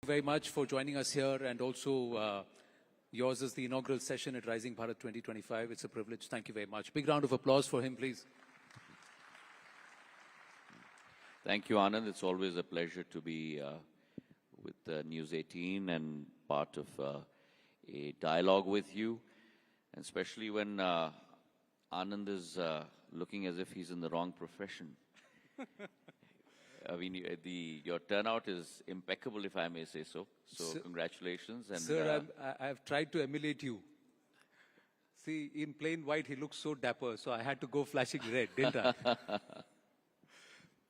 Very much for joining us here, and also yours is the inaugural session at Rising Bharat 2025. It's a privilege. Thank you very much. Big round of applause for him, please. Thank you, Anand. It's always a pleasure to be with News 18 and part of a dialogue with you, and especially when Anand is looking as if he's in the wrong profession. I mean, your turnout is impeccable, if I may say so. So, sir, congratulations. And, sir, I've tried to emulate you. See, in plain white, he looks so dapper, so I had to go flashing red, didn't I?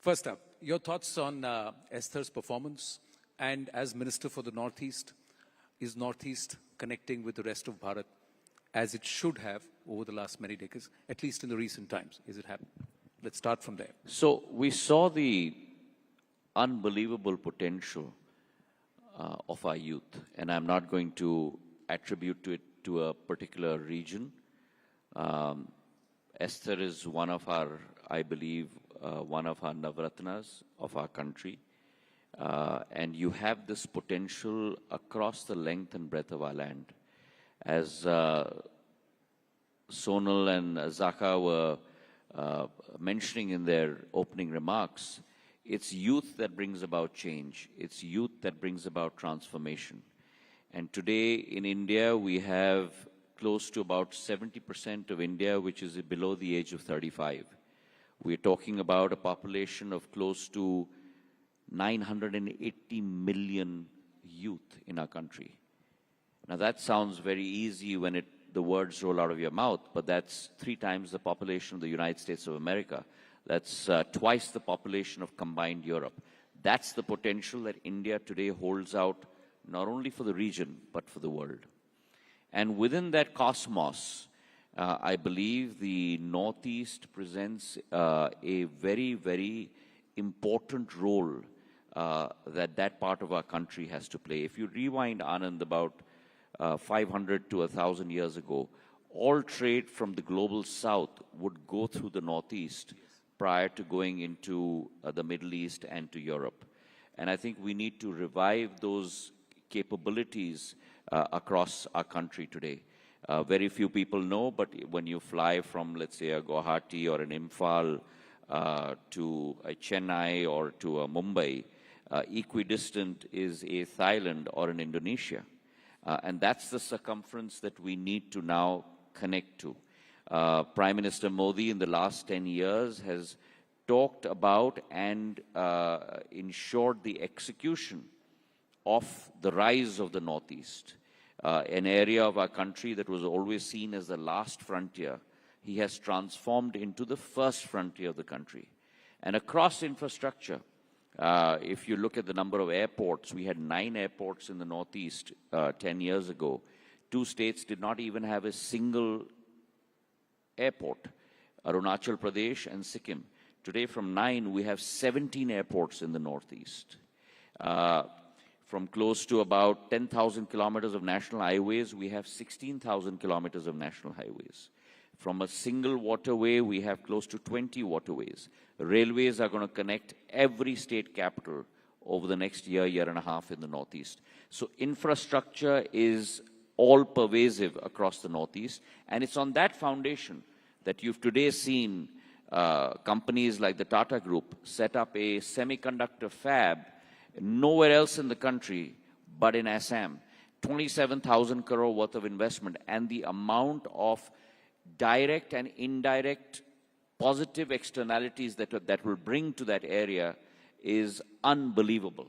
First up, your thoughts on Esther's performance, and as Minister for the Northeast, is Northeast connecting with the rest of Bharat as it should have over the last many decades, at least in the recent times? Is it happening? Let's start from there. So we saw the unbelievable potential of our youth, and I'm not going to attribute it to a particular region. Esther is one of our, I believe, one of our Navratnas of our country. And you have this potential across the length and breadth of our land. As Sonal and Zaka were mentioning in their opening remarks, it's youth that brings about change. It's youth that brings about transformation. And today in India, we have close to about 70% of India, which is below the age of 35. We're talking about a population of close to 980 million youth in our country. Now that sounds very easy when the words roll out of your mouth, but that's 3 times the population of the United States of America. That's twice the population of combined Europe. That's the potential that India today holds out, not only for the region, but for the world. And within that cosmos, I believe the Northeast presents a very, very important role that part of our country has to play. If you rewind, Anand, about 500 to 1,000 years ago, all trade from the global south would go through the Northeast prior to going into the Middle East and to Europe. And I think we need to revive those capabilities across our country today. Very few people know, but when you fly from, let's say, a Guwahati or an Imphal to a Chennai or to a Mumbai, equidistant is a Thailand or an Indonesia. And that's the circumference that we need to now connect to. Prime Minister Modi in the last 10 years has talked about and ensured the execution of the rise of the Northeast, an area of our country that was always seen as the last frontier. He has transformed into the first frontier of the country. And across infrastructure, if you look at the number of airports, we had 9 airports in the Northeast 10 years ago. 2 states did not even have a single airport, Arunachal Pradesh and Sikkim. Today from 9, we have 17 airports in the Northeast. From close to about 10,000 kilometers of national highways, we have 16,000 kilometers of national highways. From a single waterway, we have close to 20 waterways. Railways are going to connect every state capital over the next year and a half in the Northeast. So infrastructure is all pervasive across the Northeast, and it's on that foundation that you've today seen companies like the Tata Group set up a semiconductor fab nowhere else in the country but in Assam. 27,000 crore worth of investment, and the amount of direct and indirect positive externalities that will bring to that area is unbelievable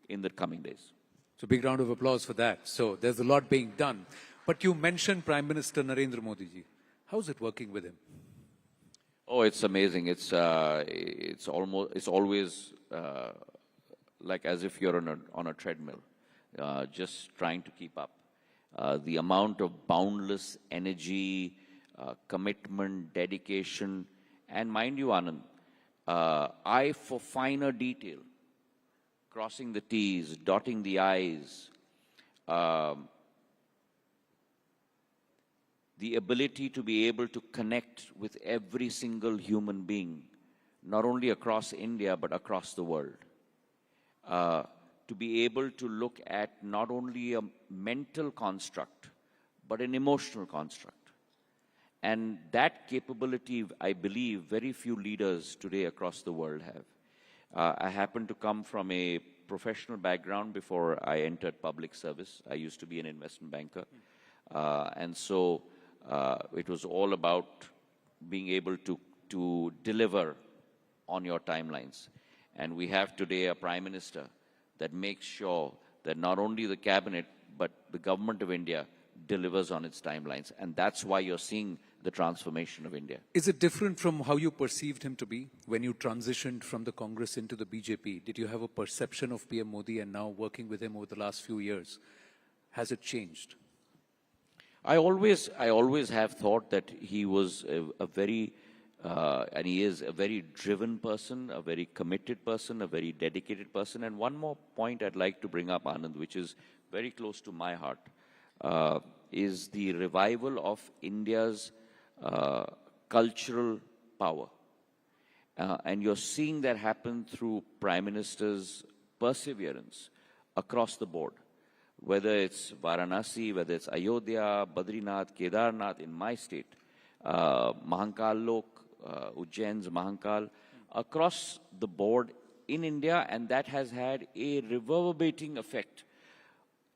in the coming days. So big round of applause for that. So there's a lot being done. But you mentioned Prime Minister Narendra Modi ji. How's it working with him? Oh, it's amazing. It's always like as if you're on a treadmill, just trying to keep up. The amount of boundless energy, commitment, dedication, and mind you, Anand, eye for finer detail, crossing the T's, dotting the I's, the ability to be able to connect with every single human being, not only across India, but across the world. to be able to look at not only a mental construct, but an emotional construct. And that capability, I believe, very few leaders today across the world have. I happen to come from a professional background before I entered public service. I used to be an investment banker. And so it was all about being able to deliver on your timelines. And we have today a Prime Minister that makes sure that not only the cabinet, but the government of India delivers on its timelines. And that's why you're seeing the transformation of India. Is it different from how you perceived him to be when you transitioned from the Congress into the BJP? Did you have a perception of PM Modi, and now working with him over the last few years, has it changed? I always have thought that he was a very, and he is a very driven person, a very committed person, a very dedicated person. And one more point I'd like to bring up, Anand, which is very close to my heart, is the revival of India's cultural power. And you're seeing that happen through Prime Minister's perseverance across the board. Whether it's Varanasi, whether it's Ayodhya, Badrinath, Kedarnath in my state, Mahankal Lok, Ujjain's Mahankal, across the board in India, and that has had a reverberating effect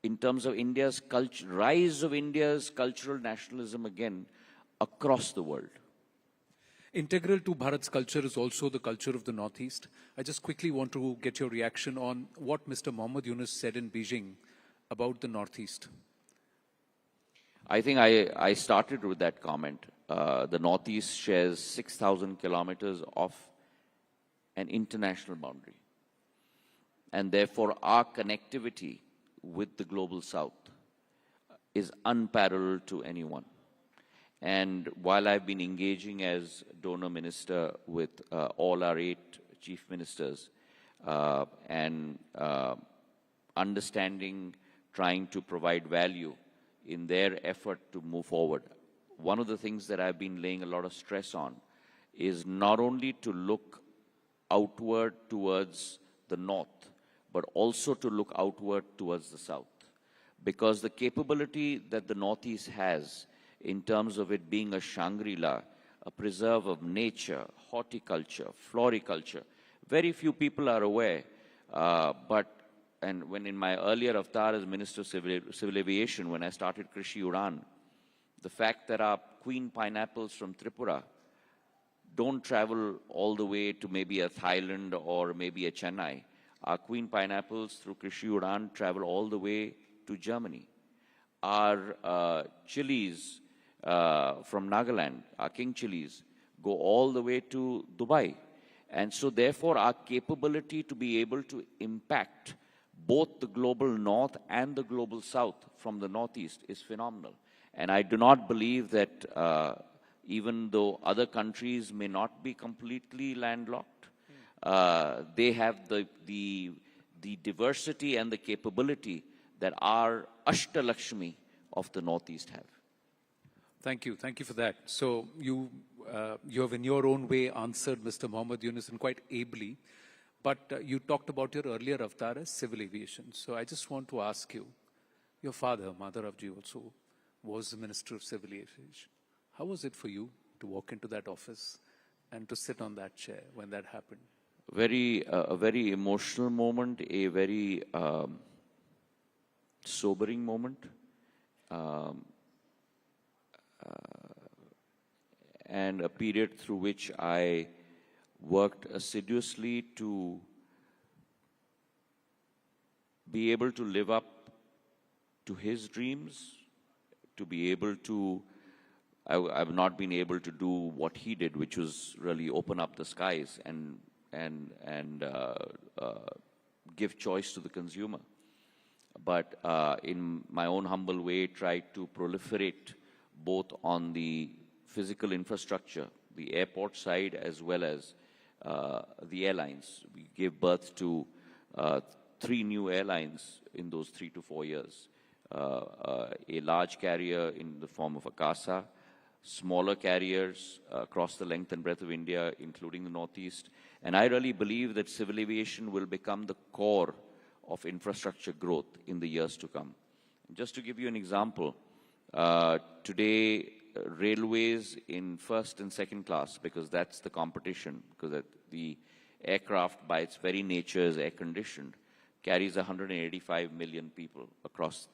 in terms of India's culture, rise of India's cultural nationalism again across the world. Integral to Bharat's culture is also the culture of the Northeast. I just quickly want to get your reaction on what Mr. Mohammad Yunus said in Beijing about the Northeast. I think I started with that comment. The Northeast shares 6,000 kilometers of an international boundary. And therefore, our connectivity with the global South is unparalleled to anyone. And while I've been engaging as donor minister with all our 8 chief ministers and understanding, trying to provide value in their effort to move forward, one of the things that I've been laying a lot of stress on is not only to look outward towards the north, but also to look outward towards the south. Because the capability that the Northeast has in terms of it being a Shangri-La, a preserve of nature, horticulture, floriculture, very few people are aware. And when in my earlier avatar as Minister of Civil Aviation, when I started Krishi Udan, the fact that our queen pineapples from Tripura don't travel all the way to maybe a Thailand or maybe a Chennai. Our queen pineapples through Krishi Udan travel all the way to Germany. Our chilies from Nagaland, our king chilies, go all the way to Dubai. And so therefore our capability to be able to impact both the global north and the global south from the northeast is phenomenal. And I do not believe that even though other countries may not be completely landlocked, they have the diversity and the capability that our Ashtalakshmi of the Northeast have. Thank you for that. So you have in your own way answered Mr. Mohammad Yunus and quite ably, but you talked about your earlier avatar as civil aviation. So I just want to ask you, your father, Madhavji also, was the Minister of Civil Aviation. How was it for you to walk into that office and to sit on that chair when that happened? A very emotional moment, a very sobering moment, and a period through which I worked assiduously to be able to live up to his dreams, to be able to, I've not been able to do what he did, which was really open up the skies and give choice to the consumer. But in my own humble way, tried to proliferate both on the physical infrastructure, the airport side, as well as the airlines. We gave birth to 3 new airlines in those 3 to 4 years. A large carrier in the form of Akasa, smaller carriers across the length and breadth of India, including the Northeast. And I really believe that civil aviation will become the core of infrastructure growth in the years to come. Just to give you an example, today railways in first and second class, because that's the competition, because the aircraft by its very nature is air-conditioned, carries 185 million people across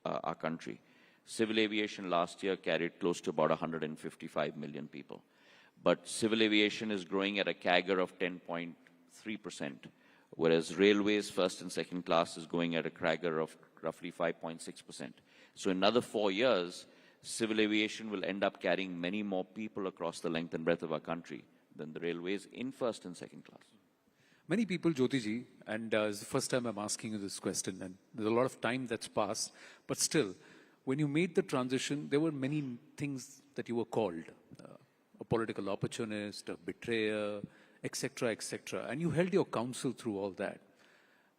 our country. Civil aviation last year carried close to about 155 million people. But civil aviation is growing at a CAGR of 10.3%, whereas railways first and second class is going at a CAGR of roughly 5.6%. So in another 4 years, civil aviation will end up carrying many more people across the length and breadth of our country than the railways in first and second class. Many people, Jyotiji, and it's the first time I'm asking you this question, and there's a lot of time that's passed, but still, when you made the transition, there were many things that you were called, a political opportunist, a betrayer, etc., etc., and you held your counsel through all that.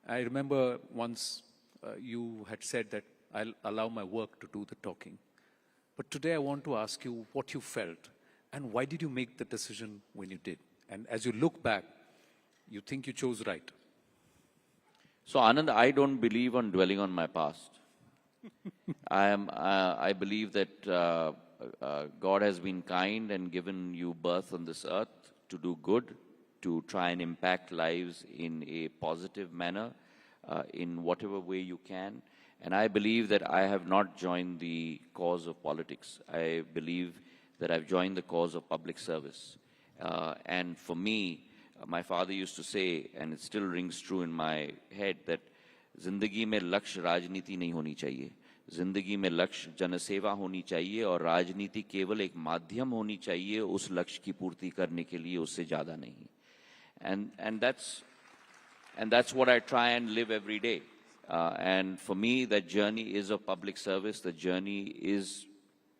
I remember once you had said that I'll allow my work to do the talking. But today I want to ask you what you felt and why did you make the decision when you did? And as you look back, you think you chose right. So Anand, I don't believe on dwelling on my past. I believe that God has been kind and given you birth on this earth to do good, to try and impact lives in a positive manner, in whatever way you can. And I believe that I have not joined the cause of politics. I believe that I've joined the cause of public service. And for me, my father used to say, and it still rings true in my head, that जिंदगी में लक्ष्य राजनीति नहीं होनी चाहिए, जिंदगी में लक्ष्य जनसेवा होनी चाहिए और राजनीति केवल एक माध्यम होनी चाहिए उस लक्ष्य की पूर्ति करने के लिए, उससे ज़्यादा नहीं. And that's what I try and live every day. And for me, that journey is of public service. The journey is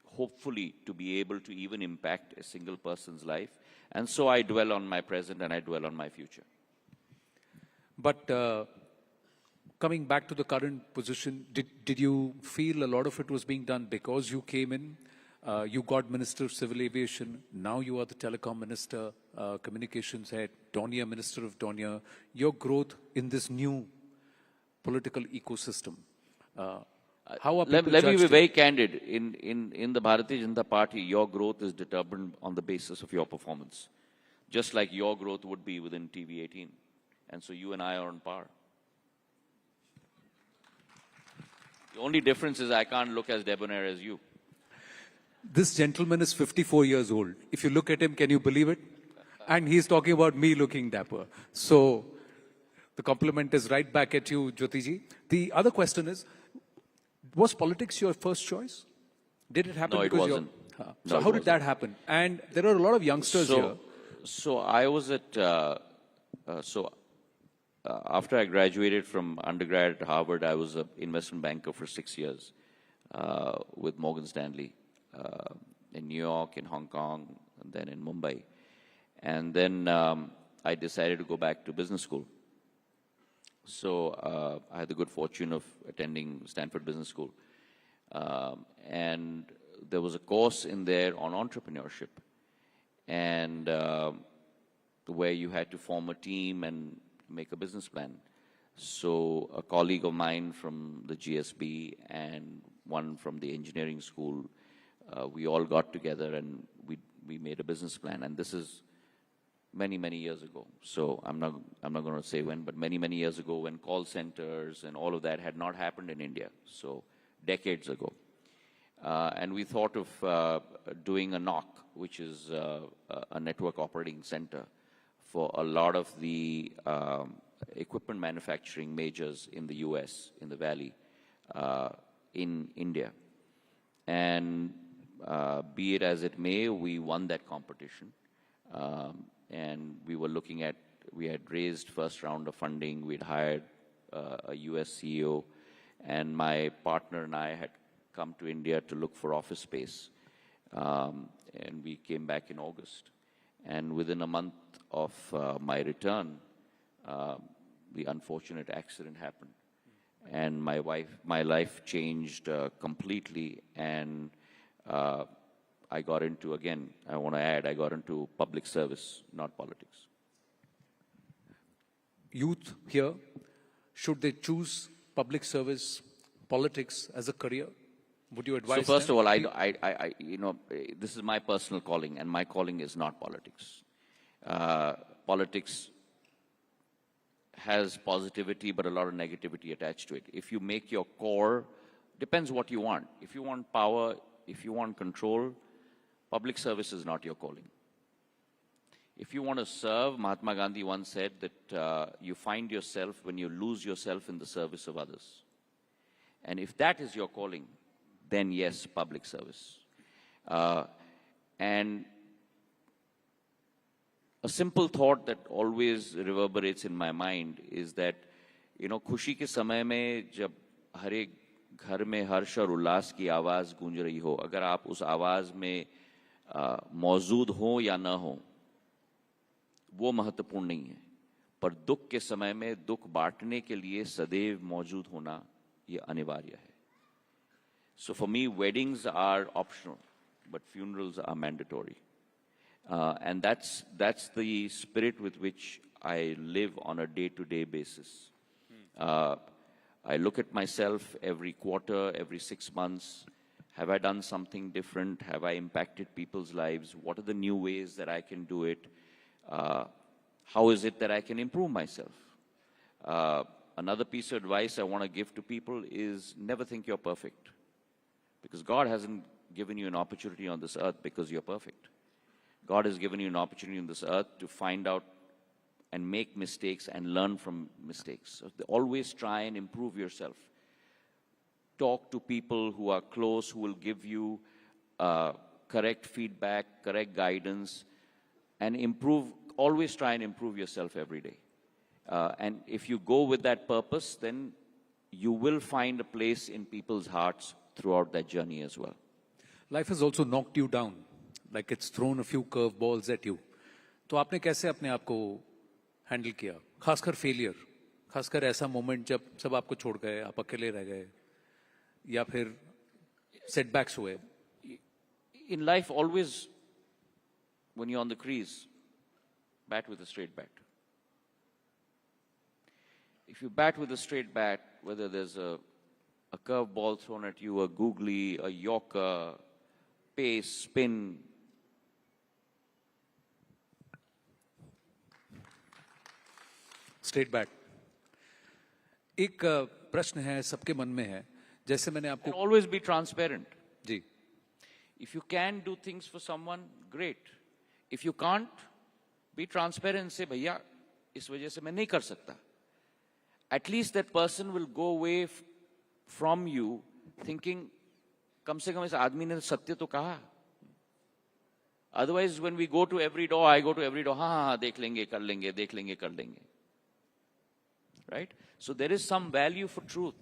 hopefully to be able to even impact a single person's life. And so I dwell on my present and I dwell on my future. But coming back to the current position, did you feel a lot of it was being done because you came in, you got Minister of Civil Aviation, now you are the Telecom Minister, Communications Head, Donia, Minister of Donia, your growth in this new political ecosystem? How are people Let me be judged very candid. In the Bharatiya Janata Party, your growth is determined on the basis of your performance, just like your growth would be within TV18. And so you and I are on par. The only difference is I can't look as debonair as you. This gentleman is 54 years old. If you look at him, can you believe it? And he's talking about me looking dapper. So the compliment is right back at you, Jyotiji. The other question is, was politics your first choice? Did it happen? No, it because wasn't. So how did that happen? And there are a lot of youngsters here. So I was at, after I graduated from undergrad at Harvard, I was an investment banker for 6 years with Morgan Stanley in New York, in Hong Kong, and then in Mumbai. And then I decided to go back to business school. So I had the good fortune of attending Stanford Business School. And there was a course in there on entrepreneurship, and where you had to form a team and make a business plan. So a colleague of mine from the GSB and one from the engineering school, we all got together and we made a business plan. And this is many years ago. So I'm not going to say when, but many years ago, when call centers and all of that had not happened in India. So decades ago. And we thought of doing a NOC, which is a network operating center for a lot of the equipment manufacturing majors in the US, in the Valley, in India. And be it as it may, we won that competition. And we were looking at, we had raised first round of funding, we'd hired a US CEO, and my partner and I had come to India to look for office space. And we came back in August. And within a month of my return, the unfortunate accident happened. And my life changed completely, and I got into, again, I want to add, I got into public service, not politics. Youth here, should they choose public service, politics as a career? Would you advise So first them? of all, you know, this is my personal calling, and my calling is not politics. Politics has positivity, but a lot of negativity attached to it. If you make your core, depends what you want. If you want power, if you want control, public service is not your calling. If you want to serve, Mahatma Gandhi once said that you find yourself when you lose yourself in the service of others. And if that is your calling, then yes, public service. And a simple thought that always reverberates in my mind is that, you know, खुशी के समय में जब हर एक घर में हर्ष और उल्लास की आवाज़ गूंज रही हो, अगर आप उस आवाज़ में मौजूद हो या न हो, वो महत्वपूर्ण नहीं है. पर दुख के समय में दुख बांटने के लिए सदैव मौजूद होना ये अनिवार्य है. So for me, weddings are optional, but funerals are mandatory. And that's the spirit with which I live on a day-to-day basis. I look at myself every quarter, every 6 months. Have I done something different? Have I impacted people's lives? What are the new ways that I can do it? How is it that I can improve myself? Another piece of advice I want to give to people is never think you're perfect. Because God hasn't given you an opportunity on this earth because you're perfect. God has given you an opportunity on this earth to find out and make mistakes and learn from mistakes. So always try and improve yourself. Talk to people who are close, who will give you correct feedback, correct guidance, and improve. Always try and improve yourself every day. And if you go with that purpose, then you will find a place in people's hearts throughout that journey as well. Life has also knocked you down, like it's thrown a few curveballs at you. तो आपने कैसे अपने आप को handle किया, खासकर failure, खासकर ऐसा मोमेंट जब सब आपको छोड़ गए, आप अकेले रह गए, या फिर सेटबैक्स हुए? In life, always, when you're on the crease, bat with a straight bat. If you bat with a straight bat, whether there's a curve ball thrown at you, a googly, a yorker, pace, spin, straight bat. एक प्रश्न है, सबके मन में है, जैसे मैंने आपको. and always be transparent. Ji. If you can do things for someone, great. If you can't, be transparent. Say, भैया, इस वजह से मैं नहीं कर सकता. At least that person will go away from you thinking, कम से कम इस आदमी ने सत्य तो कहा. Otherwise, when we go to every door, I go to every door, हाँ, देख लेंगे, कर लेंगे, देख लेंगे, कर लेंगे. Right? So there is some value for truth.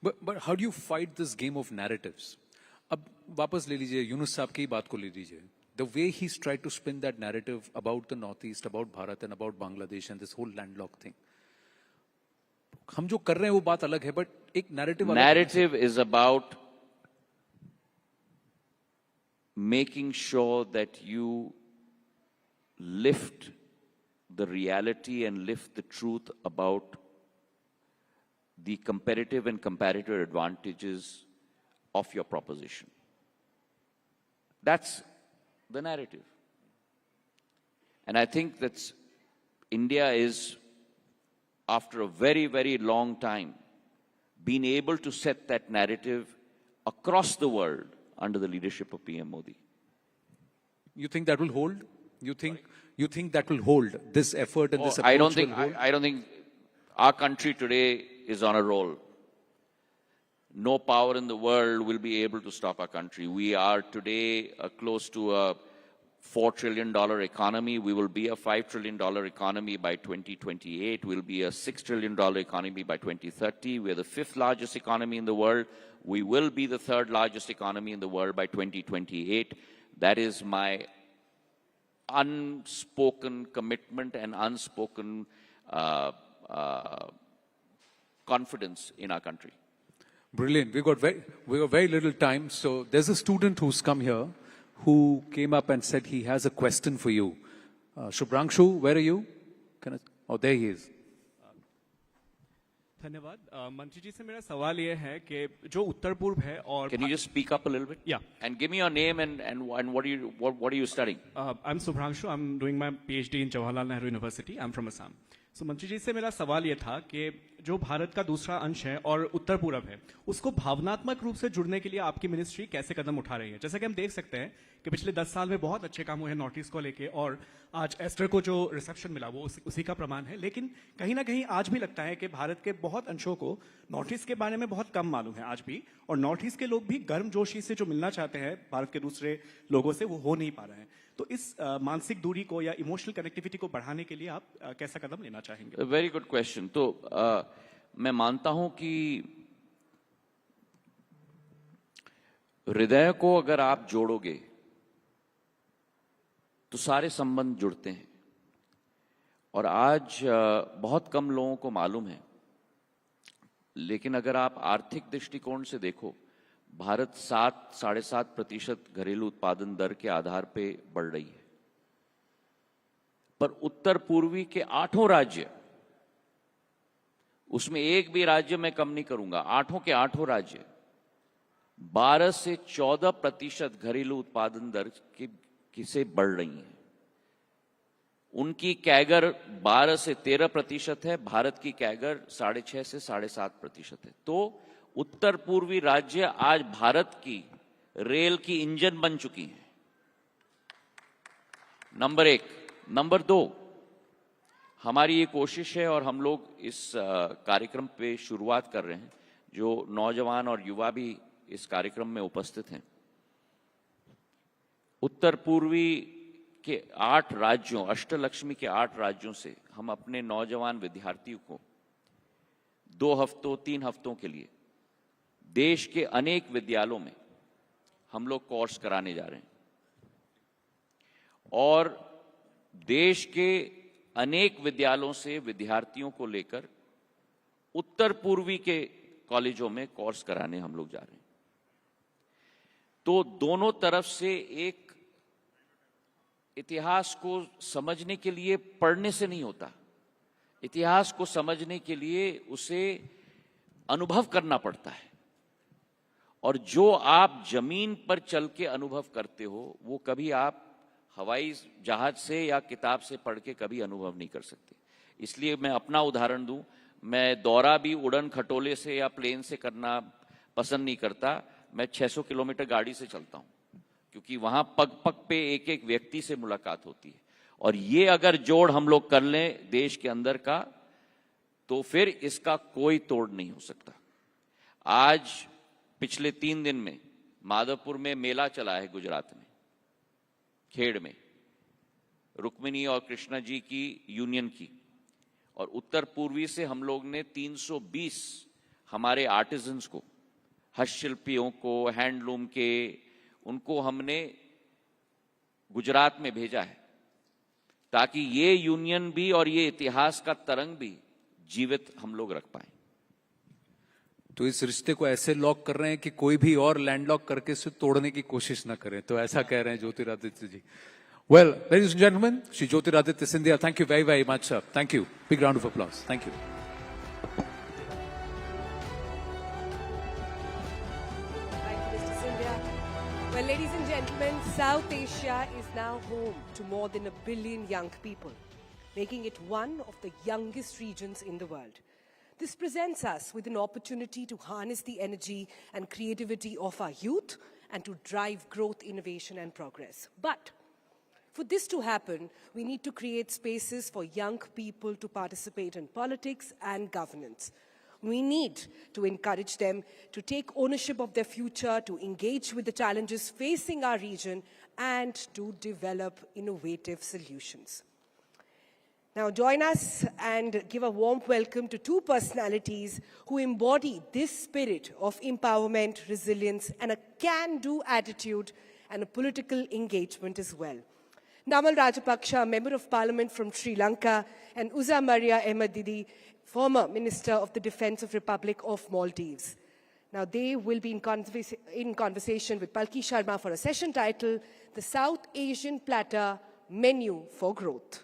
But how do you fight this game of narratives? अब वापस ले लीजिए, यूनुस साहब की बात को ले लीजिए. The way he's tried to spin that narrative about the Northeast, about Bharat and about Bangladesh and this whole landlocked thing. हम जो कर रहे हैं वो बात अलग है, but एक narrative is about making sure that you lift the reality and lift the truth about the competitive and comparative advantages of your proposition. That's the narrative. And I think that India is, after a very, very long time, been able to set that narrative across the world under the leadership of PM Modi. You think that will hold? You think that will hold this effort and this approach? I don't think our country today is on a roll. No power in the world will be able to stop our country. We are today close to a $4 trillion economy. We will be a $5 trillion economy by 2028. We'll be a $6 trillion economy by 2030. We're the 5th largest economy in the world. We will be the 3rd largest economy in the world by 2028. That is my unspoken commitment and unspoken confidence in our country. Brilliant. We got very little time. So there's a student who's come here who came up and said he has a question for you. Shubhranshu, where are you? Oh, there he is. धन्यवाद। मंत्री जी से मेरा सवाल ये है कि जो उत्तर पूर्व है और Can you just speak up a little bit? Yeah. And give me your name and what are you studying? I'm Subhranshu. I'm doing my PhD in Jawaharlal Nehru University. I'm from Assam. So मंत्री जी से मेरा सवाल ये था कि जो भारत का दूसरा अंश है और उत्तर पूरब है, उसको भावनात्मक रूप से जुड़ने के लिए आपकी मिनिस्ट्री कैसे कदम उठा रही है? जैसा कि हम देख सकते हैं कि पिछले 10 साल में बहुत अच्छे काम हुए हैं नॉर्थ ईस्ट को लेके, और आज एस्टर को जो रिसेप्शन मिला वो उसी का प्रमाण है। लेकिन कहीं ना कहीं आज भी लगता है कि भारत के बहुत अंशों को नॉर्थ ईस्ट के बारे में बहुत कम मालूम है आज भी, और नॉर्थ ईस्ट के लोग भी गर्मजोशी से जो मिलना चाहते हैं भारत के दूसरे लोगों से, वो हो नहीं पा रहे हैं। तो इस मानसिक दूरी को या इमोशनल कनेक्टिविटी को बढ़ाने के लिए आप कैसा कदम लेना चाहेंगे? Very good question. तो मैं मानता हूं कि हृदय को अगर आप जोड़ोगे तो सारे संबंध जुड़ते हैं, और आज बहुत कम लोगों को मालूम है। लेकिन अगर आप आर्थिक दृष्टिकोण से देखो, भारत 7-7.5% घरेलू उत्पादन दर के आधार पे बढ़ रही है, पर उत्तर पूर्वी के 8 राज्य, उसमें एक भी राज्य मैं कम नहीं करूंगा, 8 के 8 राज्य 12 से 14% घरेलू उत्पादन दर से बढ़ रही हैं। उनकी कैगर 12 से 13% है, भारत की कैगर 6.5 से 7.5% है। तो उत्तर पूर्वी राज्य आज भारत की रेल की इंजन बन चुकी हैं, नंबर 1। नंबर 2, हमारी ये कोशिश है और हम लोग इस कार्यक्रम पे शुरुआत कर रहे हैं, जो नौजवान और युवा भी इस कार्यक्रम में उपस्थित हैं। उत्तर पूर्वी के 8 राज्यों, अष्टलक्ष्मी के 8 राज्यों से हम अपने नौजवान विद्यार्थियों को 2 हफ्तों 3 हफ्तों के लिए देश के अनेक विद्यालयों में हम लोग कोर्स कराने जा रहे हैं, और देश के अनेक विद्यालयों से विद्यार्थियों को लेकर उत्तर पूर्वी के कॉलेजों में कोर्स कराने हम लोग जा रहे हैं। तो दोनों तरफ से एक इतिहास को समझने के लिए पढ़ने से नहीं होता, इतिहास को समझने के लिए उसे अनुभव करना पड़ता है, और जो आप जमीन पर चल के अनुभव करते हो वो कभी आप हवाई जहाज से या किताब से पढ़ के कभी अनुभव नहीं कर सकते। इसलिए मैं अपना उदाहरण दूं, मैं दौरा भी उड़न खटोले से या प्लेन से करना पसंद नहीं करता, मैं 600 किलोमीटर गाड़ी से चलता हूं, क्योंकि वहां पग पग पे एक एक व्यक्ति से मुलाकात होती है। और ये अगर जोड़ हम लोग कर लें देश के अंदर का, तो फिर इसका कोई तोड़ नहीं हो सकता। आज पिछले 3 दिन में माधवपुर में मेला चला है, गुजरात में खेड़ में, रुक्मिणी और कृष्णा जी की यूनियन की, और उत्तर पूर्वी से हम लोग ने 320 हमारे आर्टिजन्स को, हस्तशिल्पियों को, हैंडलूम के, उनको हमने गुजरात में भेजा है, ताकि ये यूनियन भी और ये इतिहास का तरंग भी जीवित हम लोग रख पाए। तो इस रिश्ते को ऐसे लॉक कर रहे हैं कि कोई भी और लैंड लॉक करके इसे तोड़ने की कोशिश ना करें, तो ऐसा कह रहे हैं Jyotiraditya ji. Well, ladies and gentleman, Shri Jyotiraditya Scindia, thank you very very much sir, thank you, big round of applause, thank you. Well, ladies and gentlemen, South Asia is now home to more than 1 billion young people, making it one of the youngest regions in the world. This presents us with an opportunity to harness the energy and creativity of our youth and to drive growth, innovation and progress. But for this to happen, we need to create spaces for young people to participate in politics and governance. We need to encourage them to take ownership of their future, to engage with the challenges facing our region, and to develop innovative solutions. Now join us and give a warm welcome to 2 personalities who embody this spirit of empowerment, resilience, and a can-do attitude and a political engagement as well. Namal Rajapaksa, Member of Parliament from Sri Lanka, and Uza Maria Ahmadidi, former Minister of the Defence of Republic of Maldives. Now they will be in conversation with Palki Sharma for a session titled The South Asian Platter Menu for Growth.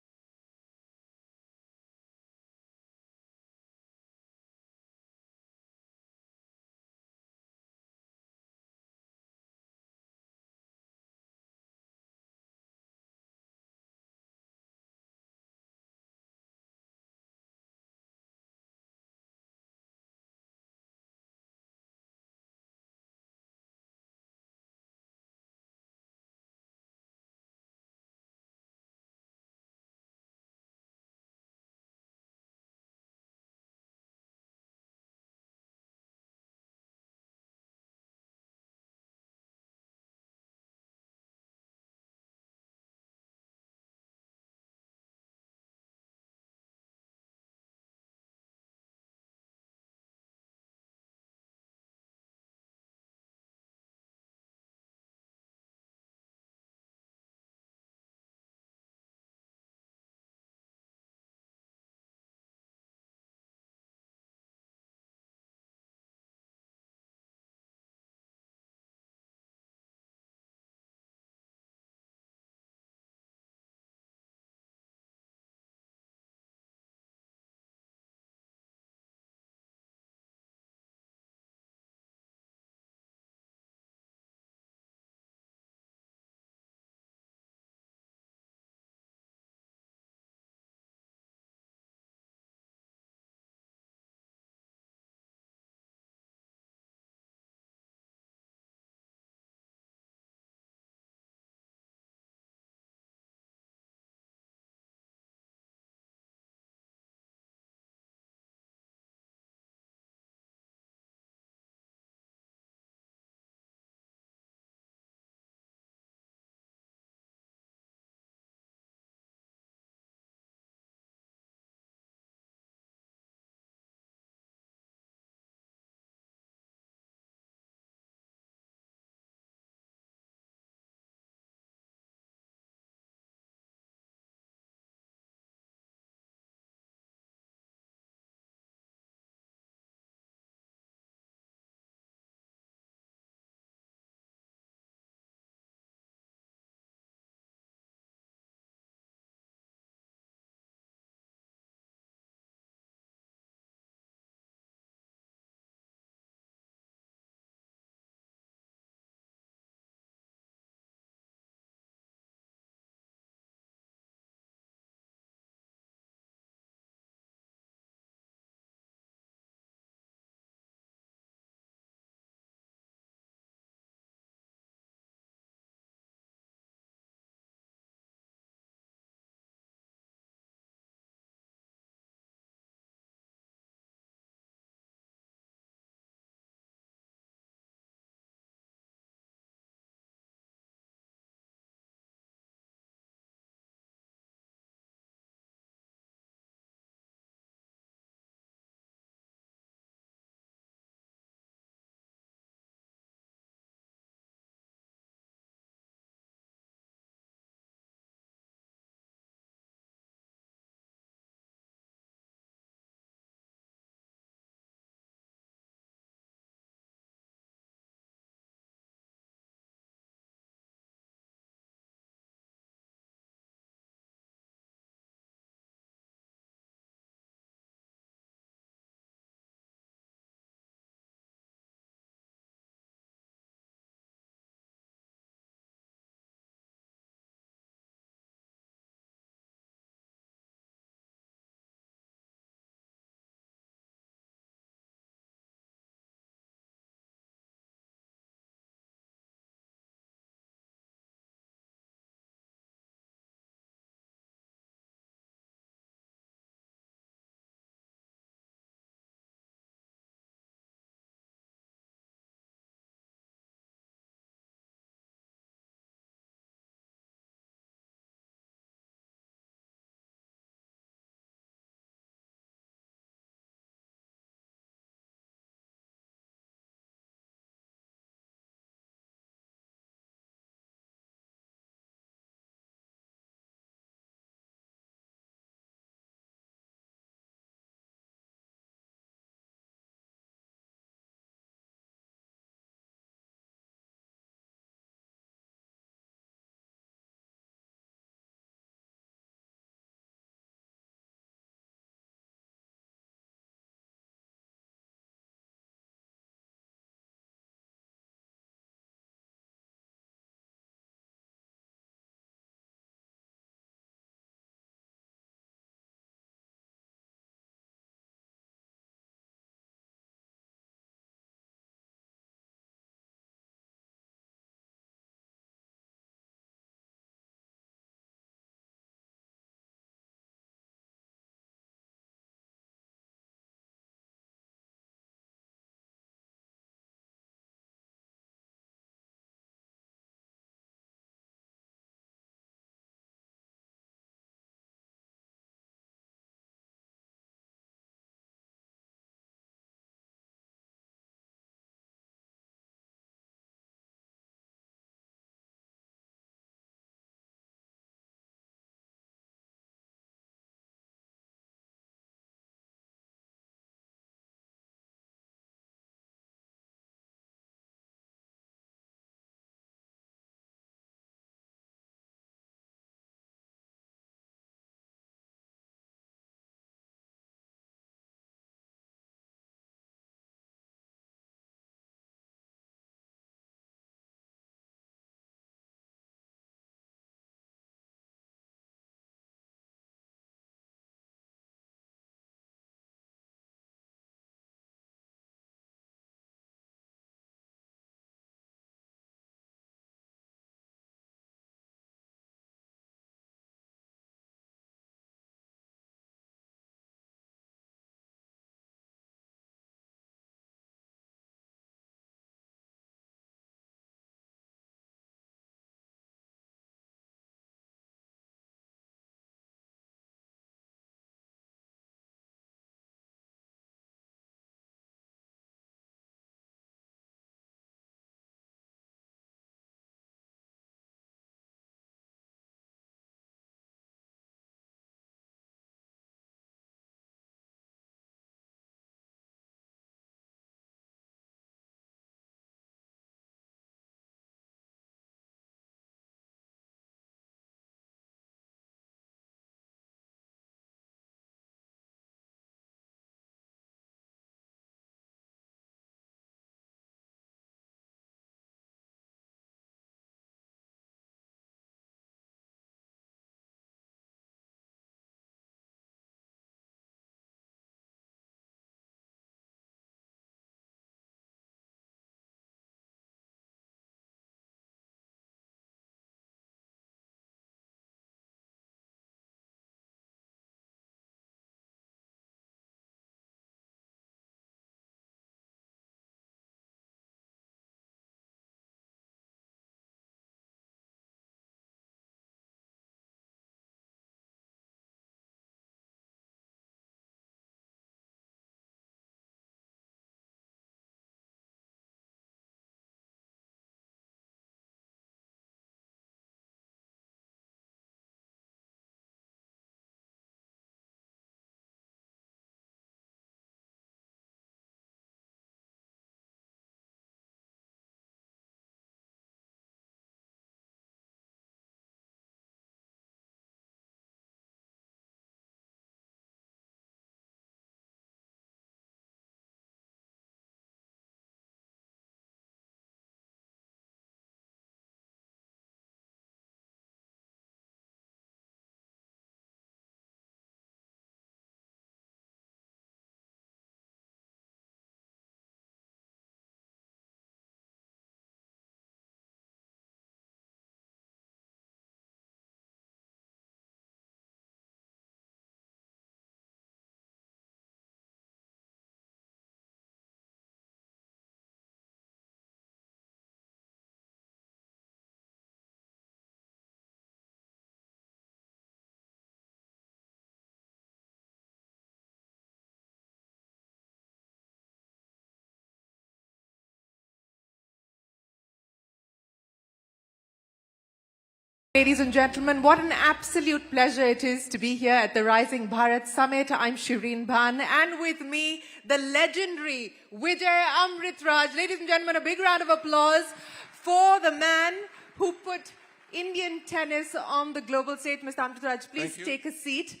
Ladies and gentlemen, what an absolute pleasure it is to be here at the Rising Bharat Summit. I'm Shireen Bhan, and with me, the legendary Vijay Amritraj. Ladies and gentlemen, a big round of applause for the man who put Indian tennis on the global stage. Mr. Amritraj, please take a seat.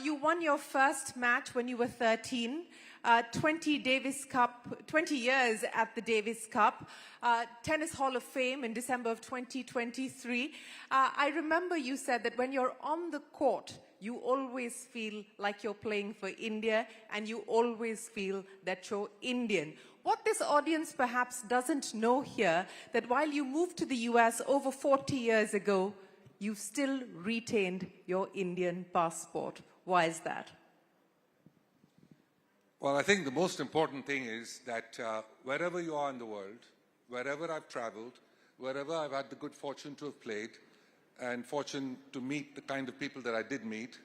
You won your first match when you were 13. 20 years at the Davis Cup, Tennis Hall of Fame in December of 2023. I remember you said that when you're on the court, you always feel like you're playing for India and you always feel that you're Indian. What this audience perhaps doesn't know here, that while you moved to the US over 40 years ago, you've still retained your Indian passport. Why is that? Well, I think the most important thing is that wherever you are in the world, wherever I've traveled, wherever I've had the good fortune to have played and fortune to meet the kind of people that I did meet,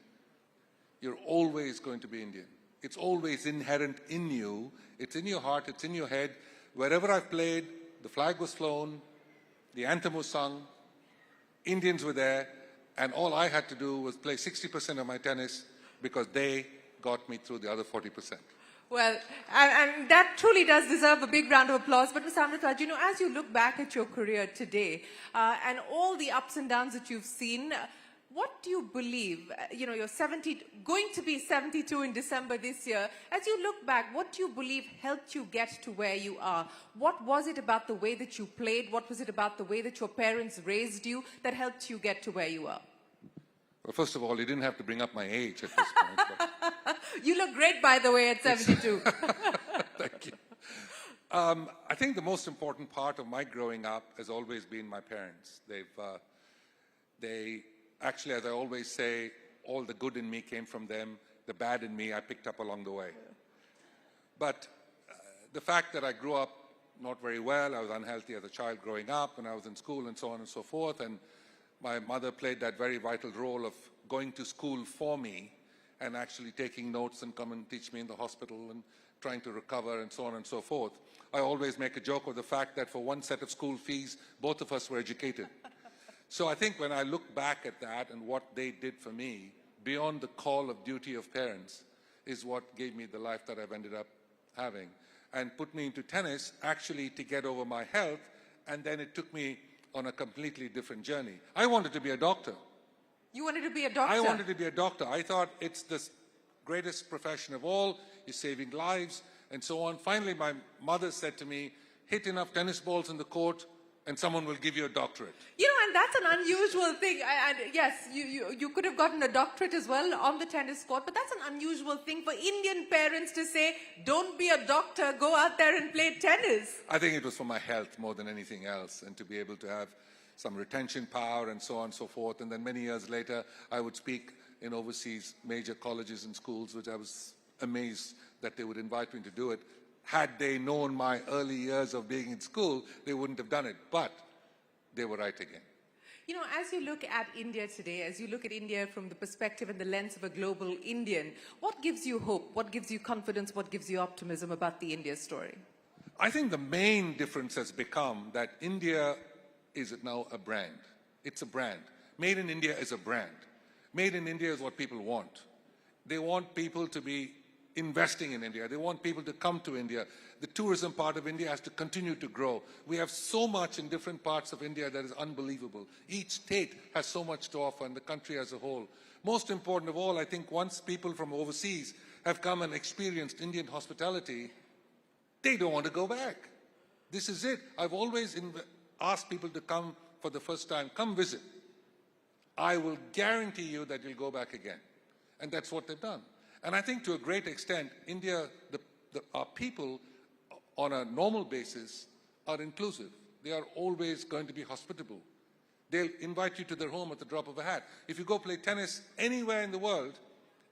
you're always going to be Indian. It's always inherent in you. It's in your heart. It's in your head. Wherever I've played, the flag was flown, the anthem was sung, Indians were there, and all I had to do was play 60% of my tennis because they got me through the other 40%. Well, and that truly does deserve a big round of applause. But Mr. Amritraj, you know, as you look back at your career today and all the ups and downs that you've seen, what do you believe, you know, you're going to be 72 in December this year. As you look back, what do you believe helped you get to where you are? What was it about the way that you played? What was it about the way that your parents raised you that helped you get to where you are? Well, first of all, you didn't have to bring up my age at this point. But you look great, by the way, at 72. Thank you. I think the most important part of my growing up has always been my parents. They actually, as I always say, all the good in me came from them. The bad in me I picked up along the way. But the fact that I grew up not very well, I was unhealthy as a child growing up, and I was in school and so on and so forth, and my mother played that very vital role of going to school for me and actually taking notes and come and teach me in the hospital and trying to recover and so on and so forth. I always make a joke of the fact that for one set of school fees, both of us were educated. So I think when I look back at that and what they did for me, beyond the call of duty of parents, is what gave me the life that I've ended up having and put me into tennis actually to get over my health, and then it took me on a completely different journey. I wanted to be a doctor. You wanted to be a doctor? I wanted to be a doctor. I thought it's the greatest profession of all. You're saving lives and so on. Finally, my mother said to me, hit enough tennis balls in the court and someone will give you a doctorate. You know, and that's an unusual thing. And yes, you could have gotten a doctorate as well on the tennis court, but that's an unusual thing for Indian parents to say, don't be a doctor, go out there and play tennis. I think it was for my health more than anything else, and to be able to have some retention power and so on and so forth. And then many years later, I would speak in overseas major colleges and schools, which I was amazed that they would invite me to do it. Had they known my early years of being in school, they wouldn't have done it. But they were right again. You know, as you look at India today, as you look at India from the perspective and the lens of a global Indian, what gives you hope? What gives you confidence? What gives you optimism about the India story? I think the main difference has become that India is now a brand. It's a brand. Made in India is a brand. Made in India is what people want. They want people to be investing in India. They want people to come to India. The tourism part of India has to continue to grow. We have so much in different parts of India that is unbelievable. Each state has so much to offer, and the country as a whole. Most important of all, I think once people from overseas have come and experienced Indian hospitality, they don't want to go back. This is it. I've always asked people to come for the first time. Come visit. I will guarantee you that you'll go back again. And that's what they've done. And I think to a great extent, India, our people on a normal basis are inclusive. They are always going to be hospitable. They'll invite you to their home at the drop of a hat. If you go play tennis anywhere in the world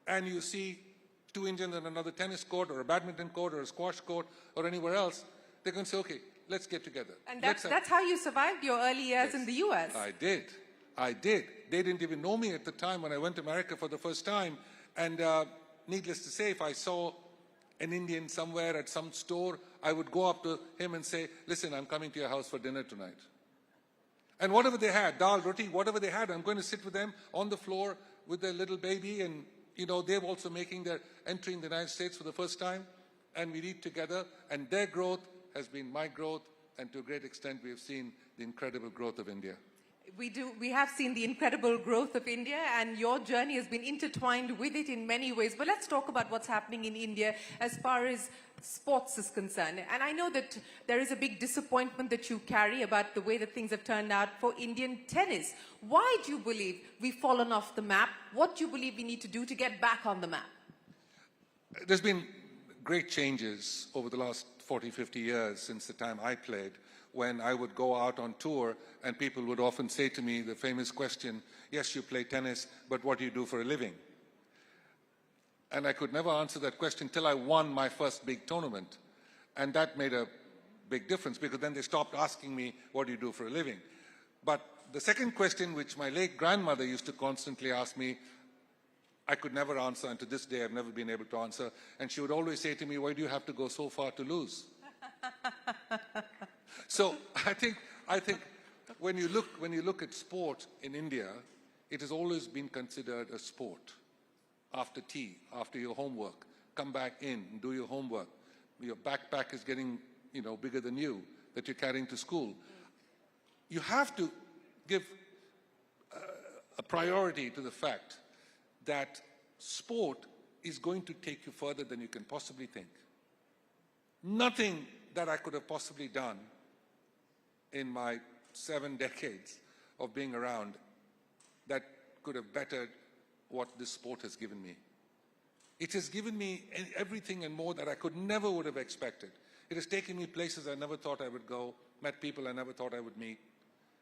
and you see two Indians on another tennis court or a badminton court or a squash court or anywhere else, they're going to say, okay, let's get together. And that's how you survived your early years in the US. I did. They didn't even know me at the time when I went to America for the first time. And needless to say, if I saw an Indian somewhere at some store, I would go up to him and say, listen, I'm coming to your house for dinner tonight. And whatever they had, dal, roti, whatever they had, I'm going to sit with them on the floor with their little baby, and they're also making their entry in the United States for the first time, and we eat together, and their growth has been my growth, and to a great extent we have seen the incredible growth of India. We have seen the incredible growth of India, and your journey has been intertwined with it in many ways. But let's talk about what's happening in India as far as sports is concerned. And I know that there is a big disappointment that you carry about the way that things have turned out for Indian tennis. Why do you believe we've fallen off the map? What do you believe we need to do to get back on the map? There's been great changes over the last 40, 50 years since the time I played, when I would go out on tour and people would often say to me the famous question, yes, you play tennis, but what do you do for a living? And I could never answer that question till I won my first big tournament. And that made a big difference, because then they stopped asking me, what do you do for a living? But the second question, which my late grandmother used to constantly ask me, I could never answer, and to this day I've never been able to answer. And she would always say to me, why do you have to go so far to lose? So I think when you look at sport in India, it has always been considered a sport. After tea, after your homework, come back in and do your homework. Your backpack is getting bigger than you, that you're carrying to school. You have to give a priority to the fact that sport is going to take you further than you can possibly think. Nothing that I could have possibly done in my 7 decades of being around that could have bettered what this sport has given me. It has given me everything and more that I never would have expected. It has taken me places I never thought I would go, met people I never thought I would meet,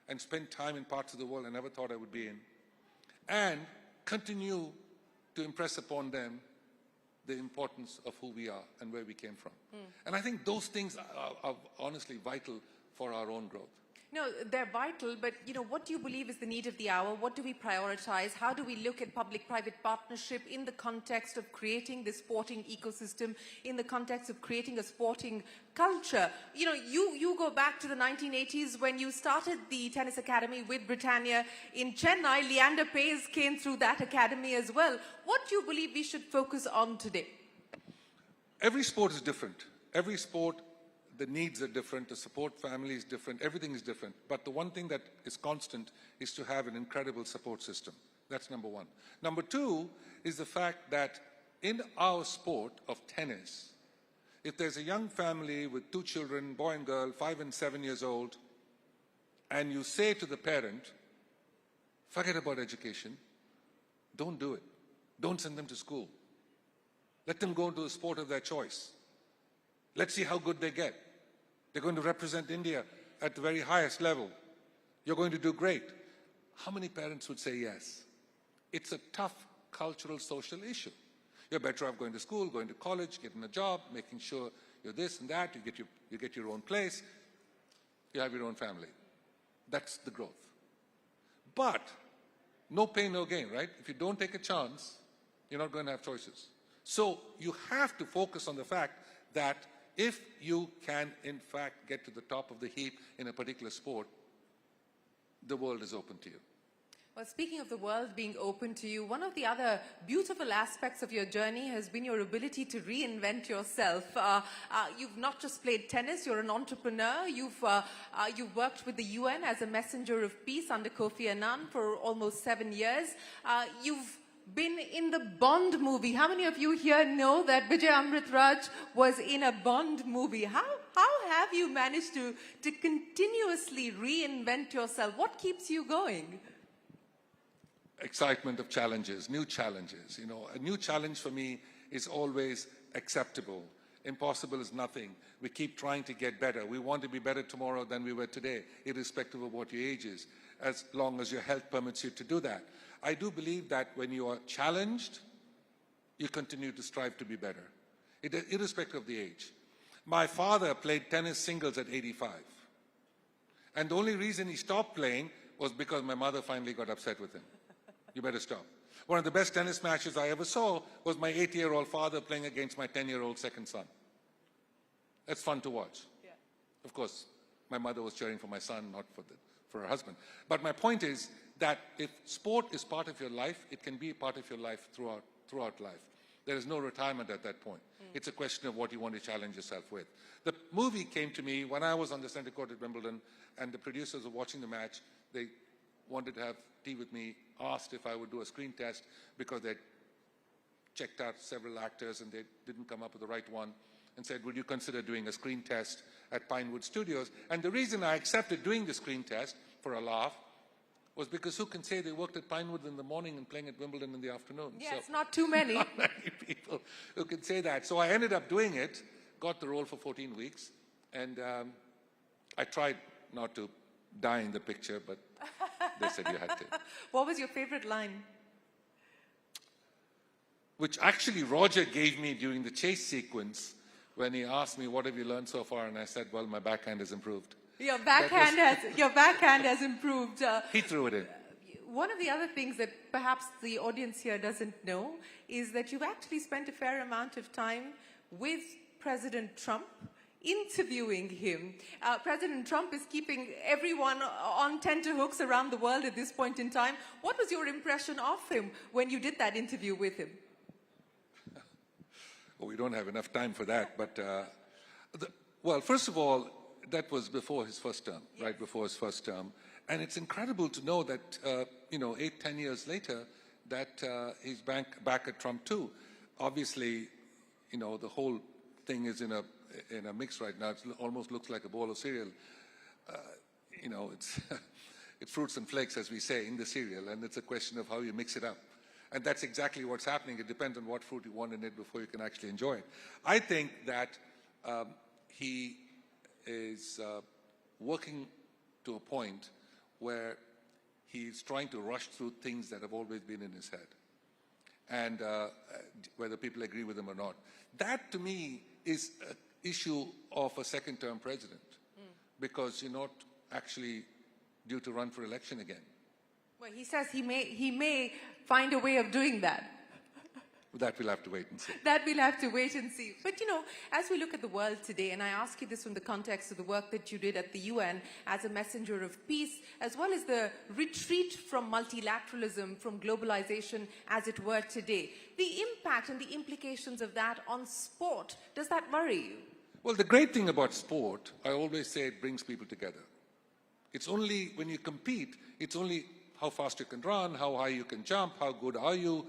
and spent time in parts of the world I never thought I would be in, and continue to impress upon them the importance of who we are and where we came from. And I think those things are honestly vital for our own growth. No, they're vital, but what do you believe is the need of the hour? What do we prioritize? How do we look at public-private partnership in the context of creating this sporting ecosystem, in the context of creating a sporting culture? You go back to the 1980s when you started the tennis academy with Britannia in Chennai. Leander Paes came through that academy as well. What do you believe we should focus on today? Every sport is different. Every sport, the needs are different, the support family is different, everything is different. But the one thing that is constant is to have an incredible support system. That's number one. Number two is the fact that in our sport of tennis, if there's a young family with 2 children, boy and girl, 5 and 7 years old, and you say to the parent, forget about education, don't do it. Don't send them to school. Let them go into a sport of their choice. Let's see how good they get. They're going to represent India at the very highest level. You're going to do great. How many parents would say yes? It's a tough cultural, social issue. You're better off going to school, going to college, getting a job, making sure you're this and that, you get your own place, you have your own family. That's the growth. But no pain, no gain, right? If you don't take a chance, you're not going to have choices. So you have to focus on the fact that if you can, in fact, get to the top of the heap in a particular sport, the world is open to you. Well, speaking of the world being open to you, one of the other beautiful aspects of your journey has been your ability to reinvent yourself. You've not just played tennis, you're an entrepreneur. You've worked with the UN as a messenger of peace under Kofi Annan for almost 7 years. You've been in the Bond movie. How many of you here know that Vijay Amritraj was in a Bond movie? How have you managed to continuously reinvent yourself? What keeps you going? Excitement of challenges, new challenges. A new challenge for me is always acceptable. Impossible is nothing. We keep trying to get better. We want to be better tomorrow than we were today, irrespective of what your age is, as long as your health permits you to do that. I do believe that when you are challenged, you continue to strive to be better, irrespective of the age. My father played tennis singles at 85. And the only reason he stopped playing was because my mother finally got upset with him. You better stop. One of the best tennis matches I ever saw was my 8-year-old father playing against my 10-year-old second son. That's fun to watch. Yeah. Of course, my mother was cheering for my son, not her husband. But my point is that if sport is part of your life, it can be part of your life throughout life. There is no retirement at that point. It's a question of what you want to challenge yourself with. The movie came to me when I was on the center court at Wimbledon, and the producers were watching the match. They wanted to have tea with me, asked if I would do a screen test because they'd checked out several actors and they didn't come up with the right one, and said, would you consider doing a screen test at Pinewood Studios? And the reason I accepted doing the screen test for a laugh was because who can say they worked at Pinewood in the morning and playing at Wimbledon in the afternoon? Yes, not too many. Not many people who can say that. So I ended up doing it, got the role for 14 weeks, and I tried not to die in the picture, but they said you had to. What was your favorite line? Which actually Roger gave me during the chase sequence when he asked me, what have you learned so far? And I said, well, my backhand has improved. Your backhand has improved. He threw it in. One of the other things that perhaps the audience here doesn't know is that you've actually spent a fair amount of time with President Trump, interviewing him. President Trump is keeping everyone on tenterhooks around the world at this point in time. What was your impression of him when you did that interview with him? Well, we don't have enough time for that, but well, first of all, that was before his first term, yes. Right before his first term. And it's incredible to know that, 8-10 years later, that he's back at Trump too. Obviously, the whole thing is in a mix right now. It almost looks like a bowl of cereal. It's it's fruits and flakes, as we say, in the cereal, and it's a question of how you mix it up. And that's exactly what's happening. It depends on what fruit you want in it before you can actually enjoy it. I think that he is working to a point where he's trying to rush through things that have always been in his head. And whether people agree with him or not. That, to me, is an issue of a second-term president, because you're not actually due to run for election again. Well, he says he may find a way of doing that. That we'll have to wait and see. That we'll have to wait and see. But as we look at the world today, and I ask you this from the context of the work that you did at the UN as a messenger of peace, as well as the retreat from multilateralism, from globalization, as it were today, the impact and the implications of that on sport, does that worry you? Well, the great thing about sport, I always say, it brings people together. It's only when you compete, it's only how fast you can run, how high you can jump, how good are you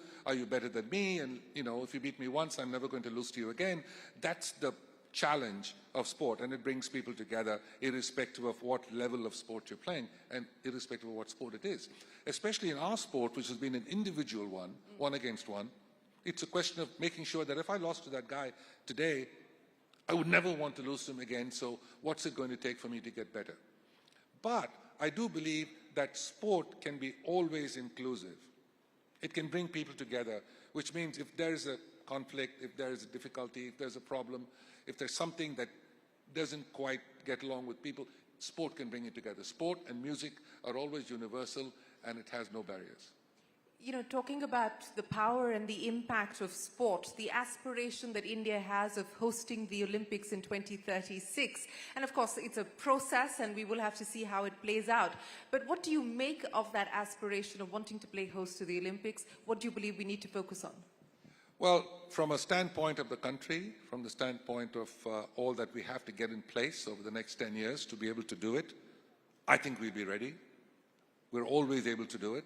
better than me, and if you beat me once, I'm never going to lose to you again. That's the challenge of sport, and it brings people together irrespective of what level of sport you're playing and irrespective of what sport it is. Especially in our sport, which has been an individual one against one, it's a question of making sure that if I lost to that guy today, I would never want to lose to him again, so what's it going to take for me to get better? But I do believe that sport can be always inclusive. It can bring people together, which means if there is a conflict, if there is a difficulty, if there's a problem, if there's something that doesn't quite get along with people, sport can bring it together. Sport and music are always universal, and it has no barriers. Talking about the power and the impact of sport, the aspiration that India has of hosting the Olympics in 2036. And of course, it's a process and we will have to see how it plays out. But what do you make of that aspiration of wanting to play host to the Olympics? What do you believe we need to focus on? Well, from a standpoint of the country, from the standpoint of all that we have to get in place over the next 10 years to be able to do it, I think we'll be ready. We're always able to do it.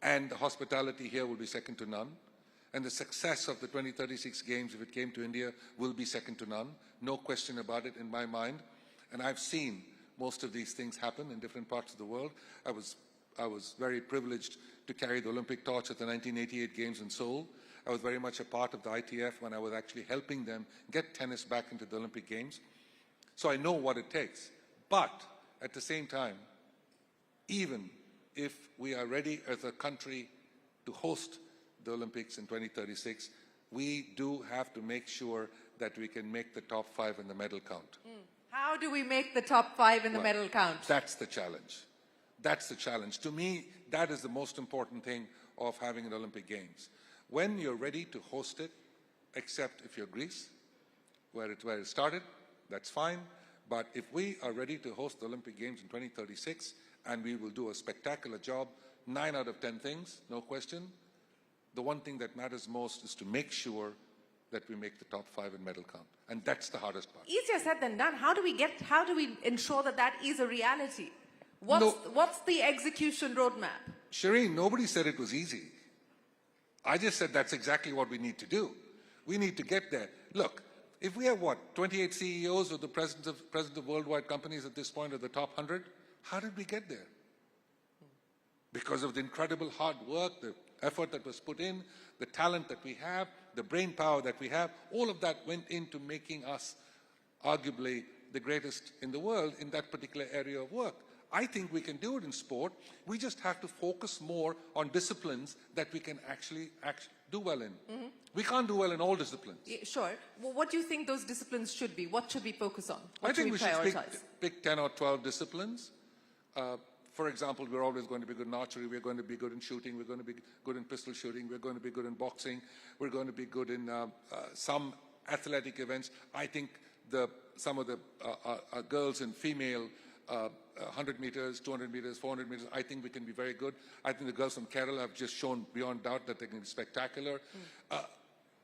And the hospitality here will be second to none. And the success of the 2036 Games, if it came to India, will be second to none. No question about it in my mind. And I've seen most of these things happen in different parts of the world. I was very privileged to carry the Olympic torch at the 1988 Games in Seoul. I was very much a part of the ITF when I was actually helping them get tennis back into the Olympic Games. So I know what it takes. But at the same time, even if we are ready as a country to host the Olympics in 2036, we do have to make sure that we can make the top 5 in the medal count. How do we make the top 5 in the medal count? That's the challenge. That's the challenge. To me, that is the most important thing of having an Olympic Games. When you're ready to host it, except if you're Greece, where it started, that's fine. But if we are ready to host the Olympic Games in 2036, and we will do a spectacular job. 9 out of 10 things, no question. The one thing that matters most is to make sure that we make the top 5 in medal count. And that's the hardest part. Easier said than done. How do we ensure that that is a reality? What's the execution roadmap? Shireen, nobody said it was easy. I just said that's exactly what we need to do. We need to get there. Look, if we have 28 CEOs of the president of worldwide companies at this point, of the top 100, how did we get there? Because of the incredible hard work, the effort that was put in, the talent that we have, the brain power that we have, all of that went into making us arguably the greatest in the world in that particular area of work. I think we can do it in sport. We just have to focus more on disciplines that we can actually do well in. We can't do well in all disciplines. Yeah, sure. Well, what do you think those disciplines should be? What should we focus on? What I think we should prioritize? pick 10 or 12 disciplines. For example, we're always going to be good in archery, we're going to be good in shooting, we're going to be good in pistol shooting, we're going to be good in boxing, we're going to be good in some athletic events. I think some of the girls in female 100 meters, 200 meters, 400 meters, I think we can be very good. I think the girls from Kerala have just shown beyond doubt that they can be spectacular.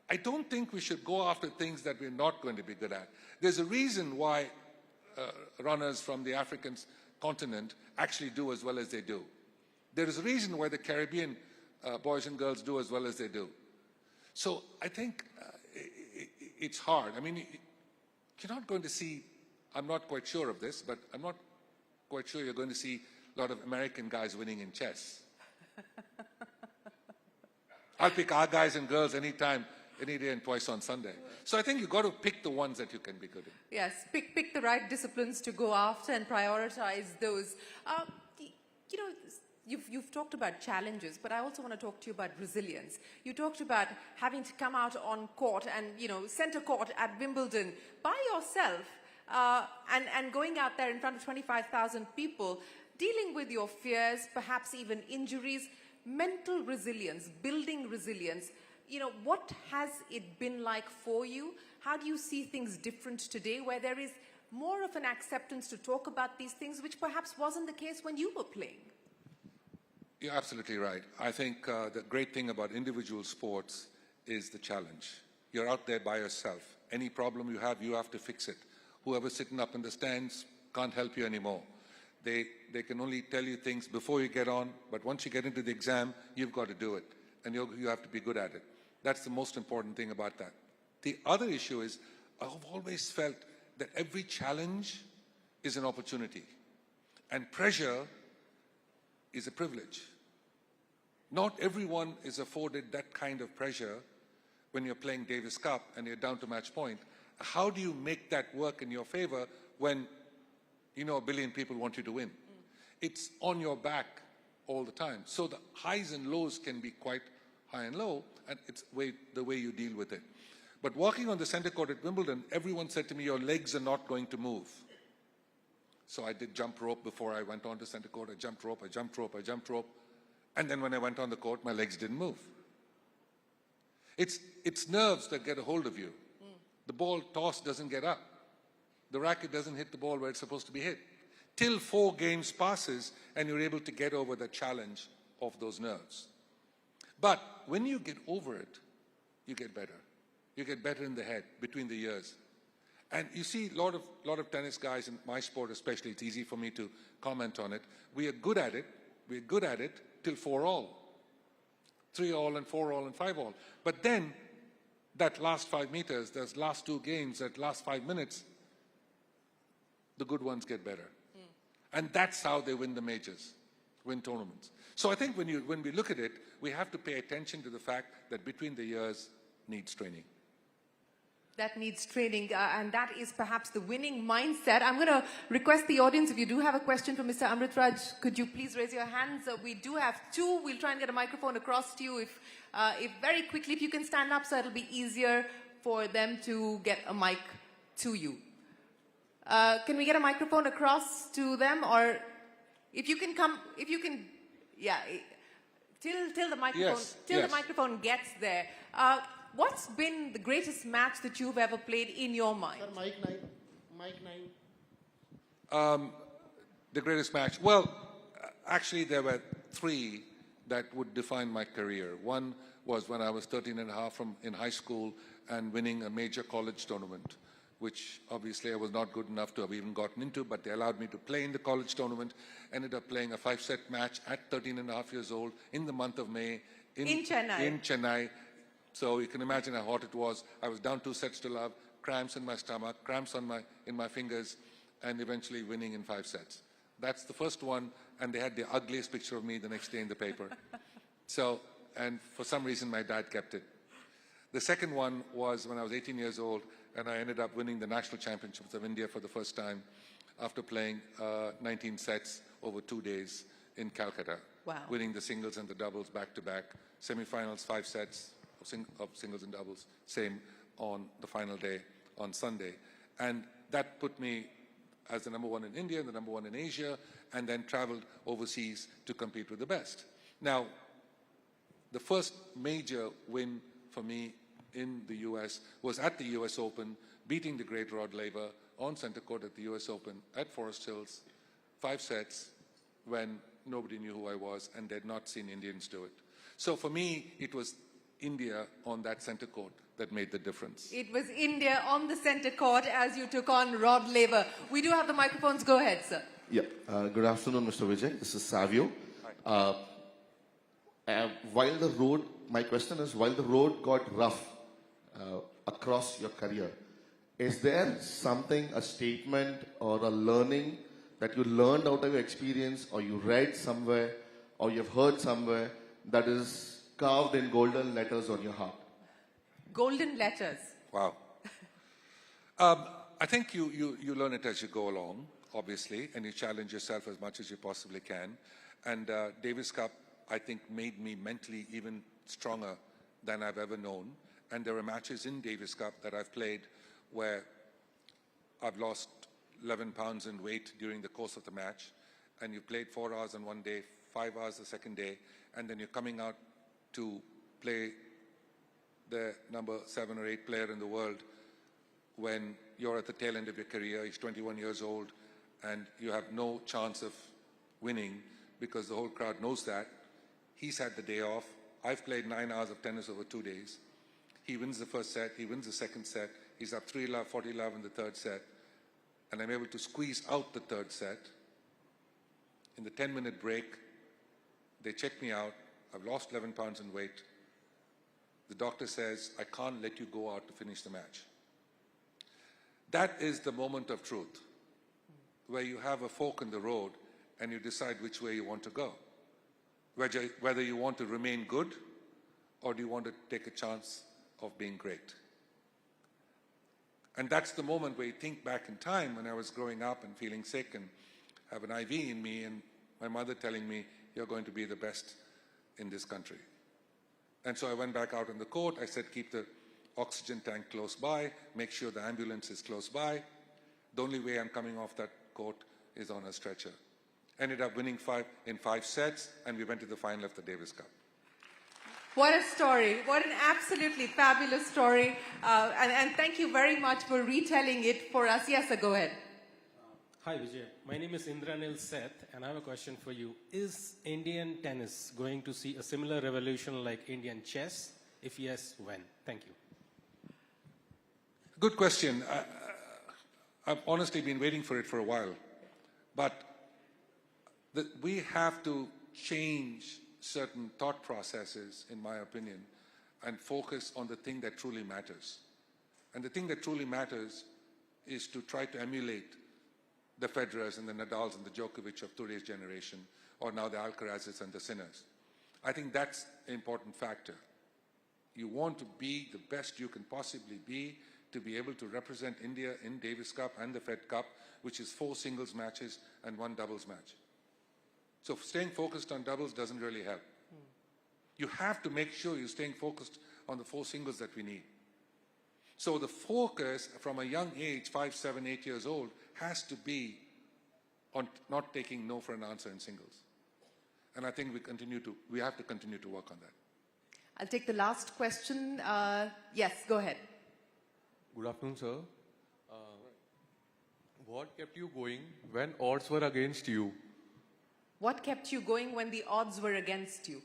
I don't think we should go after things that we're not going to be good at. There's a reason why runners from the African continent actually do as well as they do. There is a reason why the Caribbean boys and girls do as well as they do. So I think it's hard. I mean, you're not going to see, I'm not quite sure of this, but I'm not quite sure you're going to see a lot of American guys winning in chess. I'll pick our guys and girls anytime, any day and twice on Sunday. So I think you've got to pick the ones that you can be good in. Yes, pick the right disciplines to go after and prioritize those. You know, you've talked about challenges, but I also want to talk to you about resilience. You talked about having to come out on court and, you know, center court at Wimbledon by yourself and going out there in front of 25,000 people, dealing with your fears, perhaps even injuries, mental resilience, building resilience. You know, what has it been like for you? How do you see things different today, where there is more of an acceptance to talk about these things, which perhaps wasn't the case when you were playing? You're absolutely right. I think the great thing about individual sports is the challenge. You're out there by yourself. Any problem you have to fix it. Whoever's sitting up in the stands can't help you anymore. They can only tell you things before you get on, but once you get into the exam, you've got to do it, and you have to be good at it. That's the most important thing about that. The other issue is, I've always felt that every challenge is an opportunity, and pressure is a privilege. Not everyone is afforded that kind of pressure when you're playing Davis Cup and you're down to match point. How do you make that work in your favor when you know a billion people want you to win? It's on your back all the time. So the highs and lows can be quite high and low, and it's the way you deal with it. But walking on the center court at Wimbledon, everyone said to me, your legs are not going to move. So I did jump rope before I went on to center court. I jumped rope, I jumped rope, I jumped rope. And then when I went on the court, my legs didn't move. It's nerves that get a hold of you. The ball toss doesn't get up. The racket doesn't hit the ball where it's supposed to be hit. Till 4 games passes and you're able to get over the challenge of those nerves. But when you get over it, you get better. You get better in the head, between the ears. And you see a lot of tennis guys, in my sport especially, it's easy for me to comment on it. We are good at it. We're good at it till 4-all. 3-all and 4-all and 5-all. But then, that last 5 meters, those last 2 games, that last 5 minutes, the good ones get better. And that's how they win the majors, win tournaments. So I think when we look at it, we have to pay attention to the fact that between the years needs training. That needs training, and that is perhaps the winning mindset. I'm going to request the audience, if you do have a question for Mr. Amritraj, could you please raise your hands? We do have 2. We'll try and get a microphone across to you. If very quickly, if you can stand up so it'll be easier for them to get a mic to you. Can we get a microphone across to them? Or if you can come, yeah, till the microphone, the microphone gets there. What's been the greatest match that you've ever played in your mind? Sir, mic 9. The greatest match. Well, actually, there were three that would define my career. One was when I was 13 and a half in high school and winning a major college tournament, which obviously I was not good enough to have even gotten into, but they allowed me to play in the college tournament. Ended up playing a 5-set match at 13 and a half years old in the month of May In Chennai. In Chennai. So you can imagine how hot it was. I was down 2 sets to love, cramps in my stomach, cramps in my fingers, and eventually winning in 5 sets. That's the first one, and they had the ugliest picture of me the next day in the paper. So, and for some reason my dad kept it. The second one was when I was 18 years old, and I ended up winning the National Championships of India for the first time after playing 19 sets over 2 days in Calcutta. Wow. Winning the singles and the doubles back-to-back. Semi-finals, 5 sets of singles and doubles, same on the final day on Sunday. And that put me as the number 1 in India, the number 1 in Asia, and then traveled overseas to compete with the best. Now, the first major win for me in the US was at the US Open, beating the great Rod Laver on center court at the US Open at Forest Hills, 5 sets, when nobody knew who I was and they'd not seen Indians do it. So for me, it was India on that center court that made the difference. It was India on the center court as you took on Rod Laver. We do have the microphones. Go ahead, sir. Yeah. Good afternoon, Mr. Vijay. This is Savio. While the road, my question is, while the road got rough across your career, is there something, a statement or a learning that you learned out of your experience, or you read somewhere, or you've heard somewhere, that is carved in golden letters on your heart? Golden letters. Wow. I think you learn it as you go along, obviously, and you challenge yourself as much as you possibly can. And Davis Cup, I think, made me mentally even stronger than I've ever known. And there are matches in Davis Cup that I've played where I've lost 11 pounds in weight during the course of the match, and you played 4 hours on one day, 5 hours the second day, and then you're coming out to play the number 7 or 8 player in the world when you're at the tail end of your career, he's 21 years old, and you have no chance of winning because the whole crowd knows that. He's had the day off. I've played 9 hours of tennis over 2 days. He wins the first set, he wins the second set, he's up 3-love, 40-love in the third set, and I'm able to squeeze out the third set. In the 10-minute break, they check me out. I've lost 11 pounds in weight. The doctor says, I can't let you go out to finish the match. That is the moment of truth, where you have a fork in the road and you decide which way you want to go. Whether you want to remain good or do you want to take a chance of being great. And that's the moment where you think back in time when I was growing up and feeling sick and have an IV in me and my mother telling me, you're going to be the best in this country. And so I went back out on the court. I said, keep the oxygen tank close by, make sure the ambulance is close by. The only way I'm coming off that court is on a stretcher. Ended up winning 5 in 5 sets, and we went to the final of the Davis Cup. What a story. What an absolutely fabulous story. And thank you very much for retelling it for us. Yes, sir, go ahead. Hi, Vijay. My name is Indranil Seth, and I have a question for you. Is Indian tennis going to see a similar revolution like Indian chess? If yes, when? Thank you. Good question. I've honestly been waiting for it for a while. But we have to change certain thought processes, in my opinion, and focus on the thing that truly matters. And the thing that truly matters is to try to emulate the Federers and the Nadals and the Djokovic of today's generation, or now the Alcarazes and the Sinners. I think that's an important factor. You want to be the best you can possibly be to be able to represent India in Davis Cup and the Fed Cup, which is 4 singles matches and 1 doubles match. So staying focused on doubles doesn't really help. You have to make sure you're staying focused on the 4 singles that we need. So the focus from a young age, 5, 7, 8 years old, has to be on not taking no for an answer in singles. And I think we have to continue to work on that. I'll take the last question. Yes, go ahead. Good afternoon, sir. What kept you going when odds were against you? What kept you going when the odds were against you?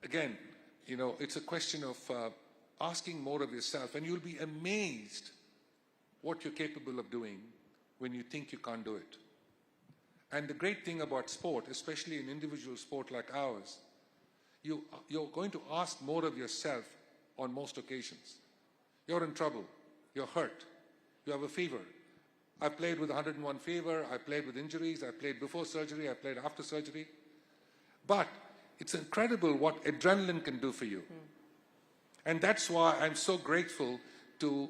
Again, you know, it's a question of asking more of yourself, and you'll be amazed what you're capable of doing when you think you can't do it. And the great thing about sport, especially an individual sport like ours, you're going to ask more of yourself on most occasions. You're in trouble, you're hurt, you have a fever. I played with 101 fever, I played with injuries, I played before surgery, I played after surgery. But it's incredible what adrenaline can do for you. And that's why I'm so grateful to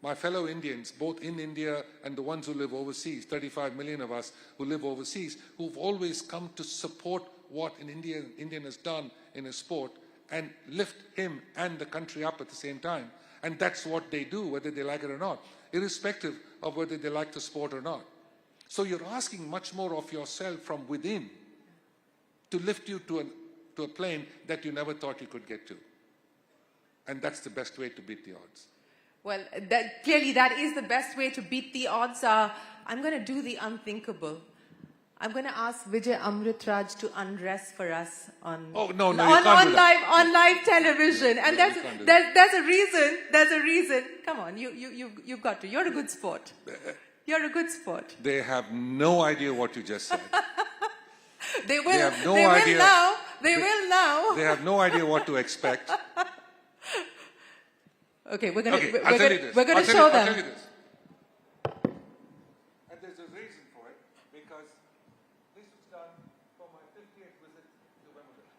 my fellow Indians, both in India and the ones who live overseas, 35 million of us who live overseas, who've always come to support what an Indian has done in a sport and lift him and the country up at the same time. And that's what they do, whether they like it or not, irrespective of whether they like the sport or not. So you're asking much more of yourself from within to lift you to a plane that you never thought you could get to. And that's the best way to beat the odds. Well, clearly that is the best way to beat the odds. I'm going to do the unthinkable. I'm going to ask Vijay Amritraj to undress for us on live television. And there's a reason. There's a reason. Come on, you've got to. You're a good sport. You're a good sport. They have no idea what you just said. They will. They have no they idea. Will now. They will now. They have no idea what to expect. Okay, we're gonna show I'll them. tell you this. And there's a reason for it, because this was done for my 50th visit to Wimbledon.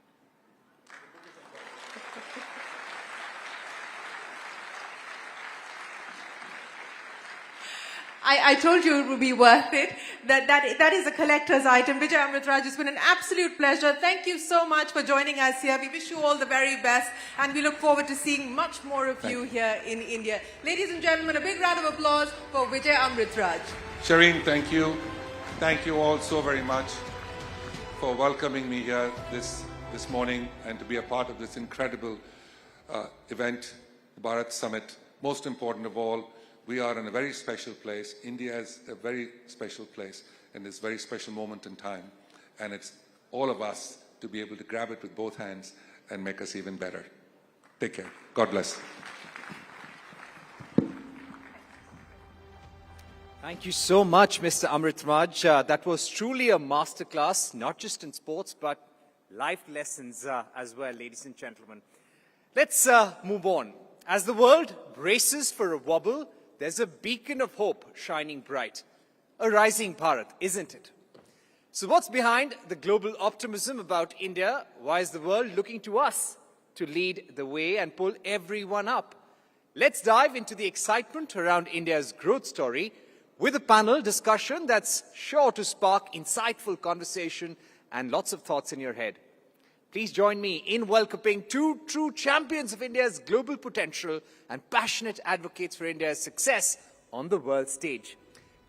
I told you it would be worth it. That is a collector's item. Vijay Amritraj, it's been an absolute pleasure. Thank you so much for joining us here. We wish you all the very best, and we look forward to seeing much more of you here in India. Ladies and gentlemen, a big round of applause for Vijay Amritraj. Shireen, thank you. Thank you all so very much for welcoming me here this morning and to be a part of this incredible event, the Bharat Summit. Most important of all, we are in a very special place. India is a very special place in this very special moment in time. And it's all of us to be able to grab it with both hands and make us even better. Take care. God bless. Thank you so much, Mr. Amritraj. That was truly a masterclass, not just in sports, but life lessons as well, ladies and gentlemen. Let's move on. As the world braces for a wobble, there's a beacon of hope shining bright. A rising Bharat, isn't it? So what's behind the global optimism about India? Why is the world looking to us to lead the way and pull everyone up? Let's dive into the excitement around India's growth story with a panel discussion that's sure to spark insightful conversation and lots of thoughts in your head. Please join me in welcoming two true champions of India's global potential and passionate advocates for India's success on the world stage.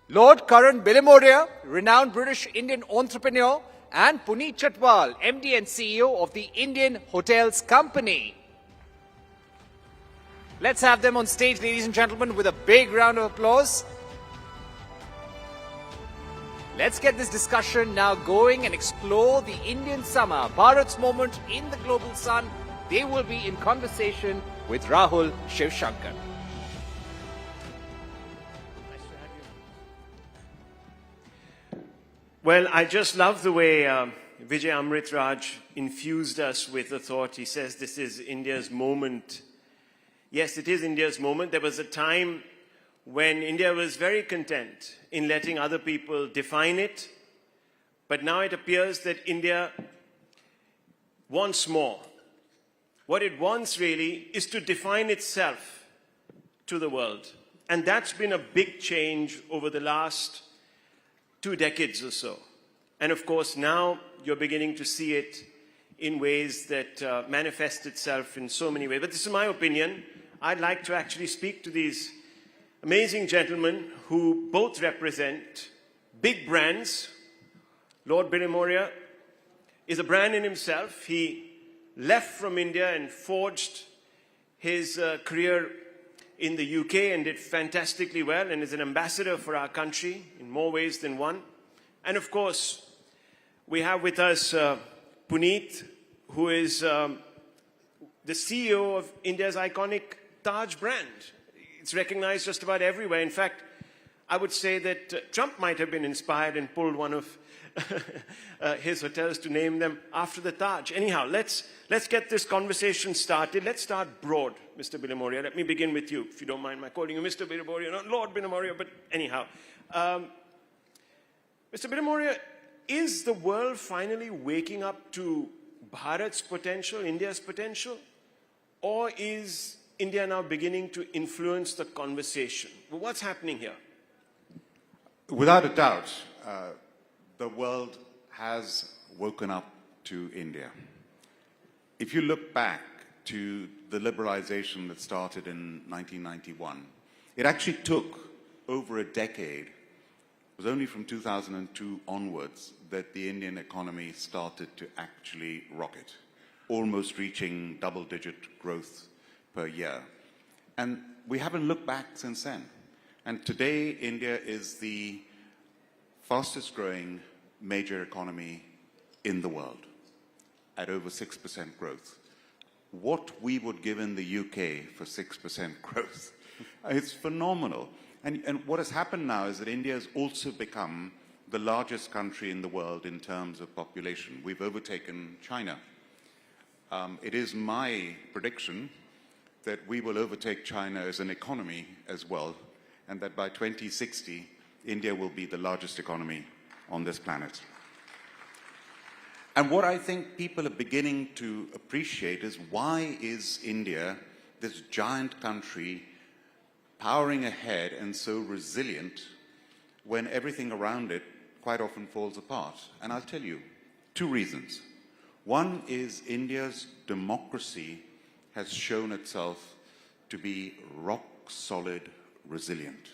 Lord Karan Bilimoria, renowned British Indian entrepreneur, and Puneet Chatwal, MD and CEO of the Indian Hotels Company. Let's have them on stage, ladies and gentlemen, with a big round of applause. Let's get this discussion now going and explore the Indian summer, Bharat's moment in the global sun. They will be in conversation with Rahul Shivshankar. Well, I just love the way Vijay Amritraj infused us with the thought. He says this is India's moment. Yes, it is India's moment. There was a time when India was very content in letting other people define it. But now it appears that India wants more. What it wants really is to define itself to the world. And that's been a big change over the last 2 decades or so. And of course, now you're beginning to see it in ways that manifest itself in so many ways. But this is my opinion. I'd like to actually speak to these amazing gentlemen who both represent big brands. Lord Bilimoria is a brand in himself. He left from India and forged his career in the UK and did fantastically well and is an ambassador for our country in more ways than one. And of course, We have with us Puneet, who is the CEO of India's iconic Taj brand. It's recognized just about everywhere. In fact, I would say that Trump might have been inspired and pulled one of his hotels to name them after the Taj. Anyhow, let's get this conversation started. Let's start broad, Mr. Binamoria. Let me begin with you, if you don't mind my calling you Mr. Binamoria, not Lord Binamoria, but anyhow. Mr. Binamoria, is the world finally waking up to Bharat's potential, India's potential? Or is India now beginning to influence the conversation? Well, what's happening here? Without a doubt, the world has woken up to India. If you look back to the liberalization that started in 1991, it actually took over a decade. It was only from 2002 onwards that the Indian economy started to actually rocket, almost reaching double-digit growth per year. And we haven't looked back since then. And today, India is the fastest growing major economy in the world at over 6% growth. What we would give in the UK for 6% growth, it's phenomenal. And what has happened now is that India has also become the largest country in the world in terms of population. We've overtaken China. It is my prediction that we will overtake China as an economy as well, and that by 2060, India will be the largest economy on this planet. And what I think people are beginning to appreciate is, why is India, this giant country, powering ahead and so resilient when everything around it quite often falls apart? And I'll tell you, two reasons. One is India's democracy has shown itself to be rock-solid resilient.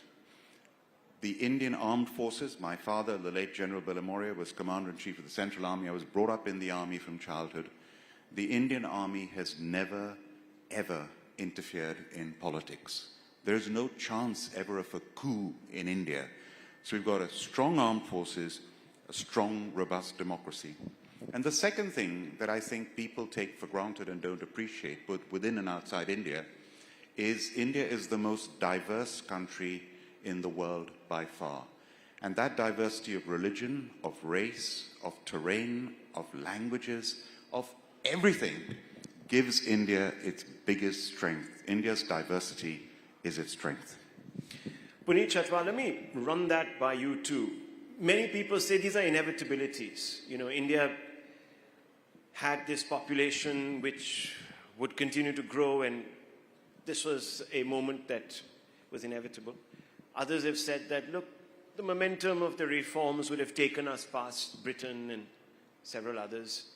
The Indian Armed Forces, my father, the late General Binamoria, was Commander-in-Chief of the Central Army. I was brought up in the army from childhood. The Indian Army has never, ever interfered in politics. There is no chance ever of a coup in India. So we've got a strong armed forces, a strong, robust democracy. And the second thing that I think people take for granted and don't appreciate, both within and outside India is the most diverse country in the world by far. And that diversity of religion, of race, of terrain, of languages, of everything gives India its biggest strength. India's diversity is its strength. Puneet Chatwal, let me run that by you too. Many people say these are inevitabilities. You know, India had this population which would continue to grow, and this was a moment that was inevitable. Others have said that, look, the momentum of the reforms would have taken us past Britain and several others.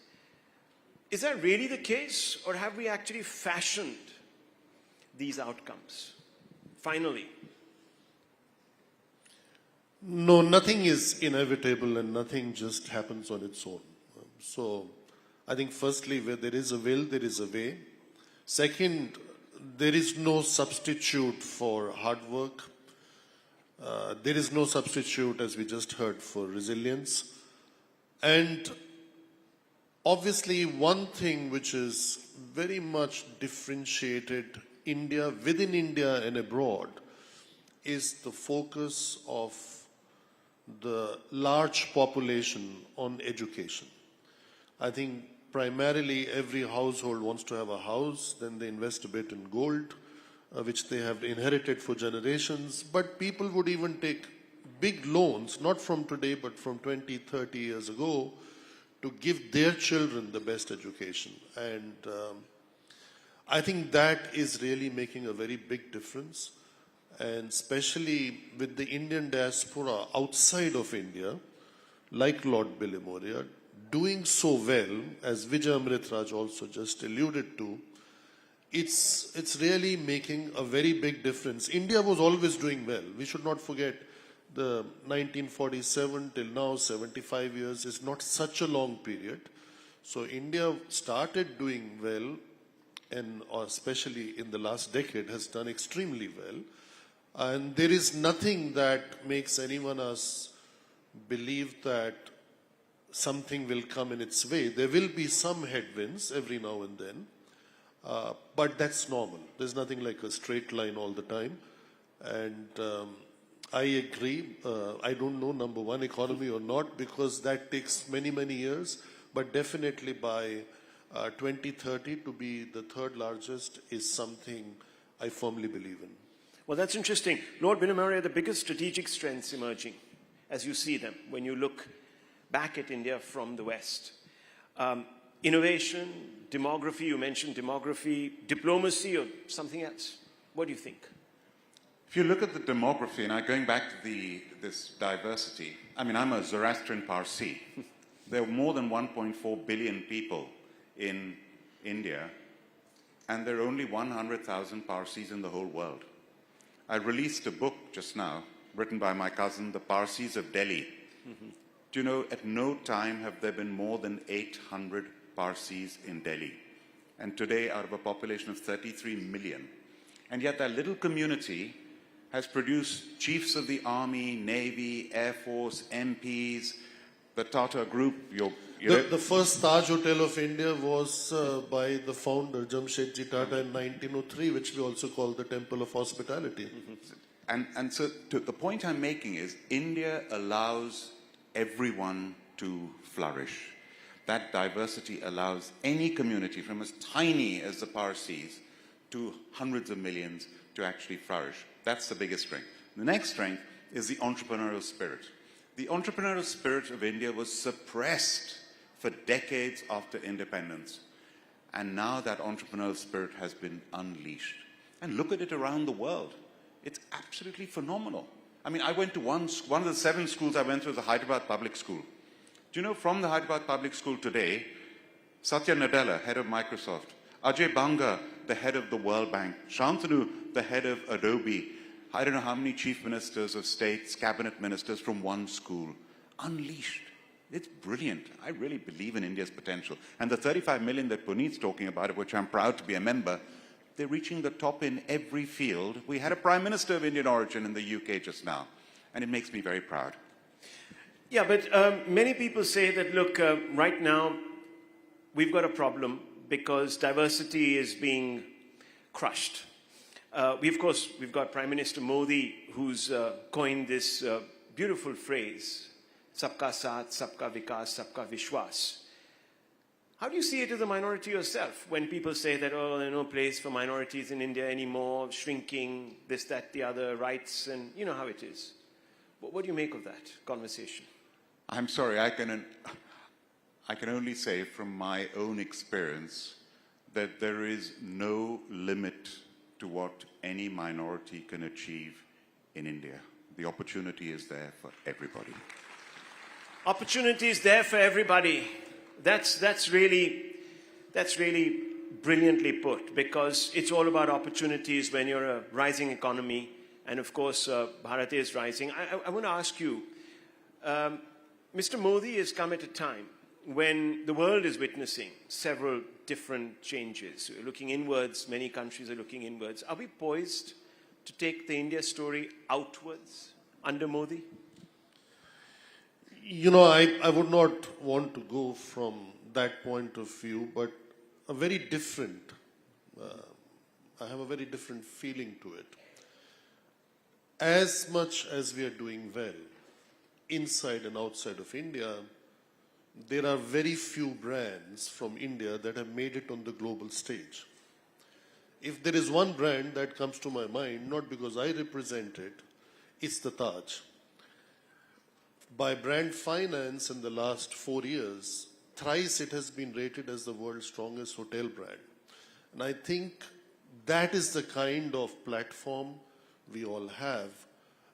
Is that really the case, or have we actually fashioned these outcomes? Finally. No, nothing is inevitable and nothing just happens on its own. So I think firstly, where there is a will, there is a way. Second, there is no substitute for hard work. There is no substitute, as we just heard, for resilience. And obviously, one thing which is very much differentiated India, within India and abroad, is the focus of the large population on education. I think primarily every household wants to have a house, then they invest a bit in gold, which they have inherited for generations. But people would even take big loans, not from today, but from 20, 30 years ago, to give their children the best education. And I think that is really making a very big difference. And especially with the Indian diaspora outside of India, like Lord Binamoria, doing so well, as Vijay Amritraj also just alluded to, it's really making a very big difference. India was always doing well. We should not forget the 1947 till now, 75 years is not such a long period. So India started doing well, and especially in the last decade has done extremely well. And there is nothing that makes anyone else believe that something will come in its way. There will be some headwinds every now and then, but that's normal. There's nothing like a straight line all the time. And I agree. I don't know, number one economy or not, because that takes many, many years. But definitely by 2030 to be the third largest is something I firmly believe in. Well, that's interesting. Lord Binamari, the biggest strategic strengths emerging as you see them when you look back at India from the West. Innovation, demography, you mentioned demography, diplomacy, or something else. What do you think? If you look at the demography, and going back to this diversity, I mean, I'm a Zoroastrian Parsi. There are more than 1.4 billion people in India, and there are only 100,000 Parsis in the whole world. I released a book just now, written by my cousin, The Parsis of Delhi. Do you know, at no time have there been more than 800 Parsis in Delhi. And today, out of a population of 33 million. And yet that little community has produced chiefs of the army, navy, air force, MPs, the Tata Group. The first Taj Hotel of India was by the founder, Jamshedji Tata, in 1903, which we also call the Temple of Hospitality. And so the point I'm making is India allows everyone to flourish. That diversity allows any community, from as tiny as the Parsis to hundreds of millions, to actually flourish. That's the biggest strength. The next strength is the entrepreneurial spirit. The entrepreneurial spirit of India was suppressed for decades after independence. And now that entrepreneurial spirit has been unleashed. And look at it around the world. It's absolutely phenomenal. I mean, I went to one of the 7 schools I went to was the Hyderabad Public School. Do you know, from the Hyderabad Public School today, Satya Nadella, head of Microsoft, Ajay Banga, the head of the World Bank, Shantanu, the head of Adobe, I don't know how many chief ministers of states, cabinet ministers from one school, unleashed. It's brilliant. I really believe in India's potential. And the 35 million that Puneet's talking about, of which I'm proud to be a member, they're reaching the top in every field. We had a Prime Minister of Indian origin in the UK just now, and it makes me very proud. Yeah, but many people say that, look, right now we've got a problem because diversity is being crushed. Of course, we've got Prime Minister Modi, who's coined this beautiful phrase, Sabka Saath, Sabka Vikas, Sabka Vishwas. How do you see it as a minority yourself when people say that, oh, there's no place for minorities in India anymore, shrinking, this, that, the other, rights, and you know how it is. What do you make of that conversation? I'm sorry, I can only say from my own experience that there is no limit to what any minority can achieve in India. The opportunity is there for everybody. Opportunity is there for everybody. That's really brilliantly put, because it's all about opportunities when you're a rising economy, and of course Bharat is rising. I want to ask you, Mr. Modi has come at a time when the world is witnessing several different changes. We're looking inwards, many countries are looking inwards. Are we poised to take the India story outwards under Modi? You know, I would not want to go from that point of view, but a very different, I have a very different feeling to it. As much as we are doing well, inside and outside of India, there are very few brands from India that have made it on the global stage. If there is one brand that comes to my mind, not because I represent it, it's the Taj. By brand finance in the last 4 years, thrice it has been rated as the world's strongest hotel brand. And I think that is the kind of platform we all have.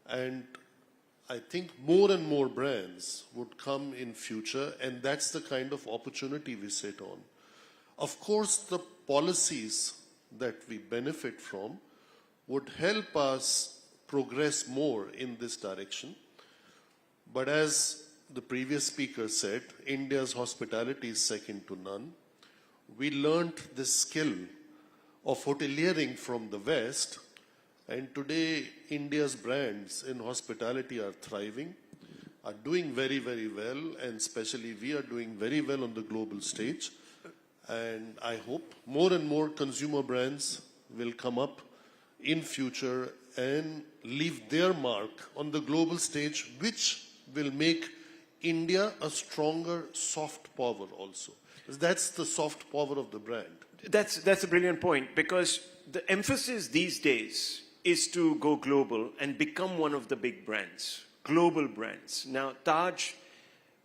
And I think more and more brands would come in future, and that's the kind of opportunity we sit on. Of course, the policies that we benefit from would help us progress more in this direction. But as the previous speaker said, India's hospitality is second to none. We learned this skill of hoteliering from the West, and today India's brands in hospitality are thriving. are doing very, very well, and especially we are doing very well on the global stage. And I hope more and more consumer brands will come up in future and leave their mark on the global stage, which will make India a stronger soft power also. That's the soft power of the brand. That's a brilliant point, because the emphasis these days is to go global and become one of the big brands, global brands. Now, Taj,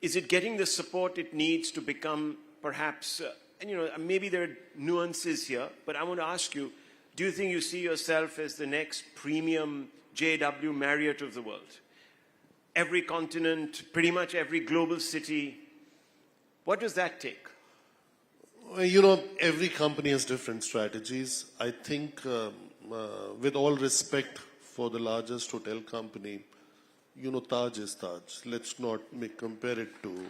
is it getting the support it needs to become perhaps, and maybe there are nuances here, but I want to ask you, do you think you see yourself as the next premium JW Marriott of the world? Every continent, pretty much every global city, what does that take? Every company has different strategies. I think, with all respect for the largest hotel company, Taj is Taj. Let's not compare it to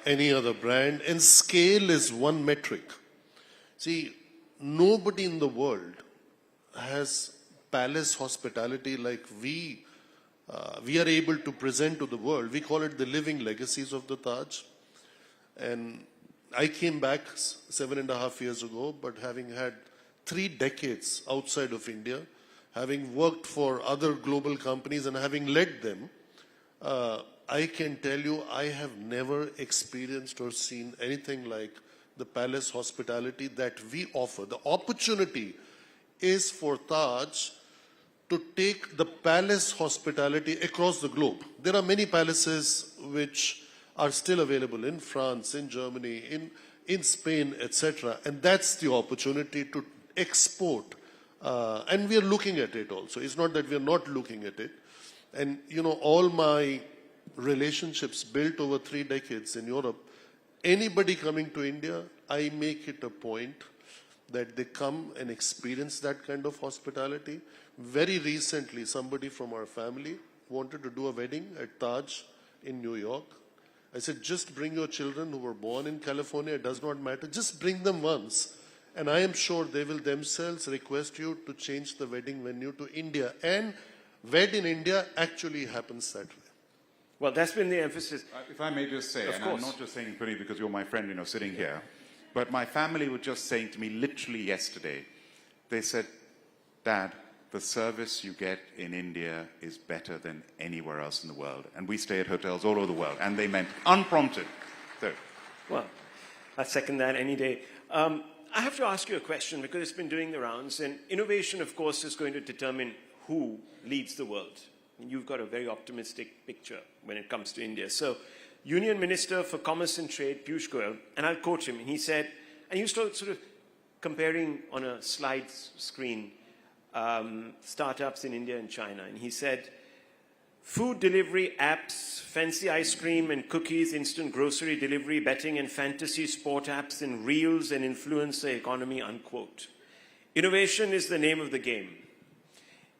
any other brand. And scale is one metric. See, nobody in the world has palace hospitality like we are able to present to the world. We call it the living legacies of the Taj. And I came back 7.5 years ago, but having had 3 decades outside of India, having worked for other global companies and having led them, I can tell you I have never experienced or seen anything like the palace hospitality that we offer. The opportunity is for Taj to take the palace hospitality across the globe. There are many palaces which are still available in France, in Germany, in Spain, etc. And that's the opportunity to export. And we are looking at it also. It's not that we are not looking at it. And, all my relationships built over 3 decades in Europe, anybody coming to India, I make it a point that they come and experience that kind of hospitality. Very recently, somebody from our family wanted to do a wedding at Taj in New York. I said, just bring your children who were born in California. It does not matter. Just bring them once. And I am sure they will themselves request you to change the wedding venue to India. And wed in India actually happens that way. Well, that's been the emphasis. If I may just say, and I'm not just saying Puri because you're my friend, sitting here, but my family were just saying to me literally yesterday, they said, Dad, the service you get in India is better than anywhere else in the world. And we stay at hotels all over the world. And they meant unprompted. So. Well, I second that any day. I have to ask you a question because it's been doing the rounds. And innovation, of course, is going to determine who leads the world. You've got a very optimistic picture when it comes to India. So, Union Minister for Commerce and Trade, Piyush Goyal, and I'll quote him, and he said, and he was sort of comparing on a slide screen startups in India and China. And he said, food delivery apps, fancy ice cream and cookies, instant grocery delivery, betting and fantasy sport apps, and reels and influencer economy, unquote. Innovation is the name of the game.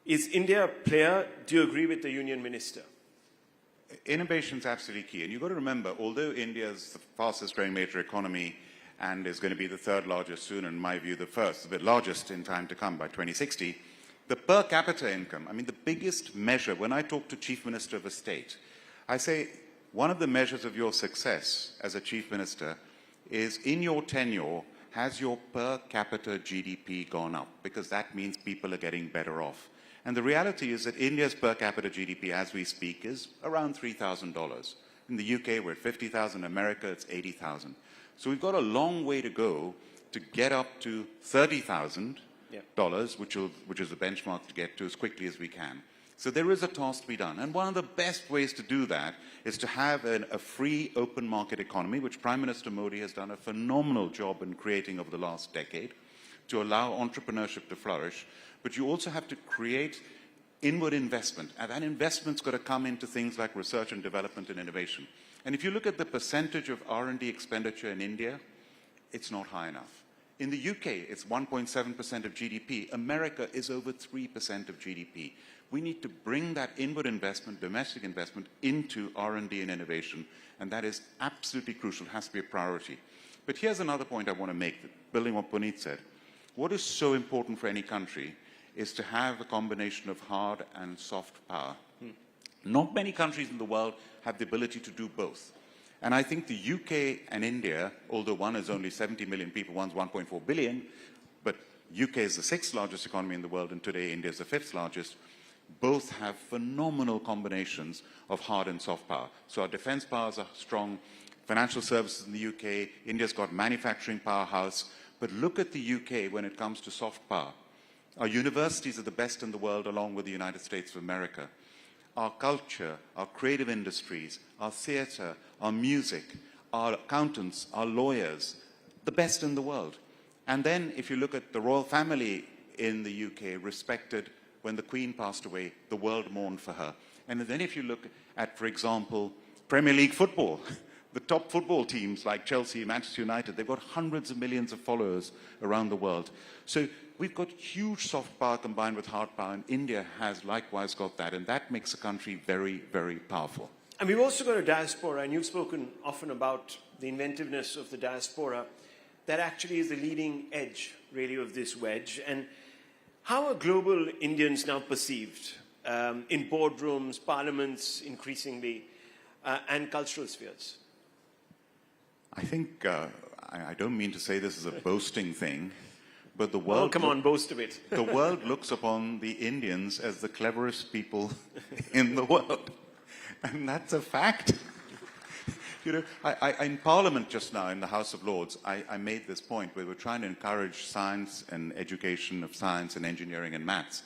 Is India a player? Do you agree with the Union Minister? Innovation is absolutely key. And you've got to remember, although India is the fastest growing major economy and is going to be the 3rd largest soon, and in my view, the largest in time to come by 2060, the per capita income, the biggest measure, when I talk to Chief Minister of a state, I say one of the measures of your success as a Chief Minister is in your tenure, has your per capita GDP gone up? Because that means people are getting better off. And the reality is that India's per capita GDP as we speak is around $3,000. In the UK, we're at 50,000. America, it's 80,000. So we've got a long way to go to get up to $30,000, which is the benchmark to get to as quickly as we can. So there is a task to be done. And one of the best ways to do that is to have a free, open market economy, which Prime Minister Modi has done a phenomenal job in creating over the last decade, to allow entrepreneurship to flourish. But you also have to create inward investment. And that investment's got to come into things like research and development and innovation. And if you look at the percentage of R&D expenditure in India, it's not high enough. In the UK, it's 1.7% of GDP. America is over 3% of GDP. We need to bring that inward investment, domestic investment, into R&D and innovation. And that is absolutely crucial. It has to be a priority. But here's another point I want to make, building on what Puneet said. What is so important for any country is to have a combination of hard and soft power. Not many countries in the world have the ability to do both. And I think the UK and India, although one is only 70 million people, one's 1.4 billion, but UK is the 6th largest economy in the world, and today India is the 5th largest, both have phenomenal combinations of hard and soft power. So our defense powers are strong, financial services in the UK, India's got manufacturing powerhouse, but look at the UK when it comes to soft power. Our universities are the best in the world, along with the United States of America. Our culture, our creative industries, our theatre, our music, our accountants, our lawyers, the best in the world. And then if you look at the royal family in the UK, respected when the Queen passed away, the world mourned for her. And then if you look at, for example, Premier League football, the top football teams like Chelsea, Manchester United, they've got hundreds of millions of followers around the world. So we've got huge soft power combined with hard power, and India has likewise got that, and that makes a country very, very powerful. And we've also got a diaspora, and you've spoken often about the inventiveness of the diaspora. That actually is the leading edge, really, of this wedge. And how are global Indians now perceived in boardrooms, parliaments, increasingly, and cultural spheres? I think, I don't mean to say this is a boasting thing, but the world... Oh, come on, boast of it. The world looks upon the Indians as the cleverest people in the world. And that's a fact. You know, in Parliament just now, in the House of Lords, I made this point where we're trying to encourage science and education of science and engineering and maths.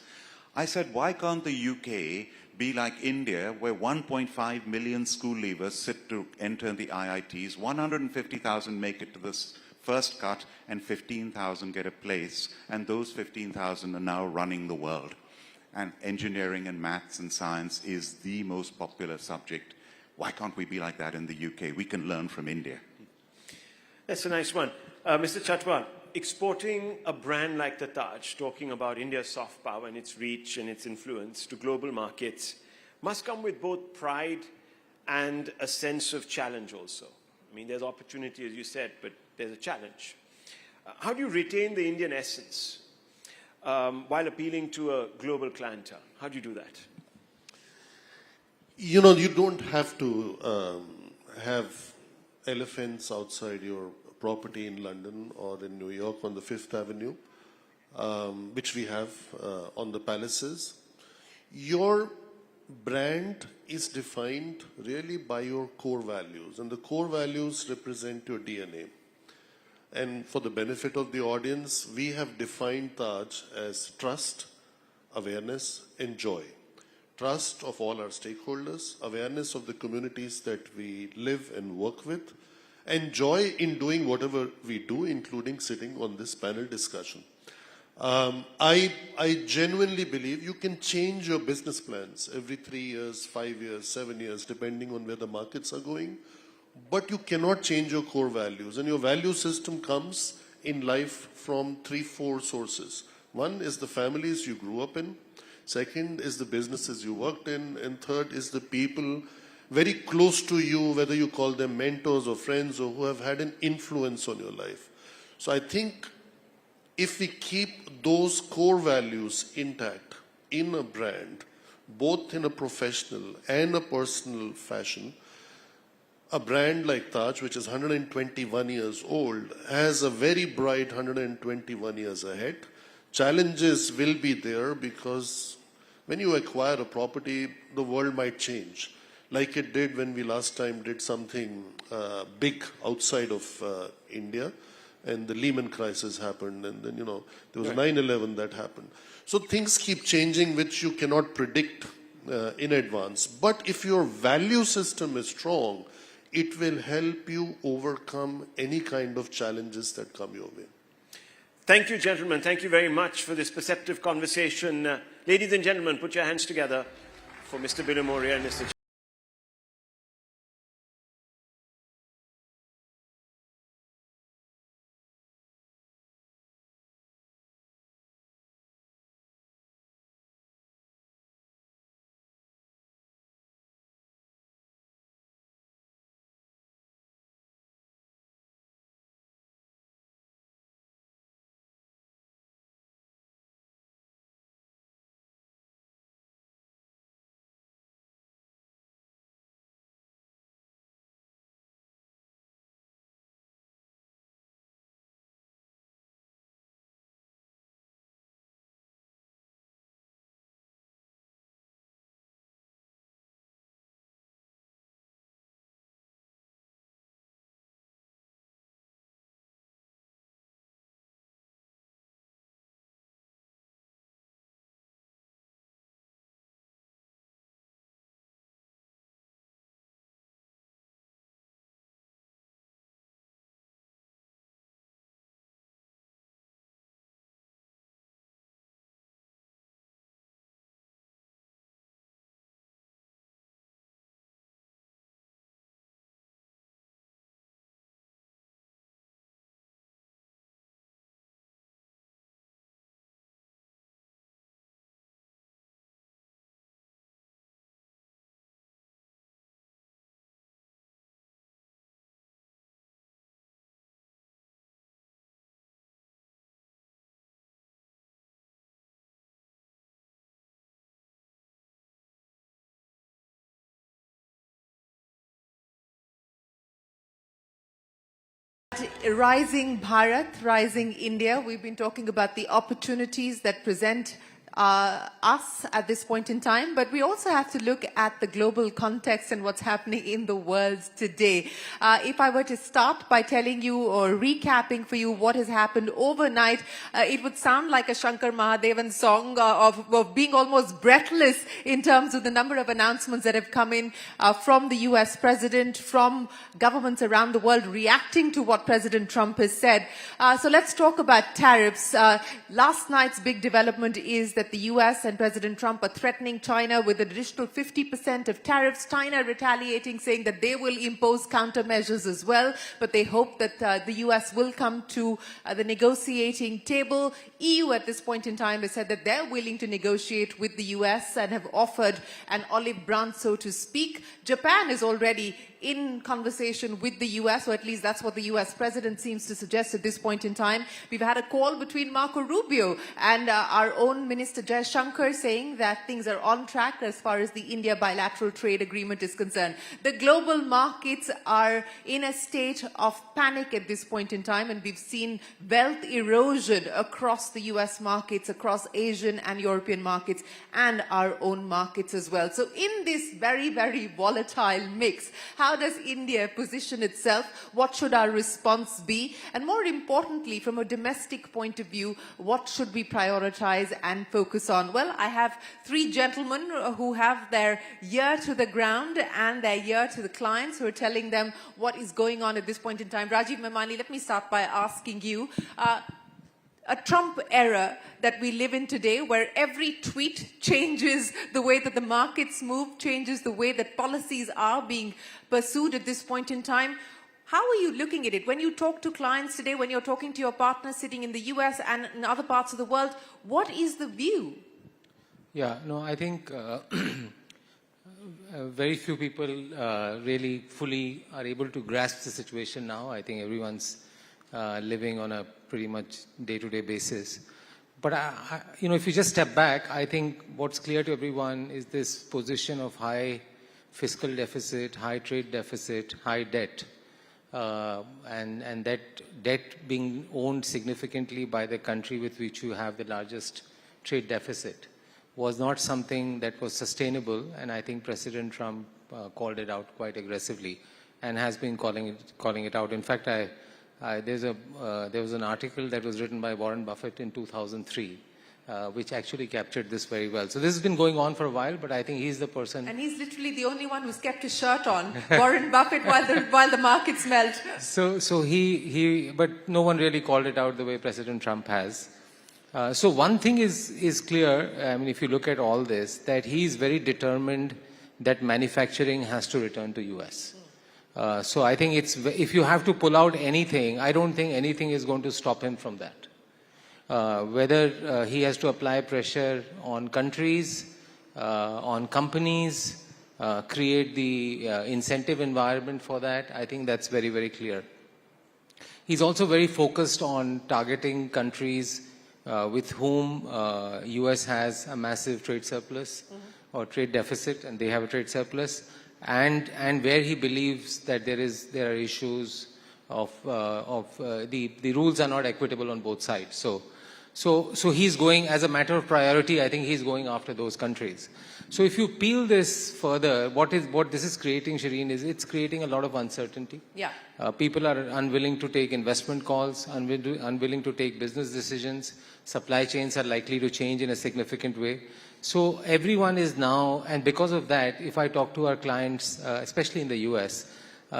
I said, why can't the UK be like India, where 1.5 million school leavers sit to enter the IITs, 150,000 make it to this first cut, and 15,000 get a place, and those 15,000 are now running the world. And engineering and maths and science is the most popular subject. Why can't we be like that in the UK? We can learn from India. That's a nice one. Mr. Chatwal, exporting a brand like the Taj, talking about India's soft power and its reach and its influence to global markets, must come with both pride and a sense of challenge also. I mean, there's opportunity, as you said, but there's a challenge. How do you retain the Indian essence while appealing to a global clientele? How do you do that? You know, you don't have to have elephants outside your property in London or in New York on the Fifth Avenue, which we have on the palaces. Your brand is defined really by your core values, and the core values represent your DNA. And for the benefit of the audience, we have defined Taj as trust, awareness, and joy. Trust of all our stakeholders, awareness of the communities that we live and work with, and joy in doing whatever we do, including sitting on this panel discussion. I genuinely believe you can change your business plans every 3 years, 5 years, 7 years, depending on where the markets are going, but you cannot change your core values. And your value system comes in life from 3-4 sources. One is the families you grew up in. Second is the businesses you worked in. And third is the people very close to you, whether you call them mentors or friends or who have had an influence on your life. So I think if we keep those core values intact in a brand, both in a professional and a personal fashion, a brand like Taj, which is 121 years old, has a very bright 121 years ahead. Challenges will be there because when you acquire a property, the world might change, like it did when we last time did something big outside of India, and the Lehman crisis happened, and then, you know, there was 9/11 that happened. So things keep changing, which you cannot predict in advance. But if your value system is strong, it will help you overcome any kind of challenges that come your way. Thank you, gentlemen. Thank you very much for this perceptive conversation. Ladies and gentlemen, put your hands together for Mr. Bilumoria and Mr. At Rising Bharat, Rising India, we've been talking about the opportunities that present us at this point in time, but we also have to look at the global context and what's happening in the world today. If I were to start by telling you or recapping for you what has happened overnight, it would sound like a Shankar Mahadevan song of being almost breathless in terms of the number of announcements that have come in from the US president, from governments around the world reacting to what President Trump has said. So let's talk about tariffs. Last night's big development is that the US and President Trump are threatening China with an additional 50% of tariffs. China retaliating, saying that they will impose countermeasures as well, but they hope that the US will come to the negotiating table. EU at this point in time has said that they're willing to negotiate with the US and have offered an olive branch, so to speak. Japan is already in conversation with the US, or at least that's what the US president seems to suggest at this point in time. We've had a call between Marco Rubio and our own Minister Jai Shankar saying that things are on track as far as the India bilateral trade agreement is concerned. The global markets are in a state of panic at this point in time, and we've seen wealth erosion across the US markets, across Asian and European markets, and our own markets as well. So in this very, very volatile mix, how does India position itself? What should our response be? And more importantly, from a domestic point of view, what should we prioritize and focus on? Well, I have three gentlemen who have their ear to the ground and their ear to the clients, who are telling them what is going on at this point in time. Rajiv Memani, let me start by asking you, a Trump era that we live in today, where every tweet changes the way that the markets move, changes the way that policies are being pursued at this point in time. How are you looking at it? When you talk to clients today, when you're talking to your partners sitting in the US and in other parts of the world, what is the view? Yeah, no, I think very few people really fully are able to grasp the situation now. I think everyone's living on a pretty much day-to-day basis. But, if you just step back, I think what's clear to everyone is this position of high fiscal deficit, high trade deficit, high debt, and that debt being owned significantly by the country with which you have the largest trade deficit was not something that was sustainable, and I think President Trump called it out quite aggressively and has been calling it out. In fact, there was an article that was written by Warren Buffett in 2003, which actually captured this very well. So this has been going on for a while, but I think he's the person. And he's literally the only one who's kept his shirt on, Warren Buffett, while the markets melt. So but no one really called it out the way President Trump has. So one thing is clear, I mean, if you look at all this, that he's very determined that manufacturing has to return to US. So I think if you have to pull out anything, I don't think anything is going to stop him from that. Whether he has to apply pressure on countries, on companies, create the incentive environment for that, I think that's very, very clear. He's also very focused on targeting countries with whom US has a massive trade surplus or trade deficit, and they have a trade surplus. And where he believes that there are issues of the rules are not equitable on both sides. So he's going, as a matter of priority, I think he's going after those countries. So if you peel this further, what this is creating, Shireen, is it's creating a lot of uncertainty. Yeah. People are unwilling to take investment calls, unwilling to take business decisions. Supply chains are likely to change in a significant way. So everyone is now, and because of that, if I talk to our clients, especially in the US,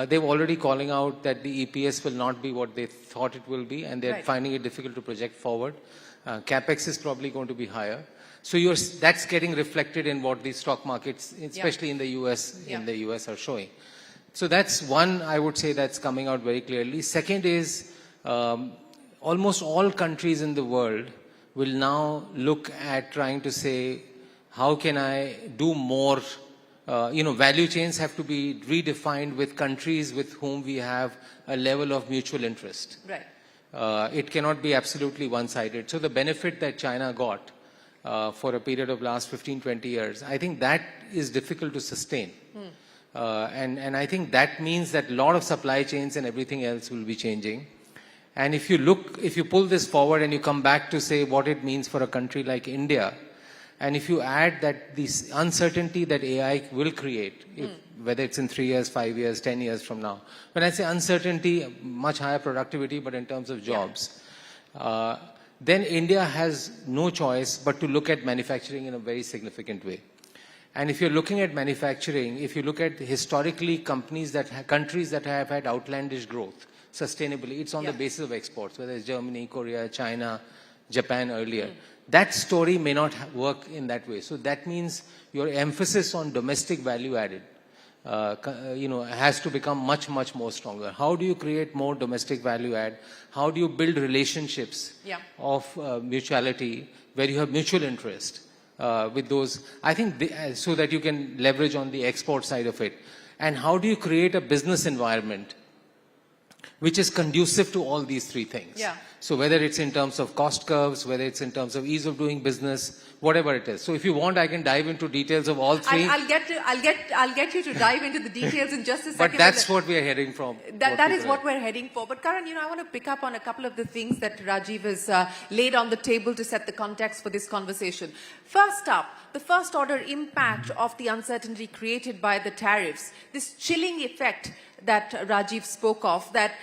they're already calling out that the EPS will not be what they thought it will be, and they're finding it difficult to project forward. CapEx is probably going to be higher. So that's getting reflected in what the stock markets, especially in the US, are showing. So that's one, I would say, that's coming out very clearly. Second is almost all countries in the world will now look at trying to say, how can I do more? Value chains have to be redefined with countries with whom we have a level of mutual interest. Right. It cannot be absolutely one-sided. So the benefit that China got for a period of last 15, 20 years, I think that is difficult to sustain. And I think that means that a lot of supply chains and everything else will be changing. And if you pull this forward and you come back to say what it means for a country like India, and if you add that this uncertainty that AI will create, whether it's in 3 years, 5 years, 10 years from now, when I say uncertainty, much higher productivity, but in terms of jobs, then India has no choice but to look at manufacturing in a very significant way. And if you're looking at manufacturing, if you look at historically countries that have had outlandish growth, sustainably, it's on the basis of exports, whether it's Germany, Korea, China, Japan earlier. That story may not work in that way. So that means your emphasis on domestic value added, has to become much, much more stronger. How do you create more domestic value add? How do you build relationships of mutuality where you have mutual interest with those? I think so that you can leverage on the export side of it. And how do you create a business environment which is conducive to all these three things? So whether it's in terms of cost curves, whether it's in terms of ease of doing business, whatever it is. So if you want, I can dive into details of all three. I'll get you to dive into the details in just a second. But that's what we are heading from. That is what we're heading for. But Karan, I want to pick up on a couple of the things that Rajiv has laid on the table to set the context for this conversation. First up, the first order impact of the uncertainty created by the tariffs, this chilling effect that Rajiv spoke of, that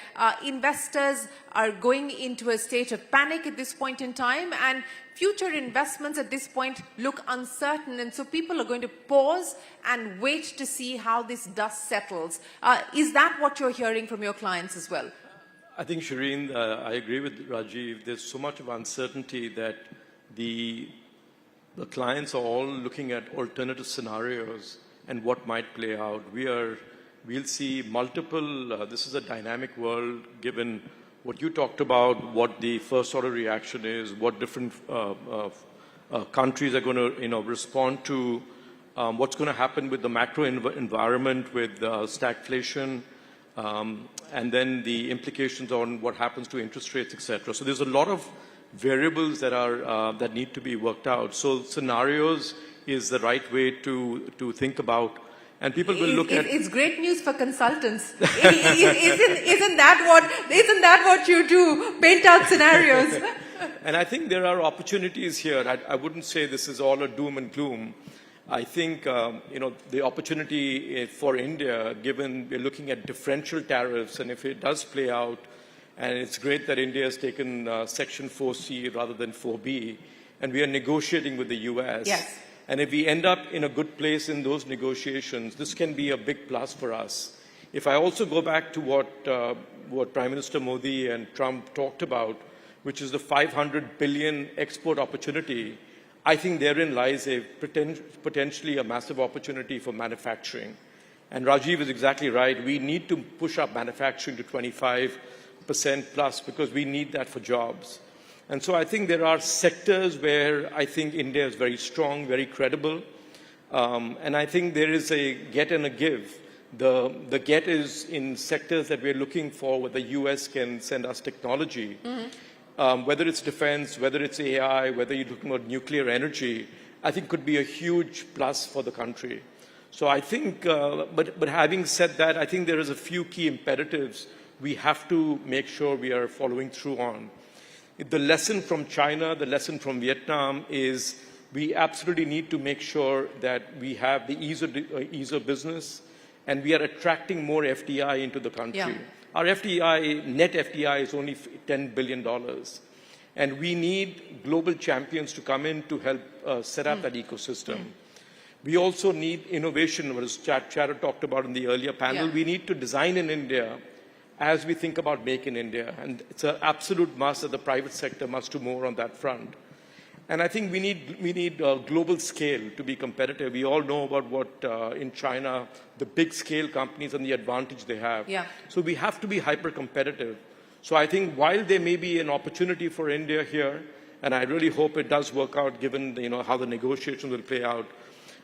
investors are going into a state of panic at this point in time, and future investments at this point look uncertain, and so people are going to pause and wait to see how this dust settles. Is that what you're hearing from your clients as well? I think, Shireen, I agree with Rajiv. There's so much of uncertainty that the clients are all looking at alternative scenarios and what might play out. We'll see multiple, this is a dynamic world given what you talked about, what the first order reaction is, what different countries are going to respond to, what's going to happen with the macro environment with stagflation, and then the implications on what happens to interest rates, etc. So there's a lot of variables that need to be worked out. So scenarios is the right way to think about. And people will look at. It's great news for consultants. Isn't that what you do? Paint out scenarios. And I think there are opportunities here. I wouldn't say this is all a doom and gloom. I think the opportunity for India, given we're looking at differential tariffs, and if it does play out, and it's great that India has taken Section 4C rather than 4B, and we are negotiating with the US. Yes. And if we end up in a good place in those negotiations, this can be a big plus for us. If I also go back to what Prime Minister Modi and Trump talked about, which is the 500 billion export opportunity, I think therein lies potentially a massive opportunity for manufacturing. And Rajiv is exactly right. We need to push up manufacturing to 25% plus because we need that for jobs. And so I think there are sectors where I think India is very strong, very credible. And I think there is a get and a give. The get is in sectors that we're looking for where the US can send us technology. Whether it's defense, whether it's AI, whether you're looking at nuclear energy, I think could be a huge plus for the country. So I think, but having said that, I think there is a few key imperatives we have to make sure we are following through on. The lesson from China, the lesson from Vietnam is we absolutely need to make sure that we have the ease of business and we are attracting more FDI into the country. Yeah. Our FDI, net FDI is only $10 billion. And we need global champions to come in to help set up that ecosystem. We also need innovation, as Chad talked about in the earlier panel. Yeah. We need to design in India as we think about Make in India. And it's an absolute must that the private sector must do more on that front. And I think we need a global scale to be competitive. We all know about what in China, the big scale companies and the advantage they have. Yeah. So we have to be hyper competitive. So I think while there may be an opportunity for India here, and I really hope it does work out given how the negotiations will play out,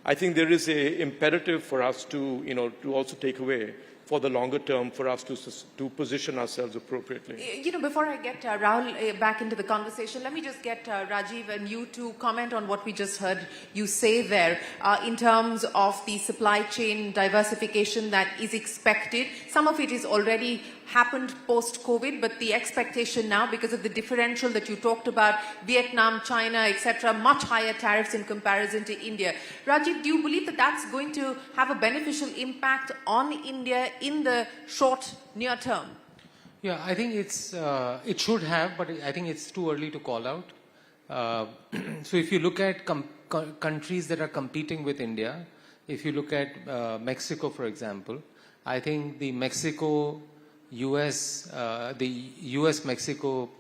I think there is an imperative for us to also take away for the longer term for us to position ourselves appropriately. You know, before I get Rahul back into the conversation, let me just get Rajiv and you to comment on what we just heard you say there in terms of the supply chain diversification that is expected. Some of it is already happened post-COVID, but the expectation now, because of the differential that you talked about, Vietnam, China, etc., much higher tariffs in comparison to India. Rajiv, do you believe that that's going to have a beneficial impact on India in the short, near term? Yeah, I think it should have, but I think it's too early to call out. So if you look at countries that are competing with India, if you look at Mexico, for example, I think the US-Mexico,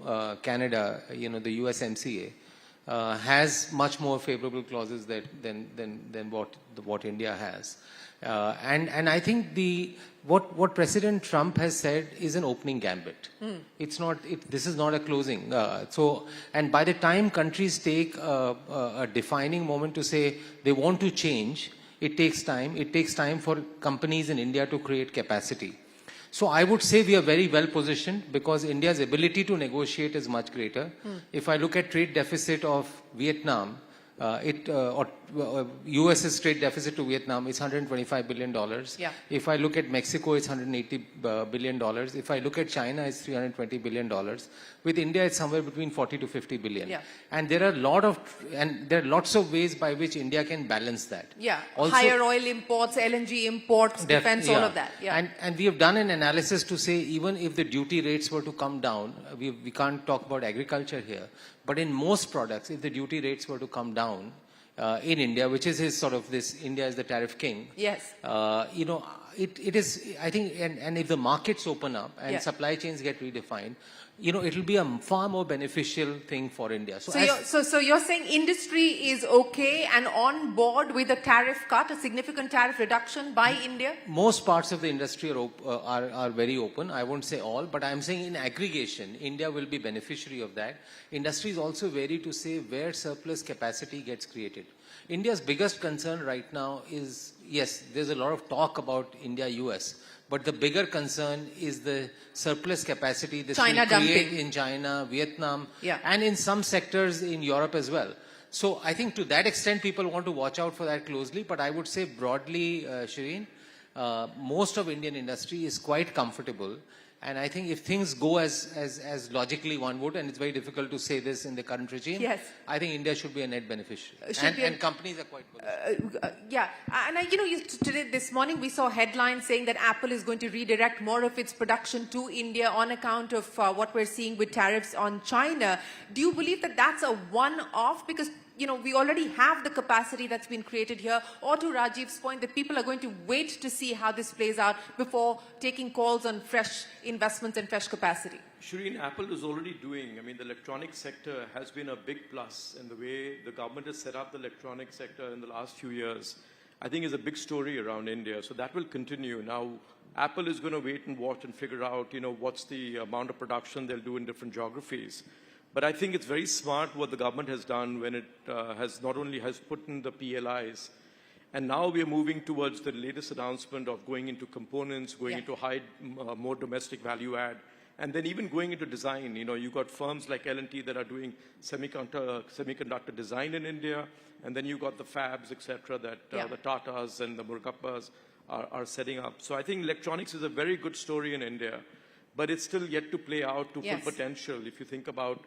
Canada, you know, the USMCA, has much more favorable clauses than what India has. And I think what President Trump has said is an opening gambit. It's not. This is not a closing. And by the time countries take a defining moment to say they want to change, it takes time. It takes time for companies in India to create capacity. So I would say we are very well positioned because India's ability to negotiate is much greater. If I look at trade deficit of Vietnam, US's trade deficit to Vietnam is $125 billion. Yeah. If I look at Mexico, it's $180 billion. If I look at China, it's $320 billion. With India, it's somewhere between 40 to 50 billion. Yeah. And there are lots of ways by which India can balance that. Yeah, Also, higher oil imports, LNG imports, defense, all of that. Yeah. And we have done an analysis to say even if the duty rates were to come down, we can't talk about agriculture here, but in most products, if the duty rates were to come down in India, which is his sort of this, India is the tariff king. Yes. You know, it is, I think, and if the markets open up and Yeah. supply chains get redefined, you know, it'll be a far more beneficial thing for India. So you're saying industry is okay and on board with a tariff cut, a significant tariff reduction by India? Most parts of the industry are very open. I won't say all, but I'm saying in aggregation, India will be beneficiary of that. Industries also vary to say where surplus capacity gets created. India's biggest concern right now is, yes, there's a lot of talk about India-US, but the bigger concern is the surplus capacity this will create in China, Vietnam, and in some sectors in Europe as well. So I think to that extent, people want to watch out for that closely. But I would say broadly, Shireen, most of Indian industry is quite comfortable. And I think if things go as logically one would, and it's very difficult to say this in the current regime, I think India should be a net beneficiary. And companies are quite bullish. Yeah, and today, this morning, we saw headlines saying that Apple is going to redirect more of its production to India on account of what we're seeing with tariffs on China. Do you believe that that's a one-off? Because you know, we already have the capacity that's been created here, or to Rajiv's point, that people are going to wait to see how this plays out before taking calls on fresh investments and fresh capacity. Shireen, Apple is already doing, I mean, the electronics sector has been a big plus, and the way the government has set up the electronics sector in the last few years, I think is a big story around India. So that will continue. Now, Apple is going to wait and watch and figure out, you know, what's the amount of production they'll do in different geographies. But I think it's very smart what the government has done when it has not only has put in the PLIs, and now we are moving towards the latest announcement of going into components, going into more domestic value add, and then even going into design. You know, you've got firms like L&T that are doing semiconductor design in India, and then you've got the fabs, etc., that the Tatas and the Murugappas are setting up. So I think electronics is a very good story in India, but it's still yet to play out to full potential. If you think about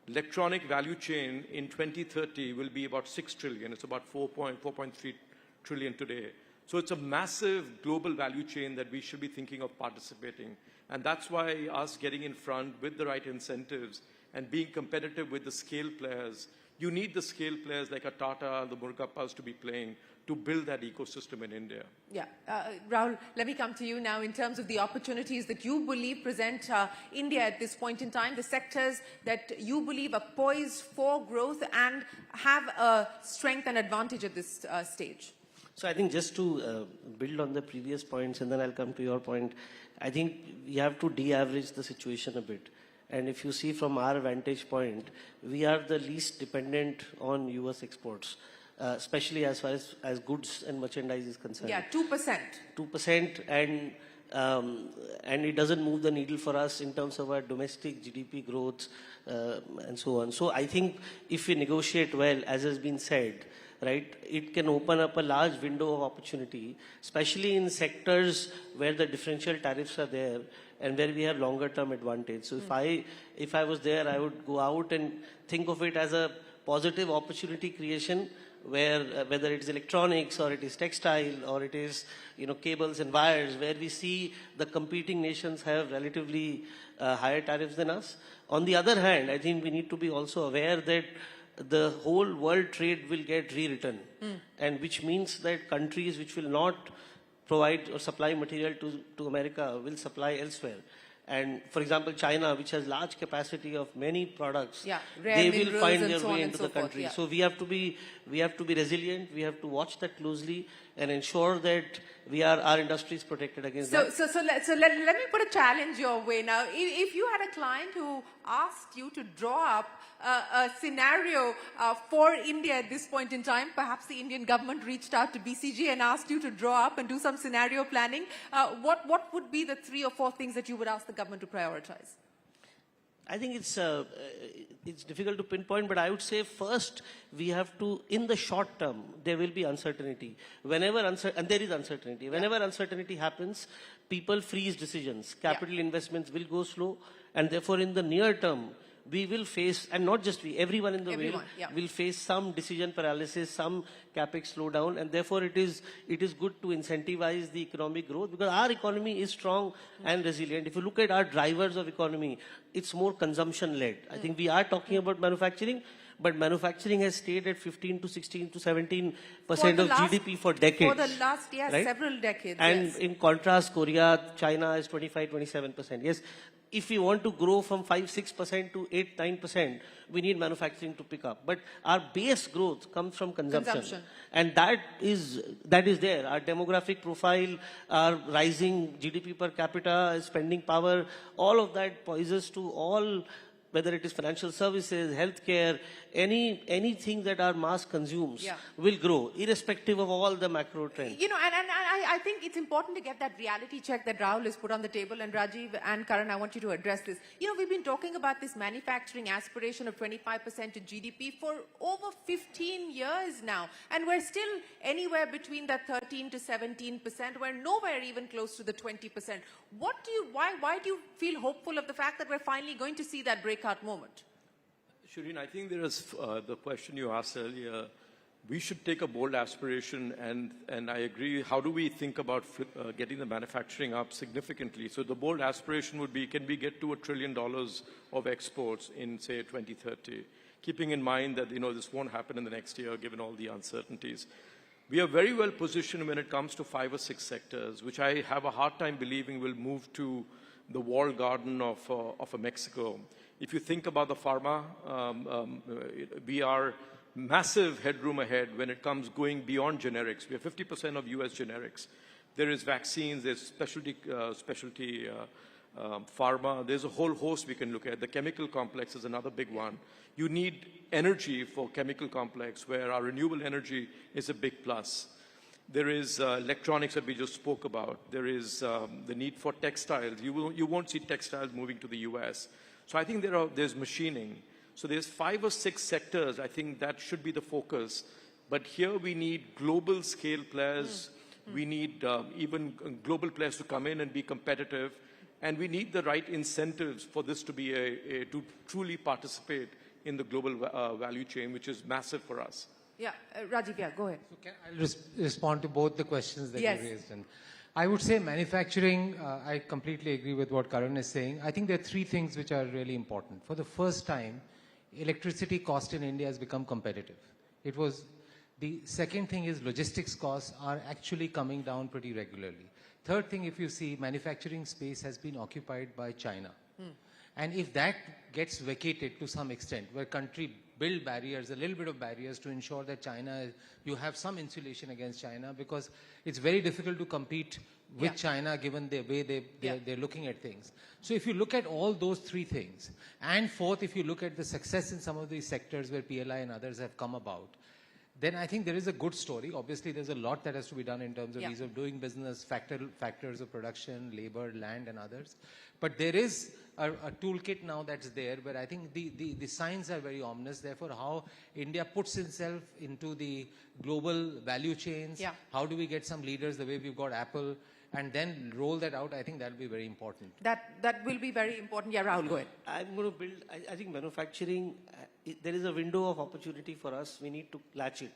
electronic value chain in 2030 will be about 6 trillion. It's about 4.3 trillion today. So it's a massive global value chain that we should be thinking of participating. And that's why us getting in front with the right incentives and being competitive with the scale players, you need the scale players like a Tata, the Murugappas to be playing to build that ecosystem in India. Yeah. Rahul, let me come to you now in terms of the opportunities that you believe present India at this point in time, the sectors that you believe are poised for growth and have a strength and advantage at this stage. So I think just to build on the previous points, and then I'll come to your point, I think you have to de-average the situation a bit. And if you see from our vantage point, we are the least dependent on US exports. Especially as far as goods and merchandise is concerned. Yeah, 2%. 2%, and and it doesn't move the needle for us in terms of our domestic GDP growth and so on. So I think if we negotiate well, as has been said, right, it can open up a large window of opportunity, especially in sectors where the differential tariffs are there and where we have longer term advantage. So if I was there, I would go out and think of it as a positive opportunity creation, where whether it is electronics or it is textile or it is cables and wires, where we see the competing nations have relatively higher tariffs than us. On the other hand, I think we need to be also aware that the whole world trade will get rewritten, and which means that countries which will not provide or supply material to America will supply elsewhere. And for example, China, which has large capacity of many products, they will find their way into the country. So we have to be resilient. We have to watch that closely and ensure that our industry is protected against that. So let me put a challenge your way now. If you had a client who asked you to draw up a scenario for India at this point in time, perhaps the Indian government reached out to BCG and asked you to draw up and do some scenario planning, what would be the 3 or 4 things that you would ask the government to prioritize? I think it's difficult to pinpoint, but I would say first we have to, in the short term, there will be uncertainty. And there is uncertainty. Whenever uncertainty happens, people freeze decisions. Capital investments will go slow, and therefore in the near term, we will face, and not just we, everyone in the world will face some decision paralysis, some capex slowdown, and therefore it is good to incentivize the economic growth, because our economy is strong and resilient. If you look at our drivers of economy, it's more consumption-led. I think we are talking about manufacturing, but manufacturing has stayed at 15 to 16 to 17% of GDP for decades. For the last, several decades. And in contrast, Korea, China is 25, 27%. Yes. If we want to grow from 5, 6% to 8, 9%, we need manufacturing to pick up. But our base growth comes from consumption. And that is there. Our demographic profile, our rising GDP per capita, spending power, all of that poises to all, whether it is financial services, healthcare, anything that our mass consumes will grow, irrespective of all the macro trends. And I think it's important to get that reality check that Rahul has put on the table, and Rajiv and Karan, I want you to address this. We've been talking about this manufacturing aspiration of 25% to GDP for over 15 years now, and we're still anywhere between that 13 to 17%. We're nowhere even close to the 20%. Why do you feel hopeful of the fact that we're finally going to see that breakout moment? Shireen, I think there is the question you asked earlier. We should take a bold aspiration, and I agree. How do we think about getting the manufacturing up significantly? So the bold aspiration would be, can we get to $1 trillion of exports in, say, 2030? Keeping in mind that, this won't happen in the next year, given all the uncertainties. We are very well positioned when it comes to 5 or 6 sectors, which I have a hard time believing will move to the walled garden of Mexico. If you think about the pharma, we are massive headroom ahead when it comes going beyond generics. We have 50% of US generics. There is vaccines, there's specialty pharma. There's a whole host we can look at. The chemical complex is another big one. You need energy for chemical complex, where our renewable energy is a big plus. There is electronics that we just spoke about. There is the need for textiles. You won't see textiles moving to the US. So I think there's machining. So there's 5 or 6 sectors, I think that should be the focus. But here we need global scale players. We need even global players to come in and be competitive. And we need the right incentives for this to be to truly participate in the global value chain, which is massive for us. Rajiv, go ahead. I'll respond to both the questions that you raised. And I would say manufacturing, I completely agree with what Karan is saying. I think there are 3 things which are really important. For the first time, electricity cost in India has become competitive. The second thing is logistics costs are actually coming down pretty regularly. Third thing, if you see, manufacturing space has been occupied by China. And if that gets vacated to some extent, where country build barriers, a little bit of barriers to ensure that you have some insulation against China, because it's very difficult to compete with China given the way they're looking at things. So if you look at all those 3 things, and fourth, if you look at the success in some of these sectors where PLI and others have come about, then I think there is a good story. Obviously, there's a lot that has to be done in terms of ease of doing business, factors of production, labor, land, and others. But there is a toolkit now that's there, where I think the signs are very ominous. Therefore, how India puts itself into the global value chains, how do we get some leaders the way we've got Apple, and then roll that out, I think that will be very important. That will be very important. Yeah, Rahul, go ahead. I'm going to build, I think manufacturing, there is a window of opportunity for us. We need to latch it.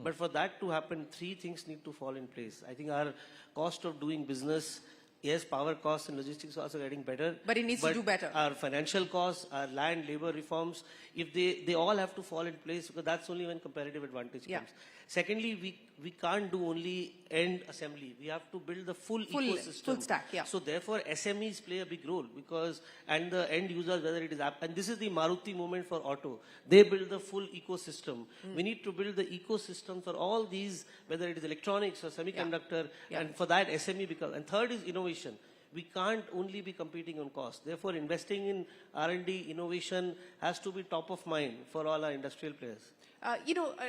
But for that to happen, three things need to fall in place. I think our cost of doing business, yes, power costs and logistics costs are getting better. But it needs to do better. Our financial costs, our land, labor reforms, if they all have to fall in place, because that's only when comparative advantage comes. Secondly, we can't do only end assembly. We have to build the full ecosystem. Full stack, So therefore, SMEs play a big role, because, and the end users, whether it is app, and this is the Maruti moment for auto. They build the full ecosystem. We need to build the ecosystem for all these, whether it is electronics or semiconductor, and for that SME becomes. And third is innovation. We can't only be competing on cost. Therefore, investing in R&D, innovation has to be top of mind for all our industrial players.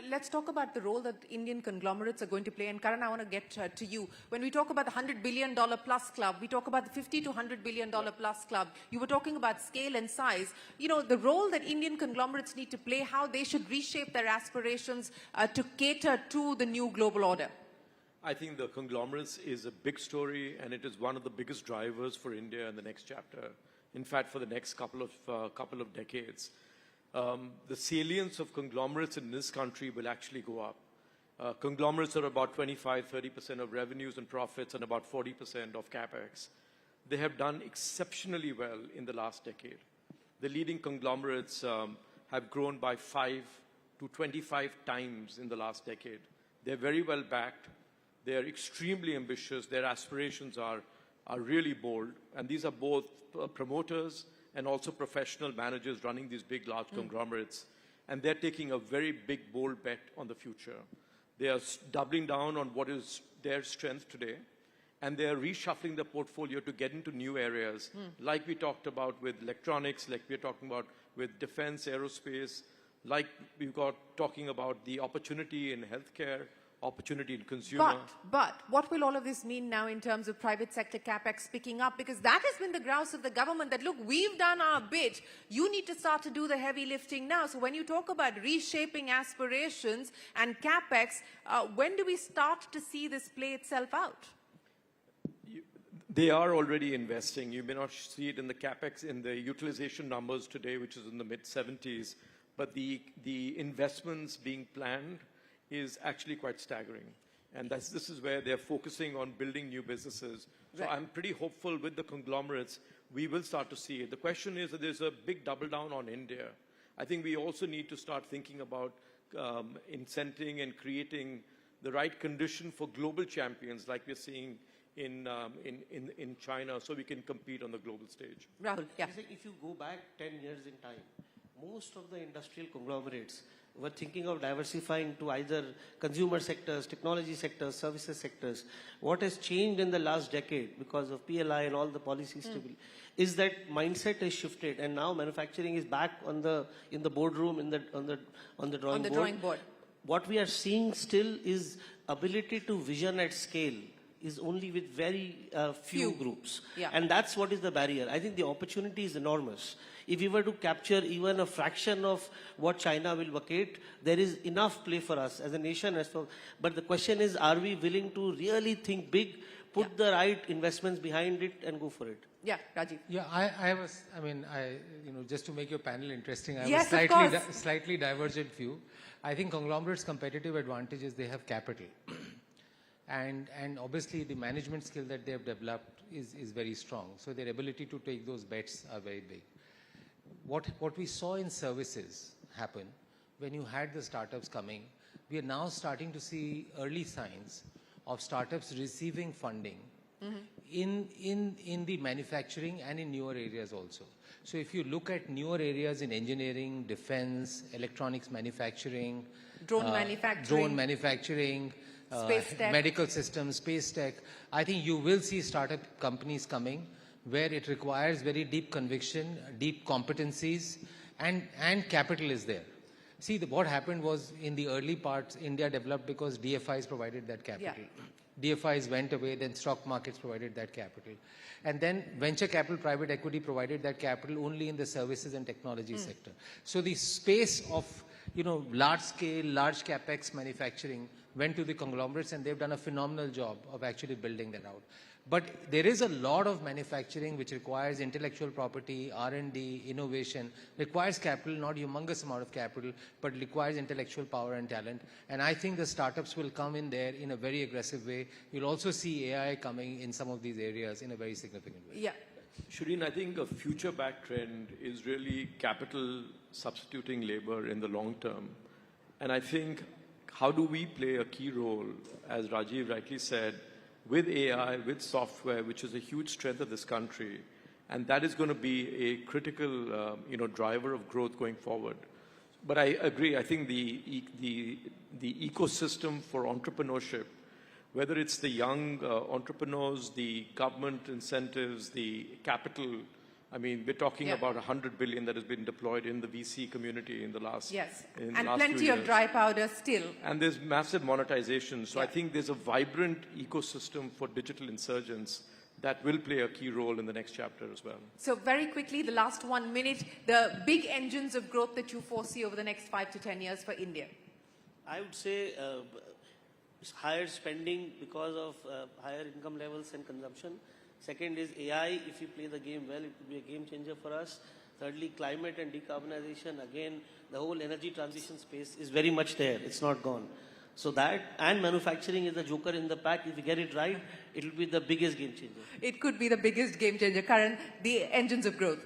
Let's talk about the role that Indian conglomerates are going to play. And Karan, I want to get to you. When we talk about the $100 billion plus club, we talk about the $50 to $100 billion plus club. You were talking about scale and size. The role that Indian conglomerates need to play, how they should reshape their aspirations to cater to the new global order. I think the conglomerates is a big story, and it is one of the biggest drivers for India in the next chapter. In fact, for the next couple of decades. The salience of conglomerates in this country will actually go up. Conglomerates are about 25-30% of revenues and profits and about 40% of capex. They have done exceptionally well in the last decade. The leading conglomerates have grown by 5 to 25 times in the last decade. They're very well backed. They're extremely ambitious. Their aspirations are really bold. And these are both promoters and also professional managers running these big, large conglomerates. And they're taking a very big, bold bet on the future. They are doubling down on what is their strength today. And they're reshuffling the portfolio to get into new areas, like we talked about with electronics, like we're talking about with defense, aerospace, like we've got talking about the opportunity in healthcare, opportunity in consumer. But what will all of this mean now in terms of private sector capex picking up? Because that has been the grouse of the government, that look, we've done our bit. You need to start to do the heavy lifting now. So when you talk about reshaping aspirations and capex, when do we start to see this play itself out? They are already investing. You may not see it in the capex, in the utilization numbers today, which is in the mid-70s, but the investments being planned is actually quite staggering. And this is where they're focusing on building new businesses. So I'm pretty hopeful with the conglomerates, we will start to see it. The question is that there's a big double down on India. I think we also need to start thinking about incenting and creating the right condition for global champions like we're seeing in China, so we can compete on the global stage. Rahul, If you go back 10 years in time, most of the industrial conglomerates were thinking of diversifying to either consumer sectors, technology sectors, services sectors. What has changed in the last decade because of PLI and all the policies is that mindset has shifted, and now manufacturing is back in the boardroom, on the drawing board. What we are seeing still is ability to vision at scale is only with very few groups. And that's what is the barrier. I think the opportunity is enormous. If we were to capture even a fraction of what China will vacate, there is enough play for us as a nation. But the question is, are we willing to really think big, put the right investments behind it, and go for it? Yeah, Rajiv. Yeah, just to make your panel interesting, I yes, have a slightly divergent view. I think conglomerates' competitive advantage is they have capital. And obviously the management skill that they have developed is very strong. So their ability to take those bets are very big. What we saw in services happen when you had the startups coming, we are now starting to see early signs of startups receiving funding in the manufacturing and in newer areas also. So if you look at newer areas in engineering, defense, electronics manufacturing, drone manufacturing, space tech, medical systems, space tech, I think you will see startup companies coming where it requires very deep conviction, deep competencies, and capital is there. See, what happened was in the early parts, India developed because DFIs provided that capital. DFIs went away, then stock markets provided that capital. And then venture capital, private equity provided that capital only in the services and technology sector. So the space of, large scale, large capex manufacturing went to the conglomerates, and they've done a phenomenal job of actually building that out. But there is a lot of manufacturing which requires intellectual property, R&D, innovation, requires capital, not humongous amount of capital, but requires intellectual power and talent. And I think the startups will come in there in a very aggressive way. You'll also see AI coming in some of these areas in a very significant way. Yeah. Shireen, I think a future back trend is really capital substituting labor in the long term. And I think, how do we play a key role, as Rajiv rightly said, with AI, with software, which is a huge strength of this country, and that is going to be a critical, driver of growth going forward. But I agree. I think the ecosystem for entrepreneurship, whether it's the young entrepreneurs, the government incentives, the capital. I mean, we're talking about 100 billion that has been deployed in the VC community in the last and plenty of dry powder still. And there's massive monetization. So I think there's a vibrant ecosystem for digital insurgents that will play a key role in the next chapter as well. So very quickly, the last 1 minute, the big engines of growth that you foresee over the next 5 to 10 years for India. I would say higher spending because of higher income levels and consumption. Second is AI. If we play the game well, it will be a game changer for us. Thirdly, climate and decarbonization. Again, the whole energy transition space is very much there. It's not gone. So that, and manufacturing is the joker in the pack. If we get it right, it will be the biggest game changer. It could be the biggest game changer. Karan, the engines of growth.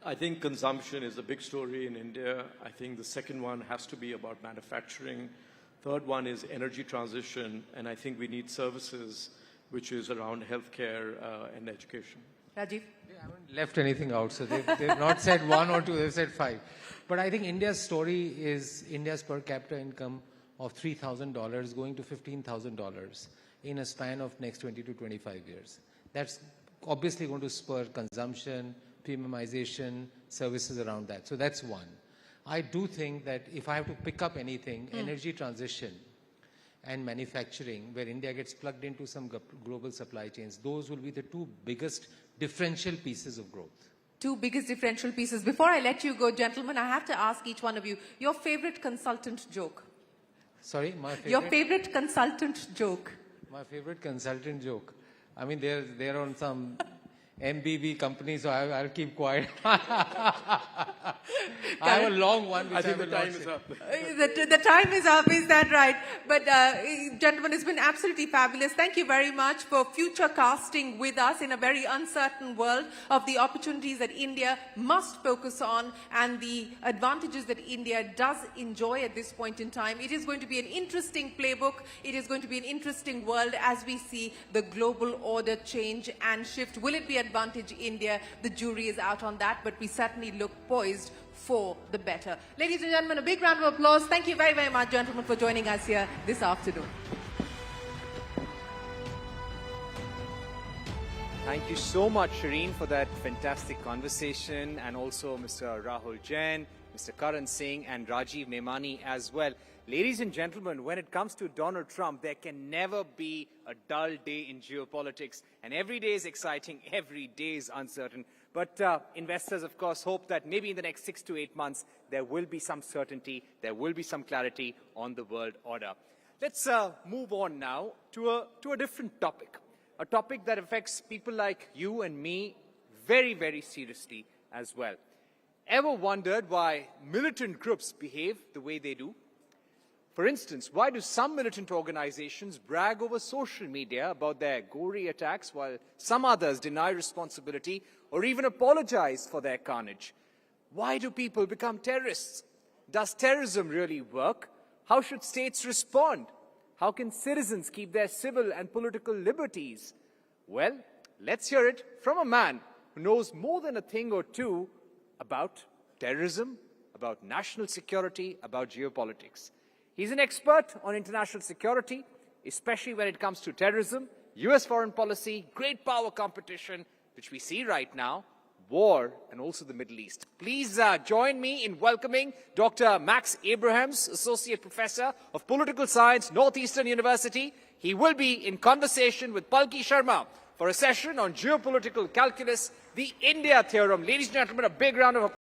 I think consumption is a big story in India. I think the second one has to be about manufacturing. Third one is energy transition. And I think we need services, which is around healthcare and education. Rajiv? They haven't left anything out, so they've not said one or two, they've said five. But I think India's story is India's per capita income of $3,000 going to $15,000 in a span of next 20 to 25 years. That's obviously going to spur consumption, premiumization, services around that. So that's one. I do think that if I have to pick up anything, energy transition and manufacturing, where India gets plugged into some global supply chains, those will be the two biggest differential pieces of growth. Two biggest differential pieces. Before I let you go, gentlemen, I have to ask each one of you, your favorite consultant joke. Sorry, my favorite? Your favorite consultant joke. My favorite consultant joke. I mean, they're on some MBB company, so I'll keep quiet. I have a long one, which I think the time is up. The time is up, is that right? But gentlemen, it's been absolutely fabulous. Thank you very much for future casting with us in a very uncertain world of the opportunities that India must focus on and the advantages that India does enjoy at this point in time. It is going to be an interesting playbook. It is going to be an interesting world as we see the global order change and shift. Will it be advantage India? The jury is out on that, but we certainly look poised for the better. Ladies and gentlemen, a big round of applause. Thank you very, very much, gentlemen, for joining us here this afternoon. Thank you so much, Shireen, for that fantastic conversation, and also Mr. Rahul Jain, Mr. Karan Singh, and Rajiv Memani as well. Ladies and gentlemen, when it comes to Donald Trump, there can never be a dull day in geopolitics, and every day is exciting, every day is uncertain. But investors, of course, hope that maybe in the next 6 to 8 months, there will be some certainty, there will be some clarity on the world order. Let's move on now to a different topic, a topic that affects people like you and me very, very seriously as well. Ever wondered why militant groups behave the way they do? For instance, why do some militant organizations brag over social media about their gory attacks while some others deny responsibility or even apologize for their carnage? Why do people become terrorists? Does terrorism really work? How should states respond? How can citizens keep their civil and political liberties? Well, let's hear it from a man who knows more than a thing or two about terrorism, about national security, about geopolitics. He's an expert on international security, especially when it comes to terrorism, US foreign policy, great power competition, which we see right now. war, and also the Middle East. Please join me in welcoming Dr. Max Abrahams, Associate Professor of Political Science, Northeastern University. He will be in conversation with Palki Sharma for a session on geopolitical calculus, the India theorem. Ladies and gentlemen, a big round of applause.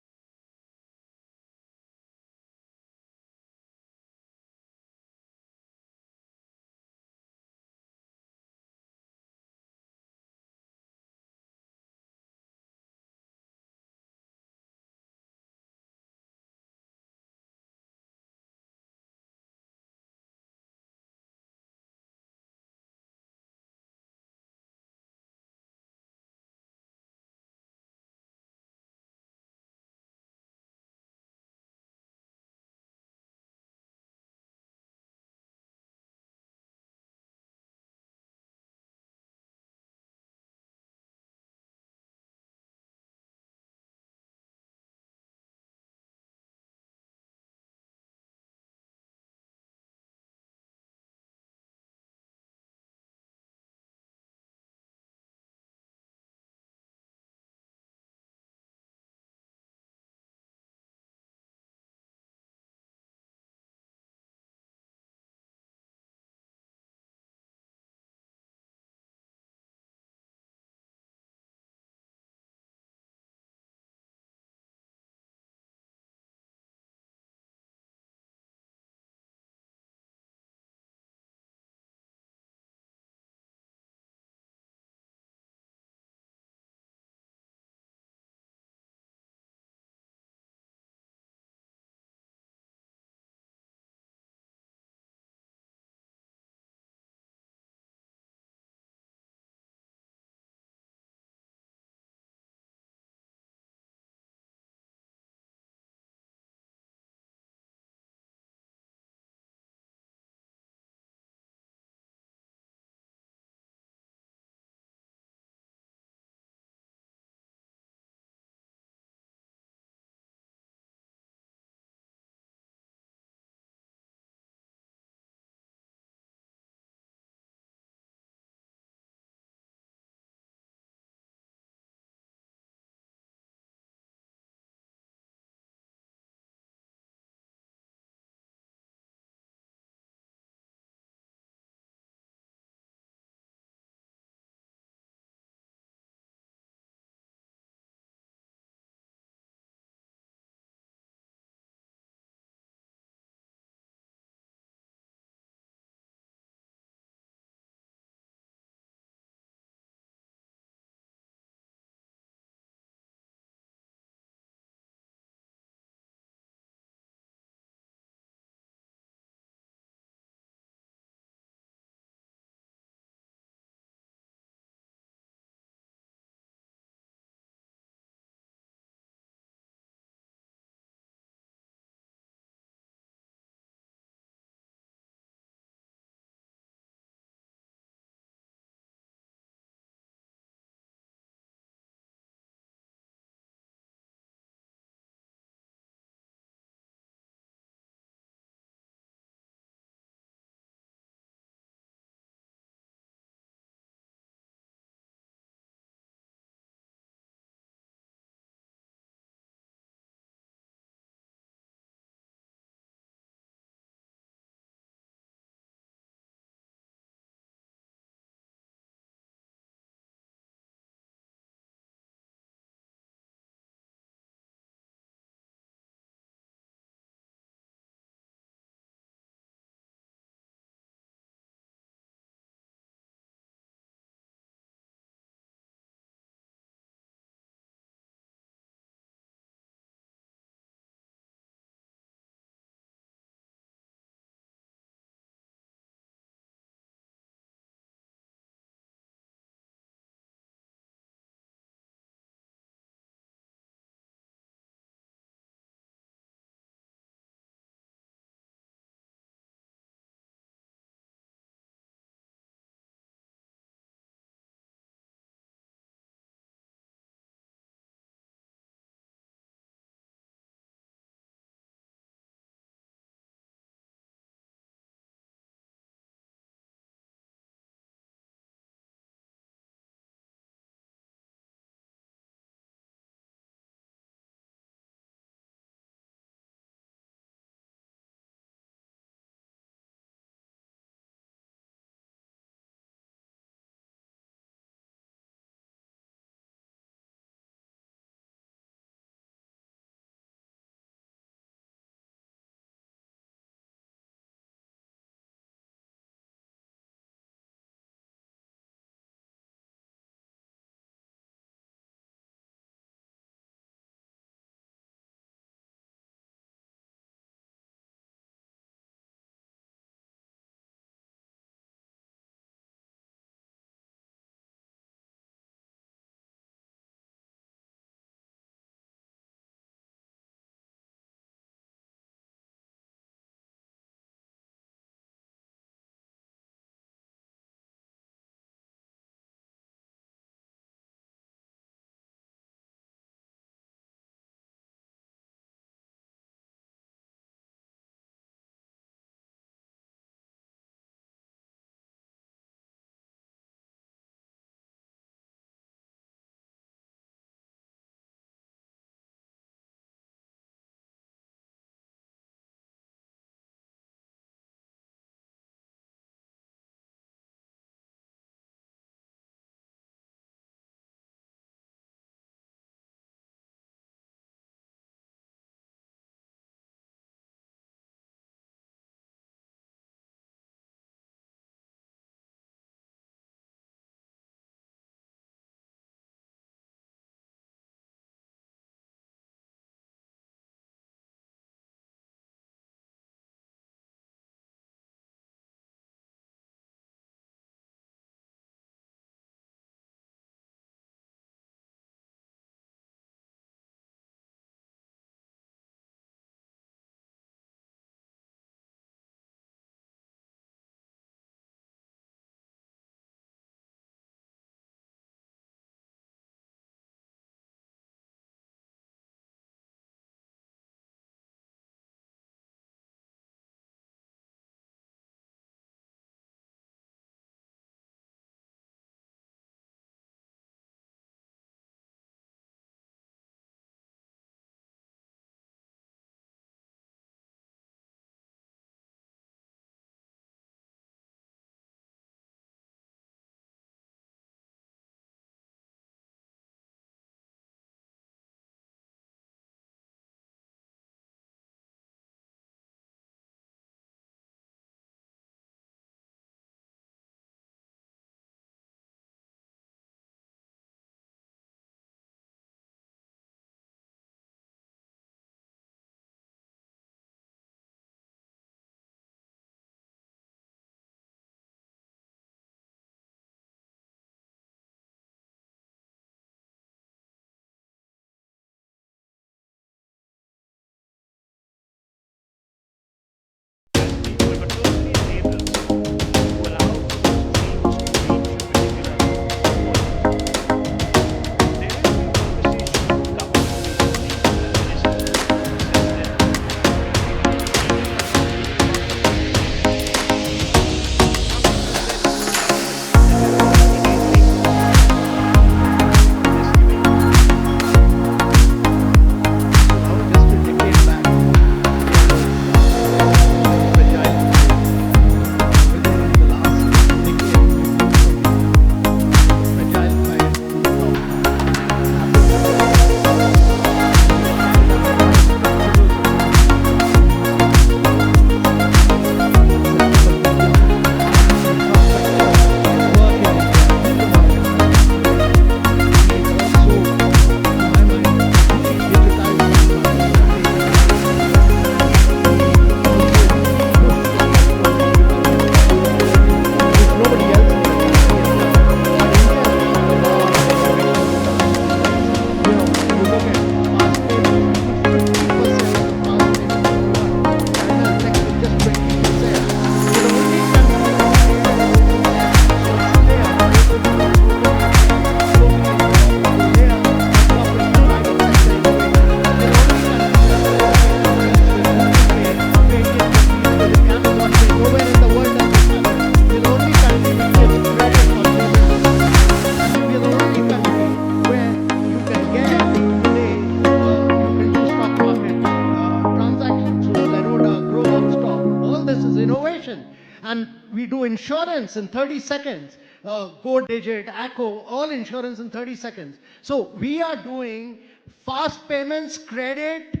insurance in 30 seconds. Go Digit, ACO, all insurance in 30 seconds. So we are doing fast payments, credit,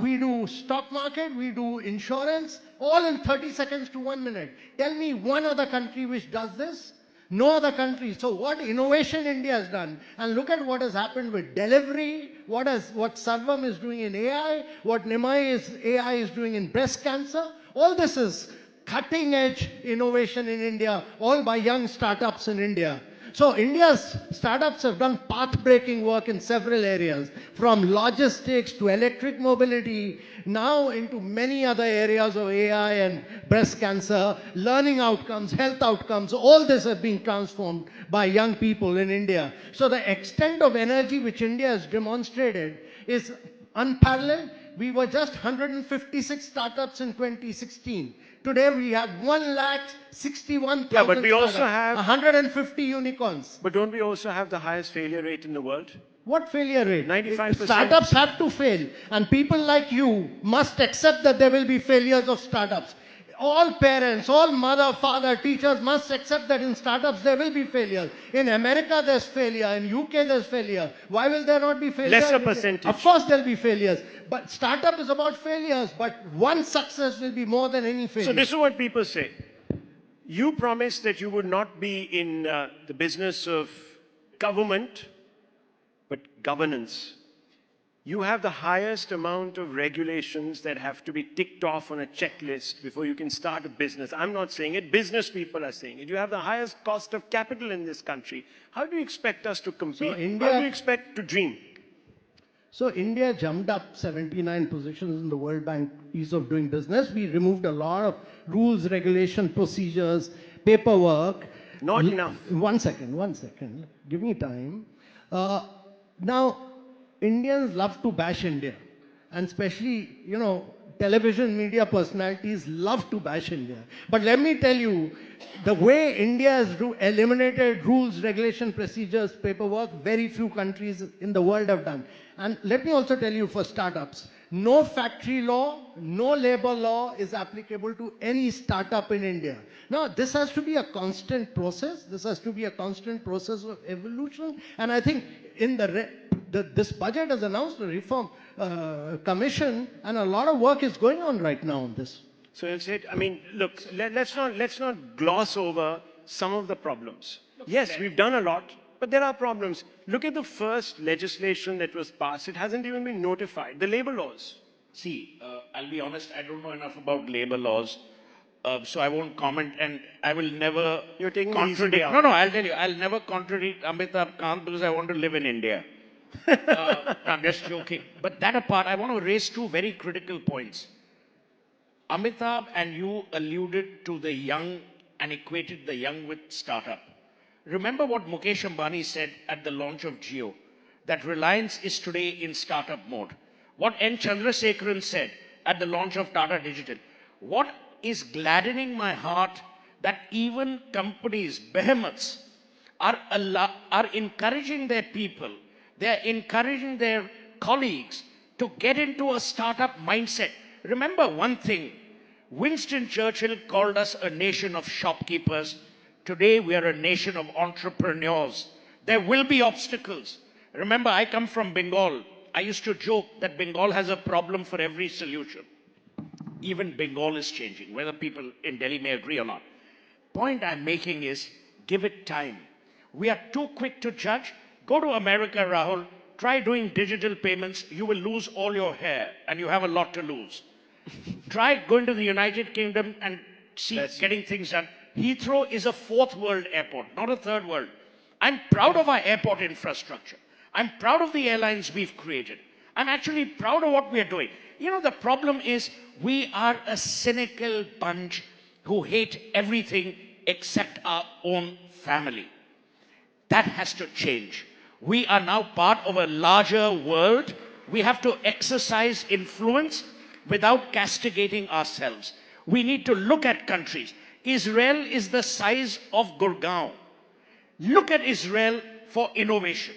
we do stock market, we do insurance, all in 30 seconds to 1 minute. Tell me one other country which does this. No other country. So what innovation India has done, and look at what has happened with delivery, what Sarvam is doing in AI, what AI is doing in breast cancer. All this is cutting edge innovation in India, all by young startups in India. So India's startups have done path-breaking work in several areas, from logistics to electric mobility, now into many other areas of AI and breast cancer, learning outcomes, health outcomes. All this has been transformed by young people in India. So the extent of energy which India has demonstrated is unparalleled. We were just 156 startups in 2016. Today we have 1,61,000 Yeah, but we also startups, have 150 unicorns. But don't we also have the highest failure rate in the world? What failure rate? 95%. Startups have to fail, and people like you must accept that there will be failures of startups. All parents, all mother, father, teachers must accept that in startups there will be failures. In America there's failure, in UK there's failure. Why will there not be failures? Lesser percentage. Of course there'll be failures. But startup is about failures, but one success will be more than any failure. So this is what people say. You promised that you would not be in the business of government, but governance. You have the highest amount of regulations that have to be ticked off on a checklist before you can start a business. I'm not saying it, business people are saying it. You have the highest cost of capital in this country. How do you expect us to compete? How do you expect to dream? So India jumped up 79 positions in the World Bank Ease of Doing Business. We removed a lot of rules, regulation, procedures, paperwork. Not enough. One second. Give me time. Now, Indians love to bash India. And especially, television media personalities love to bash India. But let me tell you, the way India has eliminated rules, regulation, procedures, paperwork, very few countries in the world have done. And let me also tell you, for startups, no factory law, no labor law is applicable to any startup in India. Now, this has to be a constant process. This has to be a constant process of evolution. And I think in this budget has announced a reform commission, and a lot of work is going on right now on this. So look, let's not gloss over some of the problems. Yes, we've done a lot, but there are problems. Look at the first legislation that was passed. It hasn't even been notified. The labor laws. See, I'll be honest, I don't know enough about labor laws, so I won't comment, and I will never contradict. No, I'll tell you, I'll never contradict Amitabh Kant because I want to live in India. I'm just joking. But that apart, I want to raise two very critical points. Amitabh and you alluded to the young and equated the young with startup. Remember what Mukesh Ambani said at the launch of Jio, that Reliance is today in startup mode. What N. Chandrasekaran said at the launch of Tata Digital. What is gladdening my heart that even companies, behemoths, are encouraging their people, they are encouraging their colleagues to get into a startup mindset. Remember one thing, Winston Churchill called us a nation of shopkeepers. Today we are a nation of entrepreneurs. There will be obstacles. Remember, I come from Bengal. I used to joke that Bengal has a problem for every solution. Even Bengal is changing, whether people in Delhi may agree or not. Point I'm making is, give it time. We are too quick to judge. Go to America, Rahul. Try doing digital payments. You will lose all your hair, and you have a lot to lose. Try going to the United Kingdom and getting things done. Heathrow is a fourth world airport, not a third world. I'm proud of our airport infrastructure. I'm proud of the airlines we've created. I'm actually proud of what we're doing. The problem is we are a cynical bunch who hate everything except our own family. That has to change. We are now part of a larger world. We have to exercise influence without castigating ourselves. We need to look at countries. Israel is the size of Gurgaon. Look at Israel for innovation.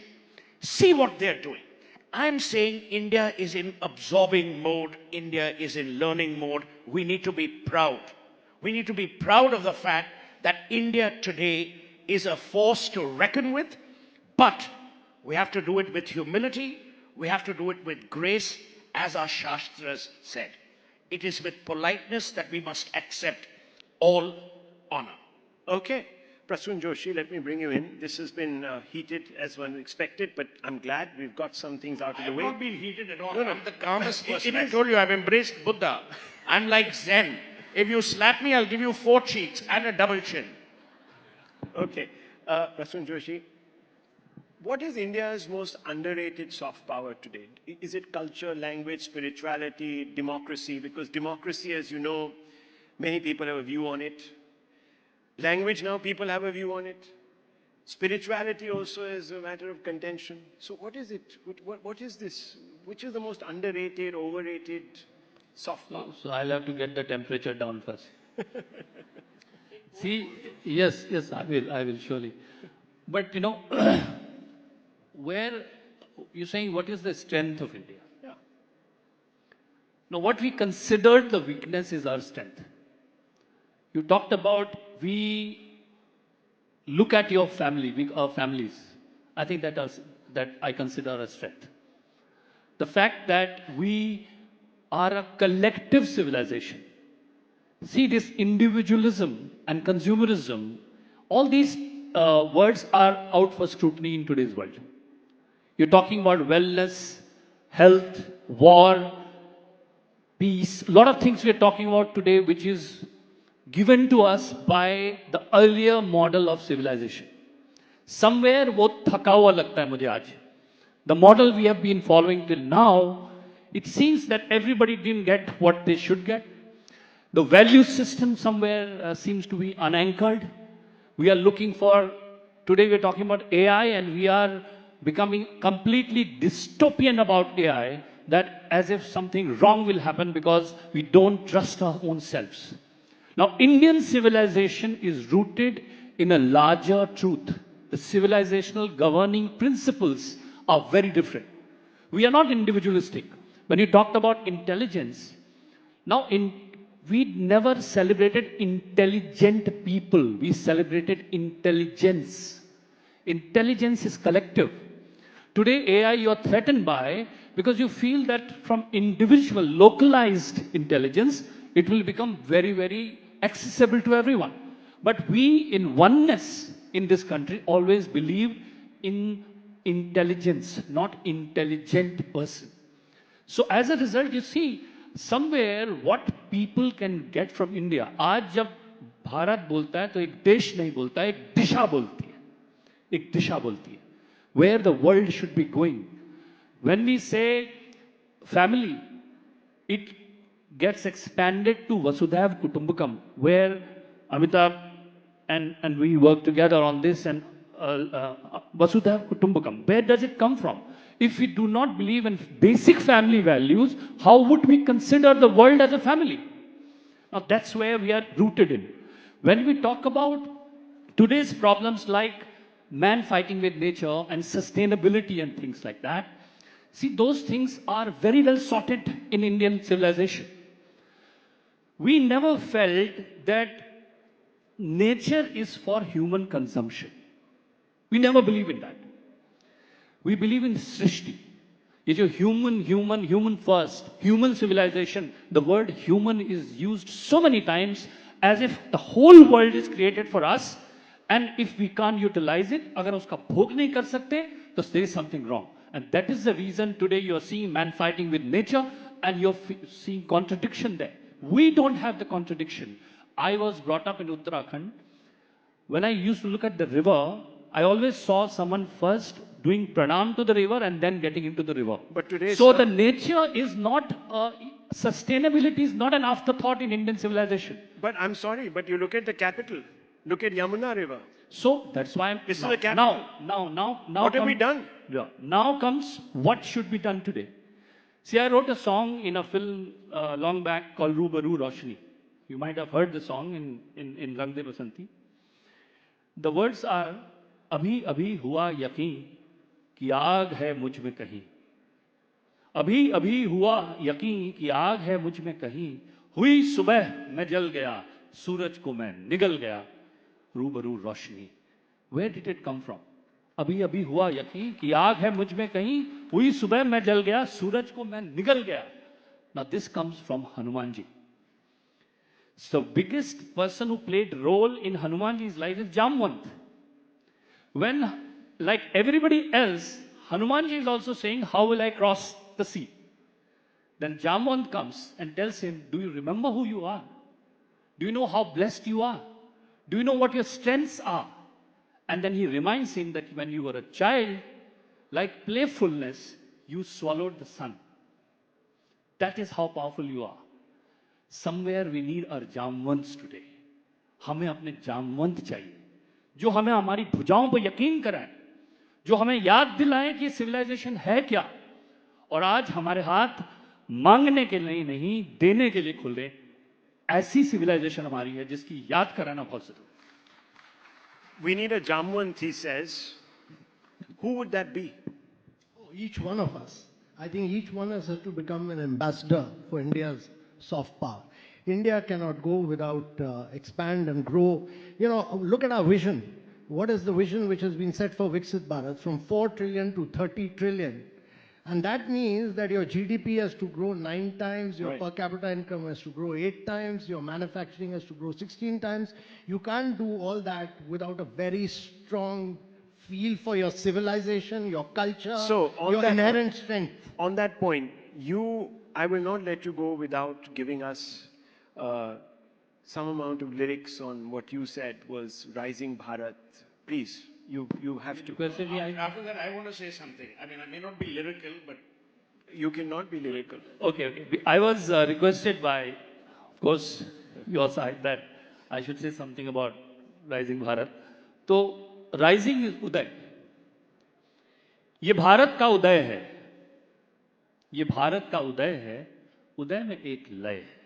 See what they're doing. I'm saying India is in absorbing mode. India is in learning mode. We need to be proud. We need to be proud of the fact that India today is a force to reckon with, but we have to do it with humility, we have to do it with grace, as our Shastras said. It is with politeness that we must accept all honor. Okay. Prasun Joshi, let me bring you in. This has been heated as one expected, but I'm glad we've got some things out of the way. I've not been heated at all. No, no. I'm the calmest person. I is. told you I've embraced Buddha. I'm like Zen. If you slap me, I'll give you 4 cheeks and a double chin. Okay. Prasun Joshi, what is India's most underrated soft power today? Is it culture, language, spirituality, democracy? Because democracy, as you know, many people have a view on it. Language, now people have a view on it. Spirituality also is a matter of contention. So what is it? What is this? Which is the most underrated, overrated soft power? So I'll have to get the temperature down first. See, yes, I will surely. But you know, where you're saying what is the strength of India? Yeah. Now, what we considered the weakness is our strength. You talked about we look at your family, our families. I think that I consider a strength. The fact that we are a collective civilization. See, this individualism and consumerism, all these words are out for scrutiny in today's world. You're talking about wellness, health, war, peace, a lot of things we're talking about today which is given to us by the earlier model of civilization. Somewhere वो थका हुआ लगता है मुझे आज. The model we have been following till now, it seems that everybody didn't get what they should get. The value system somewhere seems to be unanchored. We are looking for, today we're talking about AI and we are becoming completely dystopian about AI, that as if something wrong will happen because we don't trust our own selves. Now, Indian civilization is rooted in a larger truth. The civilizational governing principles are very different. We are not individualistic. When you talked about intelligence, now we never celebrated intelligent people. We celebrated intelligence. Intelligence is collective. Today, AI you are threatened by because you feel that from individual, localized intelligence, it will become very, very accessible to everyone. But we in oneness in this country always believe in intelligence, not intelligent person. So as a result, you see, somewhere what people can get from India. आज जब भारत बोलता है तो एक देश नहीं बोलता है, एक दिशा बोलती है. एक दिशा बोलती है. Where the world should be going. When we say family, it gets expanded to Vasudhaiva Kutumbakam, where Amitabh and we work together on this, and Vasudhaiva Kutumbakam. Where does it come from? If we do not believe in basic family values, how would we consider the world as a family? Now that's where we are rooted in. When we talk about today's problems like man fighting with nature and sustainability and things like that, see, those things are very well sorted in Indian civilization. We never felt that nature is for human consumption. We never believe in that. We believe in Srishti. It's a human first, human civilization. The word human is used so many times as if the whole world is created for us, and if we can't utilize it, agar uska bhog nahi kar sakte, so there is something wrong. And that is the reason today you are seeing man fighting with nature and you're seeing contradiction there. We don't have the contradiction. I was brought up in Uttarakhand. When I used to look at the river, I always saw someone first doing pranam to the river and then getting into the river. But today, so the nature is not, sustainability is not an afterthought in Indian civilization. But I'm sorry, but you look at the capital. Look at Yamuna River. So that's why this is the capital. Now what have we done? Yeah, now comes what should be done today. See, I wrote a song in a film long back called Rubaru Roshni. You might have heard the song in Rang De Basanti. The words are, Abhi abhi hua yaqeen कि आग है मुझ में कहीं. अभी अभी हुआ यकीन कि आग है मुझ में कहीं. हुई सुबह मैं जल गया, सूरज को मैं निगल गया. रूबरू रोशनी. Where did it come from? अभी अभी हुआ यकीन कि आग है मुझ में कहीं, हुई सुबह मैं जल गया, सूरज को मैं निगल गया. Now this comes from Hanumanji. So biggest person who played role in Hanumanji's life is Jamwant. When, like everybody else, Hanumanji is also saying, how will I cross the sea? Then Jamwant comes and tells him, do you remember who you are? Do you know how blessed you are? Do you know what your strengths are? And then he reminds him that when you were a child, like playfulness, you swallowed the sun. That is how powerful you are. Somewhere we need our Jamwants today. हमें अपने जामवंत चाहिए, जो हमें हमारी भुजाओं पर यकीन कराएं, जो हमें याद दिलाएं कि सिविलाइजेशन है क्या, और आज हमारे हाथ मांगने के लिए नहीं, देने के लिए खुले. ऐसी सिविलाइजेशन हमारी है जिसकी याद कराना बहुत जरूरी. We need a Jamwant, he says. Who would that be? Each one of us. I think each one of us has to become an ambassador for India's soft power. India cannot go without expand and grow. You know, look at our vision. What is the vision which has been set for Viksit Bharat? From 4 trillion to 30 trillion. And that means that your GDP has to grow 9 times, your per capita income has to grow 8 times, your manufacturing has to grow 16 times. You can't do all that without a very strong feel for your civilization, your culture, your inherent strength. On that point, I will not let you go without giving us some amount of lyrics on what you said was Rising Bharat. Please, you have to. After that, I want to say something. I mean, I may not be lyrical, but you cannot be lyrical. Okay. I was requested by, of course, your side that I should say something about Rising Bharat. So, Rising is उदय. ये भारत का उदय है. ये भारत का उदय है. उदय में एक लय है.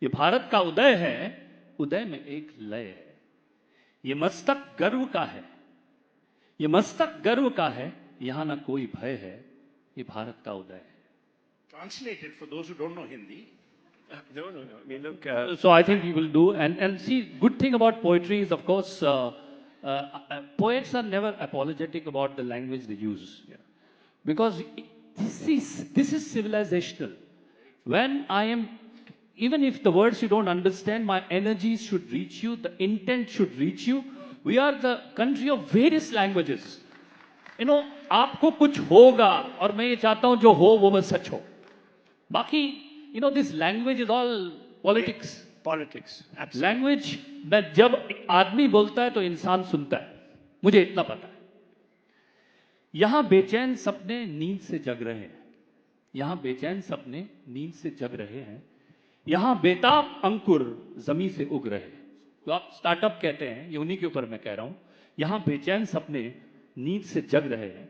ये भारत का उदय है. उदय में एक लय है. ये मस्तक गर्व का है. ये मस्तक गर्व का है. यहां ना कोई भय है. ये भारत का उदय है. translated for those who don't know Hindi. No. I mean, look. So I think we will do. And see, good thing about poetry is, of course, poets are never apologetic about the language they use. Because this is civilizational. When I am, even if the words you don't understand, my energies should reach you, the intent should reach you. We are the country of various languages. You know, आपको कुछ होगा और मैं ये चाहता हूं जो हो वो बस सच हो. बाकी, you know, this language is all politics. Politics. Absolutely. Language, में जब आदमी बोलता है तो इंसान सुनता है. मुझे इतना पता है. यहां बेचैन सपने नींद से जग रहे हैं. यहां बेचैन सपने नींद से जग रहे हैं. यहां बेताब अंकुर जमीन से उग रहे हैं. तो आप स्टार्टअप कहते हैं, ये उन्हीं के ऊपर मैं कह रहा हूं. यहां बेचैन सपने नींद से जग रहे हैं.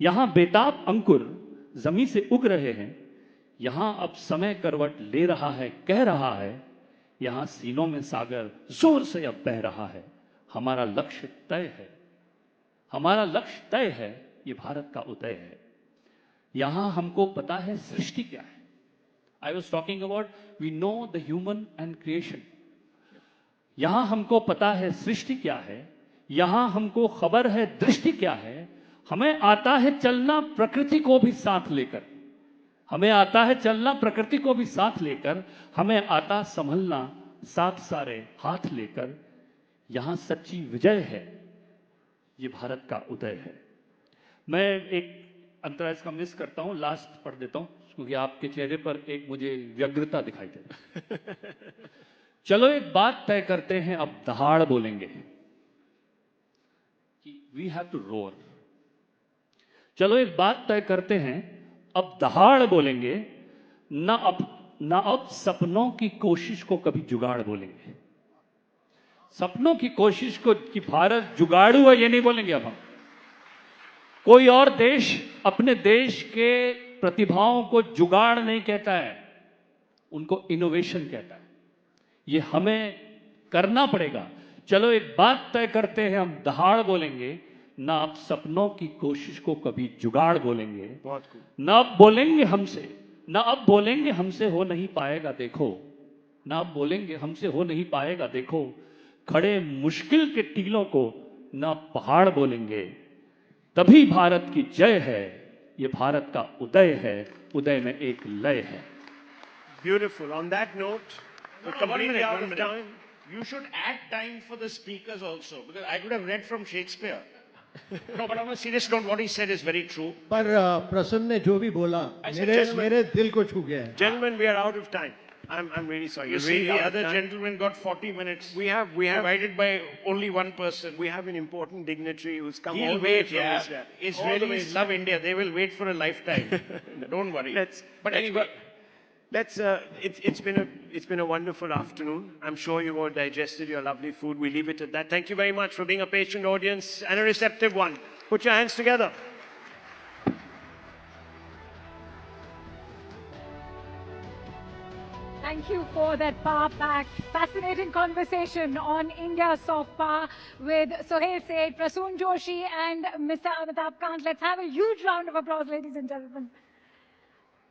यहां बेताब अंकुर जमीन से उग रहे हैं. यहां अब समय करवट ले रहा है, कह रहा है. यहां सीनों में सागर जोर से अब बह रहा है. हमारा लक्ष्य तय है. हमारा लक्ष्य तय है. ये भारत का उदय है. यहां हमको पता है सृष्टि क्या है. I was talking about we know the human and creation. यहां हमको पता है सृष्टि क्या है. यहां हमको खबर है दृष्टि क्या है. हमें आता है चलना प्रकृति को भी साथ लेकर. हमें आता है चलना प्रकृति को भी साथ लेकर. हमें आता संभलना साथ सारे हाथ लेकर. यहां सच्ची विजय है. ये भारत का उदय है. मैं एक अंतरा इसका मिस करता हूं, लास्ट पढ़ देता हूं क्योंकि आपके चेहरे पर एक मुझे व्यग्रता दिखाई दे रही. चलो एक बात तय करते हैं, अब दहाड़ बोलेंगे. We have to roar. चलो एक बात तय करते हैं, अब दहाड़ बोलेंगे. ना अब सपनों की कोशिश को कभी जुगाड़ बोलेंगे. सपनों की कोशिश को कि भारत जुगाड़ू है ये नहीं बोलेंगे अब हम. कोई और देश अपने देश के प्रतिभाओं को जुगाड़ नहीं कहता है, उनको इनोवेशन कहता है. ये हमें करना पड़ेगा. चलो एक बात तय करते हैं, हम दहाड़ बोलेंगे. ना अब सपनों की कोशिश को कभी जुगाड़ बोलेंगे. ना अब बोलेंगे हमसे, ना अब बोलेंगे हमसे हो नहीं पाएगा देखो. ना अब बोलेंगे हमसे हो नहीं पाएगा देखो. खड़े मुश्किल के टीलों को ना पहाड़ बोलेंगे, तभी भारत की जय है, ये भारत का उदय है, उदय में एक लय है. Beautiful. On that note, we're completely out of time. You should add time for the speakers also, because I could have read from Shakespeare. No, but on a serious note, what he said is very true. पर प्रसन्न ने जो भी बोला मेरे दिल को छू गया है. Gentlemen, we are out of time. I'm really sorry. You see, the other gentleman got 40 minutes. We have divided by only one person. We have an important dignitary who's come all He'll the way wait, from yeah. Israel. Israelis love India. They will wait for a lifetime. Don't worry. But anyway, it's been a wonderful afternoon. I'm sure you all digested your lovely food. We leave it at that. Thank you very much for being a patient audience and a receptive one. Put your hands together. Thank you for that power-packed, fascinating conversation on India's soft power with Sohail Seth, Prasoon Joshi and Mr. Amitabh Kant. Let's have a huge round of applause, ladies and gentlemen.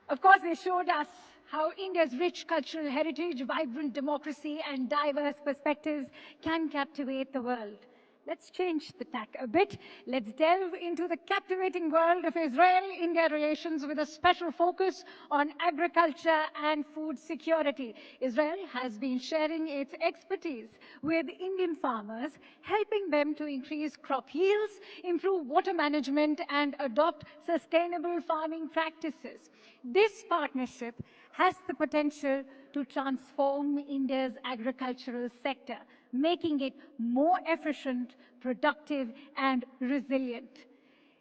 Of course, they showed us how India's rich cultural heritage, vibrant democracy and diverse perspectives can captivate the world. Let's change the tack a bit. Let's delve into the captivating world of Israel-India relations with a special focus on agriculture and food security. Israel has been sharing its expertise with Indian farmers, helping them to increase crop yields, improve water management, and adopt sustainable farming practices. This partnership has the potential to transform India's agricultural sector, making it more efficient, productive, and resilient.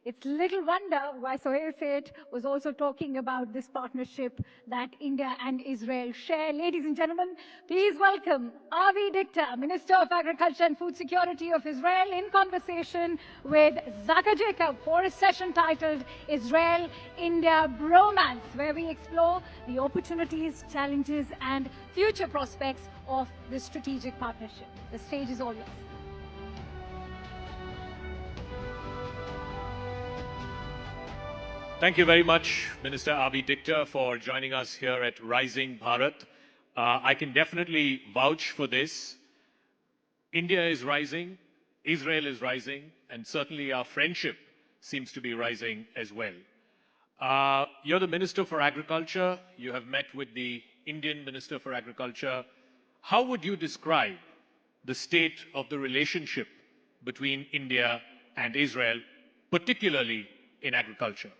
It's little wonder why Sohail Seth was also talking about this partnership that India and Israel share. Ladies and gentlemen, please welcome Avi Dikta, Minister of Agriculture and Food Security of Israel, in conversation with Zaka Jacob for a session titled Israel-India Bromance, where we explore the opportunities, challenges, and future prospects of this strategic partnership. The stage is all yours. Thank you very much, Minister Avi Dikta, for joining us here at Rising Bharat. I can definitely vouch for this. India is rising, Israel is rising, and certainly our friendship seems to be rising as well. You're the Minister for Agriculture. You have met with the Indian Minister for Agriculture. How would you describe the state of the relationship between India and Israel, particularly in agriculture?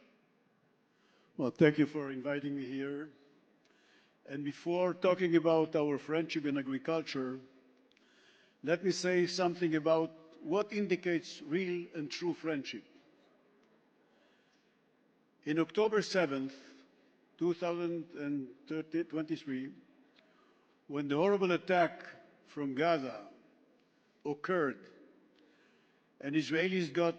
Well, thank you for inviting me here. And before talking about our friendship in agriculture, let me say something about what indicates real and true friendship. In October 7th, 2023, when the horrible attack from Gaza occurred and Israelis got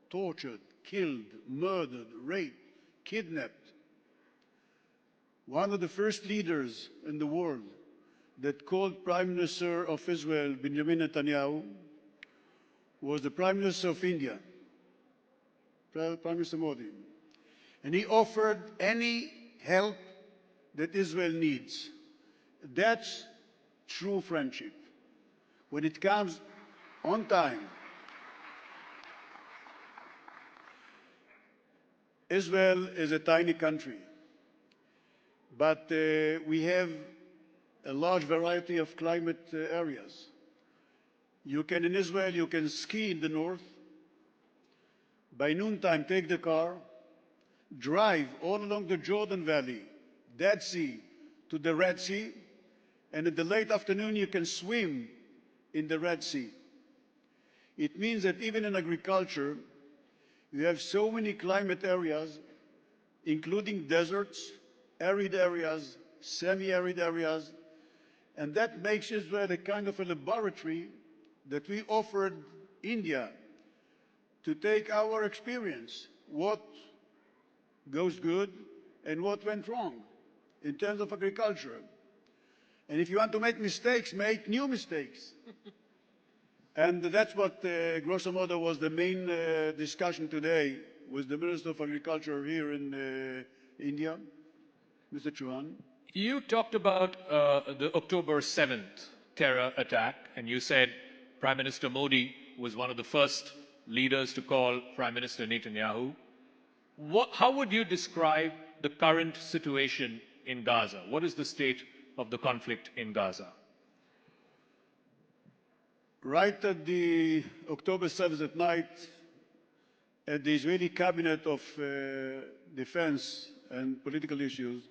tortured, killed, murdered, raped, kidnapped, one of the first leaders in the world that called Prime Minister of Israel, Benjamin Netanyahu, was the Prime Minister of India, Prime Minister Modi. And he offered any help that Israel needs. That's true friendship. When it comes on time. Israel is a tiny country, but we have a large variety of climate areas. In Israel, you can ski in the north. By noontime, take the car, drive all along the Jordan Valley, Dead Sea, to the Red Sea, and in the late afternoon, you can swim in the Red Sea. It means that even in agriculture, you have so many climate areas, including deserts, arid areas, semi-arid areas, and that makes Israel a kind of a laboratory that we offered India to take our experience, what goes good and what went wrong in terms of agriculture. And if you want to make mistakes, make new mistakes. And that's what, grosso modo, was the main discussion today with the Minister of Agriculture here in India, Mr. Chauhan. You talked about the October 7th terror attack, and you said Prime Minister Modi was one of the first leaders to call Prime Minister Netanyahu. How would you describe the current situation in Gaza? What is the state of the conflict in Gaza? Right at the October 7th at night, at the Israeli Cabinet of Defense and Political Issues,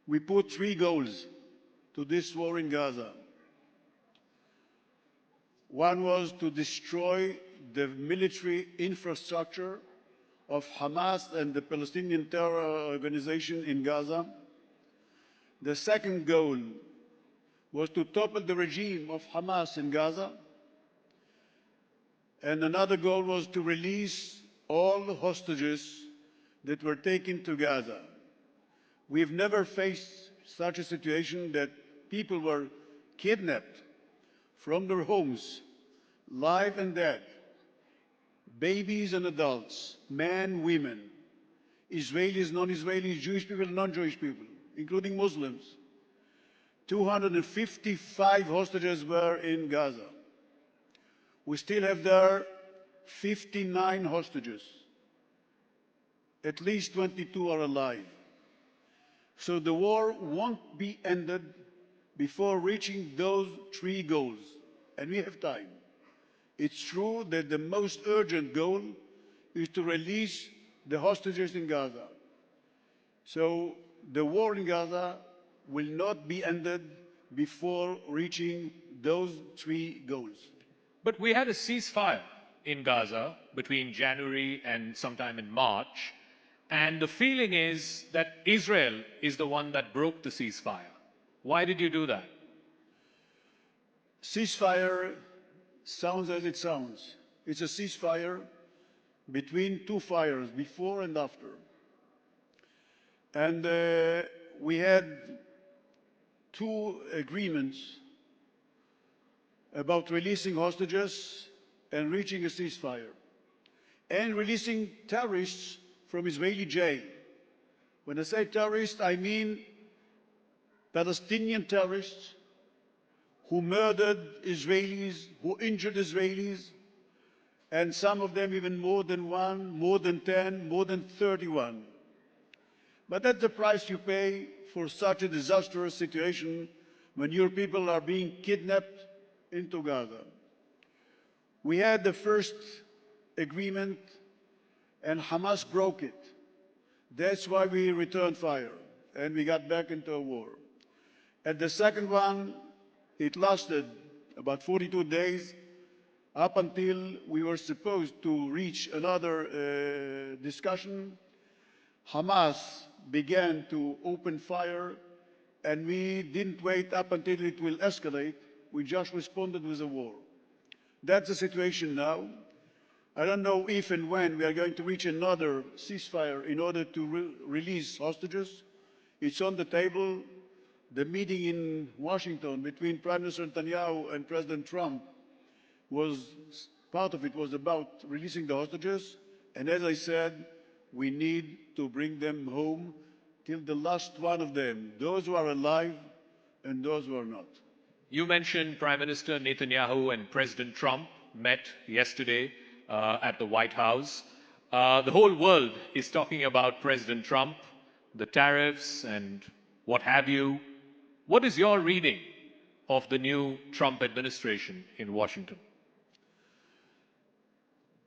we put 3 goals to this war in Gaza. One was to destroy the military infrastructure of Hamas and the Palestinian terror organization in Gaza. The second goal was to topple the regime of Hamas in Gaza. And another goal was to release all the hostages that were taken to Gaza. We've never faced such a situation that people were kidnapped from their homes, live and dead, babies and adults, men, women, Israelis, non-Israelis, Jewish people, non-Jewish people, including Muslims. 255 hostages were in Gaza. We still have there 59 hostages. At least 22 are alive. So the war won't be ended before reaching those 3 goals, and we have time. It's true that the most urgent goal is to release the hostages in Gaza. So the war in Gaza will not be ended before reaching those 3 goals. But we had a ceasefire in Gaza between January and sometime in March, and the feeling is that Israel is the one that broke the ceasefire. Why did you do that? Ceasefire sounds as it sounds. It's a ceasefire between 2 fires, before and after. And we had 2 agreements about releasing hostages and reaching a ceasefire, and releasing terrorists from Israeli jail. When I say terrorists, I mean Palestinian terrorists who murdered Israelis, who injured Israelis, and some of them even more than 1, more than 10, more than 31. But that's the price you pay for such a disastrous situation when your people are being kidnapped into Gaza. We had the first agreement and Hamas broke it. That's why we returned fire and we got back into a war. And the second one, it lasted about 42 days up until we were supposed to reach another discussion. Hamas began to open fire and we didn't wait up until it will escalate. We just responded with a war. That's the situation now. I don't know if and when we are going to reach another ceasefire in order to release hostages. It's on the table. The meeting in Washington between Prime Minister Netanyahu and President Trump part of it was about releasing the hostages. And as I said, we need to bring them home till the last one of them, those who are alive and those who are not. You mentioned Prime Minister Netanyahu and President Trump met yesterday at the White House. The whole world is talking about President Trump, the tariffs and what have you. What is your reading of the new Trump administration in Washington?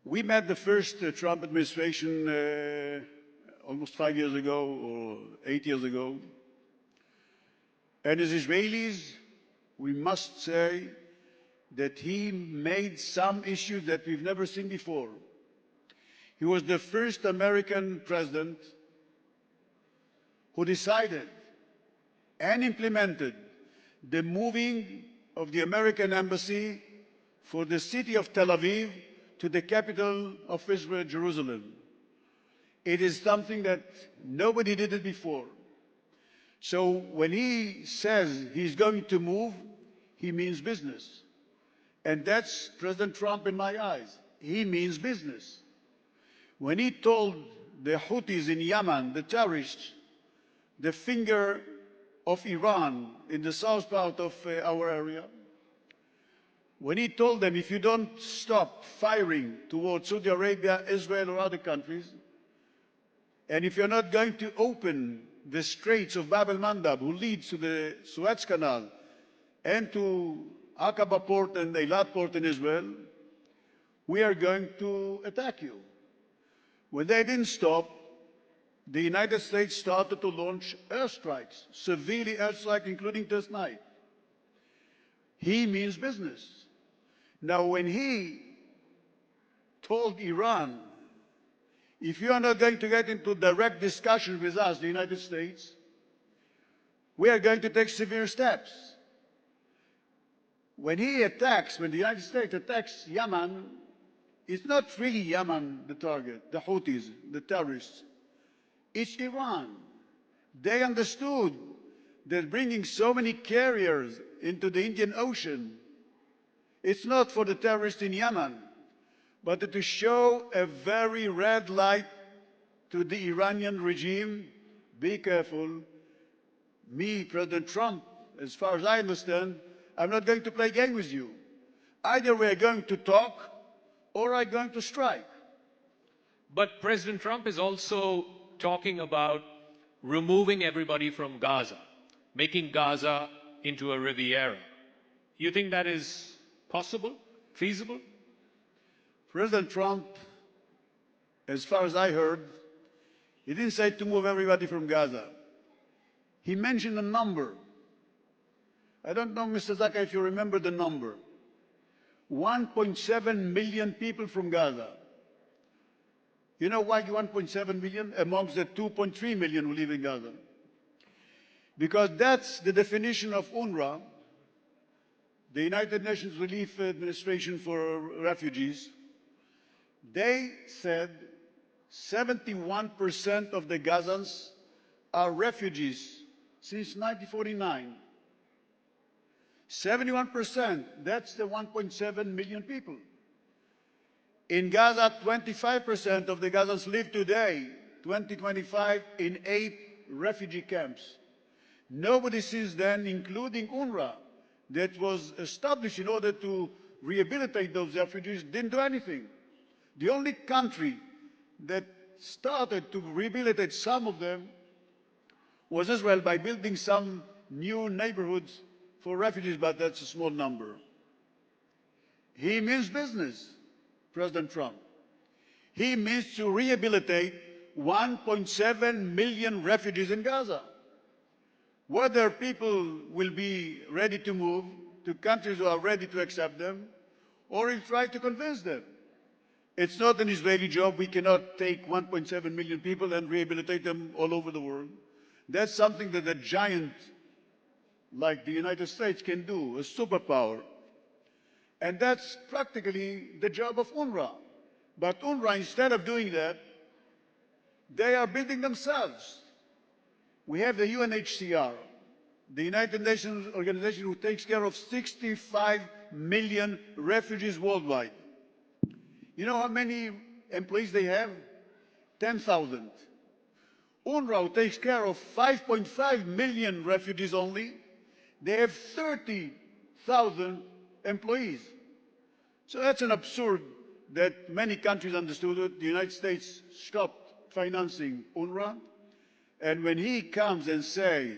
We met the first Trump administration almost 5 years ago or 8 years ago. And as Israelis, we must say that he made some issues that we've never seen before. He was the first American president who decided and implemented the moving of the American embassy for the city of Tel Aviv to the capital of Israel, Jerusalem. It is something that nobody did it before. So when he says he's going to move, he means business. And that's President Trump in my eyes. He means business. When he told the Houthis in Yemen, the terrorists, the finger of Iran in the south part of our area, when he told them, if you don't stop firing towards Saudi Arabia, Israel, or other countries, and if you're not going to open the Straits of Bab el-Mandab, who leads to the Suez Canal and to Aqaba port and Eilat port in Israel, we are going to attack you. When they didn't stop, the United States started to launch airstrikes, severely airstrikes, including this night. He means business. Now, when he told Iran, if you are not going to get into direct discussion with us, the United States, we are going to take severe steps. When the United States attacks Yemen, it's not really Yemen the target, the Houthis, the terrorists. It's Iran. They understood that bringing so many carriers into the Indian Ocean, it's not for the terrorists in Yemen, but to show a very red light to the Iranian regime. Be careful. Me, President Trump, as far as I understand, I'm not going to play a game with you. Either we're going to talk or I'm going to strike. But President Trump is also talking about removing everybody from Gaza, making Gaza into a Riviera. You think that is possible, feasible? President Trump, as far as I heard, he didn't say to move everybody from Gaza. He mentioned a number. I don't know, Mr. Zaka, if you remember the number. 1.7 million people from Gaza. You know why 1.7 million amongst the 2.3 million who live in Gaza? Because that's the definition of UNRWA, the United Nations Relief Administration for Refugees. They said 71% of the Gazans are refugees since 1949. 71%, that's the 1.7 million people. In Gaza, 25% of the Gazans live today, 2025, in 8 refugee camps. Nobody since then, including UNRWA, that was established in order to rehabilitate those refugees, didn't do anything. The only country that started to rehabilitate some of them was Israel by building some new neighborhoods for refugees, but that's a small number. He means business, President Trump. He means to rehabilitate 1.7 million refugees in Gaza. Whether people will be ready to move to countries who are ready to accept them, or he'll try to convince them. It's not an Israeli job. We cannot take 1.7 million people and rehabilitate them all over the world. That's something that a giant like the United States can do, a superpower. And that's practically the job of UNRWA. But UNRWA, instead of doing that, they are building themselves. We have the UNHCR, the United Nations organization who takes care of 65 million refugees worldwide. You know how many employees they have? 10,000. UNRWA, who takes care of 5.5 million refugees only, they have 30,000 employees. So that's an absurd that many countries understood it. The United States stopped financing UNRWA. And when he comes and says,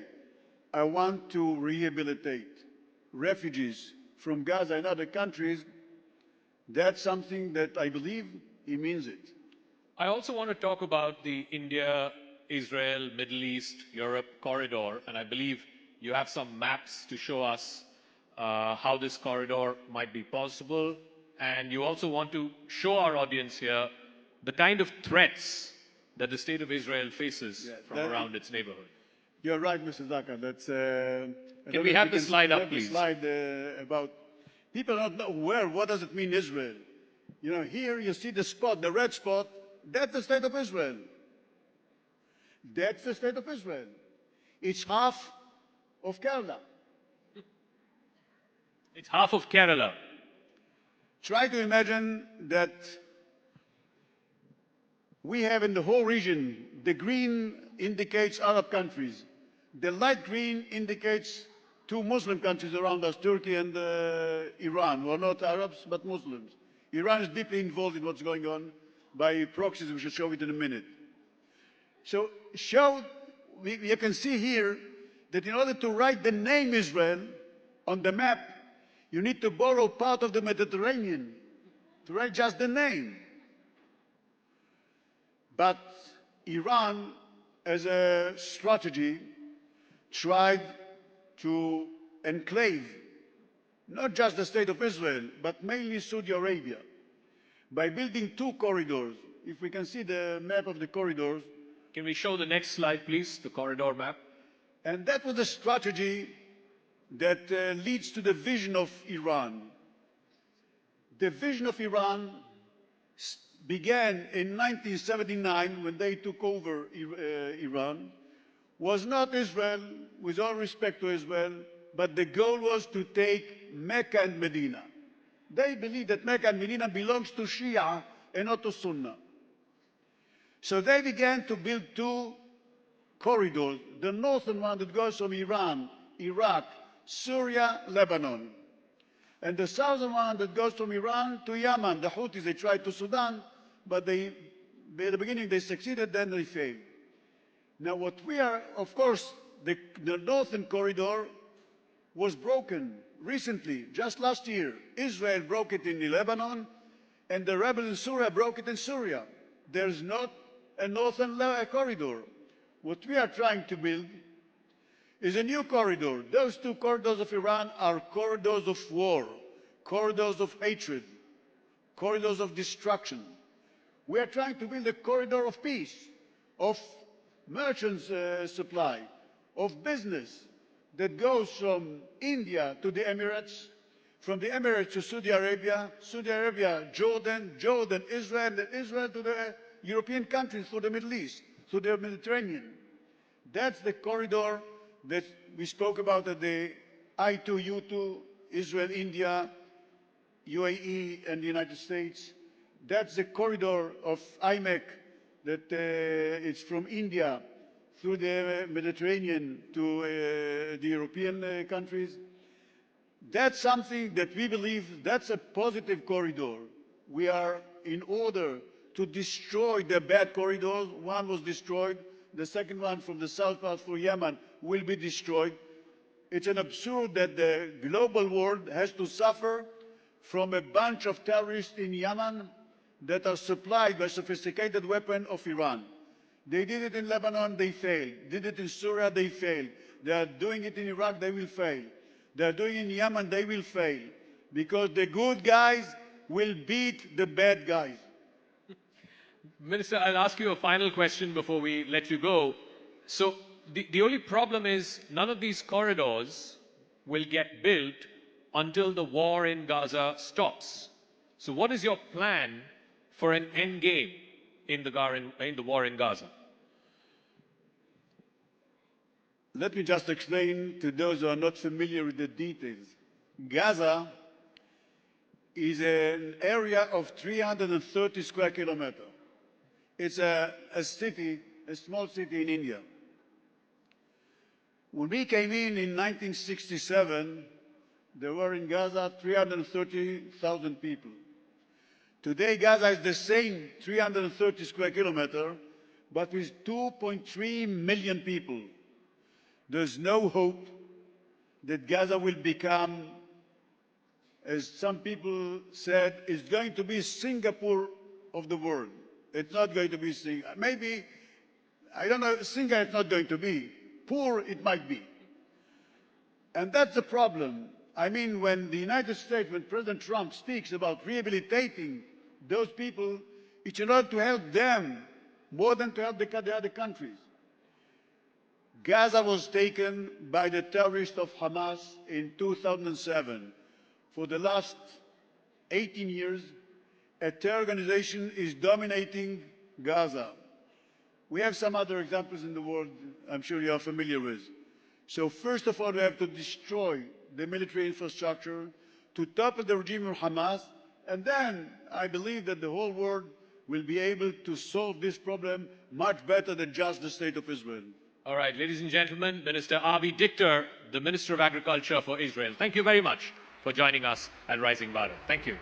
I want to rehabilitate refugees from Gaza and other countries, that's something that I believe he means it. I also want to talk about the India, Israel, Middle East, Europe corridor, and I believe you have some maps to show us how this corridor might be possible. And you also want to show our audience here the kind of threats that the state of Israel faces from around its neighborhood. You're right, Mr. Zaka. That's, Can we have the slide up, please? The slide about people don't know what does it mean Israel? You know, here you see the spot, the red spot, that's the state of Israel. That's the state of Israel. It's half of Kerala. It's half of Kerala. Try to imagine that we have in the whole region, the green indicates Arab countries. The light green indicates two Muslim countries around us, Turkey and Iran, who are not Arabs, but Muslims. Iran is deeply involved in what's going on by proxies. We shall show it in a minute. So you can see here that in order to write the name Israel on the map, you need to borrow part of the Mediterranean to write just the name. But Iran, as a strategy, tried to enclave not just the state of Israel, but mainly Saudi Arabia, by building two corridors. If we can see the map of the corridors. Can we show the next slide, please, the corridor map? And that was a strategy that leads to the vision of Iran. The vision of Iran began in 1979 when they took over Iran, was not Israel, with all respect to Israel, but the goal was to take Mecca and Medina. They believe that Mecca and Medina belongs to Shia and not to Sunnah. So they began to build two corridors, the northern one that goes from Iran, Iraq, Syria, Lebanon, and the southern one that goes from Iran to Yemen. The Houthis, they tried to Sudan, but at the beginning they succeeded, then they failed. Now what we are, of course, the northern corridor was broken recently, just last year. Israel broke it in Lebanon, and the rebels in Syria broke it in Syria. There's not a northern corridor. What we are trying to build is a new corridor. Those two corridors of Iran are corridors of war, corridors of hatred, corridors of destruction. We are trying to build a corridor of peace, of merchants' supply, of business that goes from India to the Emirates, from the Emirates to Saudi Arabia, Jordan, Israel, and Israel to the European countries, through the Middle East, through the Mediterranean. That's the corridor that we spoke about at the I2U2, Israel, India, UAE, and the United States. That's the corridor of IMEC that it's from India through the Mediterranean to the European countries. That's something that we believe that's a positive corridor. We are in order to destroy the bad corridors. One was destroyed. The second one from the south part for Yemen will be destroyed. It's an absurd that the global world has to suffer from a bunch of terrorists in Yemen that are supplied by sophisticated weapons of Iran. They did it in Lebanon, they failed. Did it in Syria, they failed. They are doing it in Iraq, they will fail. They are doing it in Yemen, they will fail. Because the good guys will beat the bad guys. Minister, I'll ask you a final question before we let you go. So the only problem is none of these corridors will get built until the war in Gaza stops. So what is your plan for an end game in the war in Gaza? Let me just explain to those who are not familiar with the details. Gaza is an area of 330 square kilometers. It's a city, a small city in India. When we came in 1967, there were in Gaza 330,000 people. Today, Gaza is the same 330 square kilometers, but with 2.3 million people. There's no hope that Gaza will become, as some people said, is going to be Singapore of the world. It's not going to be Singapore. Maybe, I don't know, Singapore it's not going to be. Poor it might be. And that's the problem. I mean, when the United States, when President Trump speaks about rehabilitating those people, it's in order to help them more than to help the other countries. Gaza was taken by the terrorists of Hamas in 2007. For the last 18 years, a terror organization is dominating Gaza. We have some other examples in the world I'm sure you are familiar with. So first of all, we have to destroy the military infrastructure, to topple the regime of Hamas, and then I believe that the whole world will be able to solve this problem much better than just the state of Israel. All right, ladies and gentlemen, Minister Avi Dikter, the Minister of Agriculture for Israel. Thank you very much for joining us at Rising Bharat. Thank you.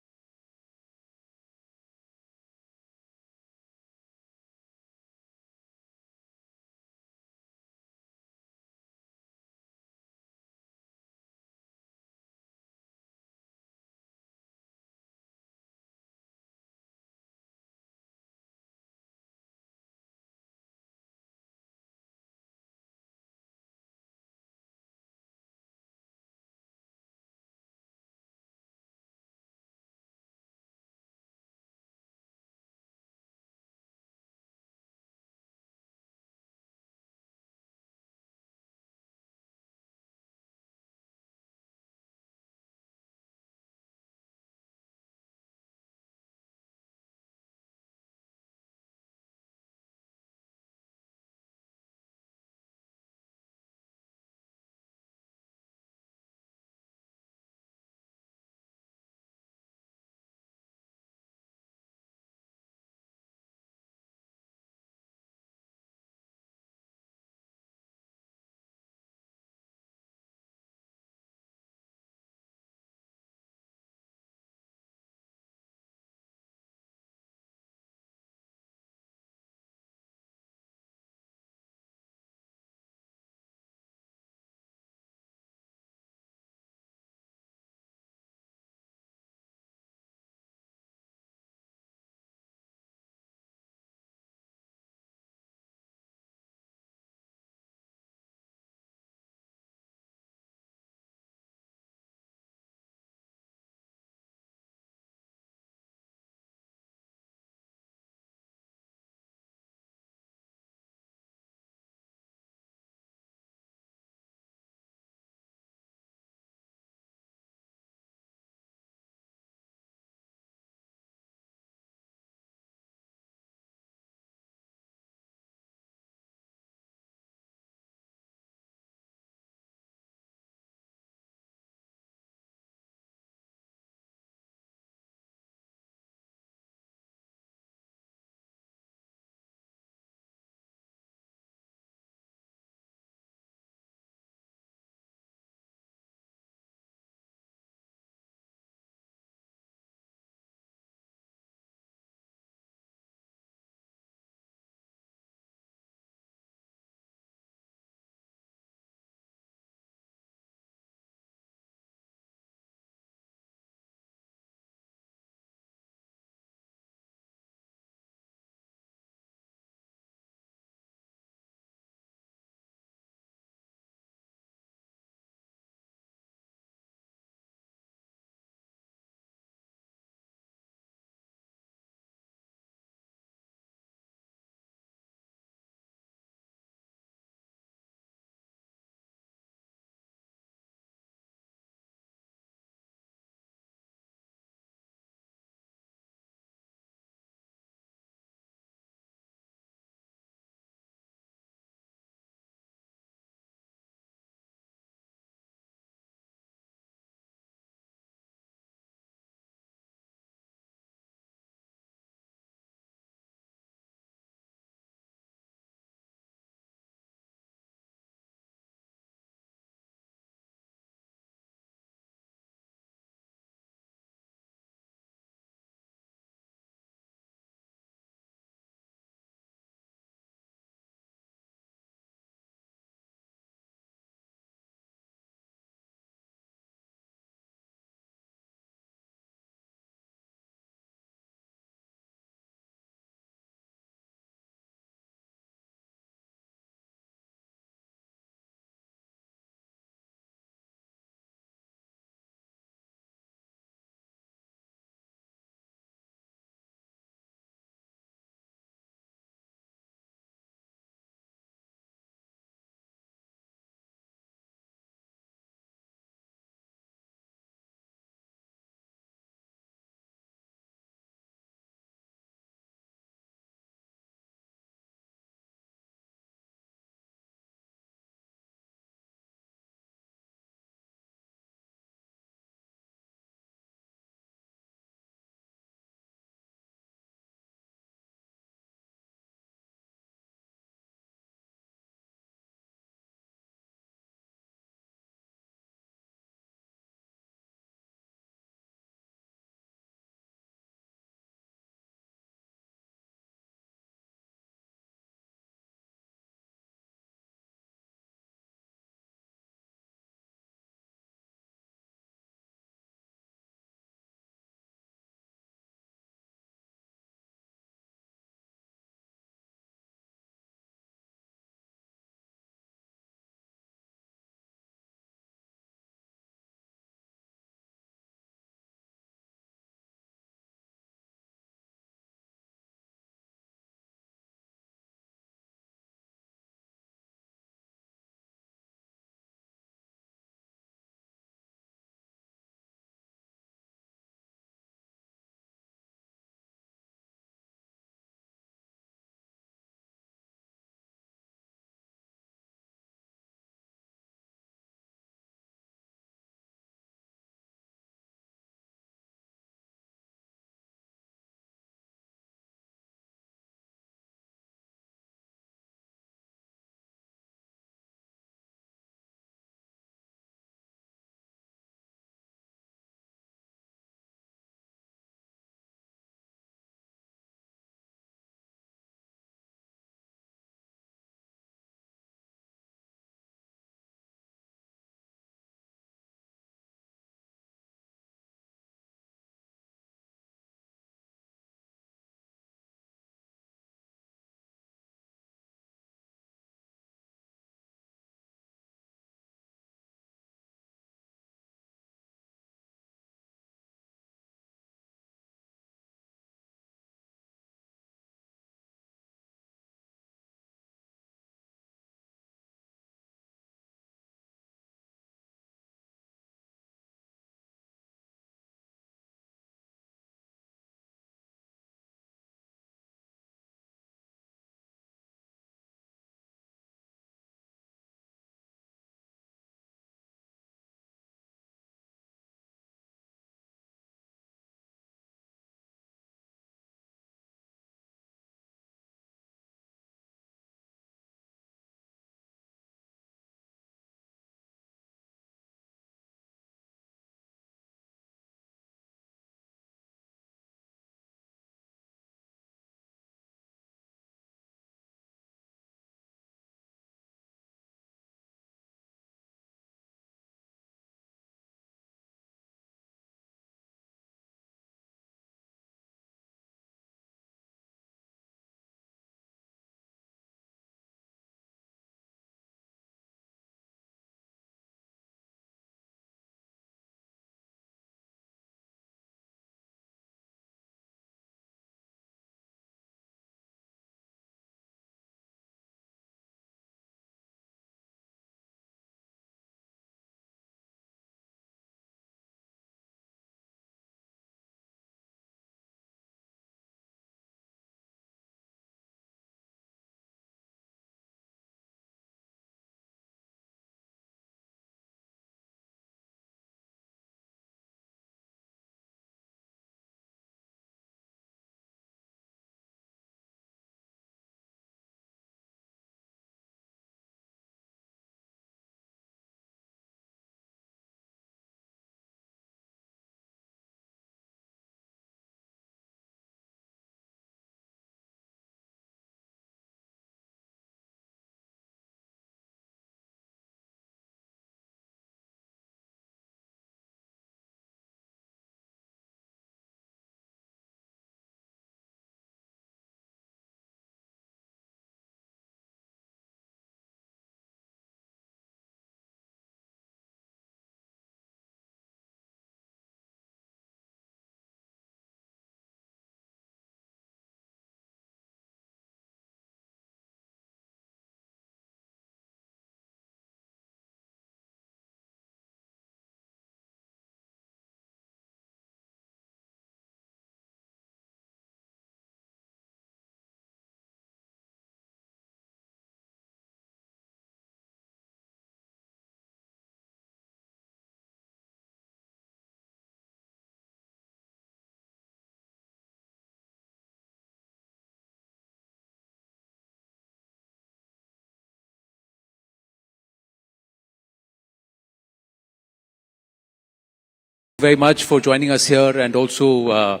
Very much for joining us here, and also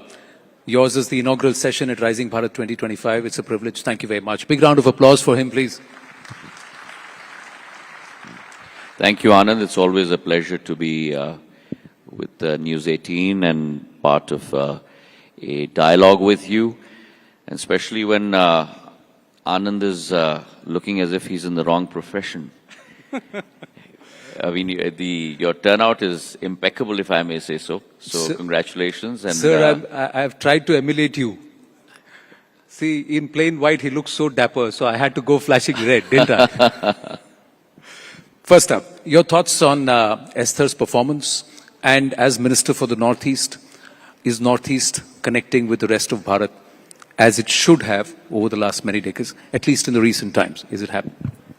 yours is the inaugural session at Rising Bharat 2025. It's a privilege. Thank you very much. Big round of applause for him, please. Thank you, Anand. It's always a pleasure to be with News 18 and part of a dialogue with you, and especially when Anand is looking as if he's in the wrong profession. I mean, your turnout is impeccable, if I may say so. So, sir, congratulations. And, sir, I've tried to emulate you. See, in plain white, he looks so dapper, so I had to go flashing red, didn't I? First up, your thoughts on Esther's performance, and as Minister for the Northeast, is Northeast connecting with the rest of Bharat as it should have over the last many decades, at least in the recent times? Is it happening?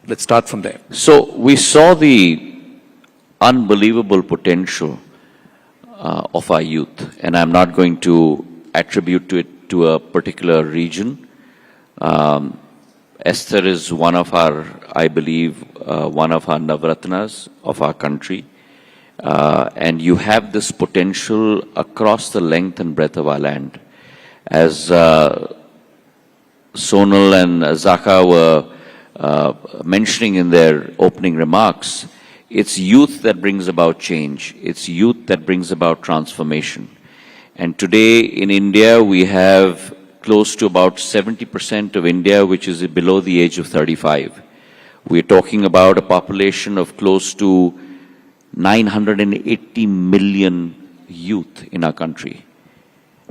Let's start from there. So we saw the unbelievable potential of our youth, and I'm not going to attribute it to a particular region. Esther is one of our, I believe, one of our Navratnas of our country. And you have this potential across the length and breadth of our land. As Sonal and Zaka were mentioning in their opening remarks, it's youth that brings about change. It's youth that brings about transformation. And today in India, we have close to about 70% of India, which is below the age of 35. We're talking about a population of close to 980 million youth in our country.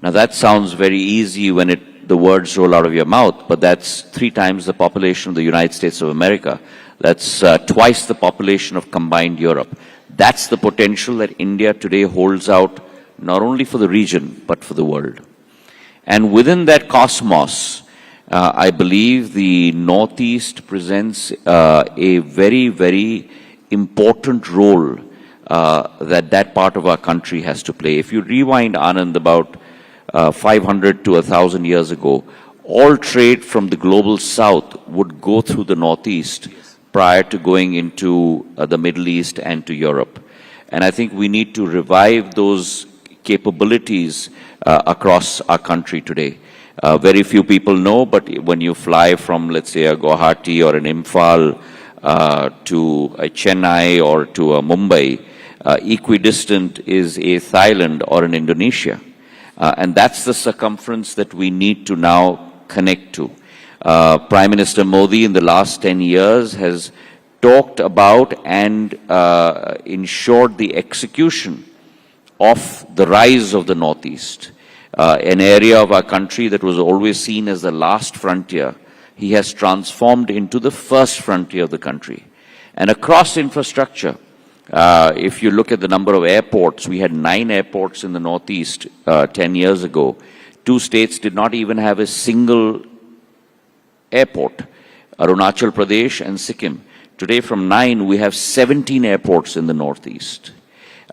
Now that sounds very easy when the words roll out of your mouth, but that's 3 times the population of the United States of America. That's twice the population of combined Europe. That's the potential that India today holds out, not only for the region, but for the world. And within that cosmos, I believe the Northeast presents a very, very important role that part of our country has to play. If you rewind, Anand, about 500 to 1,000 years ago, all trade from the global south would go through the Northeast prior to going into the Middle East and to Europe. And I think we need to revive those capabilities across our country today. Very few people know, but when you fly from, let's say, a Guwahati or an Imphal to a Chennai or to a Mumbai, equidistant is a Thailand or an Indonesia. And that's the circumference that we need to now connect to. Prime Minister Modi in the last 10 years has talked about and ensured the execution of the rise of the Northeast, an area of our country that was always seen as the last frontier. He has transformed into the first frontier of the country. And across infrastructure, if you look at the number of airports, we had 9 airports in the Northeast 10 years ago. 2 states did not even have a single airport, Arunachal Pradesh and Sikkim. Today from 9, we have 17 airports in the Northeast.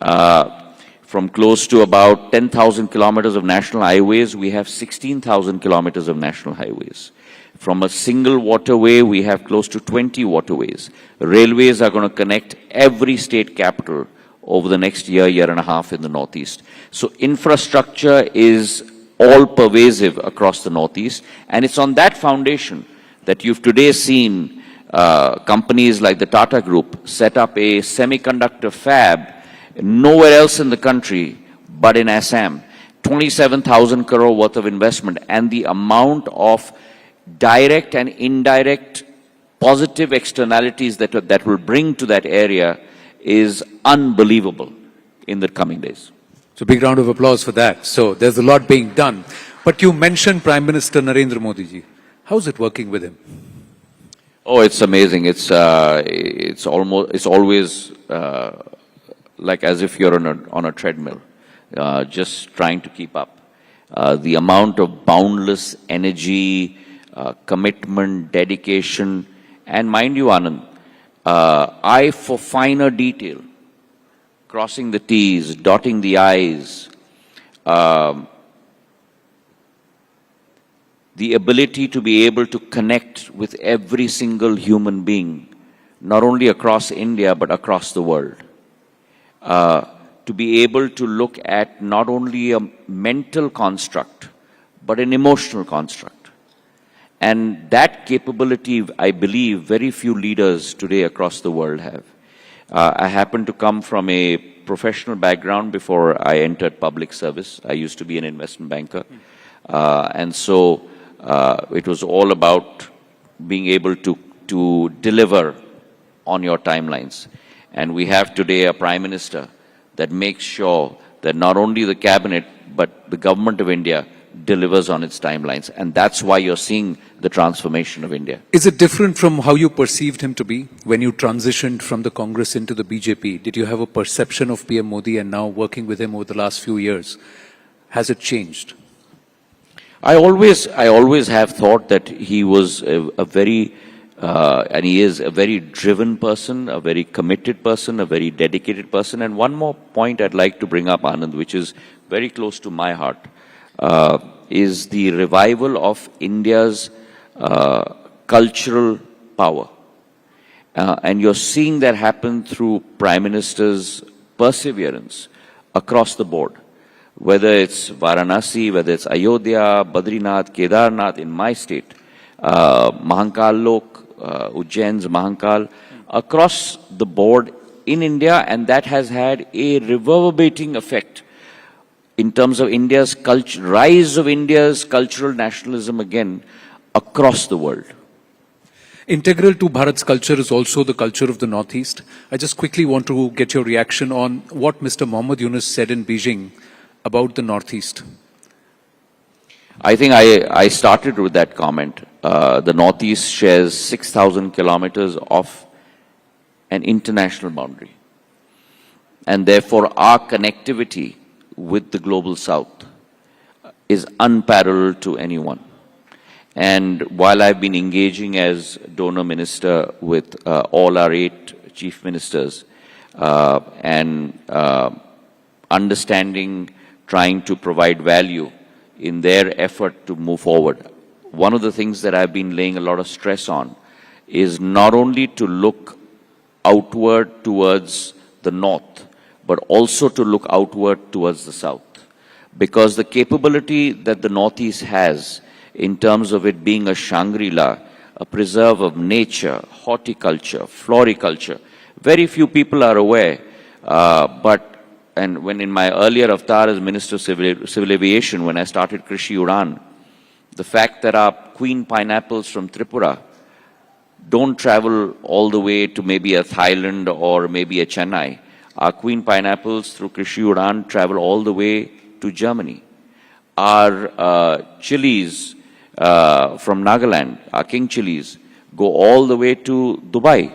From close to about 10,000 kilometers of national highways, we have 16,000 kilometers of national highways. From a single waterway, we have close to 20 waterways. Railways are going to connect every state capital over the next year, year and a half in the Northeast. So infrastructure is all pervasive across the Northeast, and it's on that foundation that you've today seen companies like the Tata Group set up a semiconductor fab nowhere else in the country but in Assam. 27,000 crore worth of investment, and the amount of direct and indirect positive externalities that will bring to that area is unbelievable in the coming days. So big round of applause for that. So there's a lot being done. But you mentioned Prime Minister Narendra Modi ji. How's it working with him? Oh, it's amazing. It's always like as if you're on a treadmill, just trying to keep up. The amount of boundless energy, commitment, dedication, and mind you, Anand, eye for finer detail, crossing the T's, dotting the I's, the ability to be able to connect with every single human being, not only across India, but across the world. to be able to look at not only a mental construct, but an emotional construct. And that capability, I believe, very few leaders today across the world have. I happen to come from a professional background before I entered public service. I used to be an investment banker. And so it was all about being able to deliver on your timelines. And we have today a Prime Minister that makes sure that not only the cabinet, but the government of India delivers on its timelines. And that's why you're seeing the transformation of India. Is it different from how you perceived him to be when you transitioned from the Congress into the BJP? Did you have a perception of PM Modi, and now working with him over the last few years, has it changed? I always have thought that he was a very, and he is a very driven person, a very committed person, a very dedicated person. And one more point I'd like to bring up, Anand, which is very close to my heart, is the revival of India's cultural power. And you're seeing that happen through Prime Minister's perseverance across the board. Whether it's Varanasi, whether it's Ayodhya, Badrinath, Kedarnath in my state, Mahankal Lok, Ujjain's Mahankal, across the board in India, and that has had a reverberating effect in terms of India's culture, rise of India's cultural nationalism again across the world. Integral to Bharat's culture is also the culture of the Northeast. I just quickly want to get your reaction on what Mr. Mohammad Yunus said in Beijing about the Northeast. I think I started with that comment. The Northeast shares 6,000 kilometers of an international boundary. And therefore our connectivity with the global South is unparalleled to anyone. And while I've been engaging as donor minister with all our 8 chief ministers and understanding, trying to provide value in their effort to move forward, one of the things that I've been laying a lot of stress on is not only to look outward towards the north, but also to look outward towards the south. Because the capability that the Northeast has in terms of it being a Shangri-La, a preserve of nature, horticulture, floriculture, very few people are aware. And when in my earlier avatar as Minister of Civil Aviation, when I started Krishi Udan, the fact that our queen pineapples from Tripura don't travel all the way to maybe a Thailand or maybe a Chennai. Our queen pineapples through Krishi Udan travel all the way to Germany. Our chilies from Nagaland, our king chilies, go all the way to Dubai.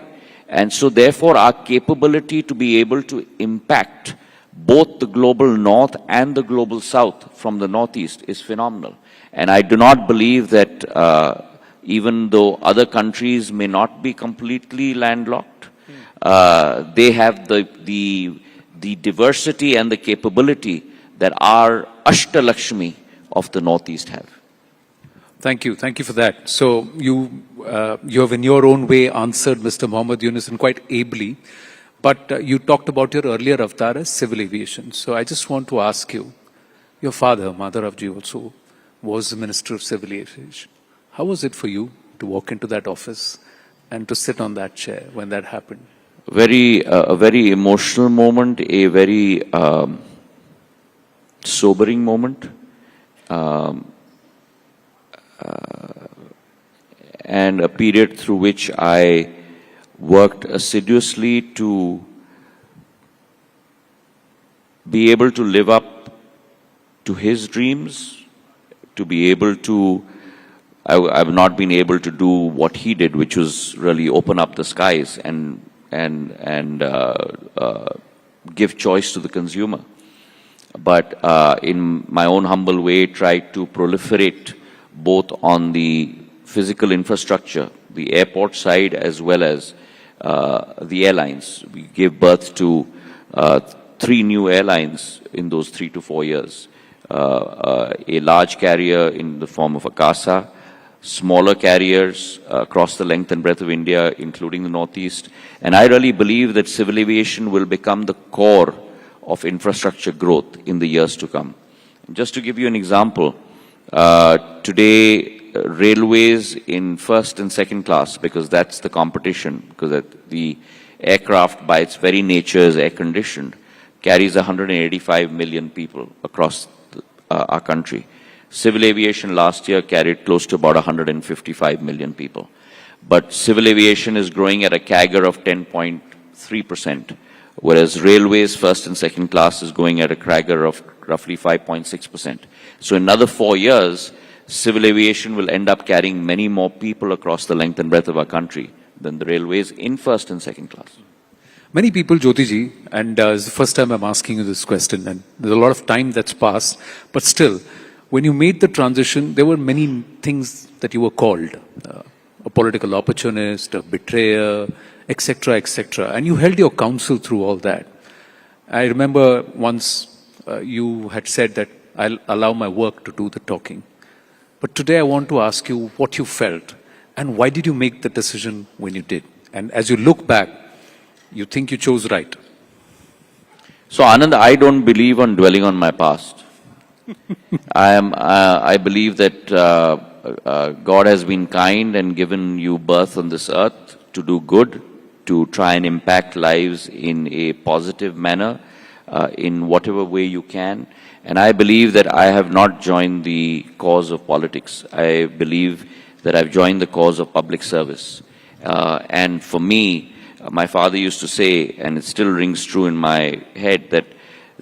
And so therefore our capability to be able to impact both the global north and the global south from the northeast is phenomenal. And I do not believe that even though other countries may not be completely landlocked, they have the diversity and the capability that our Ashtalakshmi of the Northeast have. Thank you for that. So you have in your own way answered Mr. Mohammad Yunus, and quite ably, but you talked about your earlier avatar as civil aviation. So I just want to ask you, your father, Madhavji, also was the Minister of Civil Aviation. How was it for you to walk into that office and to sit on that chair when that happened? A very emotional moment, a very sobering moment, and a period through which I worked assiduously to be able to live up to his dreams, to be able to, I've not been able to do what he did, which was really open up the skies and give choice to the consumer. But in my own humble way, tried to proliferate both on the physical infrastructure, the airport side, as well as the airlines. We gave birth to 3 new airlines in those 3 to 4 years. A large carrier in the form of Akasa, smaller carriers across the length and breadth of India, including the Northeast. And I really believe that civil aviation will become the core of infrastructure growth in the years to come. Just to give you an example, today railways in first and second class, because that's the competition, because the aircraft by its very nature is air-conditioned, carries 185 million people across our country. Civil aviation last year carried close to about 155 million people. But civil aviation is growing at a CAGR of 10.3%, whereas railways first and second class is going at a CAGR of roughly 5.6%. So in another 4 years, civil aviation will end up carrying many more people across the length and breadth of our country than the railways in first and second class. Many people, Jyotiji, and it's the first time I'm asking you this question, and there's a lot of time that's passed, but still, when you made the transition, there were many things that you were called. A political opportunist, a betrayer, etc., etc. And you held your counsel through all that. I remember once you had said that I'll allow my work to do the talking. But today I want to ask you what you felt and why did you make the decision when you did? And as you look back, you think you chose right. So Anand, I don't believe on dwelling on my past. I believe that God has been kind and given you birth on this earth to do good, to try and impact lives in a positive manner, in whatever way you can. And I believe that I have not joined the cause of politics. I believe that I've joined the cause of public service. And for me, my father used to say, and it still rings true in my head, that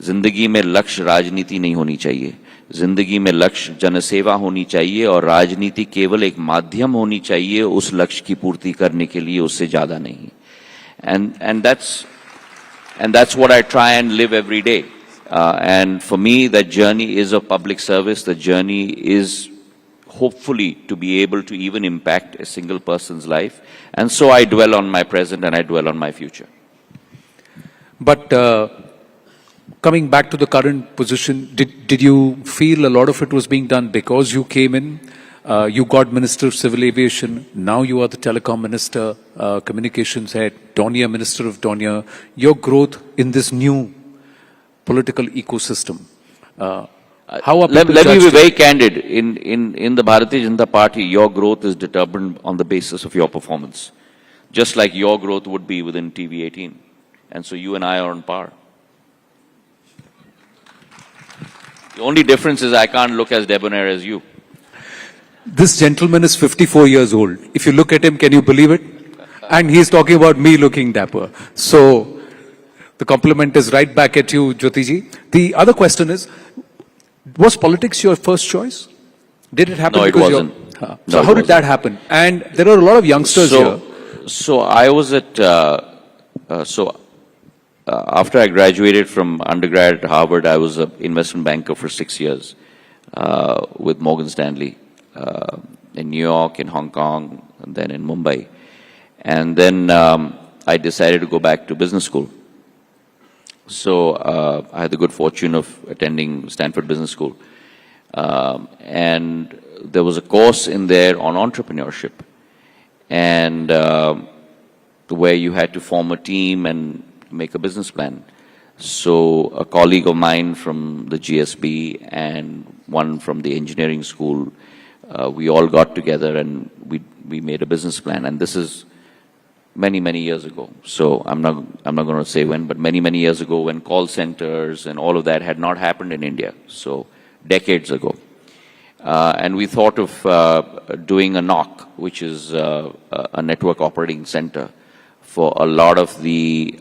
जिंदगी में लक्ष्य राजनीति नहीं होनी चाहिए, जिंदगी में लक्ष्य जनसेवा होनी चाहिए और राजनीति केवल एक माध्यम होनी चाहिए उस लक्ष्य की पूर्ति करने के लिए, उससे ज्यादा नहीं. And that's what I try and live every day. And for me, that journey is of public service. The journey is hopefully to be able to even impact a single person's life. And so I dwell on my present and I dwell on my future. But coming back to the current position, did you feel a lot of it was being done because you came in? You got Minister of Civil Aviation, now you are the Telecom Minister, Communications Head, Dornier Minister of Dornier. Your growth in this new political ecosystem. Let me be very candid. In the Bharatiya Janata Party, your growth is determined on the basis of your performance. Just like your growth would be within TV18. And so you and I are on par. The only difference is I can't look as debonair as you. This gentleman is 54 years old. If you look at him, can you believe it? And he's talking about me looking dapper. So the compliment is right back at you, Jyotiji. The other question is, was politics your first choice? Did it happen? No, it wasn't. So how did that happen? And there are a lot of youngsters here. So I was at, after I graduated from undergrad at Harvard, I was an investment banker for 6 years with Morgan Stanley in New York, in Hong Kong, and then in Mumbai. And then I decided to go back to business school. So I had the good fortune of attending Stanford Business School. And there was a course in there on entrepreneurship. And where you had to form a team and make a business plan. So a colleague of mine from the GSB and one from the engineering school, we all got together and we made a business plan. And this is many years ago. So I'm not going to say when, but many years ago when call centers and all of that had not happened in India. So decades ago. And we thought of doing a NOC, which is a network operating center for a lot of the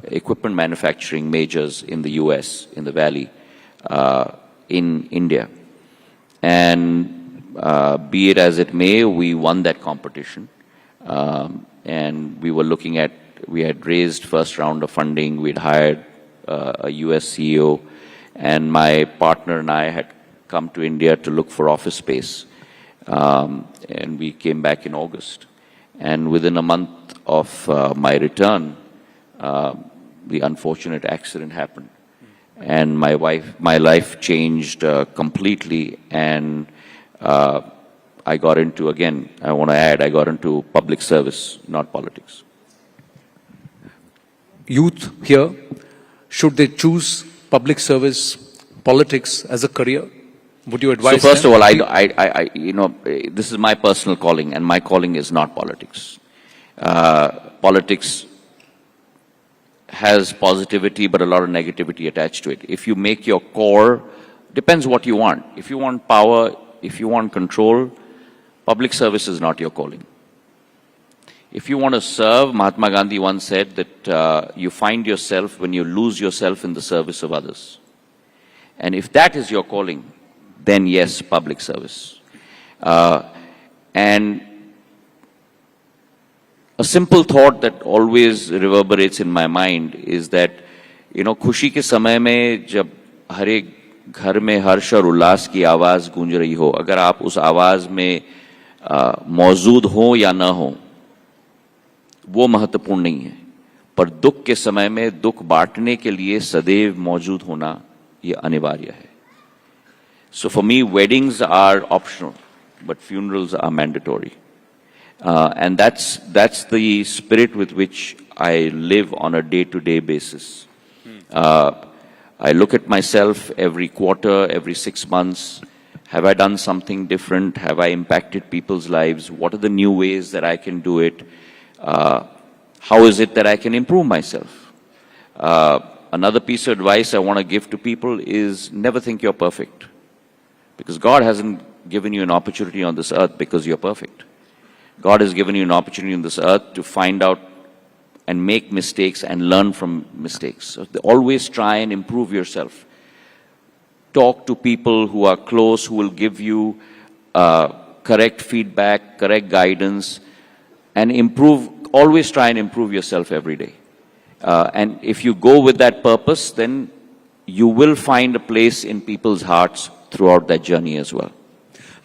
equipment manufacturing majors in the US, in the Valley, in India. And be it as it may, we won that competition. And we were looking at, we had raised first round of funding, we'd hired a US CEO, and my partner and I had come to India to look for office space. And we came back in August. And within a month of my return, the unfortunate accident happened. And my life changed completely, and I got into, again, I want to add, I got into public service, not politics. Youth here, Should they choose public service, politics as a career? Would you advise So first them? of all, this is my personal calling, and my calling is not politics. Politics has positivity, but a lot of negativity attached to it. If you make your core, depends what you want. If you want power, if you want control, public service is not your calling. If you want to serve, Mahatma Gandhi once said that you find yourself when you lose yourself in the service of others. And if that is your calling, then yes, public service. And a simple thought that always reverberates in my mind is that, खुशी के समय में जब हर एक घर में हर्ष और उल्लास की आवाज गूंज रही हो, अगर आप उस आवाज में मौजूद हो या ना हो, वो महत्वपूर्ण नहीं है. पर दुख के समय में दुख बांटने के लिए सदैव मौजूद होना ये अनिवार्य है. So for me, weddings are optional, but funerals are mandatory. And that's the spirit with which I live on a day-to-day basis. I look at myself every quarter, every 6 months. Have I done something different? Have I impacted people's lives? What are the new ways that I can do it? How is it that I can improve myself? Another piece of advice I want to give to people is never think you're perfect. Because God hasn't given you an opportunity on this earth because you're perfect. God has given you an opportunity on this earth to find out and make mistakes and learn from mistakes. So always try and improve yourself. Talk to people who are close, who will give you correct feedback, correct guidance, and improve. Always try and improve yourself every day. And if you go with that purpose, then you will find a place in people's hearts throughout that journey as well.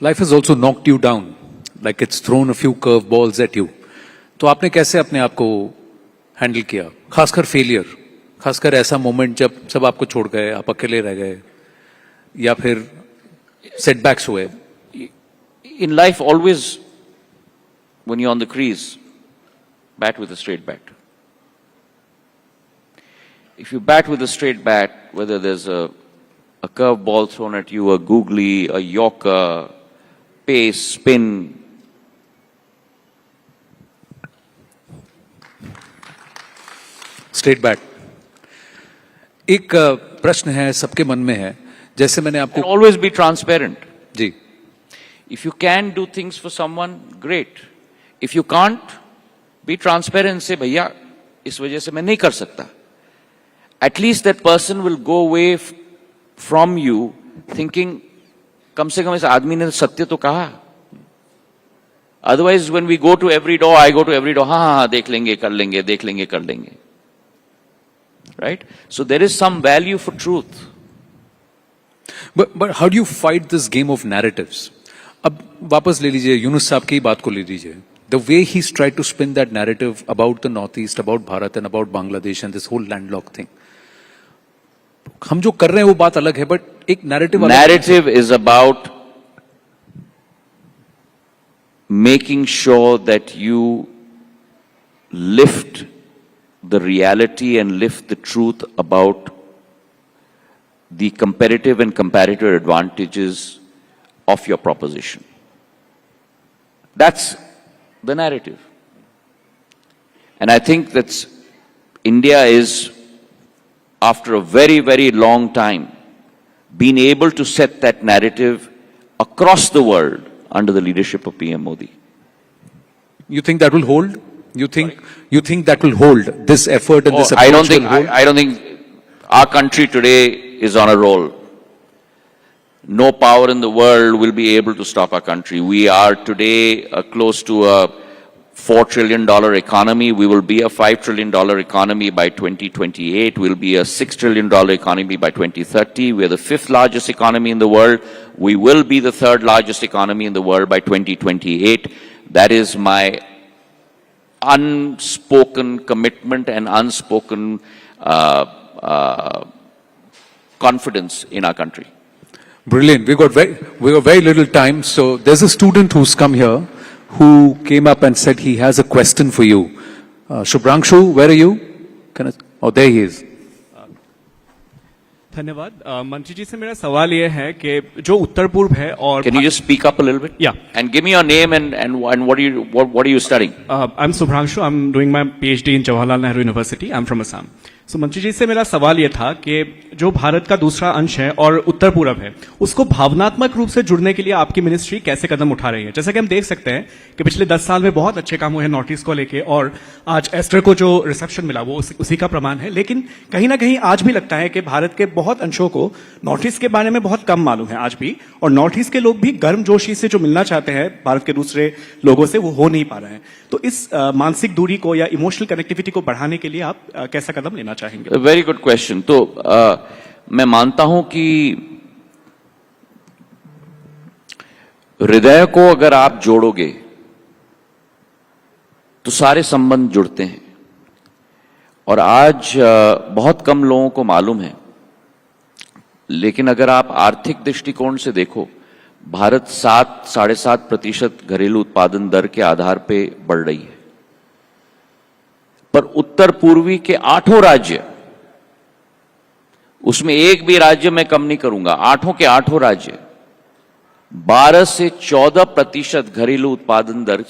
Life has also knocked you down, like it's thrown a few curve balls at you. तो आपने कैसे अपने आप को handle किया, खासकर failure, खासकर ऐसा मोमेंट जब सब आपको छोड़ गए, आप अकेले रह गए, या फिर सेटबैक्स हुए? In life, always, when you're on the crease, bat with a straight bat. If you bat with a straight bat, whether there's a curve ball thrown at you, a googly, a yorker, pace, spin, straight bat. एक प्रश्न है, सबके मन में है, जैसे मैंने आपको always be transparent. Ji. If you can do things for someone, great. If you can't, be transparent. Say, भैया, इस वजह से मैं नहीं कर सकता. At least that person will go away from you thinking, कम से कम इस आदमी ने सत्य तो कहा. Otherwise, when we go to every door, I go to every door, हाँ, देख लेंगे, कर लेंगे, देख लेंगे, कर लेंगे. Right? So there is some value for truth. But how do you fight this game of narratives? अब वापस ले लीजिए, यूनुस साहब की बात को ले लीजिए. The way he's tried to spin that narrative about the Northeast, about Bharat and about Bangladesh and this whole landlocked thing. हम जो कर रहे हैं वो बात अलग है, but एक narrative is about making sure that you lift the reality and lift the truth about the competitive and comparative advantages of your proposition. That's the narrative. And I think that India is, after a very, very long time, been able to set that narrative across the world under the leadership of PM Modi. You think that will hold? You think that will hold, this effort and this approach? I don't think our country today is on a roll. No power in the world will be able to stop our country. We are today close to a $4 trillion economy. We will be a $5 trillion economy by 2028. We'll be a $6 trillion economy by 2030. We're the 5th largest economy in the world. We will be the 3rd largest economy in the world by 2028. That is my unspoken commitment and unspoken confidence in our country. Brilliant. We got very little time. So there's a student who's come here who came up and said he has a question for you. Shubhrangshu, where are you? Oh, there he is. धन्यवाद। मंत्री जी से मेरा सवाल ये है कि जो उत्तर पूर्व है और Can you just speak up a little bit? Yeah. And give me your name and what are you studying? I'm Subhranshu. I'm doing my PhD in Jawaharlal Nehru University. I'm from Assam. So मंत्री जी से मेरा सवाल ये था कि जो भारत का दूसरा अंश है और उत्तर पूरब है, उसको भावनात्मक रूप से जुड़ने के लिए आपकी मिनिस्ट्री कैसे कदम उठा रही है? जैसा कि हम देख सकते हैं कि पिछले 10 साल में बहुत अच्छे काम हुए हैं नॉर्थ ईस्ट को लेके, और आज एस्टर को जो रिसेप्शन मिला वो उसी का प्रमाण है। लेकिन कहीं ना कहीं आज भी लगता है कि भारत के बहुत अंशों को नॉर्थ ईस्ट के बारे में बहुत कम मालूम है आज भी, और नॉर्थ ईस्ट के लोग भी गर्मजोशी से जो मिलना चाहते हैं भारत के दूसरे लोगों से, वो हो नहीं पा रहे हैं। तो इस मानसिक दूरी को या इमोशनल कनेक्टिविटी को बढ़ाने के लिए आप कैसा कदम लेना चाहेंगे? Very good question. तो मैं मानता हूं कि हृदय को अगर आप जोड़ोगे तो सारे संबंध जुड़ते हैं, और आज बहुत कम लोगों को मालूम है, लेकिन अगर आप आर्थिक दृष्टिकोण से देखो, भारत 7-7.5% घरेलू उत्पादन दर के आधार पे बढ़ रही है, पर उत्तर पूर्वी के 8 राज्य, उसमें एक भी राज्य मैं कम नहीं करूंगा, 8 के 8 राज्य 12 से 14% घरेलू उत्पादन दर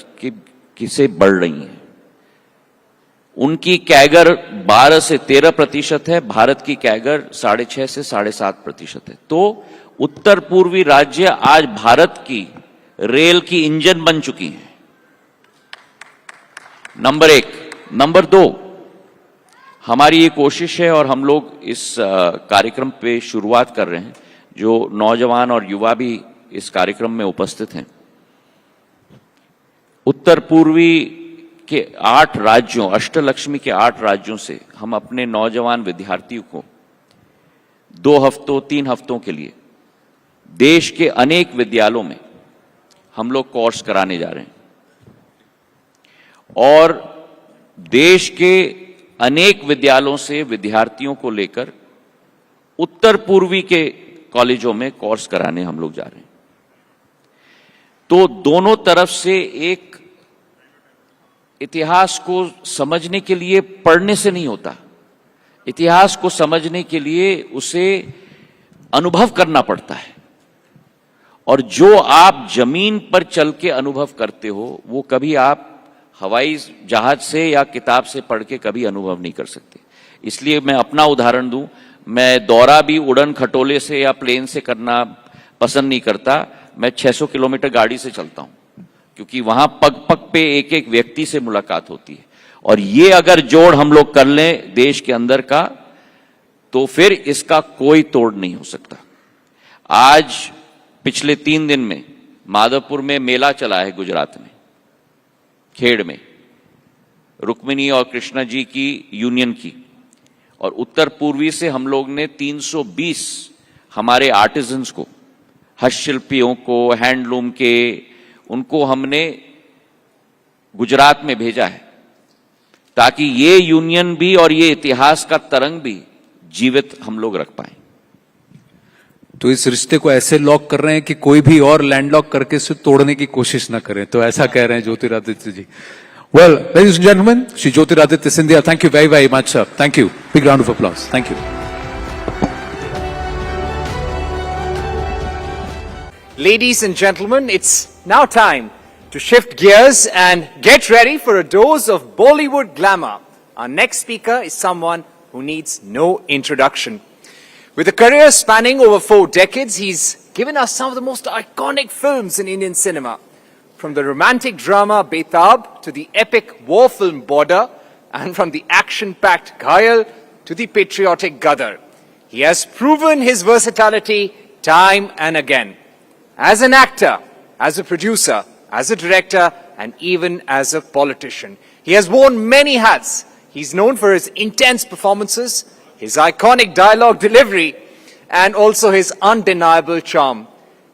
से बढ़ रही हैं। उनकी कैगर 12 से 13% है, भारत की कैगर 6.5 से 7.5% है। तो उत्तर पूर्वी राज्य आज भारत की रेल की इंजन बन चुकी हैं, नंबर 1। नंबर 2, हमारी ये कोशिश है और हम लोग इस कार्यक्रम पे शुरुआत कर रहे हैं, जो नौजवान और युवा भी इस कार्यक्रम में उपस्थित हैं। उत्तर पूर्वी के 8 राज्यों, अष्टलक्ष्मी के 8 राज्यों से हम अपने नौजवान विद्यार्थियों को 2 हफ्तों 3 हफ्तों के लिए देश के अनेक विद्यालयों में हम लोग कोर्स कराने जा रहे हैं, और देश के अनेक विद्यालयों से विद्यार्थियों को लेकर उत्तर पूर्वी के कॉलेजों में कोर्स कराने हम लोग जा रहे हैं। तो दोनों तरफ से एक इतिहास को समझने के लिए पढ़ने से नहीं होता, इतिहास को समझने के लिए उसे अनुभव करना पड़ता है, और जो आप जमीन पर चल के अनुभव करते हो वो कभी आप हवाई जहाज से या किताब से पढ़ के कभी अनुभव नहीं कर सकते। इसलिए मैं अपना उदाहरण दूं, मैं दौरा भी उड़न खटोले से या प्लेन से करना पसंद नहीं करता, मैं 600 किलोमीटर गाड़ी से चलता हूं, क्योंकि वहां पग पग पे एक एक व्यक्ति से मुलाकात होती है। और ये अगर जोड़ हम लोग कर लें देश के अंदर का, तो फिर इसका कोई तोड़ नहीं हो सकता। आज पिछले 3 दिन में माधवपुर में मेला चला है, गुजरात में खेड़ में, रुक्मिणी और कृष्णा जी की यूनियन की, और उत्तर पूर्वी से हम लोग ने 320 हमारे आर्टिजन्स को, हस्तशिल्पियों को, हैंडलूम के, उनको हमने गुजरात में भेजा है, ताकि ये यूनियन भी और ये इतिहास का तरंग भी जीवित हम लोग रख पाए। तो इस रिश्ते को ऐसे लॉक कर रहे हैं कि कोई भी और लैंडलॉक करके इसे तोड़ने की कोशिश ना करें, तो ऐसा कह रहे हैं ज्योतिरादित्य जी। Well, ladies and gentlemen, Shri Jyotiraditya Scindia, thank you very, very much, sir. Thank you. Big round of applause. Thank you. Ladies and gentlemen, it's now time to shift gears and get ready for a dose of Bollywood glamour. Our next speaker is someone who needs no introduction. With a career spanning over 4 decades, he's given us some of the most iconic films in Indian cinema. From the romantic drama Betab to the epic war film Border, and from the action-packed Ghayal to the patriotic Gadar. He has proven his versatility time and again. As an actor, as a producer, as a director, and even as a politician. He has worn many hats. He's known for his intense performances, his iconic dialogue delivery, and also his undeniable charm.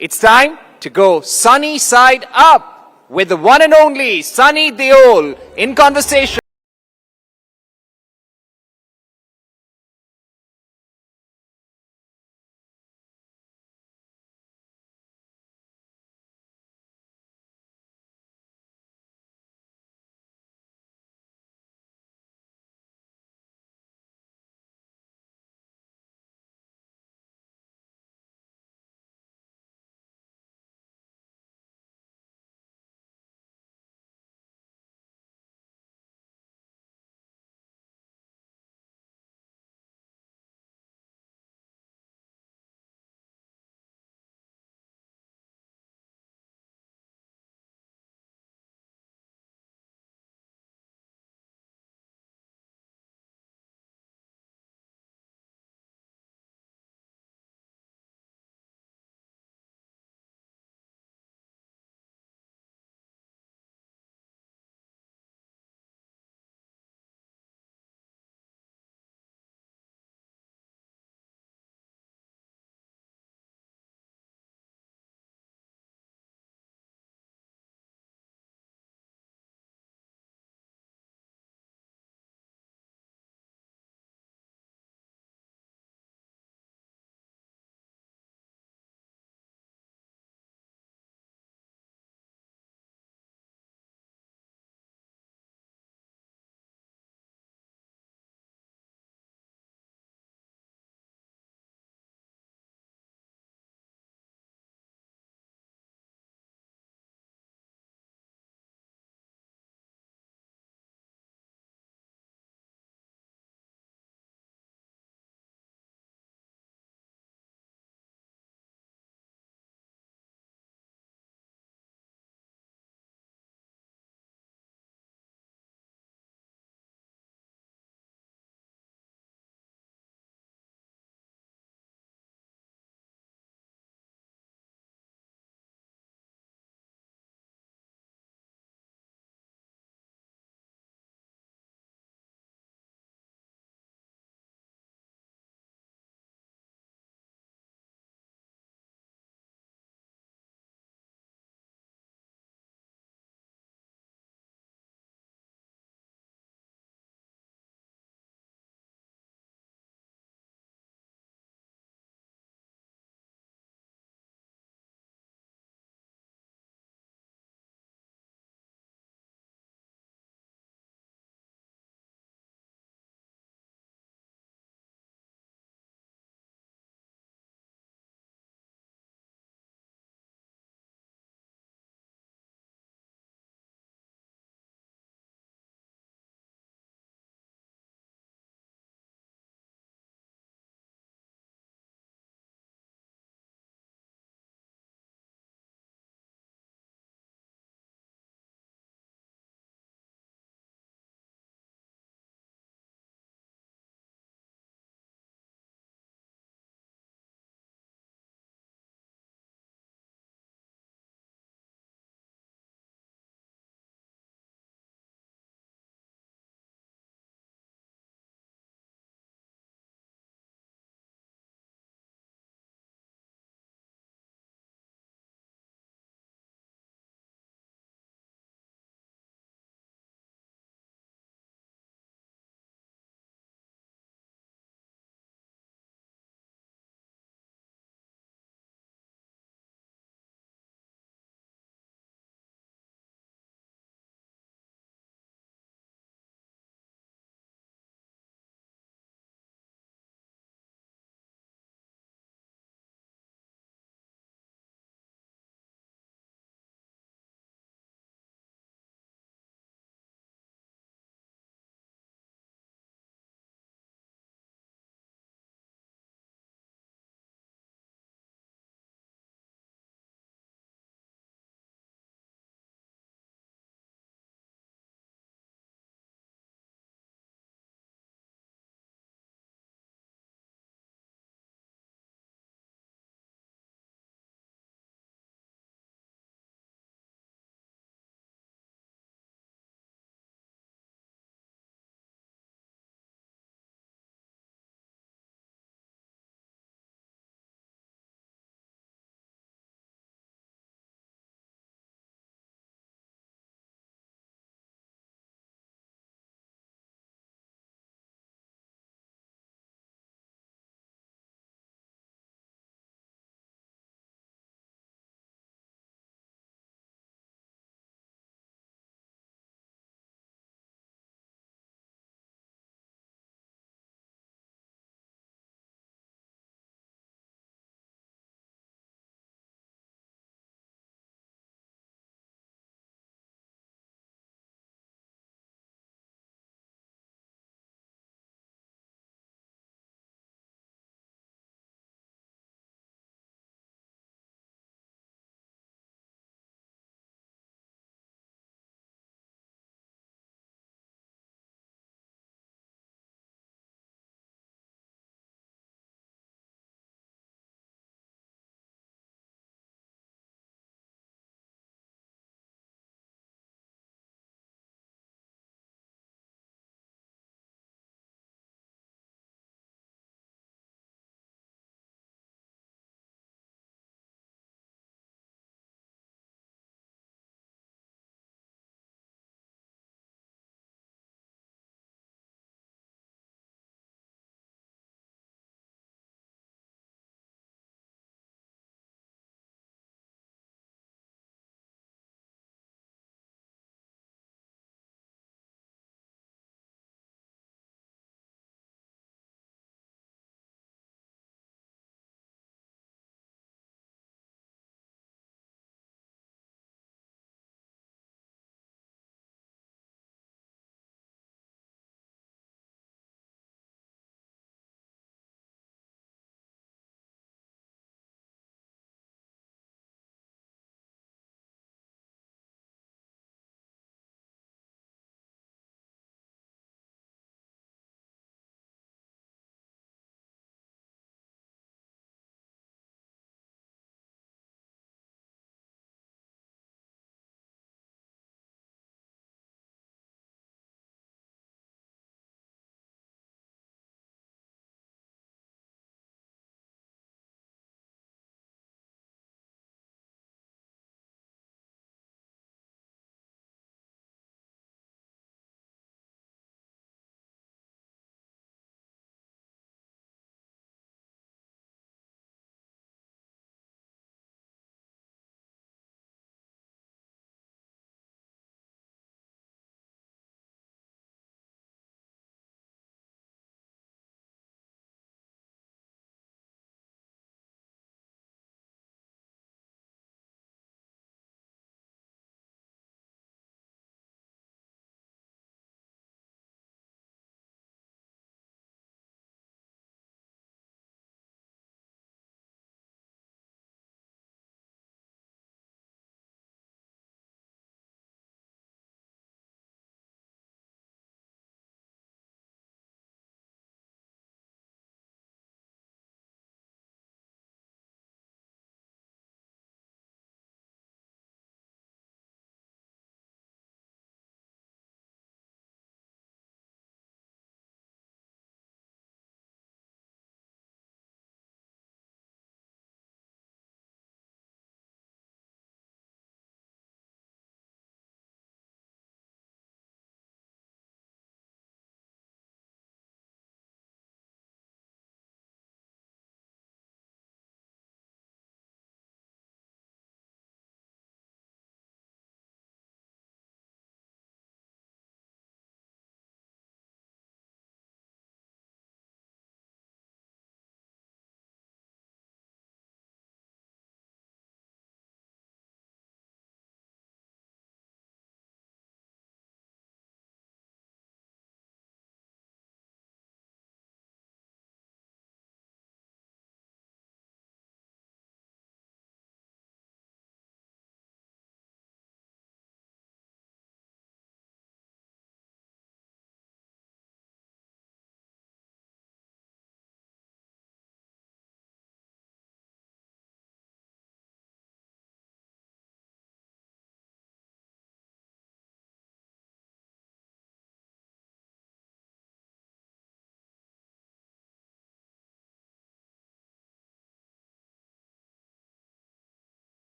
It's time to go sunny side up with the one and only Sunny Deol in conversation.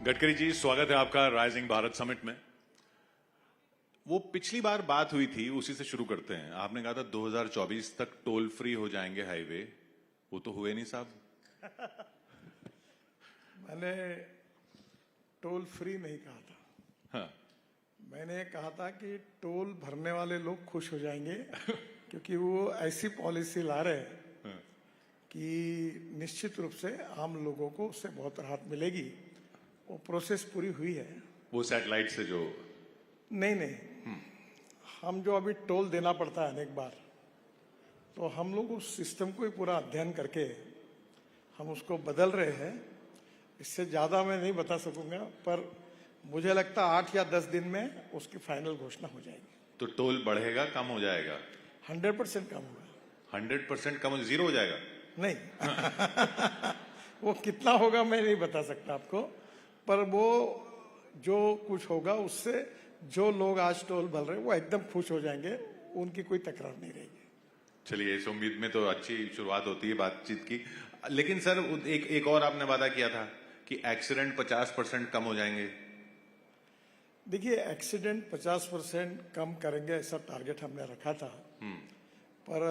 Gadkari ji, स्वागत है आपका rising Bharat summit में। वो पिछली बार बात हुई थी, उसी से शुरू करते हैं। आपने कहा था 2024 तक टोल फ्री हो जाएंगे हाईवे, वो तो हुए नहीं साहब। मैंने टोल फ्री नहीं कहा था। हाँ। मैंने कहा था कि टोल भरने वाले लोग खुश हो जाएंगे क्योंकि वो ऐसी पॉलिसी ला रहे हैं कि निश्चित रूप से आम लोगों को उससे बहुत राहत मिलेगी। वो प्रोसेस पूरी हुई है। वो सैटेलाइट से जो नहीं, हम जो अभी टोल देना पड़ता है अनेक बार, तो हम लोग उस सिस्टम को ही पूरा अध्ययन करके हम उसको बदल रहे हैं। इससे ज्यादा मैं नहीं बता सकूंगा, पर मुझे लगता है 8 या 10 दिन में उसकी फाइनल घोषणा हो जाएगी। तो टोल बढ़ेगा, कम हो जाएगा? 100% कम होगा। 100% कम, जीरो हो जाएगा? नहीं वो कितना होगा मैं नहीं बता सकता आपको, पर वो जो कुछ होगा उससे जो लोग आज टोल भर रहे हैं वो एकदम खुश हो जाएंगे, उनकी कोई तकरार नहीं रहेगी। चलिए, इस उम्मीद में तो अच्छी शुरुआत होती है बातचीत की। लेकिन सर, एक और आपने वादा किया था कि एक्सीडेंट 50% कम हो जाएंगे। देखिए, एक्सीडेंट 50% कम करेंगे ऐसा टारगेट हमने रखा था, पर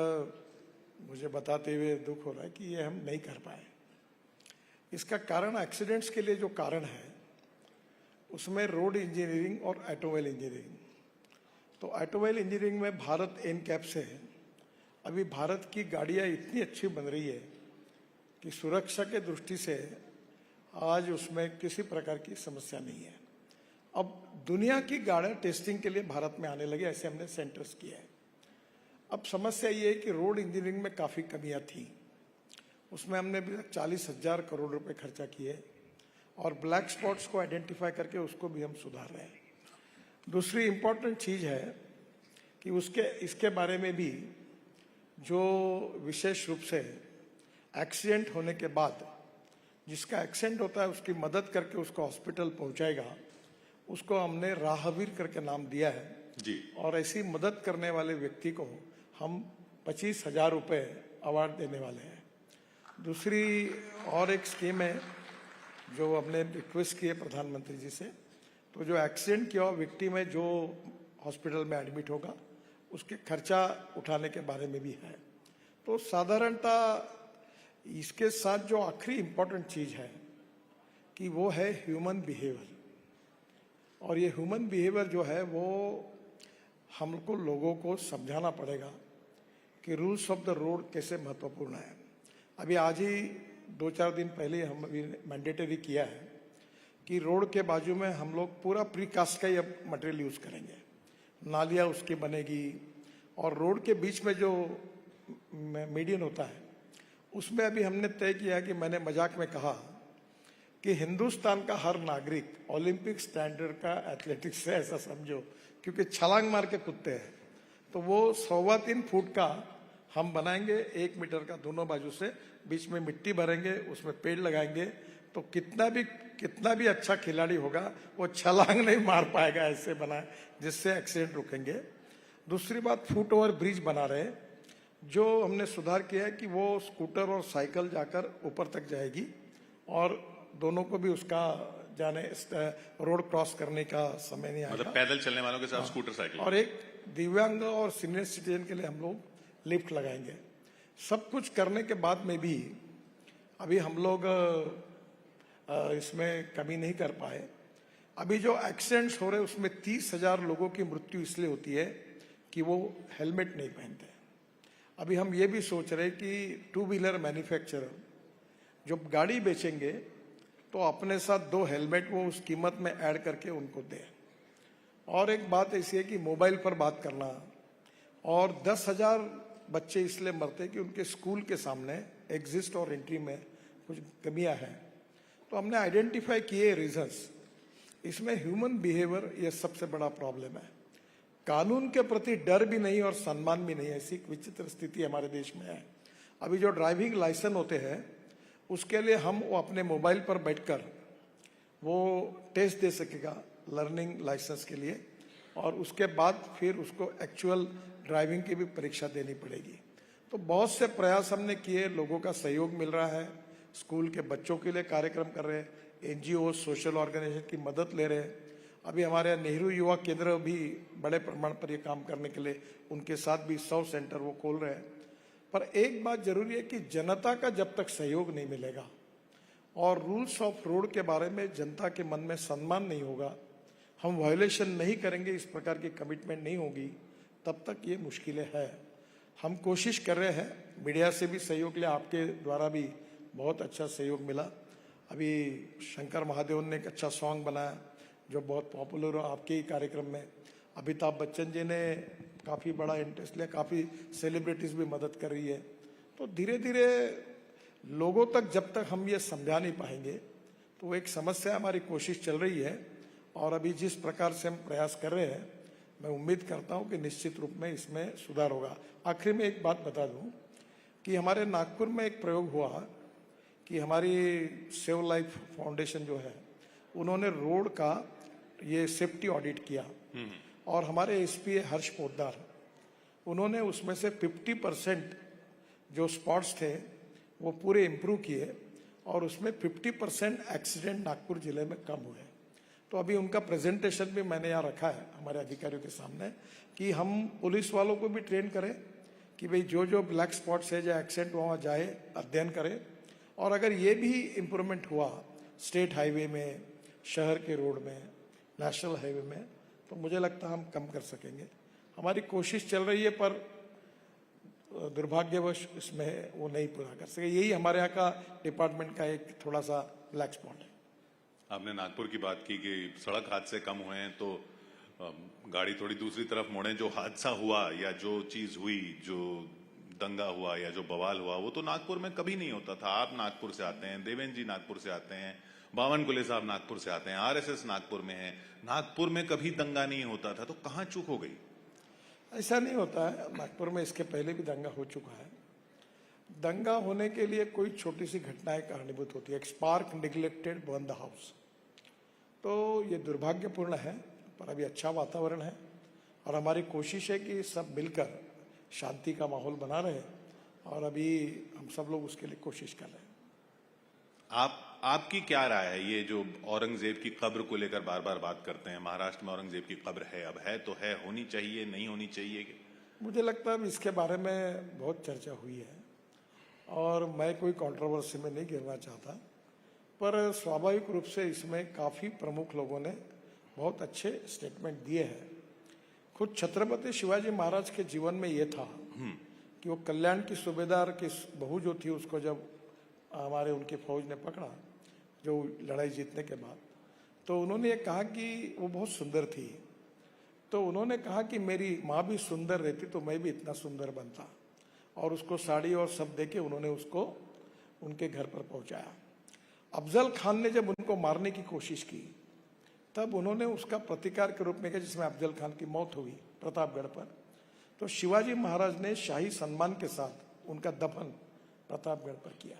मुझे बताते हुए दुख हो रहा है कि ये हम नहीं कर पाए। इसका कारण, एक्सीडेंट्स के लिए जो कारण है उसमें रोड इंजीनियरिंग और ऑटोमोबाइल इंजीनियरिंग। तो ऑटोमोबाइल इंजीनियरिंग में भारत एनकैप से है। अभी भारत की गाड़ियां इतनी अच्छी बन रही है कि सुरक्षा के दृष्टि से आज उसमें किसी प्रकार की समस्या नहीं है। अब दुनिया की गाड़ियां टेस्टिंग के लिए भारत में आने लगे, ऐसे हमने सेंटर्स किया है। अब समस्या ये है कि रोड इंजीनियरिंग में काफी कमियां थी, उसमें हमने भी 40,000 करोड़ रुपए खर्चा किए और ब्लैक स्पॉट्स को आइडेंटिफाई करके उसको भी हम सुधार रहे हैं। दूसरी इंपॉर्टेंट चीज है कि इसके बारे में भी जो विशेष रूप से एक्सीडेंट होने के बाद जिसका एक्सीडेंट होता है उसकी मदद करके उसको हॉस्पिटल पहुंचाएगा, उसको हमने राहवीर करके नाम दिया है जी। और ऐसी मदद करने वाले व्यक्ति को हम 25,000 रुपए अवार्ड देने वाले हैं। दूसरी और एक स्कीम है जो हमने रिक्वेस्ट की है प्रधानमंत्री जी से, तो जो एक्सीडेंट किया हुआ विक्टिम है जो हॉस्पिटल में एडमिट होगा उसके खर्चा उठाने के बारे में भी है। तो साधारणतः इसके साथ जो आखिरी इंपॉर्टेंट चीज है कि वो है ह्यूमन बिहेवियर, और ये ह्यूमन बिहेवियर जो है वो हमको लोगों को समझाना पड़ेगा कि रूल्स ऑफ द रोड कैसे महत्वपूर्ण है। अभी आज ही 2-4 दिन पहले हम अभी मैंडेटरी किया है कि रोड के बाजू में हम लोग पूरा प्रीकास्ट का ही अब मटेरियल यूज करेंगे, नालियाँ उसकी बनेगी, और रोड के बीच में जो मीडियन होता है उसमें अभी हमने तय किया कि मैंने मजाक में कहा कि हिंदुस्तान का हर नागरिक ओलंपिक स्टैंडर्ड का एथलेटिक्स है, ऐसा समझो, क्योंकि छलांग मार के कूदते हैं। तो वो 3.25 फुट का हम बनाएंगे, 1 मीटर का दोनों बाजू से, बीच में मिट्टी भरेंगे, उसमें पेड़ लगाएंगे, तो कितना भी अच्छा खिलाड़ी होगा वो छलांग नहीं मार पाएगा, ऐसे बनाए जिससे एक्सीडेंट रुकेंगे। दूसरी बात, फुट ओवर ब्रिज बना रहे, जो हमने सुधार किया है कि वो स्कूटर और साइकिल जाकर ऊपर तक जाएगी और दोनों को भी उसका जाने रोड क्रॉस करने का समय नहीं आएगा। मतलब पैदल चलने वालों के साथ स्कूटर साइकिल। और एक दिव्यांग और सीनियर सिटीजन के लिए हम लोग लिफ्ट लगाएंगे। सब कुछ करने के बाद में भी अभी हम लोग इसमें कमी नहीं कर पाए। अभी जो एक्सीडेंट्स हो रहे हैं उसमें 30,000 लोगों की मृत्यु इसलिए होती है कि वो हेलमेट नहीं पहनते। अभी हम ये भी सोच रहे कि 2 व्हीलर मैन्युफैक्चरर जब गाड़ी बेचेंगे तो अपने साथ 2 हेलमेट वो उस कीमत में ऐड करके उनको दें। और एक बात ऐसी है कि मोबाइल पर बात करना, और 10,000 बच्चे इसलिए मरते कि उनके स्कूल के सामने एग्जिस्ट और एंट्री में कुछ कमियां हैं। तो हमने आइडेंटिफाई किए रीजंस। इसमें ह्यूमन बिहेवियर ये सबसे बड़ा प्रॉब्लम है। कानून के प्रति डर भी नहीं और सम्मान भी नहीं, ऐसी विचित्र स्थिति हमारे देश में है। अभी जो ड्राइविंग लाइसेंस होते हैं उसके लिए वो अपने मोबाइल पर बैठकर वो टेस्ट दे सकेगा लर्निंग लाइसेंस के लिए, और उसके बाद फिर उसको एक्चुअल ड्राइविंग की भी परीक्षा देनी पड़ेगी। तो बहुत से प्रयास हमने किए, लोगों का सहयोग मिल रहा है, स्कूल के बच्चों के लिए कार्यक्रम कर रहे हैं, NGO, सोशल ऑर्गेनाइजेशन की मदद ले रहे हैं। अभी हमारे यहाँ नेहरू युवा केंद्र भी बड़े प्रमाण पर ये काम करने के लिए उनके साथ भी 100 सेंटर वो खोल रहे हैं। पर एक बात जरूरी है कि जनता का जब तक सहयोग नहीं मिलेगा और रूल्स ऑफ रोड के बारे में जनता के मन में सम्मान नहीं होगा, हम वायोलेशन नहीं करेंगे, इस प्रकार की कमिटमेंट नहीं होगी, तब तक ये मुश्किलें हैं। हम कोशिश कर रहे हैं, मीडिया से भी सहयोग लिया, आपके द्वारा भी बहुत अच्छा सहयोग मिला। अभी शंकर महादेवन ने एक अच्छा सॉन्ग बनाया जो बहुत पॉपुलर हो आपके ही कार्यक्रम में। अमिताभ बच्चन जी ने काफ़ी बड़ा इंटरेस्ट लिया, काफ़ी सेलिब्रिटीज़ भी मदद कर रही है। तो धीरे धीरे लोगों तक जब तक हम ये समझा नहीं पाएंगे तो वो एक समस्या, हमारी कोशिश चल रही है और अभी जिस प्रकार से हम प्रयास कर रहे हैं मैं उम्मीद करता हूं कि निश्चित रूप में इसमें सुधार होगा। आखिर में एक बात बता दूं कि हमारे नागपुर में एक प्रयोग हुआ कि हमारी सेव लाइफ फाउंडेशन जो है उन्होंने रोड का ये सेफ्टी ऑडिट किया और हमारे एसपी हर्ष पोद्दार उन्होंने उसमें से 50% जो स्पॉट्स थे वो पूरे इम्प्रूव किए और उसमें 50% एक्सीडेंट नागपुर जिले में कम हुए। तो अभी उनका प्रेजेंटेशन भी मैंने यहाँ रखा है हमारे अधिकारियों के सामने कि हम पुलिस वालों को भी ट्रेन करें कि भाई जो जो ब्लैक स्पॉट्स है, जो एक्सीडेंट वहाँ जाए, अध्ययन करें और अगर ये भी इम्प्रूवमेंट हुआ स्टेट हाईवे में, शहर के रोड में, नेशनल हाईवे में, तो मुझे लगता है हम कम कर सकेंगे। हमारी कोशिश चल रही है पर दुर्भाग्यवश इसमें वो नहीं पूरा कर सके। यही हमारे यहाँ का डिपार्टमेंट का एक थोड़ा सा ब्लैक स्पॉट है। आपने नागपुर की बात की कि सड़क हादसे कम हुए हैं, तो गाड़ी थोड़ी दूसरी तरफ मोड़े। जो हादसा हुआ या जो चीज हुई, जो दंगा हुआ या जो बवाल हुआ, वो तो नागपुर में कभी नहीं होता था। आप नागपुर से आते हैं, देवेंद्र जी नागपुर से आते हैं, बावनकुले साहब नागपुर से आते हैं, आरएसएस नागपुर में है। नागपुर में कभी दंगा नहीं होता था, तो कहाँ चूक हो गई? ऐसा नहीं होता है, नागपुर में इसके पहले भी दंगा हो चुका है। दंगा होने के लिए कोई छोटी सी घटना एक कारणीभूत होती है। एक spark neglected burn the house, तो ये दुर्भाग्यपूर्ण है पर अभी अच्छा वातावरण है और हमारी कोशिश है कि सब मिलकर शांति का माहौल बना रहे और अभी हम सब लोग उसके लिए कोशिश कर रहे हैं। आपकी क्या राय है? ये जो औरंगजेब की कब्र को लेकर बार बार बात करते हैं, महाराष्ट्र में औरंगजेब की कब्र है, अब है तो है, होनी चाहिए, नहीं होनी चाहिए? मुझे लगता है इसके बारे में बहुत चर्चा हुई है और मैं कोई कंट्रोवर्सी में नहीं गिरना चाहता, पर स्वाभाविक रूप से इसमें काफ़ी प्रमुख लोगों ने बहुत अच्छे स्टेटमेंट दिए हैं। खुद छत्रपति शिवाजी महाराज के जीवन में ये था कि वो कल्याण की सूबेदार की बहू जो थी उसको जब हमारे उनकी फौज ने पकड़ा, जो लड़ाई जीतने के बाद, तो उन्होंने ये कहा कि वो बहुत सुंदर थी। तो उन्होंने कहा कि मेरी माँ भी सुंदर रहती तो मैं भी इतना सुंदर बनता, और उसको साड़ी और सब देके उन्होंने उसको उनके घर पर पहुंचाया। अफजल खान ने जब उनको मारने की कोशिश की तब उन्होंने उसका प्रतिकार के रूप में किया, जिसमें अफजल खान की मौत हुई प्रतापगढ़ पर। तो शिवाजी महाराज ने शाही सम्मान के साथ उनका दफन प्रतापगढ़ पर किया।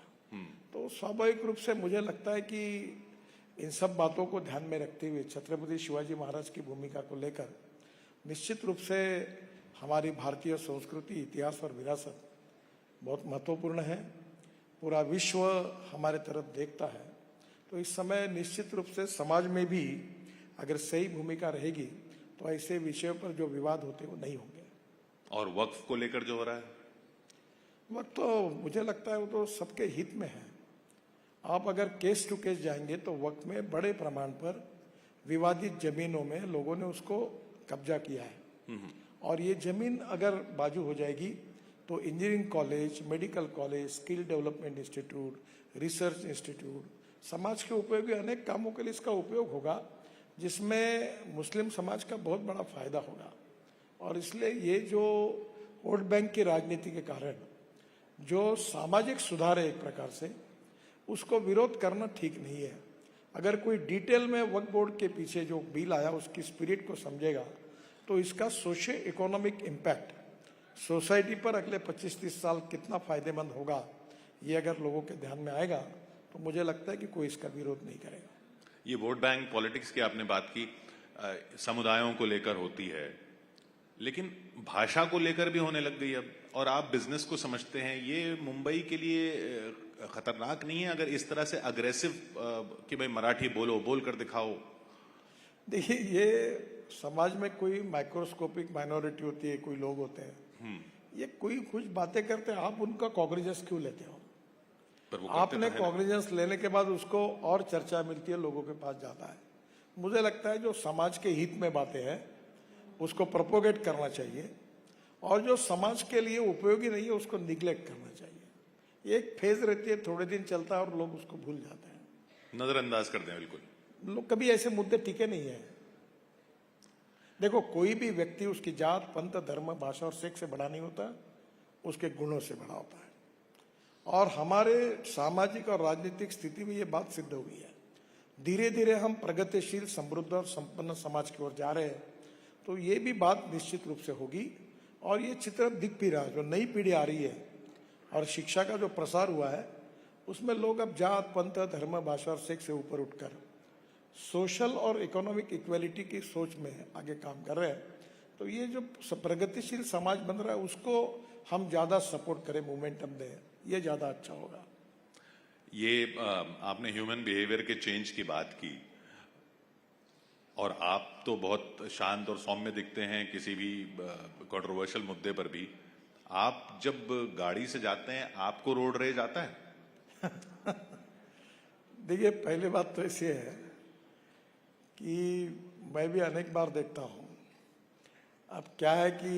तो स्वाभाविक रूप से मुझे लगता है कि इन सब बातों को ध्यान में रखते हुए छत्रपति शिवाजी महाराज की भूमिका को लेकर निश्चित रूप से हमारी भारतीय संस्कृति, इतिहास और विरासत बहुत महत्वपूर्ण है। पूरा विश्व हमारे तरफ देखता है, तो इस समय निश्चित रूप से समाज में भी अगर सही भूमिका रहेगी तो ऐसे विषयों पर जो विवाद होते वो नहीं होंगे। और वक्फ को लेकर जो हो रहा है, वक्त तो मुझे लगता है वो तो सबके हित में है। आप अगर केस टू केस जाएंगे तो वक्त में बड़े प्रमाण पर विवादित जमीनों में लोगों ने उसको कब्जा किया है और ये जमीन अगर बाजू हो जाएगी तो engineering college, medical college, skill development institute, research institute, समाज के उपयोगी अनेक कामों के लिए इसका उपयोग होगा, जिसमें मुस्लिम समाज का बहुत बड़ा फायदा होगा। और इसलिए ये जो वोट बैंक की राजनीति के कारण जो सामाजिक सुधार है एक प्रकार से, उसको विरोध करना ठीक नहीं है। अगर कोई डिटेल में वक्फ बोर्ड के पीछे जो बिल आया उसकी स्पिरिट को समझेगा तो इसका सोशियो इकोनॉमिक इम्पैक्ट सोसाइटी पर अगले 25-30 साल कितना फायदेमंद होगा, ये अगर लोगों के ध्यान में आएगा तो मुझे लगता है कि कोई इसका विरोध नहीं करेगा। ये वोट बैंक पॉलिटिक्स की आपने बात की, समुदायों को लेकर होती है, लेकिन भाषा को लेकर भी होने लग गई अब। और आप बिजनेस को समझते हैं, ये मुंबई के लिए खतरनाक नहीं है अगर इस तरह से अग्रेसिव कि भाई मराठी बोलो, बोल कर दिखाओ? देखिए, ये समाज में कोई माइक्रोस्कोपिक माइनॉरिटी होती है, कोई लोग होते हैं, ये कोई कुछ बातें करते हैं, आप उनका कॉग्निजेंस क्यों लेते हो? आपने कॉग्निजेंस लेने के बाद उसको और चर्चा मिलती है, लोगों के पास जाता है। मुझे लगता है जो समाज के हित में बातें हैं उसको प्रोपोगेट करना चाहिए, और जो समाज के लिए उपयोगी नहीं है उसको निग्लेक्ट करना चाहिए। एक फेज रहती है, थोड़े दिन चलता है और लोग उसको भूल जाते हैं, नजरअंदाज करते हैं। बिल्कुल, लोग कभी ऐसे मुद्दे टिके नहीं है। देखो, कोई भी व्यक्ति उसकी जात, पंथ, धर्म, भाषा और सेक्स से बड़ा नहीं होता, उसके गुणों से बड़ा होता है। और हमारे सामाजिक और राजनीतिक स्थिति में ये बात सिद्ध हुई है। धीरे धीरे हम प्रगतिशील, समृद्ध और संपन्न समाज की ओर जा रहे हैं, तो ये भी बात निश्चित रूप से होगी। और ये चित्र दिख भी रहा है, जो नई पीढ़ी आ रही है और शिक्षा का जो प्रसार हुआ है, उसमें लोग अब जात, पंथ, धर्म, भाषा और सेक्स से ऊपर उठकर सोशल और इकोनॉमिक इक्वेलिटी की सोच में आगे काम कर रहे हैं। तो ये जो प्रगतिशील समाज बन रहा है उसको हम ज्यादा सपोर्ट करें, मोमेंटम दें, ये ज्यादा अच्छा होगा। ये आपने ह्यूमन बिहेवियर के चेंज की बात की, और आप तो बहुत शांत और सौम्य दिखते हैं किसी भी कंट्रोवर्शियल मुद्दे पर भी। आप जब गाड़ी से जाते हैं, आपको रोड रेज आता है? देखिए, पहली बात तो ऐसी है कि मैं भी अनेक बार देखता हूँ। अब क्या है कि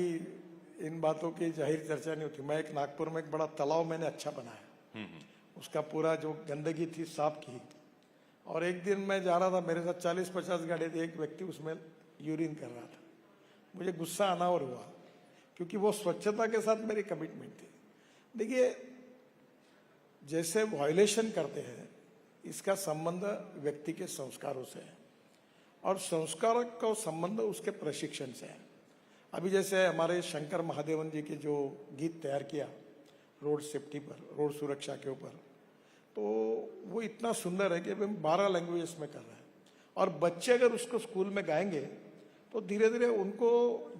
इन बातों की जाहिर चर्चा नहीं होती। मैं एक नागपुर में एक बड़ा तालाब मैंने अच्छा बनाया, उसका पूरा जो गंदगी थी साफ की, और एक दिन मैं जा रहा था, मेरे साथ 40-50 गाड़ी थी, एक व्यक्ति उसमें यूरिन कर रहा था। मुझे गुस्सा अनावर हुआ, क्योंकि वो स्वच्छता के साथ मेरी कमिटमेंट थी। देखिए, जैसे वायलेशन करते हैं, इसका संबंध व्यक्ति के संस्कारों से है, और संस्कार का संबंध उसके प्रशिक्षण से है। अभी जैसे हमारे शंकर महादेवन जी के जो गीत तैयार किया रोड सेफ्टी पर, रोड सुरक्षा के ऊपर, तो वो इतना सुंदर है कि अभी 12 लैंग्वेजेस में कर रहा है। और बच्चे अगर उसको स्कूल में गाएंगे तो धीरे धीरे उनको,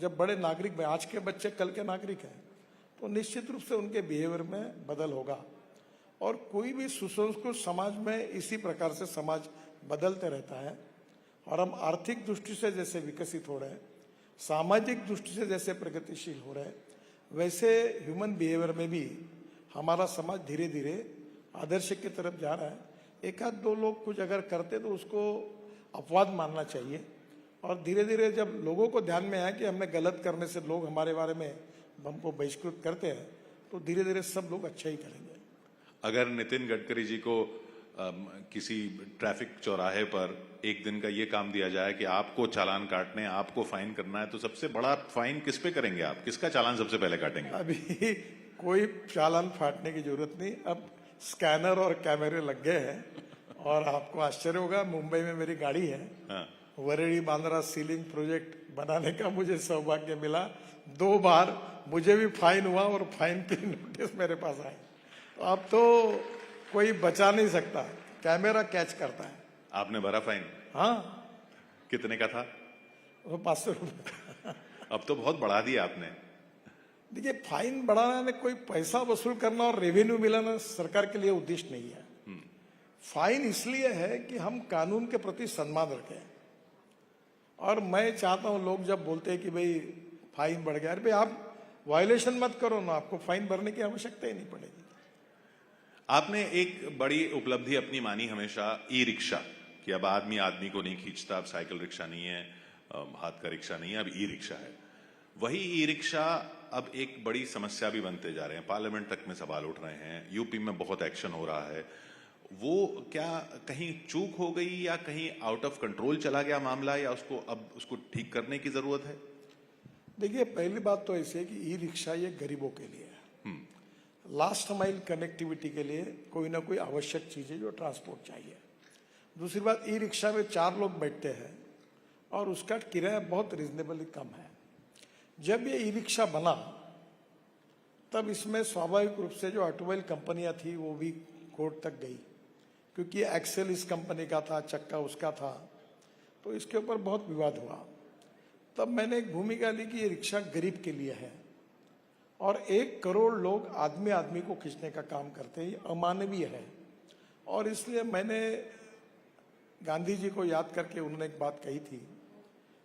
जब बड़े नागरिक में, आज के बच्चे कल के नागरिक हैं, तो निश्चित रूप से उनके बिहेवियर में बदल होगा। और कोई भी सुसंस्कृत समाज में इसी प्रकार से समाज बदलते रहता है। और हम आर्थिक दृष्टि से जैसे विकसित हो रहे हैं, सामाजिक दृष्टि से जैसे प्रगतिशील हो रहे हैं, वैसे ह्यूमन बिहेवियर में भी हमारा समाज धीरे धीरे आदर्श की तरफ जा रहा है। एक आध दो लोग कुछ अगर करते तो उसको अपवाद मानना चाहिए, और धीरे धीरे जब लोगों को ध्यान में आया कि हमने गलत करने से लोग हमारे बारे में हमको बहिष्कृत करते हैं, तो धीरे धीरे सब लोग अच्छा ही करेंगे। अगर नितिन गडकरी जी को किसी ट्रैफिक चौराहे पर एक दिन का ये काम दिया जाए कि आपको चालान काटने, आपको फाइन करना है, तो सबसे बड़ा फाइन किस पे करेंगे आप? किसका चालान सबसे पहले काटेंगे? अभी कोई चालान फाटने की जरूरत नहीं, अब स्कैनर और कैमरे लग गए हैं। और आपको आश्चर्य होगा, मुंबई में मेरी गाड़ी है, वरेड़ी बांद्रा सीलिंग प्रोजेक्ट बनाने का मुझे सौभाग्य मिला। 2 बार मुझे भी फाइन हुआ और फाइन के नोटिस मेरे पास आए। तो अब तो कोई बचा नहीं सकता, कैमरा कैच करता है। आपने भरा फाइन? हाँ। कितने का था? वो 500 रुपये। अब तो बहुत बढ़ा दिया आपने। देखिए, फाइन बढ़ाना ने कोई पैसा वसूल करना और रेवेन्यू मिलाना सरकार के लिए उद्देश्य नहीं है। फाइन इसलिए है कि हम कानून के प्रति सम्मान रखें। और मैं चाहता हूं, लोग जब बोलते हैं कि भाई फाइन बढ़ गया, अरे भाई आप वायलेशन मत करो ना, आपको फाइन भरने की आवश्यकता ही नहीं पड़ेगी। आपने एक बड़ी उपलब्धि अपनी मानी हमेशा ई रिक्शा, कि अब आदमी आदमी को नहीं खींचता, अब साइकिल रिक्शा नहीं है, हाथ का रिक्शा नहीं है, अब ई रिक्शा है। वही ई रिक्शा अब एक बड़ी समस्या भी बनते जा रहे हैं, पार्लियामेंट तक में सवाल उठ रहे हैं, यूपी में बहुत एक्शन हो रहा है। वो क्या कहीं चूक हो गई, या कहीं आउट ऑफ कंट्रोल चला गया मामला, या उसको अब उसको ठीक करने की जरूरत है? देखिए, पहली बात तो ऐसी है कि ई रिक्शा ये गरीबों के लिए है, लास्ट माइल कनेक्टिविटी के लिए कोई ना कोई आवश्यक चीज है जो ट्रांसपोर्ट चाहिए। दूसरी बात, ई रिक्शा में 4 लोग बैठते हैं और उसका किराया बहुत रिजनेबली कम है। जब ये ई रिक्शा बना तब इसमें स्वाभाविक रूप से जो ऑटोमोबाइल कंपनियां थी वो भी कोर्ट तक गई, क्योंकि एक्सेल इस कंपनी का था, चक्का उसका था, तो इसके ऊपर बहुत विवाद हुआ। तब मैंने एक भूमिका ली कि ये रिक्शा गरीब के लिए है, और 1 करोड़ लोग आदमी आदमी को खींचने का काम करते हैं, ये अमानवीय है। और इसलिए मैंने गांधी जी को याद करके उन्होंने एक बात कही थी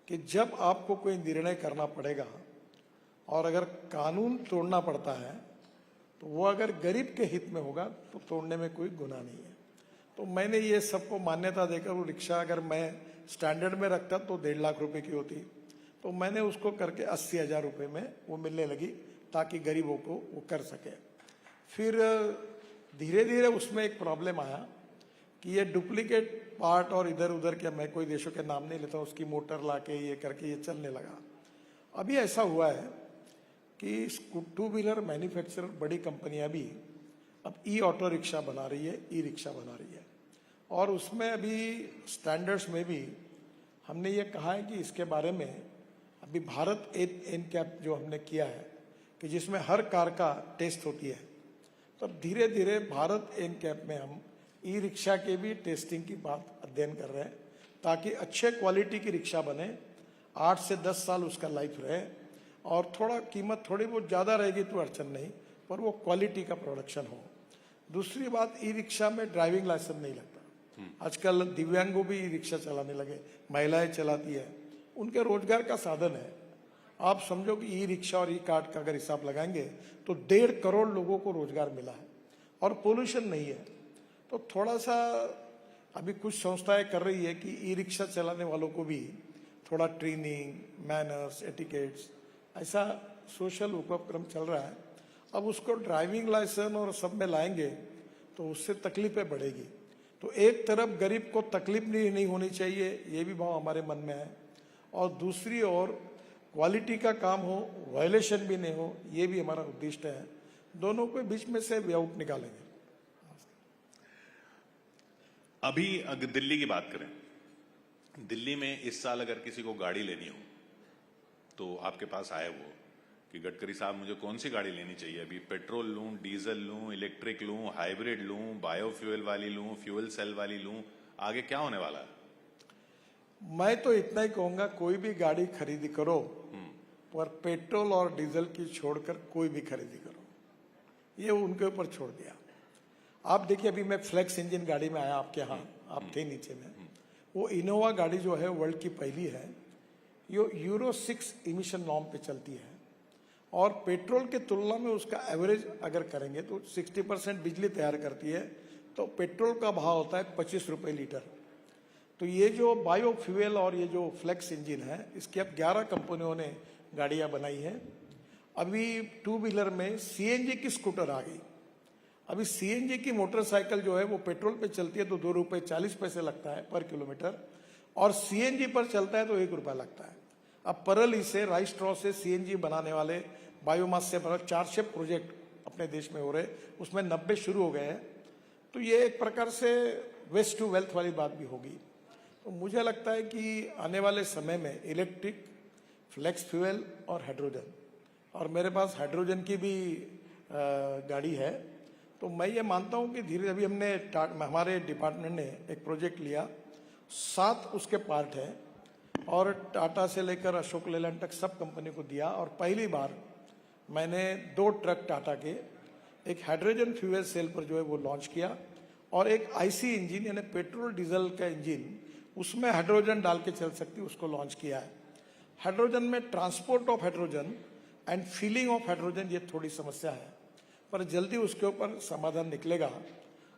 कि जब आपको कोई निर्णय करना पड़ेगा और अगर कानून तोड़ना पड़ता है तो वो अगर गरीब के हित में होगा तो तोड़ने में कोई गुनाह नहीं है। तो मैंने ये सबको मान्यता देकर वो रिक्शा अगर मैं स्टैंडर्ड में रखता तो 1.5 लाख रुपए की होती, तो मैंने उसको करके 80,000 रुपए में वो मिलने लगी ताकि गरीबों को वो कर सके। फिर धीरे धीरे उसमें एक प्रॉब्लम आया कि ये डुप्लीकेट पार्ट और इधर उधर के, मैं कोई देशों के नाम नहीं लेता, उसकी मोटर लाके ये करके ये चलने लगा। अभी ऐसा हुआ है कि 2 व्हीलर मैन्युफैक्चरर बड़ी कंपनियां भी अब ऑटो रिक्शा बना रही है, रिक्शा बना रही है। और उसमें अभी स्टैंडर्ड्स में भी हमने ये कहा है कि इसके बारे में अभी भारत एनकैप जो हमने किया है कि जिसमें हर कार का टेस्ट होती है, तो धीरे धीरे भारत एनकैप में हम रिक्शा के भी टेस्टिंग की बात अध्ययन कर रहे हैं ताकि अच्छे क्वालिटी की रिक्शा बने, 8 से 10 साल उसका लाइफ रहे और थोड़ा कीमत थोड़ी बहुत ज़्यादा रहेगी तो अड़चन नहीं, पर वो क्वालिटी का प्रोडक्शन हो। दूसरी बात, रिक्शा में ड्राइविंग लाइसेंस नहीं लगता। आजकल दिव्यांगों भी रिक्शा चलाने लगे, महिलाएं चलाती है, उनके रोजगार का साधन है। आप समझो कि रिक्शा और कार्ड का अगर हिसाब लगाएंगे तो 1.5 करोड़ लोगों को रोजगार मिला है और पोल्यूशन नहीं है। तो थोड़ा सा अभी कुछ संस्थाएं कर रही है कि रिक्शा चलाने वालों को भी थोड़ा ट्रेनिंग, मैनर्स, एटिकेट्स, ऐसा सोशल उपक्रम चल रहा है। अब उसको ड्राइविंग लाइसेंस और सब में लाएंगे तो उससे तकलीफें बढ़ेगी। तो एक तरफ गरीब को तकलीफ नहीं होनी चाहिए, ये भी भाव हमारे मन में है, और दूसरी ओर क्वालिटी का काम हो, वायलेशन भी नहीं हो, ये भी हमारा उद्देश्य है। दोनों के बीच में से वे आउट निकालेंगे। अभी अगर दिल्ली की बात करें, दिल्ली में इस साल अगर किसी को गाड़ी लेनी हो तो आपके पास आए वो कि गडकरी साहब मुझे कौन सी गाड़ी लेनी चाहिए, अभी पेट्रोल लूं, डीजल लूं, इलेक्ट्रिक लूं, हाइब्रिड लूं, बायोफ्यूल वाली लूं, फ्यूल सेल वाली लूं, आगे क्या होने वाला है? मैं तो इतना ही कहूंगा, कोई भी गाड़ी खरीदी करो पर पेट्रोल और डीजल की छोड़कर कोई भी खरीदी करो, ये उनके ऊपर छोड़ दिया। आप देखिए, अभी मैं फ्लेक्स इंजन गाड़ी में आया आपके यहाँ, आप थे नीचे में, वो इनोवा गाड़ी जो है वर्ल्ड की पहली है, ये यूरो 6 इमिशन नॉर्म पे चलती है और पेट्रोल के तुलना में उसका एवरेज अगर करेंगे तो 60% बिजली तैयार करती है। तो पेट्रोल का भाव होता है 25 रुपये लीटर। तो ये जो बायोफ्यूल और ये जो फ्लेक्स इंजन है, इसकी अब 11 कंपनियों ने गाड़ियां बनाई हैं। अभी 2 व्हीलर में सीएनजी की स्कूटर आ गई। अभी सीएनजी की मोटरसाइकिल जो है वो पेट्रोल पे चलती है तो 2 रुपये 40 पैसे लगता है पर किलोमीटर, और सीएनजी पर चलता है तो 1 रुपया लगता है। अब परली से, राइस स्ट्रॉ से सीएनजी बनाने वाले, बायोमास से 400 प्रोजेक्ट अपने देश में हो रहे, उसमें 90 शुरू हो गए हैं। तो ये एक प्रकार से वेस्ट टू वेल्थ वाली बात भी होगी। तो मुझे लगता है कि आने वाले समय में इलेक्ट्रिक, फ्लेक्स फ्यूल और हाइड्रोजन, और मेरे पास हाइड्रोजन की भी गाड़ी है, तो मैं ये मानता हूँ कि धीरे अभी हमारे डिपार्टमेंट ने एक प्रोजेक्ट लिया, 7 उसके पार्ट है और टाटा से लेकर अशोक लेलैंड तक सब कंपनी को दिया। और पहली बार मैंने 2 ट्रक टाटा के एक हाइड्रोजन फ्यूल सेल पर जो है वो लॉन्च किया, और एक आईसी इंजन यानी पेट्रोल डीजल का इंजन, उसमें हाइड्रोजन डाल के चल सकती, उसको लॉन्च किया है। हाइड्रोजन में transport of hydrogen and feeling of hydrogen ये थोड़ी समस्या है, पर जल्दी उसके ऊपर समाधान निकलेगा।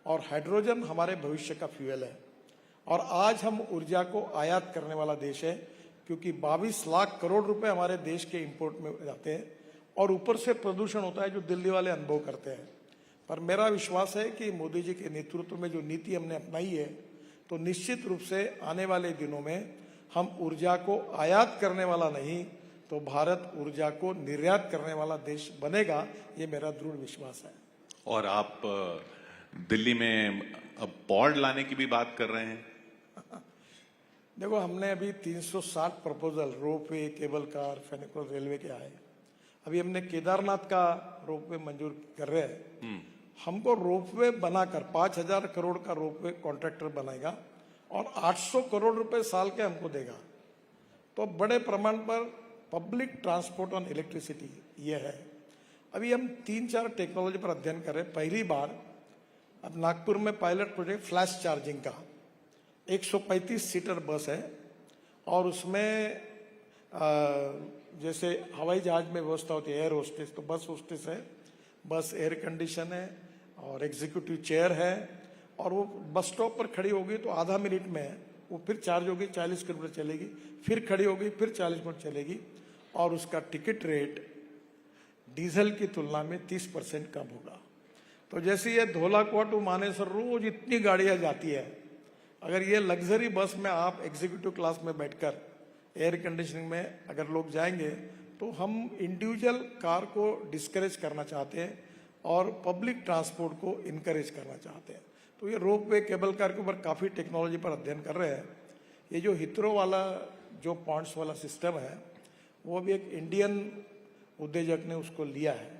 और हाइड्रोजन हमारे भविष्य का फ्यूल है, और आज हम ऊर्जा को आयात करने वाला देश है, क्योंकि 22 लाख करोड़ रुपए हमारे देश के इंपोर्ट में जाते हैं, और ऊपर से प्रदूषण होता है जो दिल्ली वाले अनुभव करते हैं। पर मेरा विश्वास है कि मोदी जी के नेतृत्व में जो नीति हमने अपनाई है, तो निश्चित रूप से आने वाले दिनों में हम ऊर्जा को आयात करने वाला नहीं तो भारत ऊर्जा को निर्यात करने वाला देश बनेगा, ये मेरा दृढ़ विश्वास है। और आप दिल्ली में अब पॉड लाने की भी बात कर रहे हैं? देखो, हमने अभी 360 proposal ropeway, cable car, funicular railway के आए। अभी हमने केदारनाथ का रोपवे मंजूर कर रहे हैं। हमको रोपवे बनाकर 5000 करोड़ का रोपवे कॉन्ट्रैक्टर बनाएगा और 800 करोड़ रुपए साल के हमको देगा। तो बड़े प्रमाण पर पब्लिक ट्रांसपोर्ट ऑन इलेक्ट्रिसिटी ये है। अभी हम 3-4 टेक्नोलॉजी पर अध्ययन कर रहे हैं। पहली बार अब नागपुर में पायलट प्रोजेक्ट फ्लैश चार्जिंग का 135 सीटर बस है और उसमें जैसे हवाई जहाज में व्यवस्था होती है एयर होस्टेस, तो बस होस्टेस है, बस एयर कंडीशन है और एग्जीक्यूटिव चेयर है और वो बस स्टॉप पर खड़ी होगी तो आधा मिनट में वो फिर चार्ज होगी, 40 किलोमीटर चलेगी, फिर खड़ी होगी, फिर 40 मिनट चलेगी और उसका टिकट रेट डीजल की तुलना में 30% कम होगा। तो जैसे ये धौलाकुआ टू मानेसर रोज इतनी गाड़ियां जाती है, अगर ये लग्जरी बस में आप एग्जीक्यूटिव क्लास में बैठकर एयर कंडीशनिंग में अगर लोग जाएंगे तो हम इंडिविजुअल कार को डिस्करेज करना चाहते हैं और पब्लिक ट्रांसपोर्ट को इनकरेज करना चाहते हैं। तो ये रोप वे केबल कार के ऊपर काफ़ी टेक्नोलॉजी पर अध्ययन कर रहे हैं। ये जो हिथरो वाला जो पॉइंट्स वाला सिस्टम है वो भी एक इंडियन उद्योजक ने उसको लिया है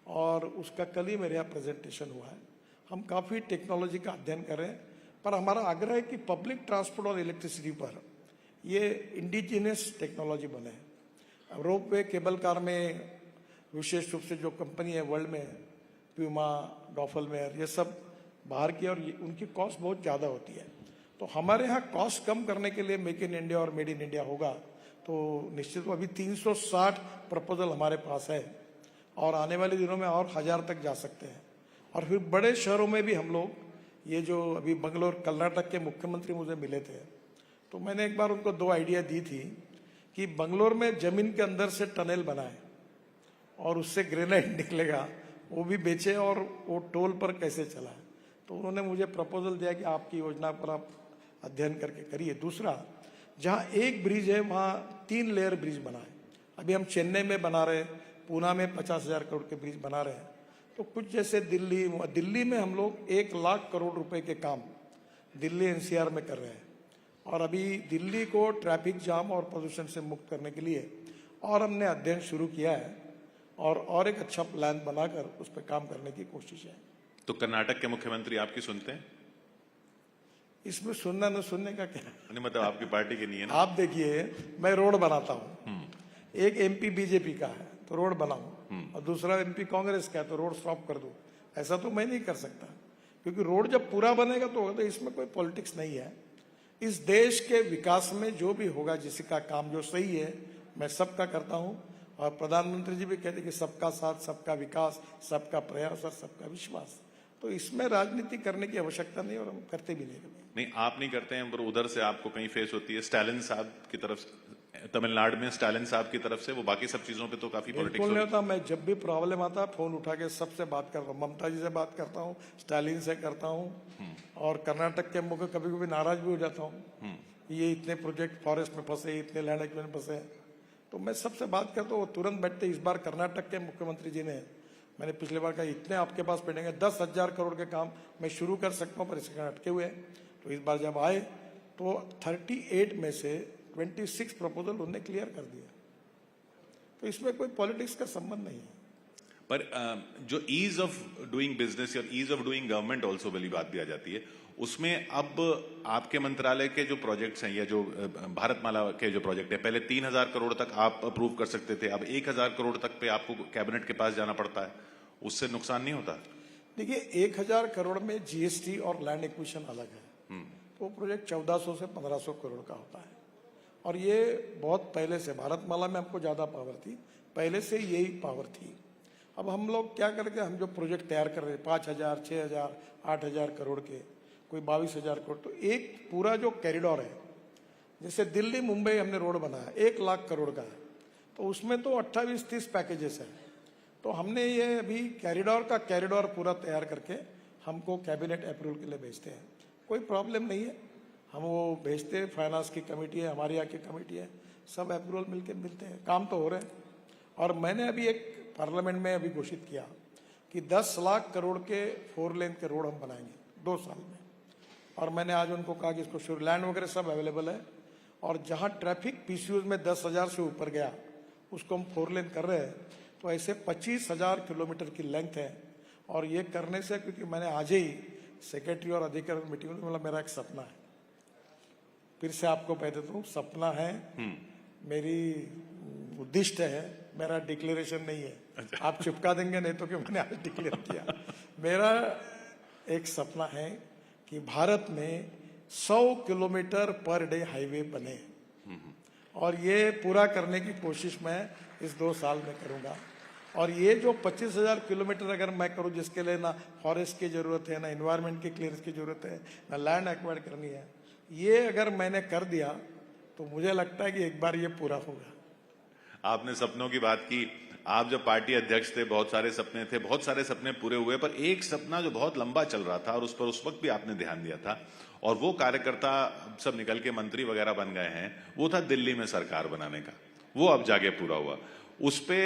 और उसका कल ही मेरे यहाँ प्रेजेंटेशन हुआ है। हम काफ़ी टेक्नोलॉजी का अध्ययन कर रहे हैं, पर हमारा आग्रह है कि पब्लिक ट्रांसपोर्ट और इलेक्ट्रिसिटी पर ये इंडिजिनियस टेक्नोलॉजी बने। रोप वे केबल कार में विशेष रूप से जो कंपनी है वर्ल्ड में, प्यूमा, डॉफलमेयर, ये सब बाहर की और उनकी कॉस्ट बहुत ज़्यादा होती है। तो हमारे यहाँ कॉस्ट कम करने के लिए मेक इन इंडिया और मेड इन इंडिया होगा। तो निश्चित अभी 360 प्रपोजल हमारे पास है और आने वाले दिनों में और 1000 तक जा सकते हैं। और फिर बड़े शहरों में भी हम लोग ये जो अभी बंगलोर कर्नाटक के मुख्यमंत्री मुझे मिले थे तो मैंने एक बार उनको 2 आइडिया दी थी कि बंगलोर में जमीन के अंदर से टनल बनाए और उससे ग्रेनाइट निकलेगा, वो भी बेचे और वो टोल पर कैसे चला है। तो उन्होंने मुझे प्रपोजल दिया कि आपकी योजना पर आप अध्ययन करके करिए। दूसरा, जहाँ एक ब्रिज है वहाँ 3 लेयर ब्रिज बनाए। अभी हम चेन्नई में बना रहे हैं, पूना में 50,000 करोड़ के ब्रिज बना रहे हैं। तो कुछ जैसे दिल्ली में हम लोग 1 लाख करोड़ रुपए के काम दिल्ली एनसीआर में कर रहे हैं और अभी दिल्ली को ट्रैफिक जाम और प्रदूषण से मुक्त करने के लिए और हमने अध्ययन शुरू किया है और एक अच्छा प्लान बनाकर उस पर काम करने की कोशिश है। तो कर्नाटक के मुख्यमंत्री आपकी सुनते हैं? इसमें सुनना न सुनने का क्या, नहीं मतलब आपकी पार्टी के नहीं है ना? आप देखिए, मैं रोड बनाता हूँ, एक एमपी बीजेपी का है तो रोड बनाऊं और दूसरा एमपी कांग्रेस का है तो रोड स्टॉप कर दूं। ऐसा तो मैं नहीं कर सकता, क्योंकि रोड जब पूरा बनेगा तो इसमें कोई पॉलिटिक्स नहीं है। इस देश के विकास में जो भी होगा, जिसका काम जो सही है, मैं सबका करता हूं। और प्रधानमंत्री जी भी कहते हैं कि सबका साथ, सबका विकास, सबका प्रयास और सबका विश्वास। तो इसमें राजनीति करने की आवश्यकता नहीं और हम करते भी नहीं। नहीं, आप नहीं करते हैं, पर उधर से आपको कहीं फेस होती है स्टालिन साहब की तरफ, तमिलनाडु में स्टालिन साहब की तरफ से, वो बाकी सब चीजों पे तो काफी पॉलिटिक्स नहीं होता। मैं जब भी प्रॉब्लम आता है फोन उठा के सबसे बात करता हूँ, ममता जी से बात करता हूँ, स्टालिन से करता हूँ और कर्नाटक के मुख्य कभी कभी नाराज भी हो जाता हूँ, ये इतने प्रोजेक्ट फॉरेस्ट में फंसे, इतने लैंड एक्विजिशन में फंसे, तो मैं सबसे बात करता हूँ, तुरंत बैठते। इस बार कर्नाटक के मुख्यमंत्री जी ने, मैंने पिछले बार कहा इतने आपके पास पेंडिंग है, 10,000 करोड़ के काम मैं शुरू कर सकता हूँ पर इसके अटके हुए हैं। तो इस बार जब आए तो 38 में से 26 प्रपोजल उन्होंने क्लियर कर दिया। तो इसमें कोई पॉलिटिक्स का संबंध नहीं है। पर जो ईज ऑफ डूइंग बिजनेस या ease of doing government also वाली बात भी आ जाती है, उसमें अब आपके मंत्रालय के जो प्रोजेक्ट्स हैं या जो भारतमाला के जो प्रोजेक्ट है, पहले 3,000 करोड़ तक आप अप्रूव कर सकते थे, अब 1,000 करोड़ तक पे आपको कैबिनेट के पास जाना पड़ता है। उससे नुकसान नहीं होता? देखिए, 1,000 करोड़ में जीएसटी और लैंड एक्विजिशन अलग है, तो प्रोजेक्ट 1400 से 1500 करोड़ का होता है। और ये बहुत पहले से, भारतमाला में हमको ज्यादा पावर थी, पहले से यही पावर थी। अब हम लोग क्या करके, हम जो प्रोजेक्ट तैयार कर रहे हैं 5,000, 6,000, 8,000 करोड़ के, कोई 22,000 करोड़, तो एक पूरा जो कॉरिडोर है, जैसे दिल्ली मुंबई हमने रोड बनाया 1 लाख करोड़ का है, तो उसमें तो 28-30 पैकेजेस हैं। तो हमने ये अभी कॉरिडोर पूरा तैयार करके हमको कैबिनेट अप्रूवल के लिए भेजते हैं। कोई प्रॉब्लम नहीं है, हम वो भेजते हैं, फाइनेंस की कमेटी है, हमारे यहाँ की कमेटी है, सब अप्रूवल मिलके मिलते हैं, काम तो हो रहे हैं। और मैंने अभी एक पार्लियामेंट में अभी घोषित किया कि 10 लाख करोड़ के 4 लेन के रोड हम बनाएंगे 2 साल में। और मैंने आज उनको कहा कि इसको शुरू, लैंड वगैरह सब अवेलेबल है, और जहाँ ट्रैफिक पीसीयूज में 10,000 से ऊपर गया उसको हम 4 लेन कर रहे हैं। तो ऐसे 25,000 किलोमीटर की लेंथ है। और ये करने से, क्योंकि मैंने आज ही सेक्रेटरी और अधिकारी मीटिंग में, मतलब मेरा एक सपना है, फिर से आपको कह देता हूँ, सपना है, मेरी उद्दिष्ट है, मेरा डिक्लेरेशन नहीं है। आप चिपका देंगे नहीं तो कि मैंने आज डिक्लेयर किया। मेरा एक सपना है कि भारत में 100 किलोमीटर पर डे हाईवे बने, और ये पूरा करने की कोशिश मैं इस 2 साल में करूंगा। और ये जो 25,000 किलोमीटर अगर मैं करूं, जिसके लिए ना फॉरेस्ट की जरूरत है, ना एनवायरनमेंट की क्लियरेंस की जरूरत है, ना लैंड एक्वायर करनी है, ये अगर मैंने कर दिया तो मुझे लगता है कि एक बार ये पूरा होगा। आपने सपनों की बात की। आप जब पार्टी अध्यक्ष थे, बहुत सारे सपने थे, बहुत सारे सपने पूरे हुए, पर एक सपना जो बहुत लंबा चल रहा था और उस पर उस वक्त भी आपने ध्यान दिया था, और वो कार्यकर्ता सब निकल के मंत्री वगैरह बन गए हैं, वो था दिल्ली में सरकार बनाने का। वो अब जाके पूरा हुआ। उस पे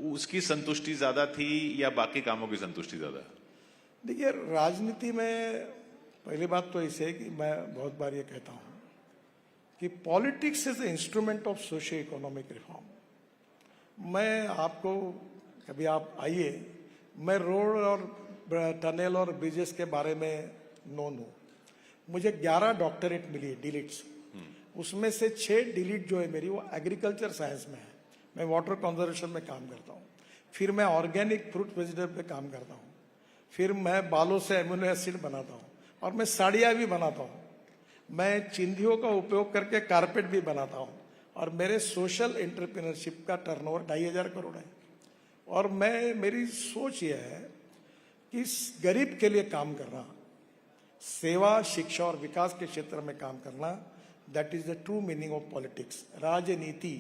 उसकी संतुष्टि ज्यादा थी या बाकी कामों की संतुष्टि ज्यादा? देखिए, राजनीति में पहली बात तो ऐसे है कि मैं बहुत बार ये कहता हूं कि politics is the instrument of socio economic reform. मैं आपको, कभी आप आइए, मैं रोड और टनल और ब्रिजेस के बारे में नोन हूं। मुझे 11 डॉक्टरेट मिली है, डिलीट्स। उसमें से 6 डिलीट जो है मेरी, वो एग्रीकल्चर साइंस में है। मैं वाटर कंजर्वेशन में काम करता हूँ, फिर मैं ऑर्गेनिक फ्रूट वेजिटेबल पे काम करता हूँ, फिर मैं बालों से एमिनो एसिड बनाता हूँ, और मैं साड़ियाँ भी बनाता हूँ। मैं चिंधियों का उपयोग करके कारपेट भी बनाता हूँ, और मेरे सोशल एंटरप्रेन्योरशिप का टर्नओवर 2,500 करोड़ है। और मेरी सोच ये है कि गरीब के लिए काम करना, सेवा, शिक्षा और विकास के क्षेत्र में काम करना, that is the true meaning of politics. राजनीति,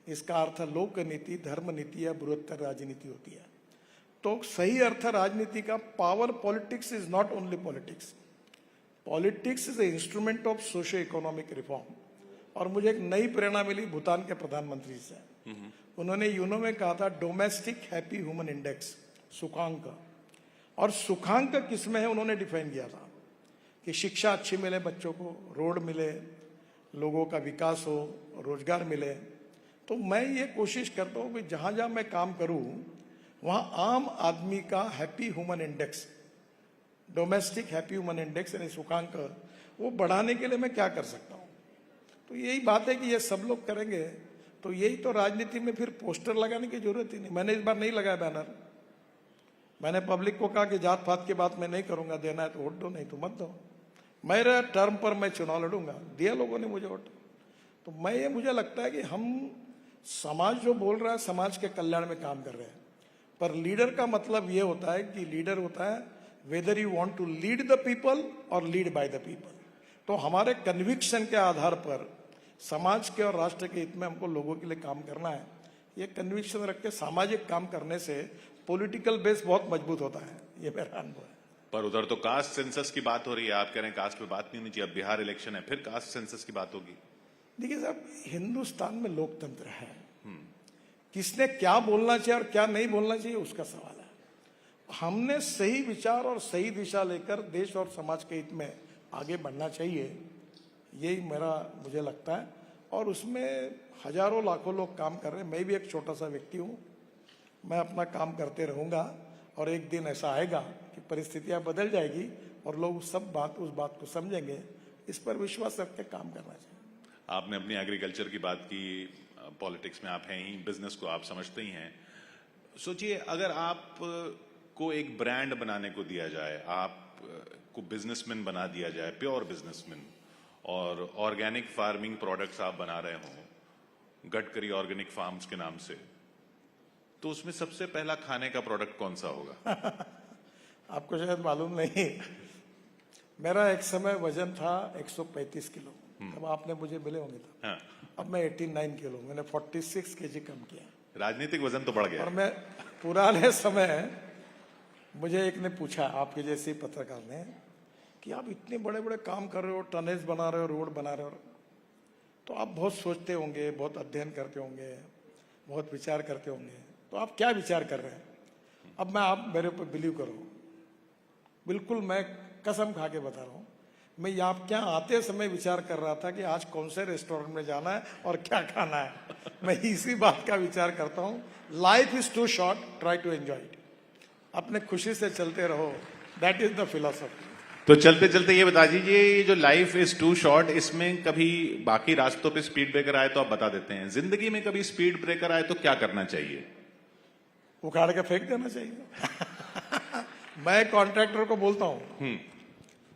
इसका अर्थ लोक नीति, धर्म नीति या बृहत्तर राजनीति होती है। तो सही अर्थ राजनीति का, power politics is not only politics. Politics is a instrument of socio economic reform. और मुझे एक नई प्रेरणा मिली भूटान के प्रधानमंत्री से। उन्होंने यूनो में कहा था डोमेस्टिक हैप्पी ह्यूमन इंडेक्स, सुखांक। और सुखांक किसमें है उन्होंने डिफाइन किया था कि शिक्षा अच्छी मिले बच्चों को, रोड मिले, लोगों का विकास हो, रोजगार मिले। तो मैं ये कोशिश करता हूँ कि जहां जहां मैं काम करूं वहां आम आदमी का happy human index, domestic happy human index यानी सूचकांक, वो बढ़ाने के लिए मैं क्या कर सकता हूं। तो यही बात है कि ये सब लोग करेंगे तो यही तो राजनीति में फिर पोस्टर लगाने की जरूरत ही नहीं। मैंने इस बार नहीं लगाया बैनर। मैंने पब्लिक को कहा कि जात पात की बात मैं नहीं करूंगा, देना है तो वोट दो, नहीं तो मत दो। मेरे टर्म पर मैं चुनाव लड़ूंगा, दिया लोगों ने मुझे वोट। तो मुझे लगता है कि हम समाज जो बोल रहा है, समाज के कल्याण में काम कर रहे हैं। पर लीडर का मतलब ये होता है कि लीडर होता है whether you want to lead the people और लीड बाय द पीपल। तो हमारे कन्विक्शन के आधार पर समाज के और राष्ट्र के हित में हमको लोगों के लिए काम करना है। ये कन्विक्शन रख के सामाजिक काम करने से पॉलिटिकल बेस बहुत मजबूत होता है, ये मेरा अनुभव है। पर उधर तो कास्ट सेंसस की बात हो रही है, आप कह रहे हैं कास्ट पे बात नहीं होनी चाहिए। अब बिहार इलेक्शन है, फिर कास्ट सेंसस की बात होगी। देखिए साहब, हिंदुस्तान में लोकतंत्र है, किसने क्या बोलना चाहिए और क्या नहीं बोलना चाहिए उसका सवाल है। हमने सही विचार और सही दिशा लेकर देश और समाज के हित में आगे बढ़ना चाहिए, यही मुझे लगता है। और उसमें हजारों लाखों लोग काम कर रहे हैं। मैं भी एक छोटा सा व्यक्ति हूँ, मैं अपना काम करते रहूंगा और एक दिन ऐसा आएगा कि परिस्थितियां बदल जाएगी और लोग उस बात को समझेंगे। इस पर विश्वास रख के काम करना चाहिए। आपने अपनी एग्रीकल्चर की बात की, पॉलिटिक्स में आप हैं ही, बिजनेस को आप समझते ही हैं। सोचिए अगर आप को एक ब्रांड बनाने को दिया जाए, आप को बिजनेसमैन बना दिया जाए, प्योर बिजनेसमैन, और ऑर्गेनिक फार्मिंग प्रोडक्ट्स आप बना रहे हों गडकरी ऑर्गेनिक फार्म्स के नाम से, तो उसमें सबसे पहला खाने का प्रोडक्ट कौन सा होगा? आपको शायद मालूम नहीं, मेरा एक समय वजन था 135 किलो, तब आपने मुझे मिले होंगे तब। हाँ। अब मैं 89 किलो, मैंने 46 केजी कम किया। राजनीतिक वजन तो बढ़ गया। और मैं पुराने समय, मुझे एक ने पूछा, आपके जैसे पत्रकार ने, कि आप इतने बड़े बड़े काम कर रहे हो, टनेज बना रहे हो, रोड बना रहे हो, तो आप बहुत सोचते होंगे, बहुत अध्ययन करते होंगे, बहुत विचार करते होंगे, तो आप क्या विचार कर रहे हैं? अब आप मेरे ऊपर बिलीव करो, बिल्कुल मैं कसम खा के बता रहा हूँ, मैं यहाँ क्या आते समय विचार कर रहा था कि आज कौन से रेस्टोरेंट में जाना है और क्या खाना है। मैं इसी बात का विचार करता हूँ। Life is too short, try to enjoy it. अपने खुशी से चलते रहो, दैट इज द फिलॉसफी। तो चलते चलते ये बता दीजिए, ये जो लाइफ इज टू शॉर्ट, इसमें कभी बाकी रास्तों पे स्पीड ब्रेकर आए तो आप बता देते हैं, जिंदगी में कभी स्पीड ब्रेकर आए तो क्या करना चाहिए? उखाड़ के फेंक देना चाहिए। मैं कॉन्ट्रैक्टर को बोलता हूं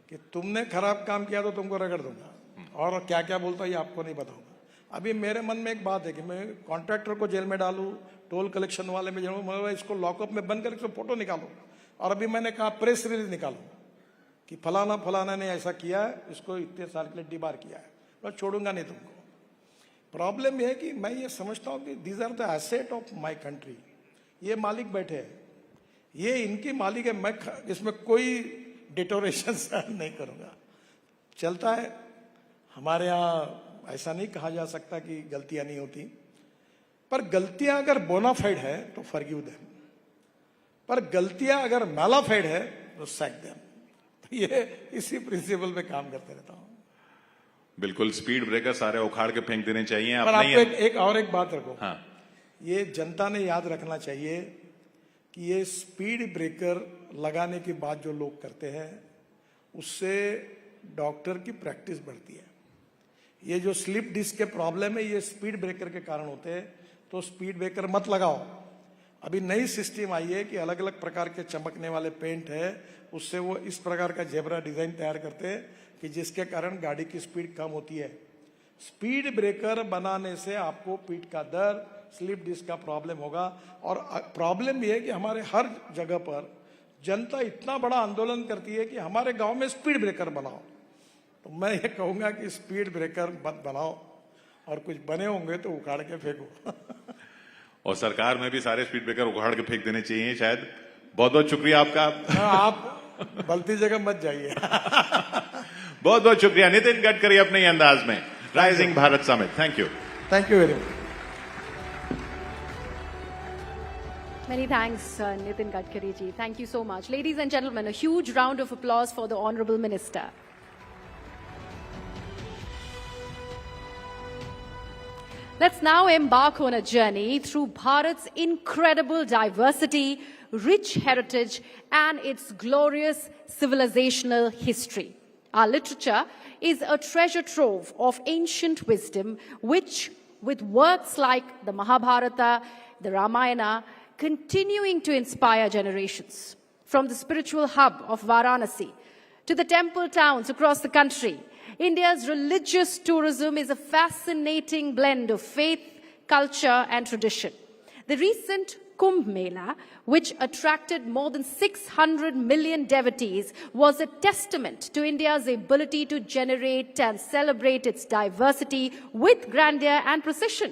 कि तुमने खराब काम किया तो तुमको रगड़ दूंगा, और क्या क्या बोलता हूं ये आपको नहीं बताऊंगा। अभी मेरे मन में एक बात है कि मैं कॉन्ट्रैक्टर को जेल में डालूं, टोल कलेक्शन वाले में जाऊं, मतलब इसको लॉकअप में बंद करके फोटो निकालूं, और अभी मैंने कहा प्रेस रिलीज निकालूंगा कि फलाना फलाना ने ऐसा किया है, इसको इतने साल के लिए डिबार किया है, और छोड़ूंगा नहीं तुमको। प्रॉब्लम यह है कि मैं ये समझता हूं कि these are the asset of my country. ये मालिक बैठे हैं, ये इनकी मालिक है, मैं इसमें कोई डिटोरेशन नहीं करूंगा। चलता है हमारे यहाँ, ऐसा नहीं कहा जा सकता कि गलतियां नहीं होती, पर गलतियां अगर बोनाफाइड है तो फॉरगिव देम, पर गलतियां अगर मैलाफाइड है तो सैक देम। ये इसी प्रिंसिपल पे काम करते रहता हूं। बिल्कुल, स्पीड ब्रेकर सारे उखाड़ के फेंक देने चाहिए। पर आपको एक बात रखो, हाँ, ये जनता ने याद रखना चाहिए कि ये स्पीड ब्रेकर लगाने के बाद जो लोग करते हैं उससे डॉक्टर की प्रैक्टिस बढ़ती है। ये जो स्लिप डिस्क के प्रॉब्लम है ये स्पीड ब्रेकर के कारण होते हैं, तो स्पीड ब्रेकर मत लगाओ। अभी नई सिस्टम आई है कि अलग अलग प्रकार के चमकने वाले पेंट है, उससे वो इस प्रकार का जेब्रा डिजाइन तैयार करते हैं कि जिसके कारण गाड़ी की स्पीड कम होती है। स्पीड ब्रेकर बनाने से आपको पीठ का दर्द, स्लिप डिस्क का प्रॉब्लम होगा। और प्रॉब्लम यह है कि हमारे हर जगह पर जनता इतना बड़ा आंदोलन करती है कि हमारे गांव में स्पीड ब्रेकर बनाओ। तो मैं ये कहूंगा कि स्पीड ब्रेकर मत बनाओ, और कुछ बने होंगे तो उखाड़ के फेंको। और सरकार में भी सारे स्पीड ब्रेकर उखाड़ के फेंक देने चाहिए शायद। बहुत बहुत शुक्रिया आपका। आप गलती जगह मत जाइए। बहुत बहुत शुक्रिया नितिन गडकरी अपने ही अंदाज में rising Bharat summit. Thank you very much. Many thanks, Nitin Gadkari ji. Thank you so much. Ladies and gentlemen, a huge round of applause for the Honourable Minister. Let's now embark on a journey through Bharat's incredible diversity, rich heritage, and its glorious civilizational history. Our literature is a treasure trove of ancient wisdom, which, with works like the Mahabharata, the Ramayana, continuing to inspire generations. From the spiritual hub of Varanasi to the temple towns across the country, India's religious tourism is a fascinating blend of faith, culture, and tradition. The recent Kumbh Mela, which attracted more than 600 million devotees, was a testament to India's ability to generate and celebrate its diversity with grandeur and precision.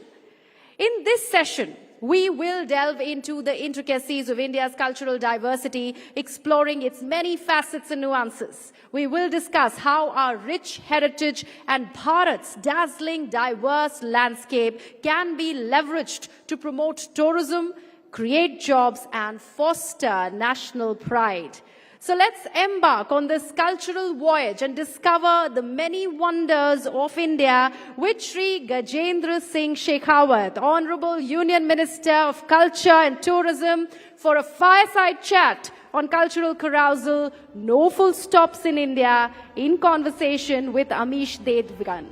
In this session, we will delve into the intricacies of India's cultural diversity, exploring its many facets and nuances. We will discuss how our rich heritage and Bharat's dazzling, diverse landscape can be leveraged to promote tourism, create jobs, and foster national pride. So let's embark on this cultural voyage and discover the many wonders of India with Shri Gajendra Singh Shekhawat, Honourable Union Minister of Culture and Tourism, for a fireside chat on cultural carousal, no full stops in India, in conversation with Amish Devgan.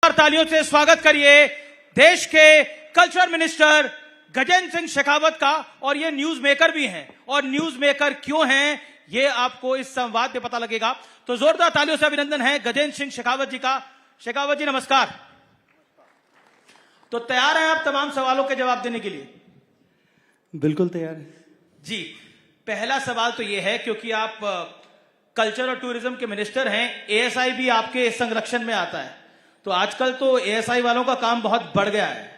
तालियों से स्वागत करिए देश के culture minister Gajendra Singh Shekhawat का। और ये news maker भी हैं, और न्यूज मेकर क्यों हैं ये आपको इस संवाद में पता लगेगा। तो जोरदार तालियों से अभिनंदन है गजेंद्र सिंह शेखावत जी का। शेखावत जी नमस्कार। तो तैयार हैं आप तमाम सवालों के जवाब देने के लिए? बिल्कुल तैयार है जी। पहला सवाल तो ये है, क्योंकि आप कल्चर और टूरिज्म के मिनिस्टर हैं, एएसआई भी आपके संरक्षण में आता है, तो आजकल तो एएसआई वालों का काम बहुत बढ़ गया है,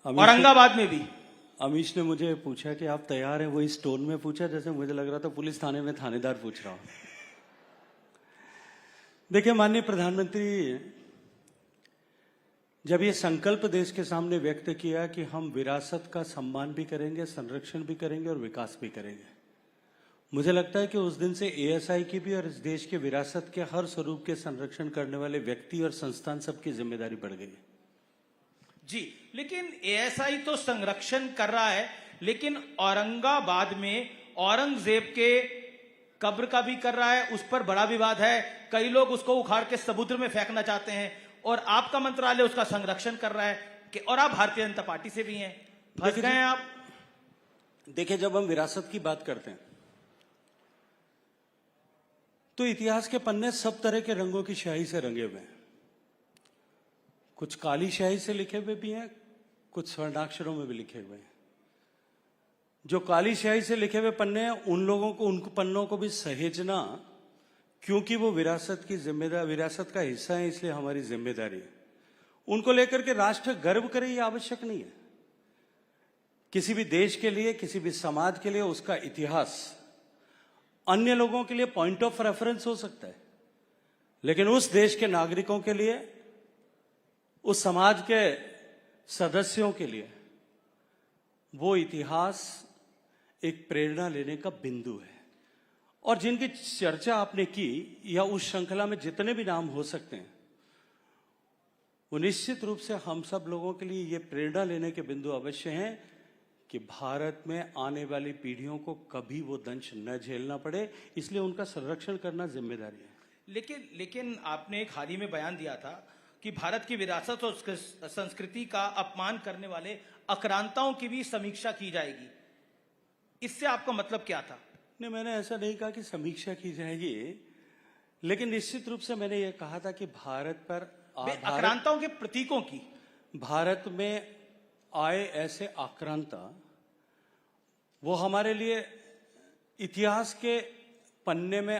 औरंगाबाद में भी। अमीश ने मुझे पूछा कि आप तैयार हैं, वो इस टोन में पूछा जैसे मुझे लग रहा था पुलिस थाने में थानेदार पूछ रहा हूं। देखिए माननीय प्रधानमंत्री, जब ये संकल्प देश के सामने व्यक्त किया कि हम विरासत का सम्मान भी करेंगे, संरक्षण भी करेंगे और विकास भी करेंगे, मुझे लगता है कि उस दिन से एएसआई की भी और इस देश के विरासत के हर स्वरूप के संरक्षण करने वाले व्यक्ति और संस्थान सबकी जिम्मेदारी बढ़ गई है। जी, लेकिन एएसआई तो संरक्षण कर रहा है, लेकिन औरंगाबाद में औरंगजेब के कब्र का भी कर रहा है, उस पर बड़ा विवाद है। कई लोग उसको उखाड़ के समुद्र में फेंकना चाहते हैं और आपका मंत्रालय उसका संरक्षण कर रहा है और आप भारतीय जनता पार्टी से भी हैं, फंस गए हैं आप। देखिए, जब हम विरासत की बात करते हैं तो इतिहास के पन्ने सब तरह के रंगों की स्याही से रंगे हुए हैं। कुछ काली स्याही से लिखे हुए भी हैं, कुछ स्वर्णाक्षरों में भी लिखे हुए हैं। जो काली स्याही से लिखे हुए पन्ने हैं, उन लोगों को, उन पन्नों को भी सहेजना, क्योंकि वो विरासत का हिस्सा है, इसलिए हमारी जिम्मेदारी है। उनको लेकर के राष्ट्र गर्व करे, ये आवश्यक नहीं है। किसी भी देश के लिए, किसी भी समाज के लिए उसका इतिहास अन्य लोगों के लिए पॉइंट ऑफ रेफरेंस हो सकता है, लेकिन उस देश के नागरिकों के लिए, उस समाज के सदस्यों के लिए वो इतिहास एक प्रेरणा लेने का बिंदु है। और जिनकी चर्चा आपने की, या उस श्रृंखला में जितने भी नाम हो सकते हैं, वो निश्चित रूप से हम सब लोगों के लिए ये प्रेरणा लेने के बिंदु अवश्य हैं कि भारत में आने वाली पीढ़ियों को कभी वो दंश न झेलना पड़े, इसलिए उनका संरक्षण करना जिम्मेदारी है। लेकिन आपने एक हाल ही में बयान दिया था कि भारत की विरासत और संस्कृति का अपमान करने वाले आक्रांताओं की भी समीक्षा की जाएगी। इससे आपका मतलब क्या था? नहीं, मैंने ऐसा नहीं कहा कि समीक्षा की जाएगी, लेकिन निश्चित रूप से मैंने ये कहा था कि भारत पर आक्रांताओं के प्रतीकों की, भारत में आए ऐसे आक्रांता, वो हमारे लिए इतिहास के पन्ने में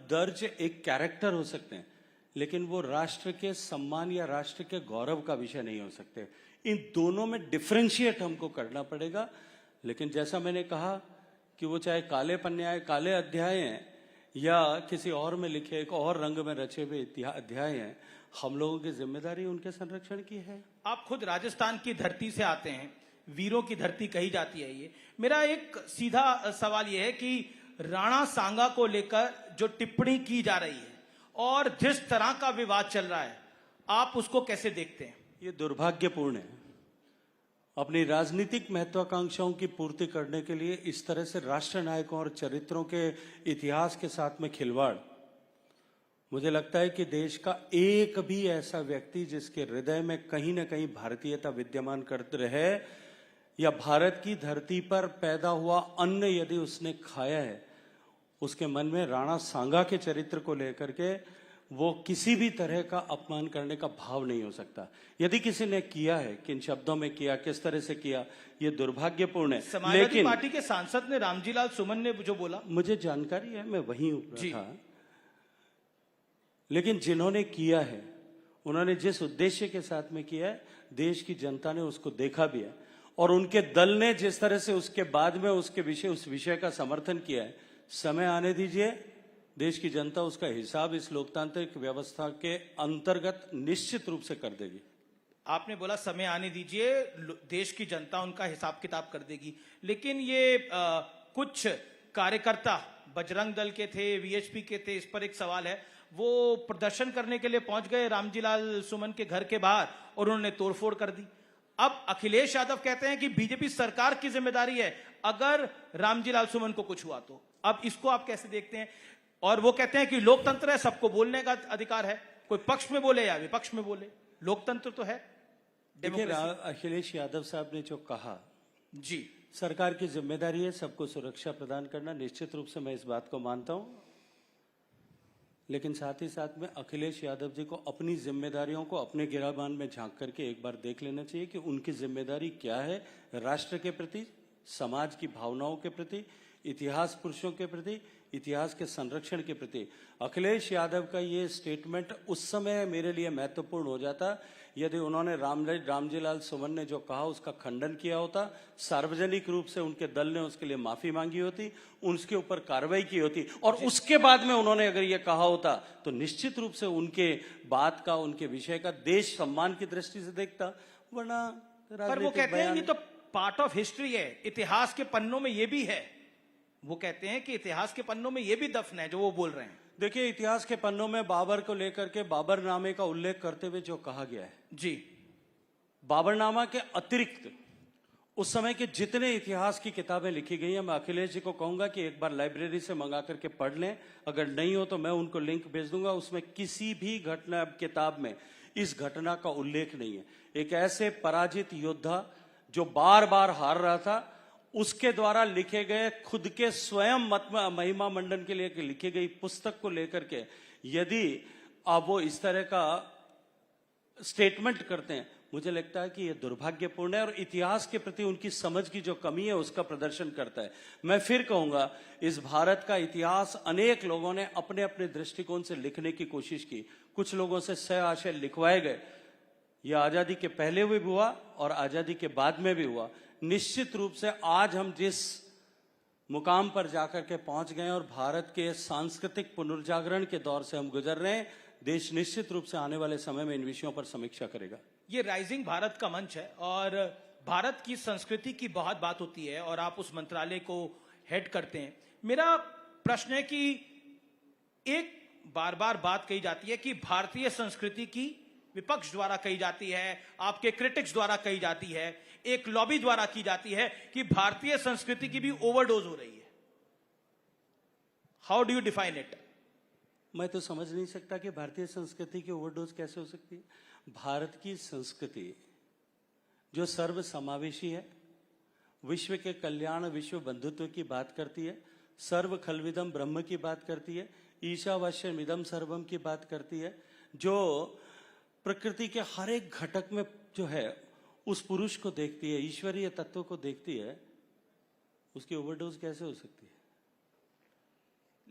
दर्ज एक कैरेक्टर हो सकते हैं, लेकिन वो राष्ट्र के सम्मान या राष्ट्र के गौरव का विषय नहीं हो सकते। इन दोनों में डिफरेंशिएट हमको करना पड़ेगा। लेकिन जैसा मैंने कहा कि वो चाहे काले पन्ने आए, काले अध्याय हैं, या किसी और में लिखे एक और रंग में रचे हुए अध्याय हैं, हम लोगों की जिम्मेदारी उनके संरक्षण की है। आप खुद राजस्थान की धरती से आते हैं, वीरों की धरती कही जाती है ये। मेरा एक सीधा सवाल ये है कि राणा सांगा को लेकर जो टिप्पणी की जा रही है और जिस तरह का विवाद चल रहा है, आप उसको कैसे देखते हैं? ये दुर्भाग्यपूर्ण है। अपनी राजनीतिक महत्वाकांक्षाओं की पूर्ति करने के लिए इस तरह से राष्ट्र नायकों और चरित्रों के इतिहास के साथ में खिलवाड़, मुझे लगता है कि देश का एक भी ऐसा व्यक्ति जिसके हृदय में कहीं ना कहीं भारतीयता विद्यमान करते रहे, या भारत की धरती पर पैदा हुआ अन्न यदि उसने खाया है, उसके मन में राणा सांगा के चरित्र को लेकर के वो किसी भी तरह का अपमान करने का भाव नहीं हो सकता। यदि किसी ने किया है, किन शब्दों में किया, किस तरह से किया, ये दुर्भाग्यपूर्ण है। समाजवादी पार्टी के सांसद ने, रामजीलाल सुमन ने जो बोला, मुझे जानकारी है, मैं वहीं था, लेकिन जिन्होंने किया है, उन्होंने जिस उद्देश्य के साथ में किया है, देश की जनता ने उसको देखा भी है, और उनके दल ने जिस तरह से उसके बाद में उस विषय का समर्थन किया है, समय आने दीजिए, देश की जनता उसका हिसाब इस लोकतांत्रिक व्यवस्था के अंतर्गत निश्चित रूप से कर देगी। आपने बोला समय आने दीजिए, देश की जनता उनका हिसाब किताब कर देगी, लेकिन ये कुछ कार्यकर्ता बजरंग दल के थे, वीएचपी के थे, इस पर एक सवाल है। वो प्रदर्शन करने के लिए पहुंच गए रामजीलाल सुमन के घर के बाहर और उन्होंने तोड़फोड़ कर दी। अब अखिलेश यादव कहते हैं कि बीजेपी सरकार की जिम्मेदारी है अगर रामजीलाल सुमन को कुछ हुआ तो। अब इसको आप कैसे देखते हैं? और वो कहते हैं कि लोकतंत्र है, सबको बोलने का अधिकार है, कोई पक्ष में बोले या विपक्ष में बोले, लोकतंत्र तो है। देखिए, अखिलेश यादव साहब ने जो कहा, जी, सरकार की जिम्मेदारी है सबको सुरक्षा प्रदान करना, निश्चित रूप से मैं इस बात को मानता हूं, लेकिन साथ ही साथ में अखिलेश यादव जी को अपनी जिम्मेदारियों को अपने गिराबान में झांक करके एक बार देख लेना चाहिए कि उनकी जिम्मेदारी क्या है राष्ट्र के प्रति, समाज की भावनाओं के प्रति, इतिहास पुरुषों के प्रति, इतिहास के संरक्षण के प्रति अखिलेश यादव का ये स्टेटमेंट उस समय मेरे लिए महत्वपूर्ण हो जाता यदि उन्होंने रामजीलाल सुमन ने जो कहा उसका खंडन किया होता, सार्वजनिक रूप से उनके दल ने उसके लिए माफी मांगी होती, उसके ऊपर कार्रवाई की होती और उसके बाद में उन्होंने अगर ये कहा होता तो निश्चित रूप से उनके बात का, उनके विषय का देश सम्मान की दृष्टि से देखता। वरना पर वो कहते हैं ये तो पार्ट ऑफ हिस्ट्री है, इतिहास के पन्नों में ये भी है। वो कहते हैं कि इतिहास के पन्नों में ये भी दफन है जो वो बोल रहे हैं। देखिए, इतिहास के पन्नों में बाबर को लेकर के बाबरनामे का उल्लेख करते हुए जो कहा गया है जी, बाबरनामा के अतिरिक्त उस समय के जितने इतिहास की किताबें लिखी गई हैं, मैं अखिलेश जी को कहूंगा कि एक बार लाइब्रेरी से मंगा करके पढ़ लें। अगर नहीं हो तो मैं उनको लिंक भेज दूंगा। उसमें किसी भी घटना किताब में इस घटना का उल्लेख नहीं है। एक ऐसे पराजित योद्धा जो बार बार हार रहा था, उसके द्वारा लिखे गए खुद के स्वयं महिमा मंडन के लिए लिखी गई पुस्तक को लेकर के यदि आप वो इस तरह का स्टेटमेंट करते हैं, मुझे लगता है कि ये दुर्भाग्यपूर्ण है और इतिहास के प्रति उनकी समझ की जो कमी है उसका प्रदर्शन करता है। मैं फिर कहूंगा, इस भारत का इतिहास अनेक लोगों ने अपने अपने दृष्टिकोण से लिखने की कोशिश की, कुछ लोगों से सह आशय लिखवाए गए। यह आजादी के पहले भी हुआ और आजादी के बाद में भी हुआ। निश्चित रूप से आज हम जिस मुकाम पर जाकर के पहुंच गए और भारत के सांस्कृतिक पुनर्जागरण के दौर से हम गुजर रहे हैं, देश निश्चित रूप से आने वाले समय में इन विषयों पर समीक्षा करेगा। ये राइजिंग भारत का मंच है और भारत की संस्कृति की बहुत बात होती है और आप उस मंत्रालय को हेड करते हैं। मेरा प्रश्न है कि एक बार बार बात कही जाती है कि भारतीय संस्कृति की विपक्ष द्वारा कही जाती है, आपके क्रिटिक्स द्वारा कही जाती है, एक लॉबी द्वारा की जाती है कि भारतीय संस्कृति की भी ओवरडोज हो रही है। How do you define it? मैं तो समझ नहीं सकता कि भारतीय संस्कृति की ओवरडोज कैसे हो सकती है। भारत की संस्कृति जो सर्व समावेशी है, विश्व के कल्याण, विश्व बंधुत्व की बात करती है, सर्व खलविदम ब्रह्म की बात करती है, ईशावास्यम इदम सर्वम की बात करती है, जो प्रकृति के हर एक घटक में जो है उस पुरुष को देखती है, ईश्वरीय तत्व को देखती है, उसकी ओवरडोज कैसे हो सकती है?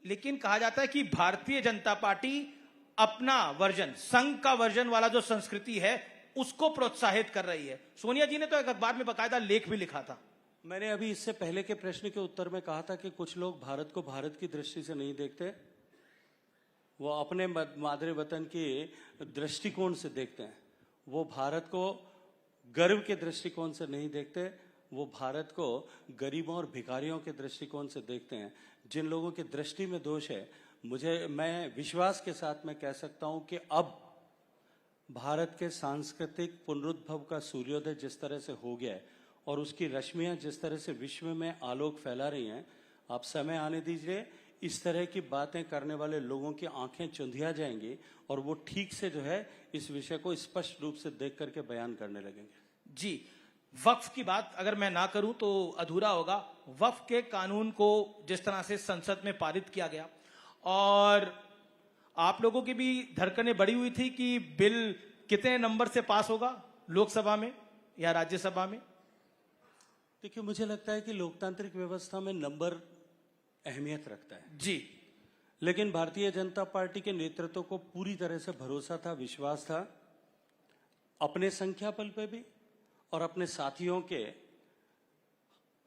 लेकिन कहा जाता है कि भारतीय जनता पार्टी अपना वर्जन, संघ का वर्जन वाला जो संस्कृति है उसको प्रोत्साहित कर रही है। सोनिया जी ने तो एक अखबार में बकायदा लेख भी लिखा था। मैंने अभी इससे पहले के प्रश्न के उत्तर में कहा था कि कुछ लोग भारत को भारत की दृष्टि से नहीं देखते, वो अपने मादरे वतन के दृष्टिकोण से देखते हैं। वो भारत को गर्व के दृष्टिकोण से नहीं देखते, वो भारत को गरीबों और भिखारियों के दृष्टिकोण से देखते हैं। जिन लोगों की दृष्टि में दोष है, मैं विश्वास के साथ मैं कह सकता हूं कि अब भारत के सांस्कृतिक पुनरुद्भव का सूर्योदय जिस तरह से हो गया है और उसकी रश्मियां जिस तरह से विश्व में आलोक फैला रही हैं, आप समय आने दीजिए, इस तरह की बातें करने वाले लोगों की आंखें चुंधिया जाएंगी और वो ठीक से जो है इस विषय को स्पष्ट रूप से देख करके बयान करने लगेंगे। जी, वक्फ की बात अगर मैं ना करूं तो अधूरा होगा। वक्फ के कानून को जिस तरह से संसद में पारित किया गया और आप लोगों की भी धड़कनें बढ़ी हुई थी कि बिल कितने नंबर से पास होगा, लोकसभा में या राज्यसभा में? देखिए, मुझे लगता है कि लोकतांत्रिक व्यवस्था में नंबर अहमियत रखता है जी, लेकिन भारतीय जनता पार्टी के नेतृत्व को पूरी तरह से भरोसा था, विश्वास था, अपने संख्या बल पे भी और अपने साथियों के,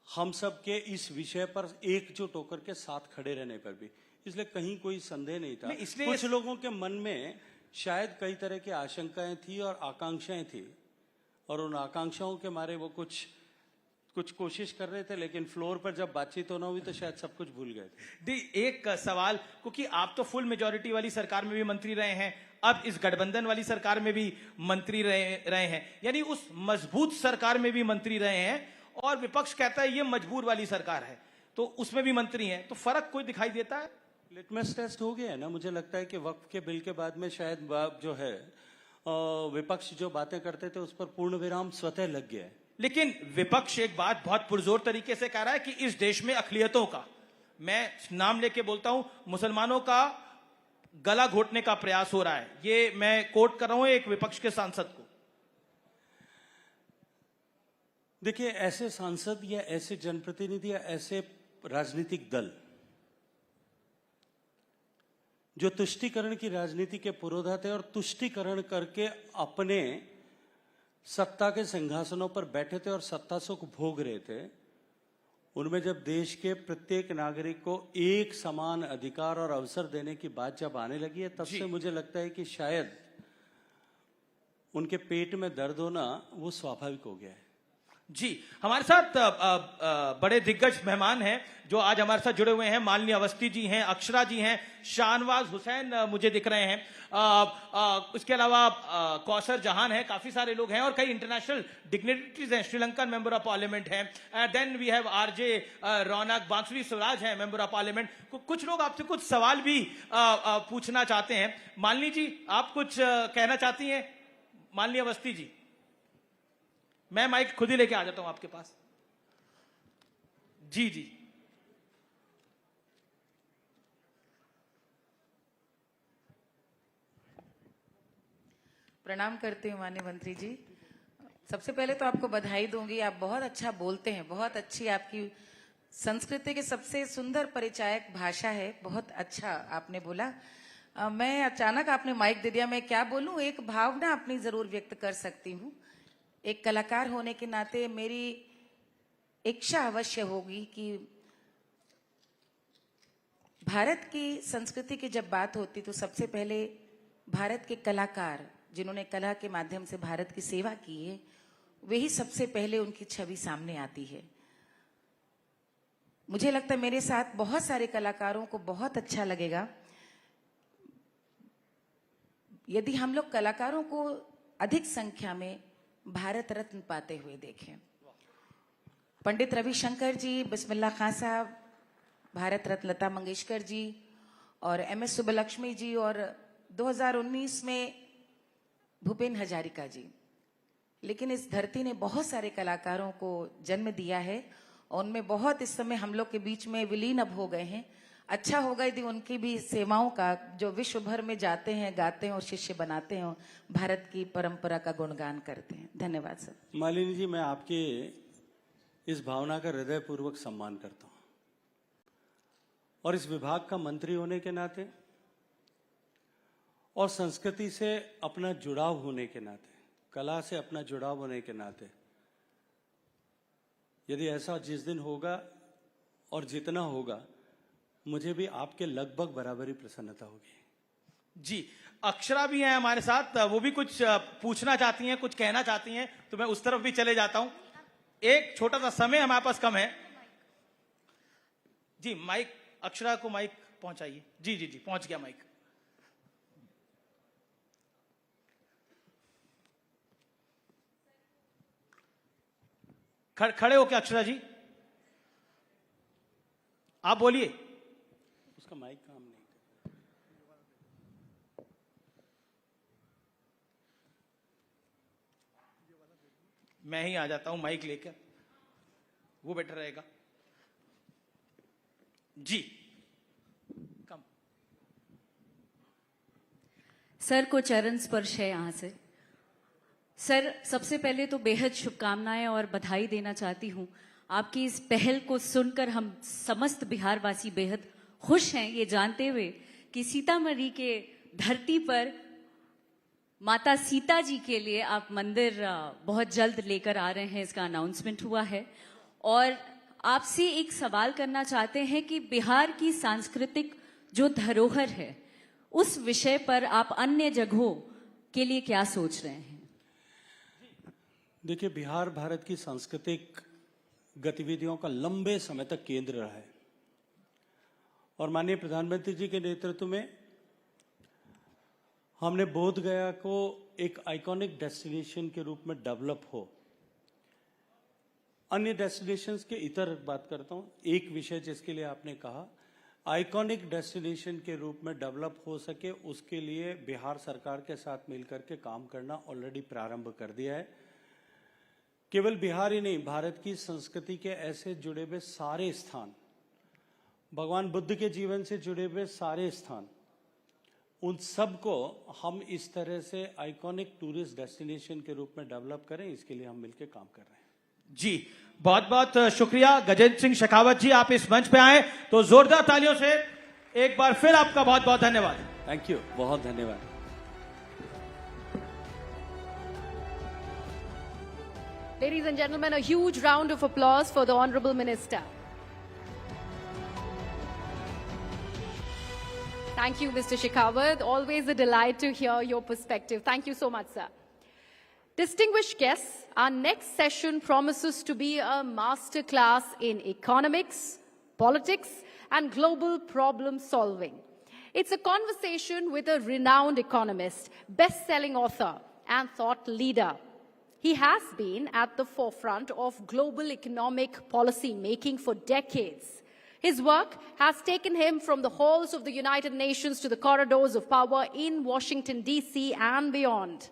हम सब के इस विषय पर एकजुट होकर के साथ खड़े रहने पर भी, इसलिए कहीं कोई संदेह नहीं था। कुछ लोगों के मन में शायद कई तरह की आशंकाएं थी और आकांक्षाएं थी और उन आकांक्षाओं के मारे वो कुछ कोशिश कर रहे थे, लेकिन फ्लोर पर जब बातचीत होना हुई तो शायद सब कुछ भूल गए थे। एक सवाल, क्योंकि आप तो फुल मेजॉरिटी वाली सरकार में भी मंत्री रहे हैं, अब इस गठबंधन वाली सरकार में भी मंत्री रहे हैं, यानी उस मजबूत सरकार में भी मंत्री रहे हैं और विपक्ष कहता है ये मजबूर वाली सरकार है, तो उसमें भी मंत्री हैं, तो फर्क कोई दिखाई देता है? लिटमस टेस्ट हो गया है ना। मुझे लगता है कि वक्फ के बिल के बाद में शायद जो है विपक्ष जो बातें करते थे उस पर पूर्ण विराम स्वतः लग गया है। लेकिन विपक्ष एक बात बहुत पुरजोर तरीके से कह रहा है कि इस देश में अक़लियतों का, मैं नाम लेके बोलता हूं, मुसलमानों का गला घोटने का प्रयास हो रहा है। ये मैं कोट कर रहा हूं एक विपक्ष के सांसद को। देखिए, ऐसे सांसद या ऐसे जनप्रतिनिधि या ऐसे राजनीतिक दल जो तुष्टीकरण की राजनीति के पुरोधा थे और तुष्टीकरण करके अपने सत्ता के सिंहासनों पर बैठे थे और सत्ता सुख भोग रहे थे, उनमें जब देश के प्रत्येक नागरिक को एक समान अधिकार और अवसर देने की बात जब आने लगी है, तब से मुझे लगता है कि शायद उनके पेट में दर्द होना वो स्वाभाविक हो गया है। जी, हमारे साथ बड़े दिग्गज मेहमान हैं जो आज हमारे साथ जुड़े हुए हैं। मालिनी अवस्थी जी हैं, अक्षरा जी हैं, शाहनवाज हुसैन मुझे दिख रहे हैं, उसके अलावा कौसर जहान है, काफी सारे लोग हैं और कई इंटरनेशनल डिग्निटरीज हैं, श्रीलंकन मेंबर ऑफ पार्लियामेंट हैं, देन वी हैव आरजे रौनक, बांसुरी स्वराज हैं मेंबर ऑफ पार्लियामेंट। कुछ लोग आपसे कुछ सवाल भी पूछना चाहते हैं। मालिनी जी, आप कुछ कहना चाहती हैं? मालिनी अवस्थी जी, मैं माइक खुद ही लेके आ जाता हूं आपके पास। जी जी, प्रणाम करती हूँ माननीय मंत्री जी। सबसे पहले तो आपको बधाई दूंगी, आप बहुत अच्छा बोलते हैं, बहुत अच्छी आपकी संस्कृति की सबसे सुंदर परिचायक भाषा है, बहुत अच्छा आपने बोला। मैं अचानक आपने माइक दे दिया, मैं क्या बोलूं, एक भावना अपनी जरूर व्यक्त कर सकती हूँ। एक कलाकार होने के नाते मेरी इच्छा अवश्य होगी कि भारत की संस्कृति की जब बात होती तो सबसे पहले भारत के कलाकार जिन्होंने कला के माध्यम से भारत की सेवा की है, वही सबसे पहले उनकी छवि सामने आती है। मुझे लगता है मेरे साथ बहुत सारे कलाकारों को बहुत अच्छा लगेगा यदि हम लोग कलाकारों को अधिक संख्या में भारत रत्न पाते हुए देखें। पंडित रविशंकर जी, बिस्मिल्लाह खान साहब, भारत रत्न लता मंगेशकर जी और MS सुब्बलक्ष्मी जी और 2019 में भूपेन हजारिका जी। लेकिन इस धरती ने बहुत सारे कलाकारों को जन्म दिया है और उनमें बहुत इस समय हम लोग के बीच में विलीन अब हो गए हैं। अच्छा होगा यदि उनकी भी सेवाओं का जो विश्व भर में जाते हैं, गाते हैं और शिष्य बनाते हैं, भारत की परंपरा का गुणगान करते हैं। धन्यवाद सर। मालिनी जी, मैं आपके इस भावना का हृदयपूर्वक सम्मान करता हूं और इस विभाग का मंत्री होने के नाते और संस्कृति से अपना जुड़ाव होने के नाते, कला से अपना जुड़ाव होने के नाते, यदि ऐसा जिस दिन होगा और जितना होगा, मुझे भी आपके लगभग बराबरी प्रसन्नता होगी। जी, अक्षरा भी हैं हमारे साथ, वो भी कुछ पूछना चाहती हैं, कुछ कहना चाहती हैं, तो मैं उस तरफ भी चले जाता हूं। एक छोटा सा समय हमारे पास कम है। जी, माइक, अक्षरा को माइक पहुंचाइए। जी जी जी, पहुंच गया माइक। खड़े हो क्या अक्षरा जी? आप बोलिए। उसका माइक काम नहीं कर। मैं ही आ जाता हूं माइक लेकर, वो बेटर रहेगा। जी, कम। सर को चरण स्पर्श है यहाँ से। सर, सबसे पहले तो बेहद शुभकामनाएं और बधाई देना चाहती हूँ। आपकी इस पहल को सुनकर हम समस्त बिहारवासी बेहद खुश हैं, ये जानते हुए कि सीतामढ़ी के धरती पर माता सीता जी के लिए आप मंदिर बहुत जल्द लेकर आ रहे हैं, इसका अनाउंसमेंट हुआ है। और आपसे एक सवाल करना चाहते हैं कि बिहार की सांस्कृतिक जो धरोहर है, उस विषय पर आप अन्य जगहों के लिए क्या सोच रहे हैं? देखिए, बिहार भारत की सांस्कृतिक गतिविधियों का लंबे समय तक केंद्र रहा है और माननीय प्रधानमंत्री जी के नेतृत्व में हमने बोध गया को एक आइकॉनिक डेस्टिनेशन के रूप में डेवलप हो। अन्य डेस्टिनेशंस के इतर बात करता हूं, एक विषय जिसके लिए आपने कहा आइकॉनिक डेस्टिनेशन के रूप में डेवलप हो सके, उसके लिए बिहार सरकार के साथ मिलकर के काम करना ऑलरेडी प्रारंभ कर दिया है। केवल बिहार ही नहीं, भारत की संस्कृति के ऐसे जुड़े हुए सारे स्थान, भगवान बुद्ध के जीवन से जुड़े हुए सारे स्थान, उन सब को हम इस तरह से आइकॉनिक टूरिस्ट डेस्टिनेशन के रूप में डेवलप करें, इसके लिए हम मिलकर काम कर रहे हैं। जी, बहुत बहुत शुक्रिया। गजेंद्र सिंह शेखावत जी, आप इस मंच पे आए तो जोरदार तालियों से एक बार फिर आपका बहुत बहुत धन्यवाद। थैंक यू, बहुत धन्यवाद। Ladies and gentlemen, a huge round of applause for the Honourable Minister. Thank you, Mr. Shekhawat. Always a delight to hear your perspective. Thank you so much, sir. Distinguished guests, our next session promises to be a masterclass in economics, politics, and global problem solving. It's a conversation with a renowned economist, best-selling author, and thought leader. He has been at the forefront of global economic policy making for decades. His work has taken him from the halls of the United Nations to the corridors of power in Washington, D.C. and beyond.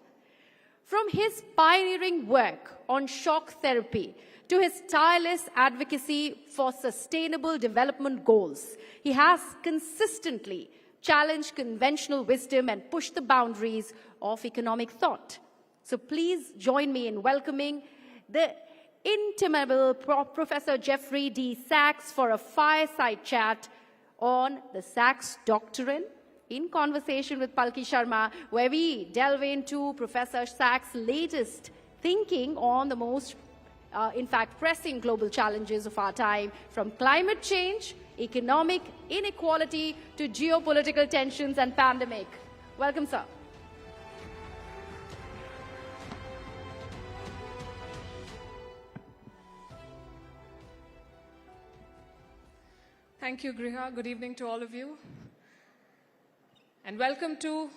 From his pioneering work on shock therapy to his tireless advocacy for sustainable development goals, he has consistently challenged conventional wisdom and pushed the boundaries of economic thought. So please join me in welcoming the intimate Professor Jeffrey D. Sachs for a fireside chat on the Sachs Doctrine, in conversation with Palki Sharma, where we delve into Professor Sachs' latest thinking on the most, in fact, pressing global challenges of our time, from climate change, economic inequality, to geopolitical tensions and pandemic. Welcome, sir. Thank you, Griha. Good evening to all of you. And welcome to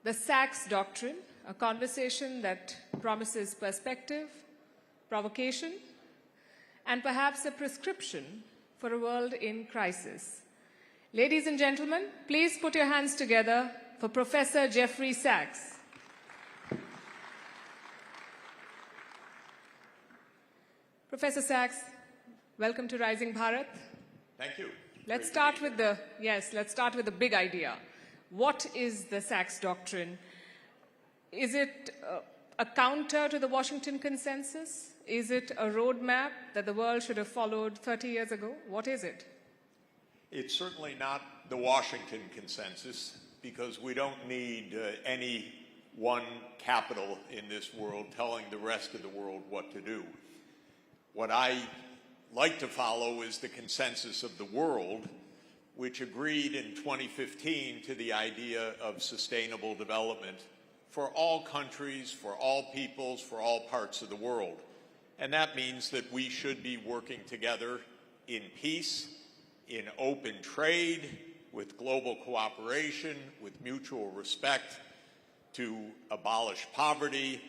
the Sachs Doctrine, a conversation that promises perspective, provocation, and perhaps a prescription for a world in crisis. Ladies and gentlemen, please put your hands together for Professor Jeffrey Sachs. Professor Sachs, welcome to Rising Bharat. Thank you. Let's start with the big idea. What is the Sachs Doctrine? Is it a counter to the Washington Consensus? Is it a roadmap that the world should have followed 30 years ago? What is it? It's certainly not the Washington Consensus, because we don't need any one capital in this world telling the rest of the world what to do. What I like to follow is the consensus of the world, which agreed in 2015 to the idea of sustainable development for all countries, for all peoples, for all parts of the world. And that means that we should be working together in peace, in open trade, with global cooperation, with mutual respect, to abolish poverty,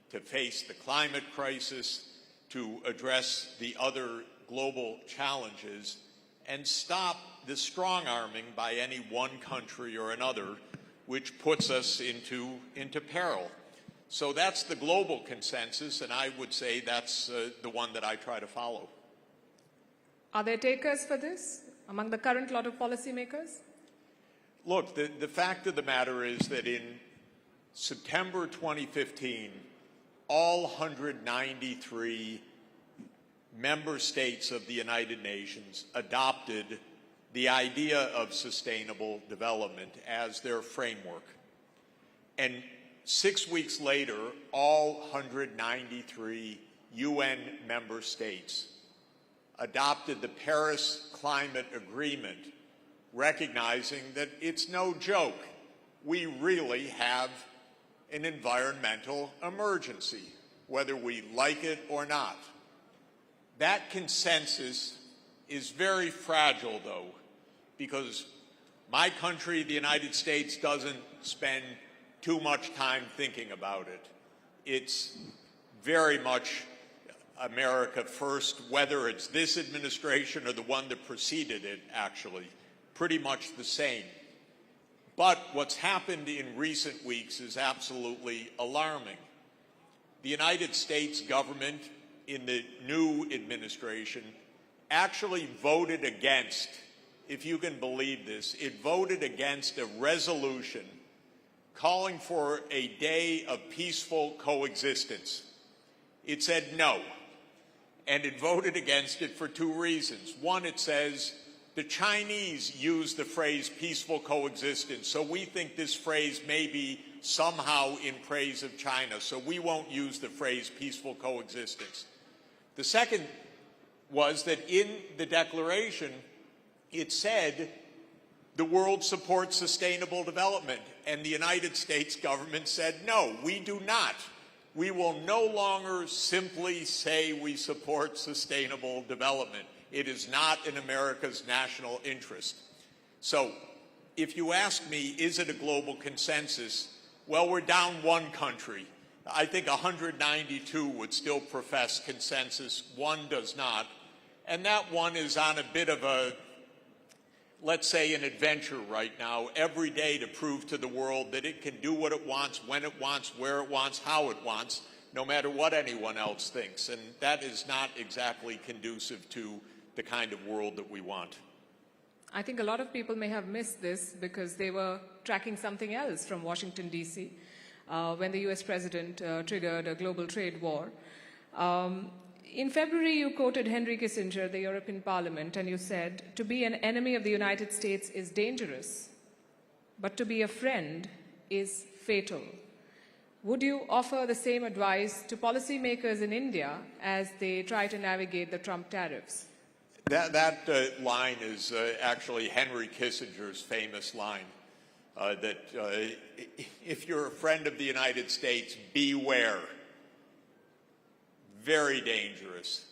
to face the climate crisis, to address the other global challenges, and stop the strong-arming by any one country or another, which puts us into peril. So that's the global consensus, and I would say that's the one that I try to follow. Are there takers for this among the current lot of policymakers? Look, the fact of the matter is that in September 2015, all 193 member states of the United Nations adopted the idea of sustainable development as their framework. And 6 weeks later, all 193 UN member states adopted the Paris Climate Agreement, recognizing that it's no joke. We really have an environmental emergency, whether we like it or not. That consensus is very fragile, though, because my country, the United States, doesn't spend too much time thinking about it. It's very much America first, whether it's this administration or the one that preceded it, actually, pretty much the same. But what's happened in recent weeks is absolutely alarming. The United States government, in the new administration, actually voted against, if you can believe this, it voted against a resolution calling for a day of peaceful coexistence. It said no, and it voted against it for two reasons. One, it says The Chinese use the phrase peaceful coexistence, so we think this phrase may be somehow in praise of China, so we won't use the phrase peaceful coexistence. The second was that in the declaration, it said the world supports sustainable development, and the United States government said, no, we do not. We will no longer simply say we support sustainable development. It is not in America's national interest. So if you ask me, is it a global consensus? Well, we're down one country. I think 192 would still profess consensus. One does not. And that one is on a bit of a, let's say, an adventure right now, every day to prove to the world that it can do what it wants, when it wants, where it wants, how it wants, no matter what anyone else thinks. And that is not exactly conducive to the kind of world that we want. I think a lot of people may have missed this because they were tracking something else from Washington, D.C., when the U.S. president triggered a global trade war. In February, you quoted Henry Kissinger, the European Parliament, and you said, to be an enemy of the United States is dangerous, but to be a friend is fatal. Would you offer the same advice to policymakers in India as they try to navigate the Trump tariffs? That line is actually Henry Kissinger's famous line, that if you're a friend of the United States, beware. Very dangerous.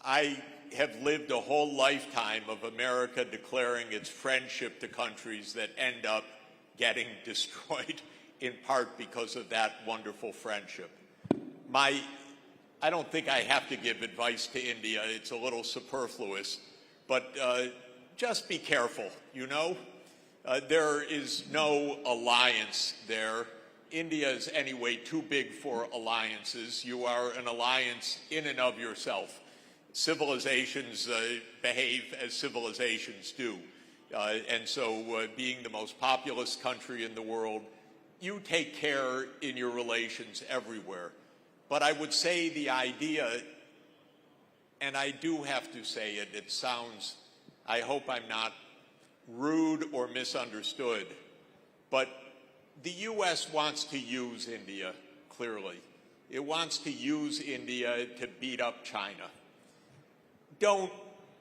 I have lived a whole lifetime of America declaring its friendship to countries that end up getting destroyed in part because of that wonderful friendship. I don't think I have to give advice to India. It's a little superfluous, but just be careful, you know? There is no alliance there. India is anyway too big for alliances. You are an alliance in and of yourself. Civilizations behave as civilizations do. And so being the most populous country in the world, you take care in your relations everywhere. But I would say the idea, and I do have to say it, it sounds, I hope I'm not rude or misunderstood, but the U.S. wants to use India, clearly. It wants to use India to beat up China. Don't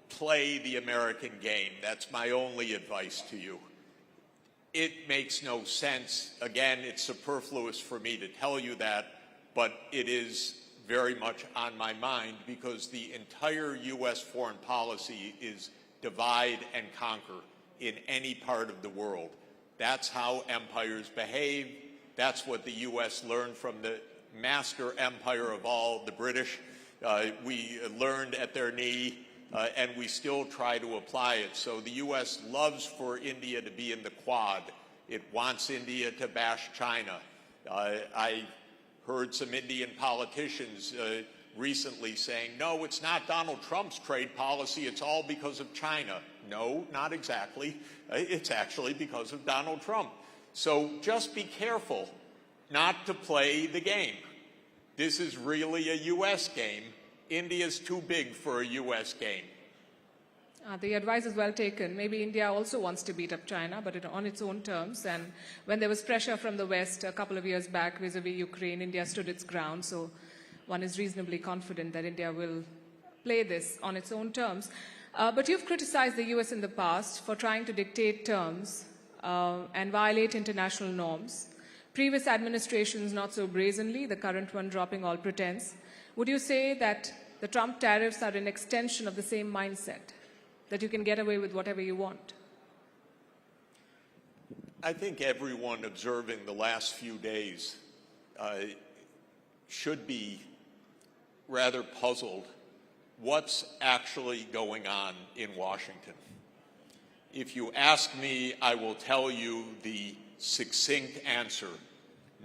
play the American game. That's my only advice to you. It makes no sense. Again, it's superfluous for me to tell you that, but it is very much on my mind because the entire U.S. foreign policy is divide and conquer in any part of the world. That's how empires behave. That's what the U.S. learned from the master empire of all, the British. We learned at their knee, and we still try to apply it. So the U.S. loves for India to be in the Quad. It wants India to bash China. I heard some Indian politicians recently saying, no, it's not Donald Trump's trade policy, it's all because of China. No, not exactly. It's actually because of Donald Trump. So just be careful not to play the game. This is really a U.S. game. India's too big for a U.S. game. The advice is well taken. Maybe India also wants to beat up China, but on its own terms. And when there was pressure from the West a couple of years back vis-a-vis Ukraine, India stood its ground. So one is reasonably confident that India will play this on its own terms. But you've criticized the U.S. in the past for trying to dictate terms and violate international norms. Previous administrations not so brazenly, the current one dropping all pretense. Would you say that the Trump tariffs are an extension of the same mindset, that you can get away with whatever you want? I think everyone observing the last few days should be rather puzzled what's actually going on in Washington. If you ask me, I will tell you the succinct answer: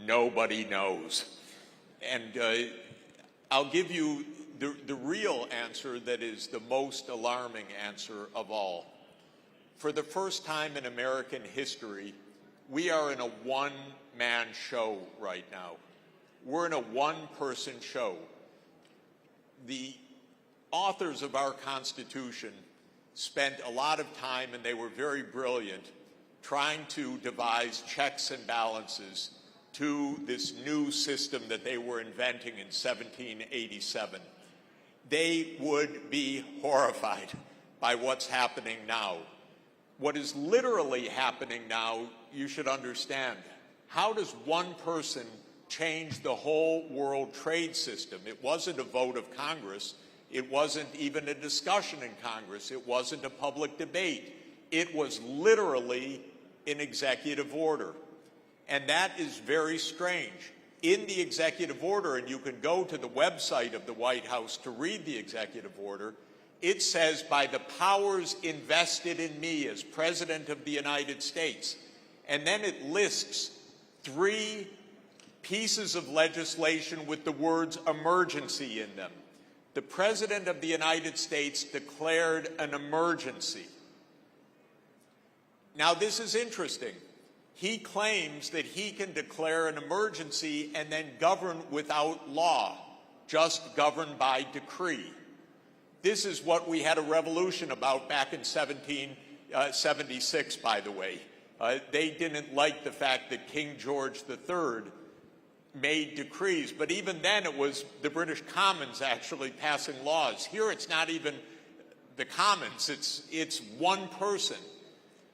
nobody knows. And I'll give you the real answer that is the most alarming answer of all. For the first time in American history, we are in a one-man show right now. We're in a one-person show. The authors of our Constitution spent a lot of time, and they were very brilliant, trying to devise checks and balances to this new system that they were inventing in 1787. They would be horrified by what's happening now. What is literally happening now, you should understand. How does one person change the whole world trade system? It wasn't a vote of Congress. It wasn't even a discussion in Congress. It wasn't a public debate. It was literally an executive order. And that is very strange. In the executive order, and you can go to the website of the White House to read the executive order, it says, by the powers invested in me as President of the United States. And then it lists 3 pieces of legislation with the words emergency in them. The President of the United States declared an emergency. Now, this is interesting. He claims that he can declare an emergency and then govern without law, just govern by decree. This is what we had a revolution about back in 1776, by the way. They didn't like the fact that King George III made decrees, but even then it was the British Commons actually passing laws. Here it's not even the Commons, it's one person.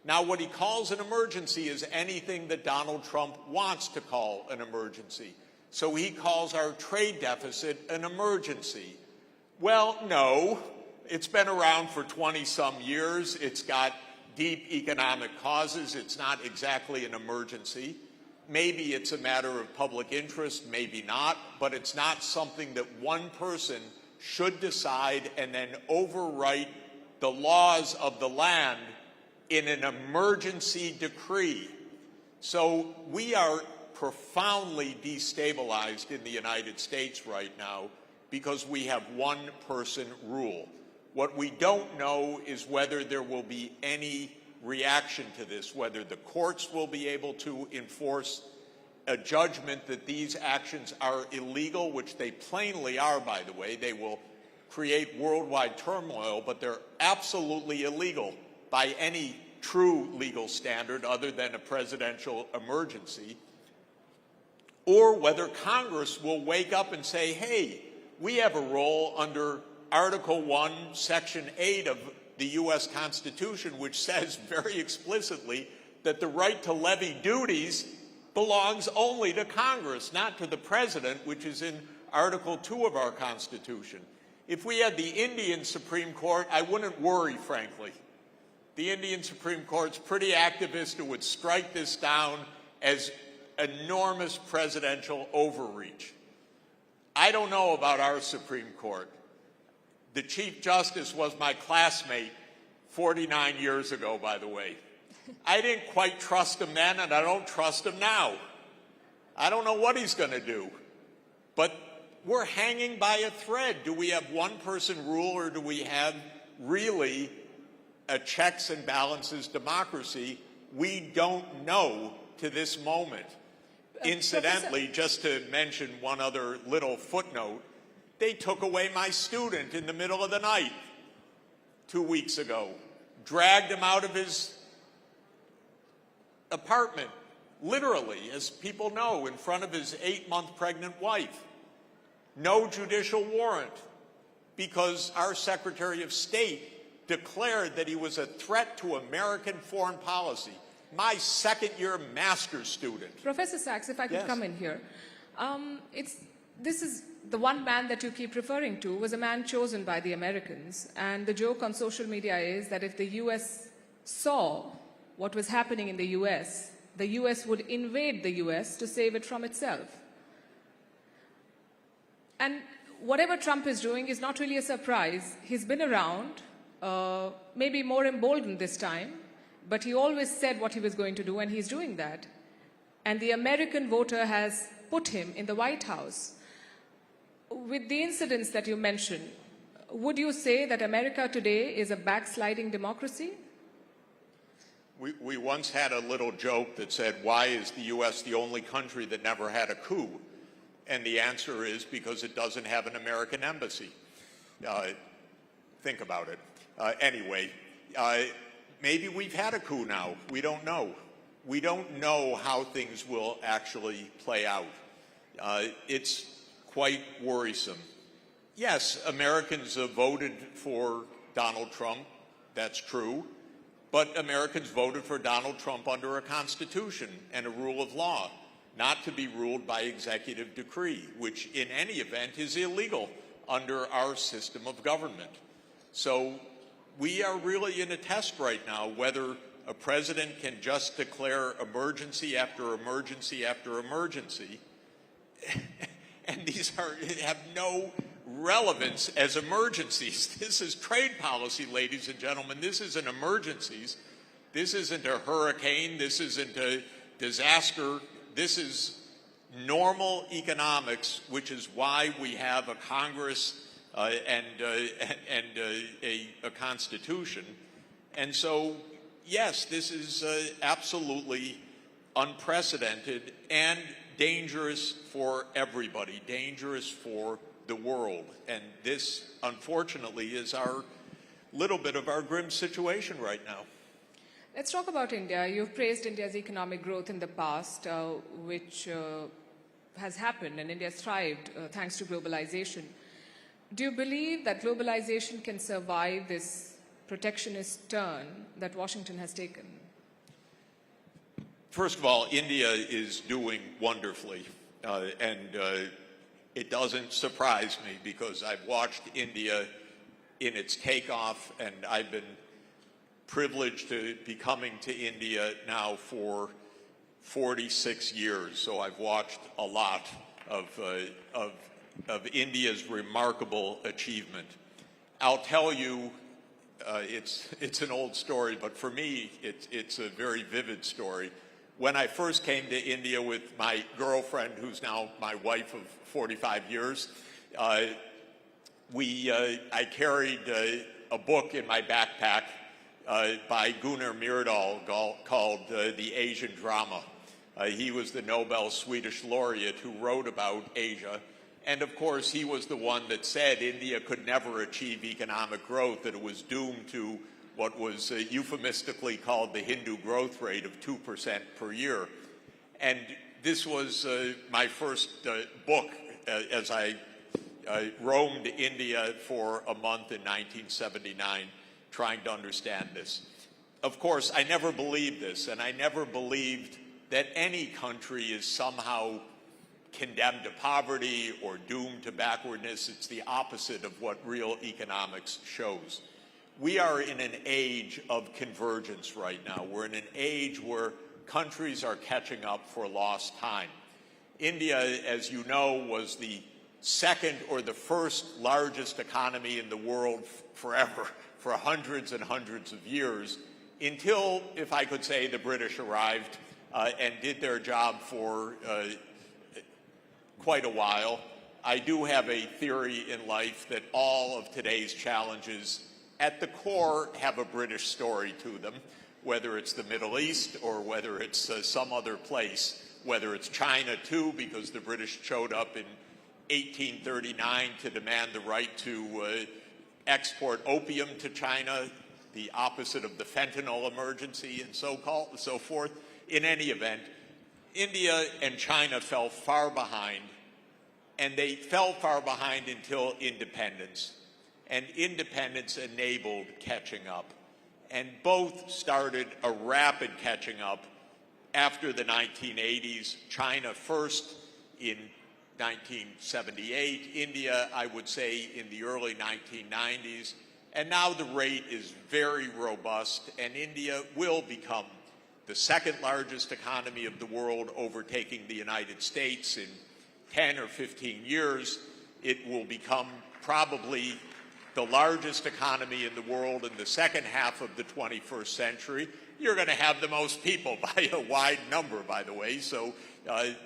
Now, what he calls an emergency is anything that Donald Trump wants to call an emergency. So he calls our trade deficit an emergency. Well, no, it's been around for 20-some years. It's got deep economic causes. It's not exactly an emergency. Maybe it's a matter of public interest, maybe not, but it's not something that one person should decide and then overwrite the laws of the land in an emergency decree. So we are profoundly destabilized in the United States right now because we have one-person rule. What we don't know is whether there will be any reaction to this, whether the courts will be able to enforce a judgment that these actions are illegal, which they plainly are, by the way. They will create worldwide turmoil, but they're absolutely illegal by any true legal standard other than a presidential emergency, or whether Congress will wake up and say, hey, we have a role under Article 1, Section 8 of the U.S. Constitution, which says very explicitly that the right to levy duties belongs only to Congress, not to the President, which is in Article 2 of our Constitution. If we had the Indian Supreme Court, I wouldn't worry, frankly. The Indian Supreme Court's pretty activist who would strike this down as enormous presidential overreach. I don't know about our Supreme Court. The Chief Justice was my classmate 49 years ago, by the way. I didn't quite trust him then, and I don't trust him now. I don't know what he's going to do. But we're hanging by a thread. Do we have one-person rule, or do we have really a checks and balances democracy? We don't know to this moment. Incidentally, just to mention one other little footnote, they took away my student in the middle of the night 2 weeks ago, dragged him out of his apartment, literally, as people know, in front of his 8-month pregnant wife. No judicial warrant, because our Secretary of State declared that he was a threat to American foreign policy. My second-year master's student. Professor Sachs, if I could Yes. come in here. This is the one man that you keep referring to was a man chosen by the Americans. And the joke on social media is that if the US saw what was happening in the US would invade the US to save it from itself. And whatever Trump is doing is not really a surprise. He's been around, maybe more emboldened this time, but he always said what he was going to do, and he's doing that. And the American voter has put him in the White House. With the incidents that you mentioned, would you say that America today is a backsliding democracy? We once had a little joke that said, why is the U.S. the only country that never had a coup? And the answer is because it doesn't have an American embassy. Think about it. Anyway, Maybe we've had a coup now. We don't know. We don't know how things will actually play out. It's quite worrisome. Yes, Americans voted for Donald Trump. That's true. But Americans voted for Donald Trump under a constitution and a rule of law, not to be ruled by executive decree, which in any event is illegal under our system of government. So we are really in a test right now whether a president can just declare emergency after emergency after emergency, and these have no relevance as emergencies. This is trade policy, ladies and gentlemen. This isn't emergencies. This isn't a hurricane. This isn't a disaster. This is normal economics, which is why we have a Congress and a Constitution. And so, yes, this is absolutely unprecedented and dangerous for everybody, dangerous for the world. And this, unfortunately, is our little bit of our grim situation right now. Let's talk about India. You've praised India's economic growth in the past, which has happened, and India has thrived thanks to globalization. Do you believe that globalization can survive this protectionist turn that Washington has taken? First of all, India is doing wonderfully, and it doesn't surprise me because I've watched India in its takeoff, and I've been privileged to be coming to India now for 46 years. So I've watched a lot of India's remarkable achievement. I'll tell you, it's an old story, but for me, it's a very vivid story. When I first came to India with my girlfriend, who's now my wife of 45 years, I carried a book in my backpack by Gunnar Myrdal called The Asian Drama. He was the Nobel Swedish laureate who wrote about Asia. And of course, he was the one that said India could never achieve economic growth, that it was doomed to what was euphemistically called the Hindu growth rate of 2% per year. And this was my first book as I roamed India for a month in 1979, trying to understand this. Of course, I never believed this, and I never believed that any country is somehow condemned to poverty or doomed to backwardness. It's the opposite of what real economics shows. We are in an age of convergence right now. We're in an age where countries are catching up for lost time. India, as you know, was the second or the first largest economy in the world forever, for hundreds and hundreds of years, until, if I could say, the British arrived and did their job for quite a while. I do have a theory in life that all of today's challenges at the core have a British story to them, whether it's the Middle East or whether it's some other place, whether it's China too, because the British showed up in 1839 to demand the right to export opium to China, the opposite of the fentanyl emergency and so forth. In any event, India and China fell far behind, and they fell far behind until independence. And independence enabled catching up. And both started a rapid catching up after the 1980s. China first in 1978, India, I would say, in the early 1990s. And now the rate is very robust, and India will become the second largest economy of the world, overtaking the United States in 10 or 15 years. It will become probably the largest economy in the world in the second half of the 21st century. You're going to have the most people by a wide number, by the way. So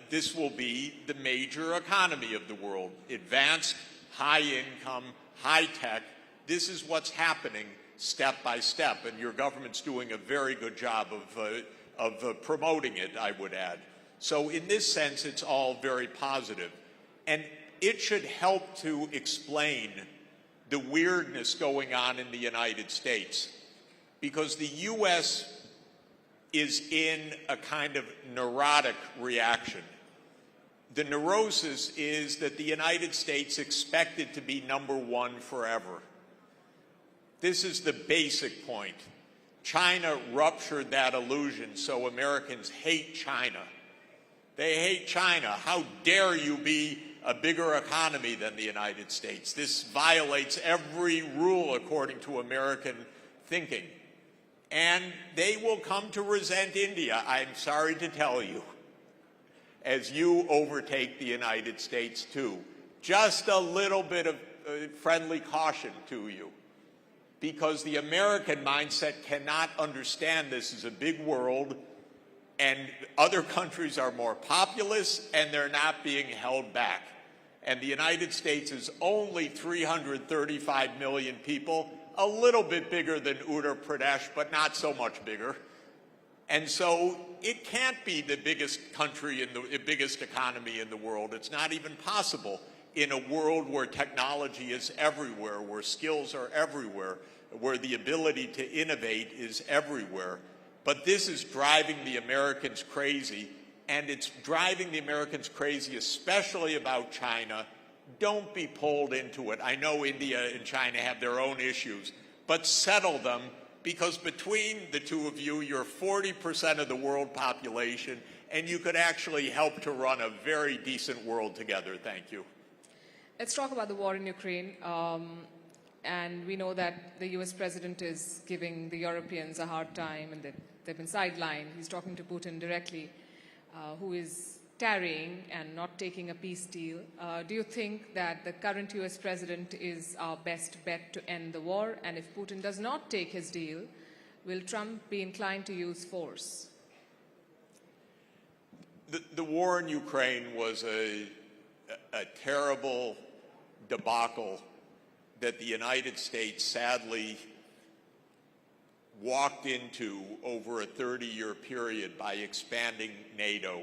this will be the major economy of the world. Advanced, high income, high tech. This is what's happening step by step, and your government's doing a very good job of promoting it, I would add. So in this sense, it's all very positive. And it should help to explain the weirdness going on in the United States. because the U.S. is in a kind of neurotic reaction. The neurosis is that the United States expected to be number one forever. This is the basic point. China ruptured that illusion, so Americans hate China. They hate China. How dare you be a bigger economy than the United States? This violates every rule according to American thinking. And they will come to resent India, I'm sorry to tell you, as you overtake the United States too. Just a little bit of friendly caution to you, because the American mindset cannot understand this is a big world and other countries are more populous and they're not being held back. And the United States is only 335 million people, a little bit bigger than Uttar Pradesh, but not so much bigger. And so it can't be the biggest country in the biggest economy in the world. It's not even possible in a world where technology is everywhere, where skills are everywhere, where the ability to innovate is everywhere. But this is driving the Americans crazy, and it's driving the Americans crazy, especially about China. Don't be pulled into it. I know India and China have their own issues, but settle them, because between the two of you, you're 40% of the world population, and you could actually help to run a very decent world together. Thank you. Let's talk about the war in Ukraine. And we know that the US president is giving the Europeans a hard time and that they've been sidelined. He's talking to Putin directly, who is tarrying and not taking a peace deal. Do you think that the current US president is our best bet to end the war? And if Putin does not take his deal, will Trump be inclined to use force? The war in Ukraine was a terrible debacle that the United States sadly walked into over a 30-year period by expanding NATO,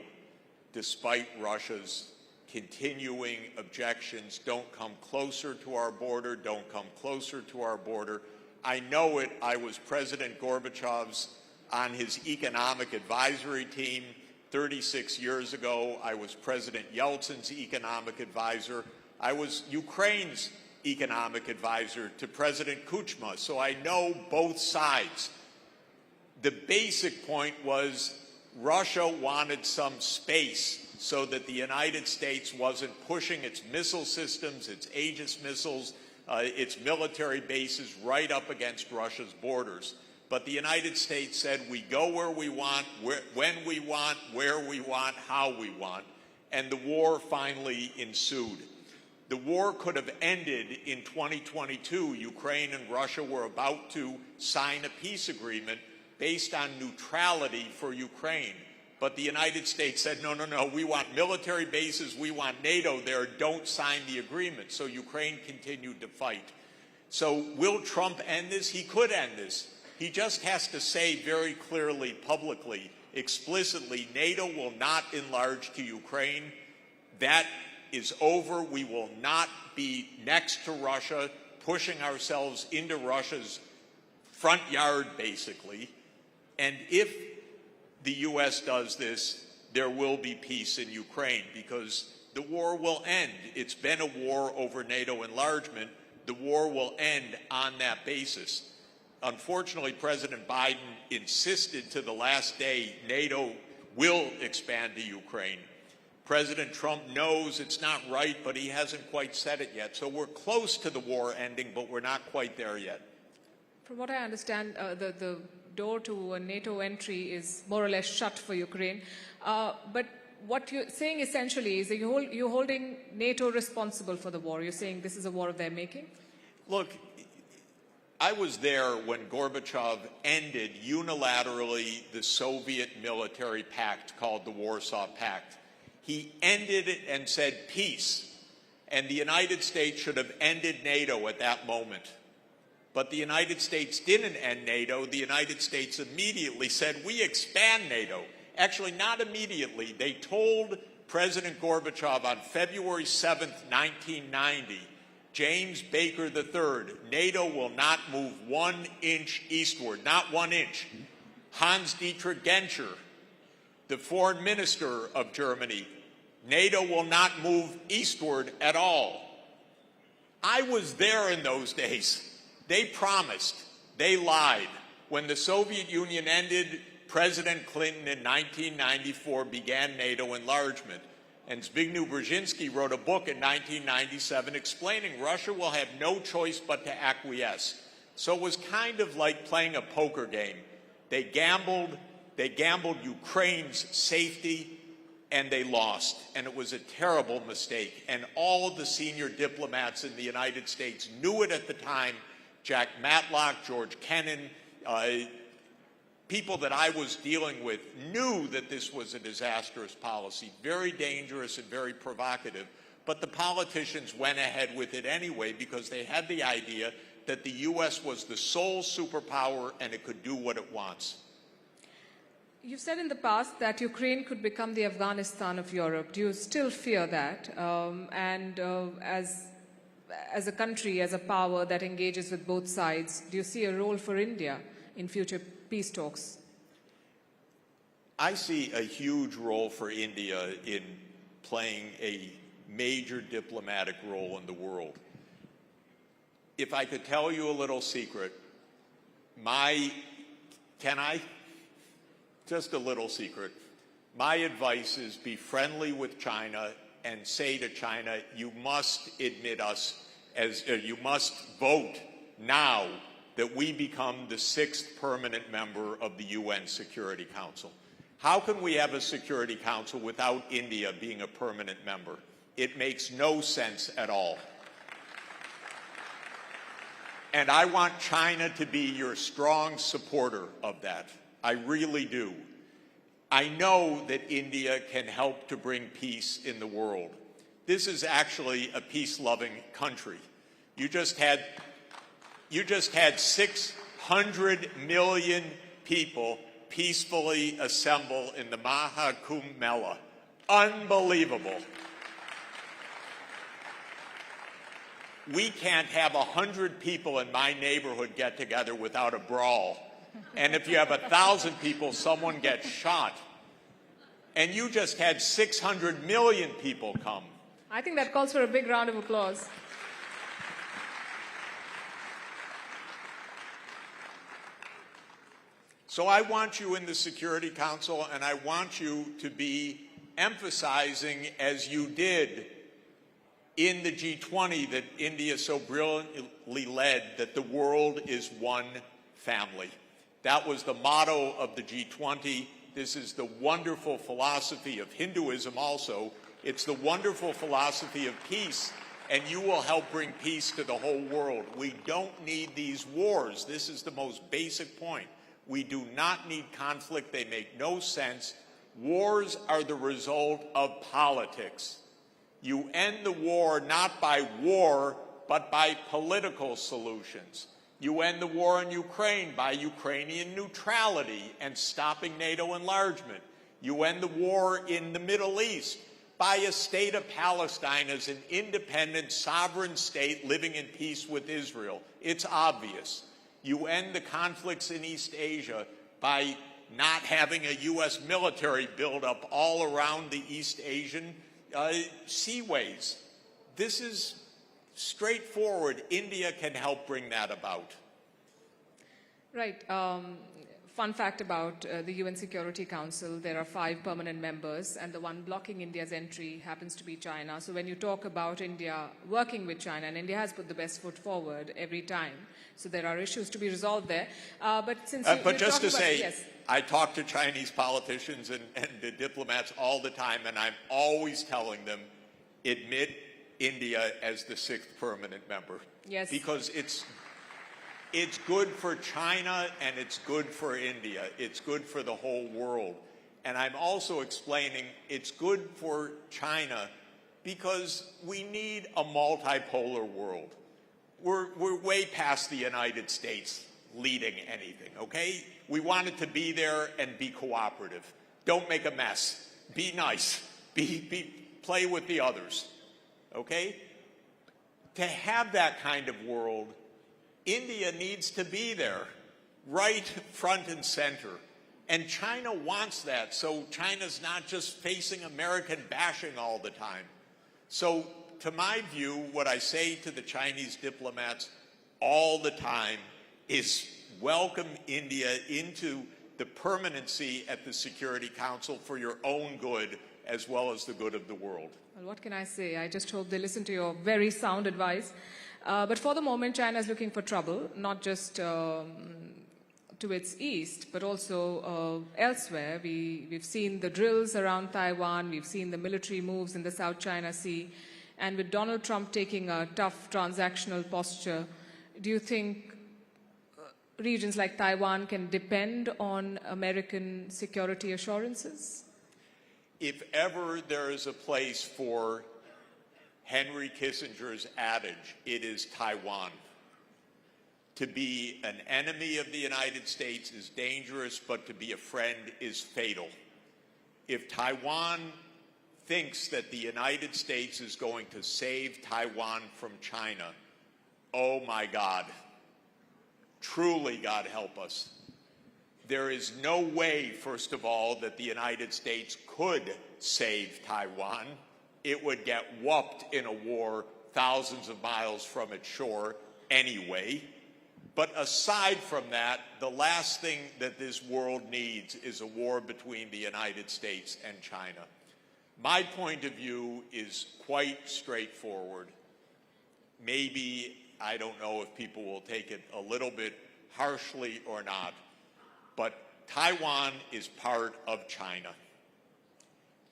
despite Russia's continuing objections. Don't come closer to our border, don't come closer to our border. I know it. I was President Gorbachev's on his economic advisory team 36 years ago. I was President Yeltsin's economic advisor. I was Ukraine's economic advisor to President Kuchma, so I know both sides. The basic point was Russia wanted some space so that the United States wasn't pushing its missile systems, its Aegis missiles, its military bases right up against Russia's borders. But the United States said, we go where we want, when we want, where we want, how we want, and the war finally ensued. The war could have ended in 2022. Ukraine and Russia were about to sign a peace agreement based on neutrality for Ukraine. But the United States said, no, no, no, we want military bases, we want NATO there, don't sign the agreement. So Ukraine continued to fight. So will Trump end this? He could end this. He just has to say very clearly, publicly, explicitly, NATO will not enlarge to Ukraine. That is over. We will not be next to Russia, pushing ourselves into Russia's front yard, basically. And if the U.S. does this, there will be peace in Ukraine, because the war will end. It's been a war over NATO enlargement. The war will end on that basis. Unfortunately, President Biden insisted to the last day NATO will expand to Ukraine. President Trump knows it's not right, but he hasn't quite said it yet. So we're close to the war ending, but we're not quite there yet. From what I understand, the door to a NATO entry is more or less shut for Ukraine. But what you're saying essentially is that you're holding NATO responsible for the war. You're saying this is a war of their making? Look, I was there when Gorbachev ended unilaterally the Soviet military pact called the Warsaw Pact. He ended it and said peace. And the United States should have ended NATO at that moment. But the United States didn't end NATO. The United States immediately said, we expand NATO. Actually, not immediately. They told President Gorbachev on February 7th, 1990, James Baker III, NATO will not move 1 inch eastward, not 1 inch. Hans-Dietrich Genscher, the foreign minister of Germany, NATO will not move eastward at all. I was there in those days. They promised, they lied. When the Soviet Union ended, President Clinton in 1994 began NATO enlargement. And Zbigniew Brzezinski wrote a book in 1997 explaining Russia will have no choice but to acquiesce. So it was kind of like playing a poker game. They gambled Ukraine's safety, and they lost. And it was a terrible mistake. And all of the senior diplomats in the United States knew it at the time. Jack Matlock, George Kennan, people that I was dealing with knew that this was a disastrous policy, very dangerous and very provocative. But the politicians went ahead with it anyway because they had the idea that the U.S. was the sole superpower and it could do what it wants. You've said in the past that Ukraine could become the Afghanistan of Europe. Do you still fear that? As a country, as a power that engages with both sides, do you see a role for India in future peace talks? I see a huge role for India in playing a major diplomatic role in the world. If I could tell you a little secret, just a little secret. My advice is be friendly with China and say to China, you must admit us as, you must vote now that we become the 6th permanent member of the UN Security Council. How can we have a Security Council without India being a permanent member? It makes no sense at all. And I want China to be your strong supporter of that. I really do. I know that India can help to bring peace in the world. This is actually a peace-loving country. You just had 600 million people peacefully assemble in the Mahakumbh Mela. Unbelievable. We can't have 100 people in my neighborhood get together without a brawl. And if you have 1,000 people, someone gets shot. And you just had 600 million people come. I think that calls for a big round of applause. So I want you in the Security Council, and I want you to be emphasizing, as you did in the G20 that India so brilliantly led, that the world is one family. That was the motto of the G20. This is the wonderful philosophy of Hinduism also. It's the wonderful philosophy of peace, and you will help bring peace to the whole world. We don't need these wars. This is the most basic point. We do not need conflict. They make no sense. Wars are the result of politics. You end the war not by war, but by political solutions. You end the war in Ukraine by Ukrainian neutrality and stopping NATO enlargement. You end the war in the Middle East by a state of Palestine as an independent, sovereign state living in peace with Israel. It's obvious. You end the conflicts in East Asia by not having a U.S. military buildup all around the East Asian seaways. This is straightforward. India can help bring that about. Right. Fun fact about the UN Security Council, there are 5 permanent members, and the one blocking India's entry happens to be China. So when you talk about India working with China, and India has put the best foot forward every time, so there are issues to be resolved there. But since but just to say, yes. I talk to Chinese politicians and the diplomats all the time, and I'm always telling them, admit India as the 6th permanent member. Yes. Because it's good for China and it's good for India. It's good for the whole world. And I'm also explaining it's good for China because we need a multipolar world. We're way past the United States leading anything, okay? We want it to be there and be cooperative. Don't make a mess. Be nice. Play with the others, okay? to have that kind of world, India needs to be there, right front and center. And China wants that, so China's not just facing American bashing all the time. So, to my view, what I say to the Chinese diplomats all the time is welcome India into the permanency at the Security Council for your own good as well as the good of the world. Well, what can I say? I just hope they listen to your very sound advice. But for the moment, China is looking for trouble, not just to its east, but also elsewhere. We've seen the drills around Taiwan, we've seen the military moves in the South China Sea, and with Donald Trump taking a tough transactional posture, do you think regions like Taiwan can depend on American security assurances? If ever there is a place for Henry Kissinger's adage, it is Taiwan. To be an enemy of the United States is dangerous, but to be a friend is fatal. If Taiwan thinks that the United States is going to save Taiwan from China, oh my God, truly God help us. There is no way, first of all, that the United States could save Taiwan. It would get whooped in a war thousands of miles from its shore anyway. But aside from that, the last thing that this world needs is a war between the United States and China. My point of view is quite straightforward. Maybe, I don't know if people will take it a little bit harshly or not, but Taiwan is part of China.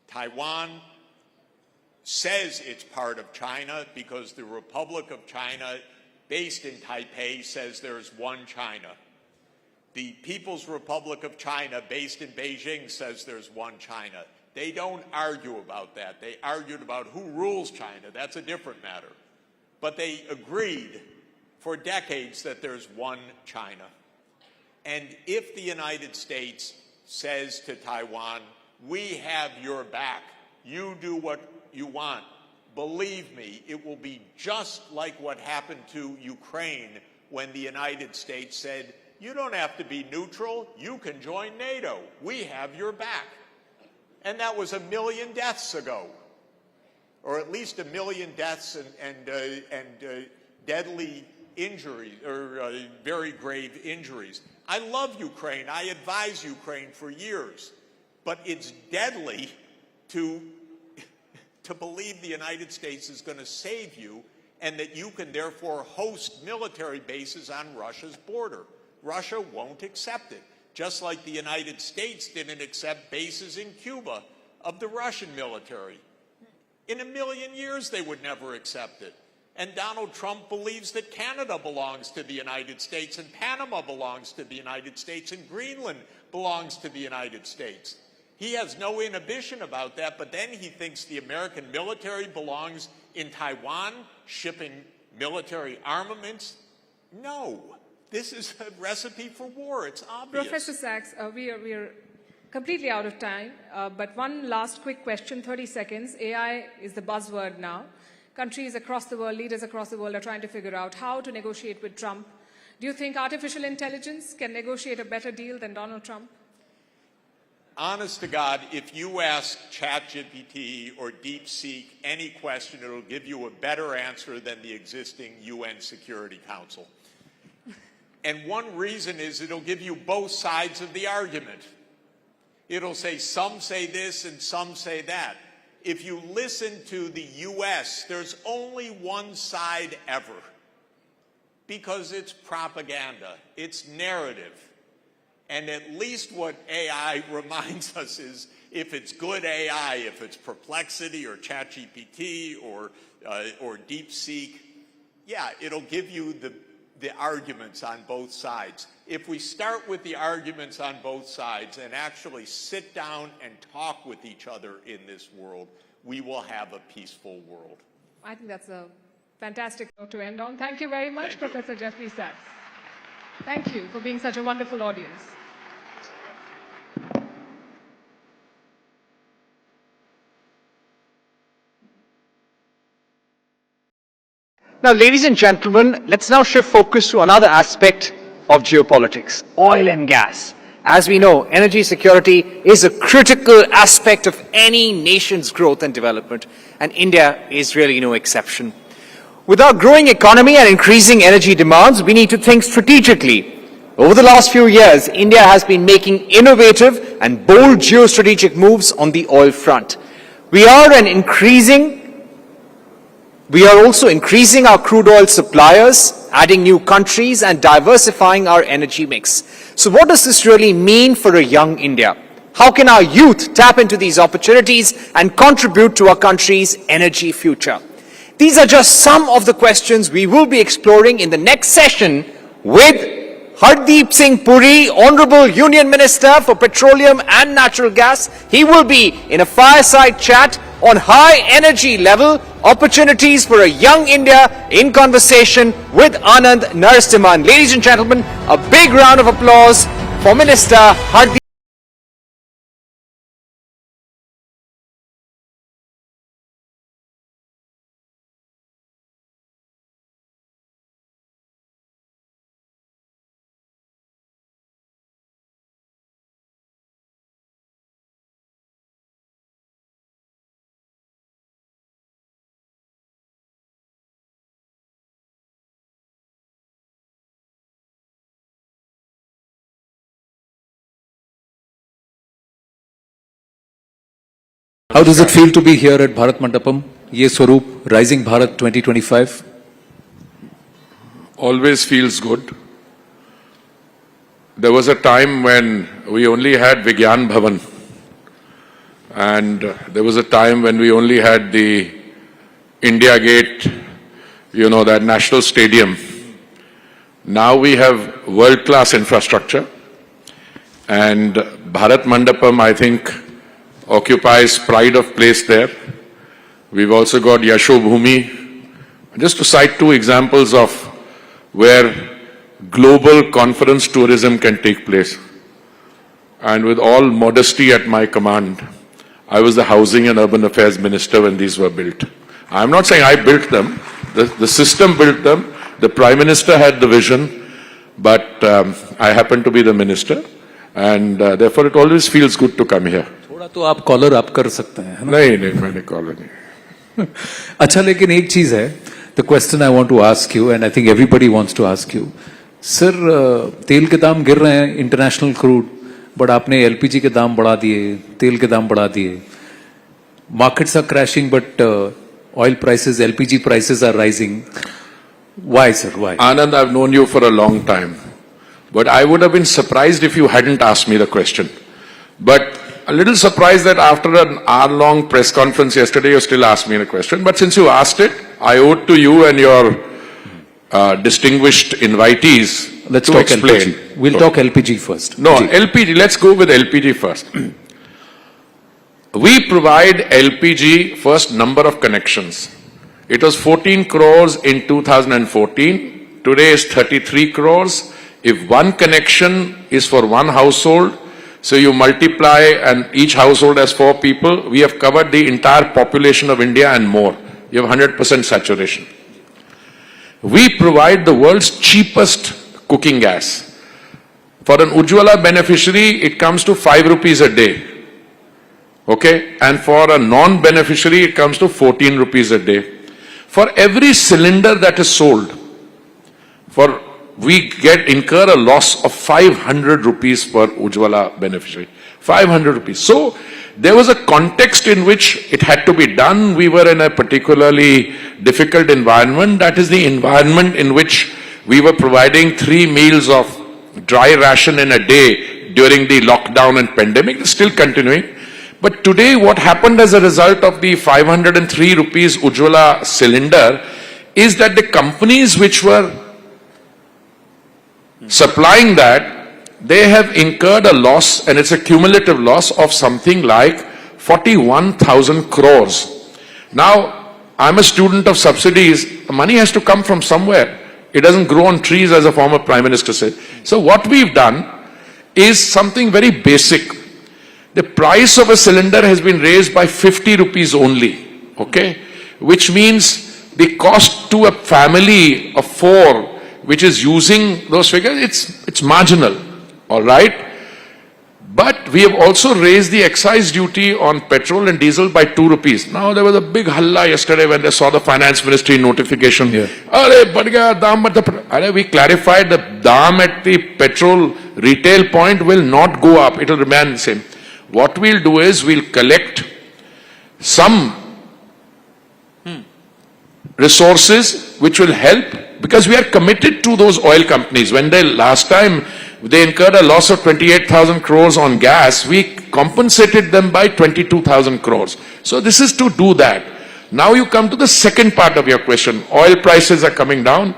Taiwan says it's part of China because the Republic of China, based in Taipei, says there's one China. The People's Republic of China, based in Beijing, says there's one China. They don't argue about that. They argued about who rules China. That's a different matter. But they agreed for decades that there's one China. And if the United States says to Taiwan, we have your back, you do what you want, believe me, it will be just like what happened to Ukraine when the United States said, you don't have to be neutral, you can join NATO, we have your back. And that was 1 million deaths ago, or at least 1 million deaths and deadly injuries, or very grave injuries. I love Ukraine, I advise Ukraine for years, but it's deadly to believe the United States is going to save you and that you can therefore host military bases on Russia's border. Russia won't accept it, just like the United States didn't accept bases in Cuba of the Russian military. In 1 million years, they would never accept it. And Donald Trump believes that Canada belongs to the United States and Panama belongs to the United States and Greenland belongs to the United States. He has no inhibition about that, but then he thinks the American military belongs in Taiwan, shipping military armaments. No, this is a recipe for war. It's obvious. Professor Sachs, we are completely out of time, but one last quick question, 30 seconds. AI is the buzzword now. Countries across the world, leaders across the world are trying to figure out how to negotiate with Trump. Do you think artificial intelligence can negotiate a better deal than Donald Trump? Honest to God, if you ask ChatGPT or DeepSeek any question, it'll give you a better answer than the existing UN Security Council. And one reason is it'll give you both sides of the argument. It'll say some say this and some say that. If you listen to the US, there's only one side ever, because it's propaganda, it's narrative. And at least what AI reminds us is, if it's good AI, if it's Perplexity or ChatGPT or DeepSeek, yeah, it'll give you the arguments on both sides. If we start with the arguments on both sides and actually sit down and talk with each other in this world, we will have a peaceful world. I think that's a fantastic note to end on. Thank you very much, Professor Jeffrey Sachs. Thank you for being such a wonderful audience. Now, ladies and gentlemen, let's now shift focus to another aspect of geopolitics, oil and gas. As we know, energy security is a critical aspect of any nation's growth and development, and India is really no exception. With our growing economy and increasing energy demands, we need to think strategically. Over the last few years, India has been making innovative and bold geostrategic moves on the oil front. We are also increasing our crude oil suppliers, adding new countries and diversifying our energy mix. So what does this really mean for a young India? How can our youth tap into these opportunities and contribute to our country's energy future? These are just some of the questions we will be exploring in the next session with Hardeep Singh Puri, Honourable Union Minister for Petroleum and Natural Gas. He will be in a fireside chat on high energy level opportunities for a young India in conversation with Anand Narasimhan. Ladies and gentlemen, a big round of applause for Minister Hardeep. How does it feel to be here at Bharat Mandapam? Ye Swaroop, Rising Bharat 2025. Always feels good. There was a time when we only had Vigyan Bhavan, and there was a time when we only had the India Gate, that national stadium. Now we have world-class infrastructure, and Bharat Mandapam, I think, occupies pride of place there. We've also got Yasho Bhumi. Just to cite two examples of where global conference tourism can take place. And with all modesty at my command, I was the Housing and Urban Affairs Minister when these were built. I'm not saying I built them. The system built them. The Prime Minister had the vision, but I happen to be the Minister. And therefore it always feels good to come here. थोड़ा तो आप collar up कर सकते हैं, है ना? नहीं, मैंने कॉलर नहीं. अच्छा, लेकिन एक चीज है, the question I want to ask you, and I think everybody wants to ask you, sir तेल के दाम गिर रहे हैं, इंटरनेशनल क्रूड, बट आपने एलपीजी के दाम बढ़ा दिए, तेल के दाम बढ़ा दिए. Markets are crashing, but oil prices, LPG prices are rising. Why, sir? Why? Anand, I've known you for a long time, but I would have been surprised if you hadn't asked me the question. But a little surprised that after an hour-long press conference yesterday, you still asked me a question. But since you asked it, I owe it to you and your distinguished invitees Let's to talk explain. LPG. We'll talk LPG first. No, LPG. Let's go with LPG first. We provide LPG first number of connections. It was 14 crores in 2014. Today is 33 crores. If one connection is for one household, so you multiply and each household has 4 people, we have covered the entire population of India and more. You have 100% saturation. We provide the world's cheapest cooking gas. For an Ujjwala beneficiary, it comes to 5 rupees a day. Okay? And for a non-beneficiary, it comes to 14 rupees a day. For every cylinder that is sold, we incur a loss of 500 rupees per Ujjwala beneficiary. 500 rupees. So, there was a context in which it had to be done. We were in a particularly difficult environment. That is the environment in which we were providing 3 meals of dry ration in a day during the lockdown and pandemic. It's still continuing. But today, what happened as a result of the 503 rupees Ujjwala cylinder is that the companies which were supplying that, they have incurred a loss, and it's a cumulative loss of something like 41,000 crores. Now, I'm a student of subsidies. The money has to come from somewhere. It doesn't grow on trees, as a former Prime Minister said. So what we've done is something very basic. The price of a cylinder has been raised by 50 rupees only, okay? Which means the cost to a family of 4, which is using those figures, it's marginal, all right? But we have also raised the excise duty on petrol and diesel by 2 rupees. Now there was a big halla yesterday when they saw the finance ministry notification. We clarified the dam at the petrol retail point will not go up. It will remain the same. What we'll do is we'll collect some resources which will help, because we are committed to those oil companies. When they last time they incurred a loss of 28,000 crores on gas, we compensated them by 22,000 crores. So this is to do that. Now you come to the second part of your question. Oil prices are coming down.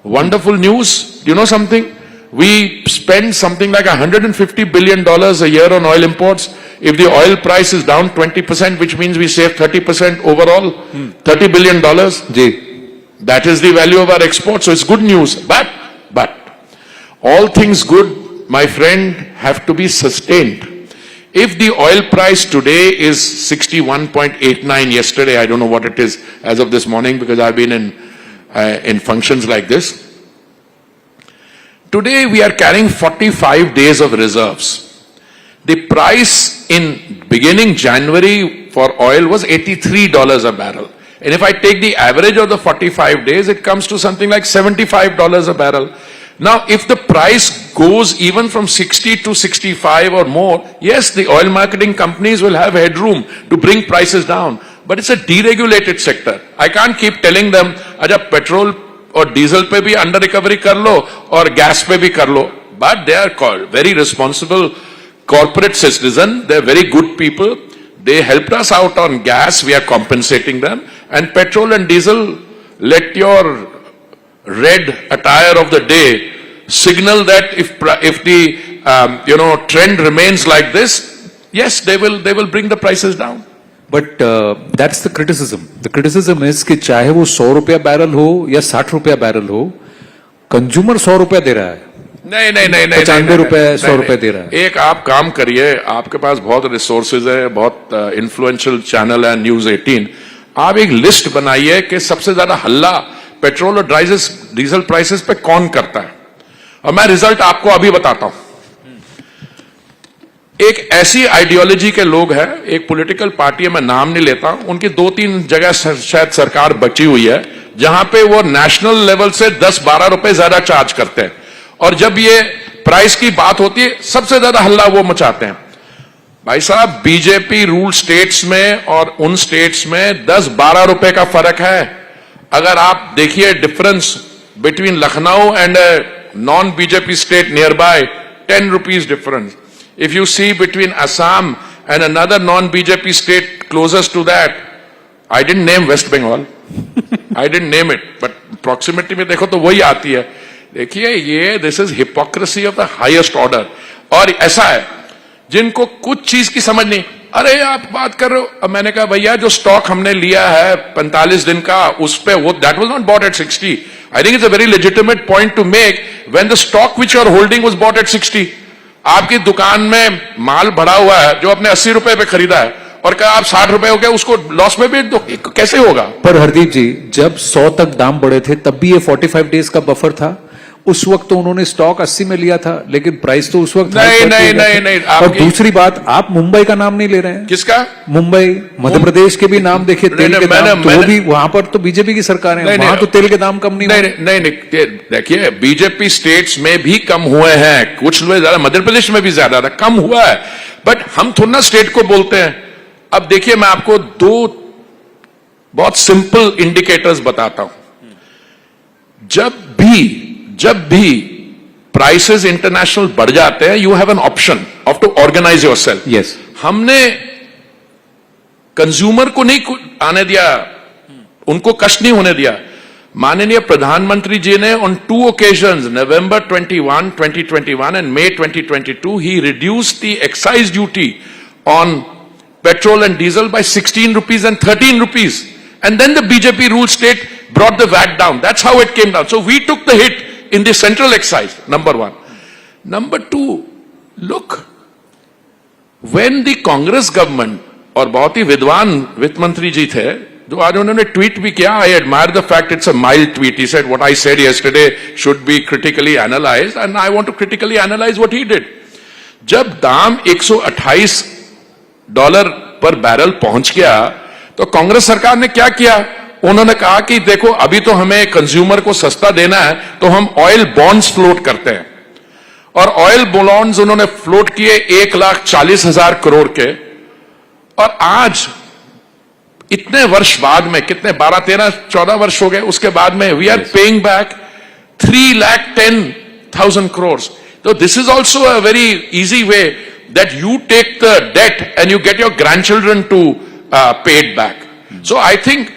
Wonderful news. Do you know something? We spend something like $150 billion a year on oil imports. If the oil price is down 20%, which means we save 30% overall, $30 billion. That is the value of our exports. So it's good news. But all things good, my friend, have to be sustained. If the oil price today is 61.89, yesterday, I don't know what it is as of this morning because I've been in functions like this. Today we are carrying 45 days of reserves. The price in beginning January for oil was $83 a barrel. And if I take the average of the 45 days, it comes to something like $75 a barrel. Now, if the price goes even from 60 to 65 or more, yes, the oil marketing companies will have headroom to bring prices down. But it's a deregulated sector. I can't keep telling them, aja petrol or diesel pe bhi under recovery kar lo or gas pe bhi kar lo. But they are called very responsible corporate citizen. They're very good people. They helped us out on gas. We are compensating them. And petrol and diesel, let your red attire of the day signal that if the trend remains like this, yes, they will bring the prices down. But that's the criticism. The criticism is कि चाहे वो 100 रुपया barrel हो या 60 रुपया barrel हो, consumer 100 रुपया दे रहा है. नहीं 95 रुपए 100 रुपए दे रहा है. एक आप काम करिए, आपके पास बहुत रिसोर्सेज है, बहुत इन्फ्लुएंशियल चैनल है न्यूज 18. आप एक लिस्ट बनाइए कि सबसे ज्यादा हल्ला पेट्रोल और डीजल प्राइसेस पे कौन करता है, और मैं रिजल्ट आपको अभी बताता हूं. एक ऐसी आइडियोलॉजी के लोग हैं, एक पॉलिटिकल पार्टी है, मैं नाम नहीं लेता, उनकी 2-3 जगह शायद सरकार बची हुई है जहां पे वो नेशनल लेवल से 10-12 रुपए ज्यादा चार्ज करते हैं, और जब ये प्राइस की बात होती है सबसे ज्यादा हल्ला वो मचाते हैं. भाई साहब, बीजेपी रूल स्टेट्स में और उन स्टेट्स में 10-12 रुपए का फर्क है. अगर आप देखिए difference between Lucknow and non BJP state near by, 10 rupees difference. If you see between Assam and another non-BJP state closest to that, I didn't name West Bengal. I didn't name it, but proximity में देखो तो वही आती है. देखिए ये this is hypocrisy of the highest order. और ऐसा है जिनको कुछ चीज की समझ नहीं. अरे आप बात कर रहे हो, अब मैंने कहा भैया जो स्टॉक हमने लिया है 45 दिन का, उस पे वो that was not bought at 60. I think it's a very legitimate point to make when the stock which you are holding was bought at 60. आपकी दुकान में माल भरा हुआ है जो आपने 80 रुपए पे खरीदा है और कहा आप 60 रुपए हो गया, उसको लॉस में बेच दो, कैसे होगा? पर हरदीप जी, जब 100 तक दाम बढ़े थे तब भी ये 45 डेज का बफर था. उस वक्त तो उन्होंने स्टॉक 80 में लिया था, लेकिन प्राइस तो उस वक्त नहीं. और दूसरी बात, आप मुंबई का नाम नहीं ले रहे हैं. किसका? मुंबई, मध्य प्रदेश के भी नाम देखिए, तेल के दाम, तो वो भी वहां पर तो बीजेपी की सरकार है, वहां तो तेल के दाम कम नहीं. देखिए बीजेपी स्टेट्स में भी कम हुए हैं, कुछ लोग ज्यादा, मध्य प्रदेश में भी ज्यादा था, कम हुआ है. बट हम थोड़ा ना स्टेट को बोलते हैं. अब देखिए मैं आपको 2 बहुत सिंपल इंडिकेटर्स बताता हूं. जब भी प्राइसेस इंटरनेशनल बढ़ जाते हैं, you have an option of to organise yourself. Yes, हमने कंज्यूमर को नहीं आने दिया, उनको कष्ट नहीं होने दिया. माननीय प्रधानमंत्री जी ने on 2 occasions, November 21, 2021 and May 2022, he reduced the excise duty on petrol and diesel by 16 rupees and 13 rupees. And then the BJP ruled state brought the VAT down. That's how it came down. So we took the hit in the central excise, number 1. Number 2, look, when the Congress government, और बहुत ही विद्वान वित्त मंत्री जी थे, तो आज उन्होंने tweet भी किया. I admire the fact it's a mild tweet. He said what I said yesterday should be critically analyzed, and I want to critically analyze what he did. जब दाम $128 पर बैरल पहुंच गया तो कांग्रेस सरकार ने क्या किया? उन्होंने कहा कि देखो अभी तो हमें कंज्यूमर को सस्ता देना है तो हम ऑयल बॉन्ड्स फ्लोट करते हैं. और ऑयल बॉन्ड्स उन्होंने फ्लोट किए 1,40,000 करोड़ के. और आज इतने वर्ष बाद में, कितने 12, 13, 14 वर्ष हो गए, उसके बाद में we are paying back 3,10,000 crore. So this is also a very easy way that you take the debt and you get your grandchildren to pay it back. So I think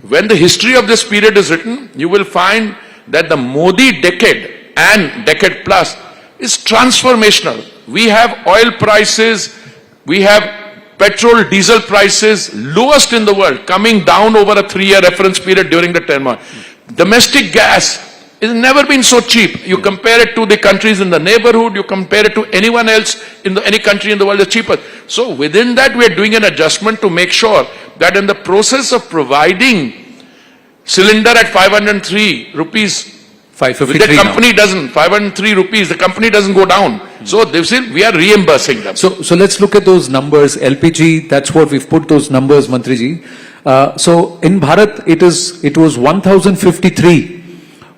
when the history of this period is written, you will find that the Modi decade and decade plus is transformational. We have oil prices, we have petrol, diesel prices lowest in the world, coming down over a 3-year reference period during the turmoil. Domestic gas has never been so cheap. You compare it to the countries in the neighborhood, you compare it to anyone else in any country in the world is cheaper. So within that, we are doing an adjustment to make sure that in the process of providing cylinder at 503 rupees, 553 the company doesn't, 503 rupees, the company doesn't go down. So we are reimbursing them. So let's look at those numbers. LPG, that's what we've put those numbers, Mantriji. So in Bharat, it was 1,053.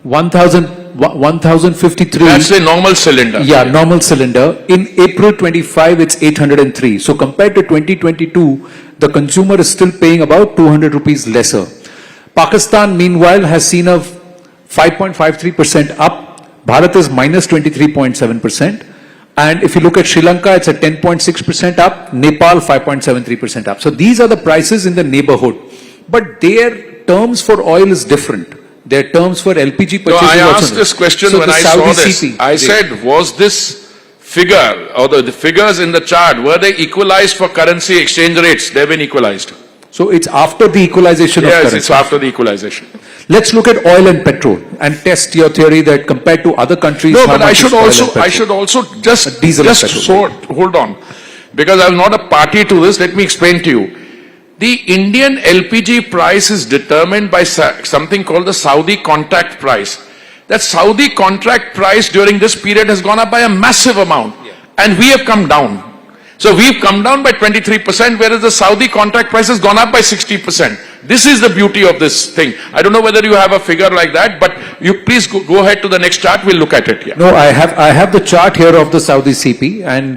1,053. That's a normal cylinder. Yeah, normal cylinder. In April 25, it's 803. So compared to 2022, the consumer is still paying about 200 rupees lesser. Pakistan, meanwhile, has seen a 5.53% up. Bharat is minus 23.7%. And if you look at Sri Lanka, it's at 10.6% up. Nepal, 5.73% up. So these are the prices in the neighborhood. But their terms for oil is different. Their terms for LPG purchases. No, I also asked this question so when I saw this. I said, was this figure, or the figures in the chart, were they equalized for currency exchange rates? They've been equalized. So it's after the equalization of currency. Yes, it's after the equalization. Let's look at oil and petrol and test your theory that compared to other countries. No, but I should also just hold on, because I'm not a party to this. Let me explain to you. The Indian LPG price is determined by something called the Saudi contract price. That Saudi contract price during this period has gone up by a massive amount, and we have come down. So we've come down by 23%, whereas the Saudi contract price has gone up by 60%. This is the beauty of this thing. I don't know whether you have a figure like that, but you please go ahead to the next chart. We'll look at it here. No, I have the chart here of the Saudi CP, and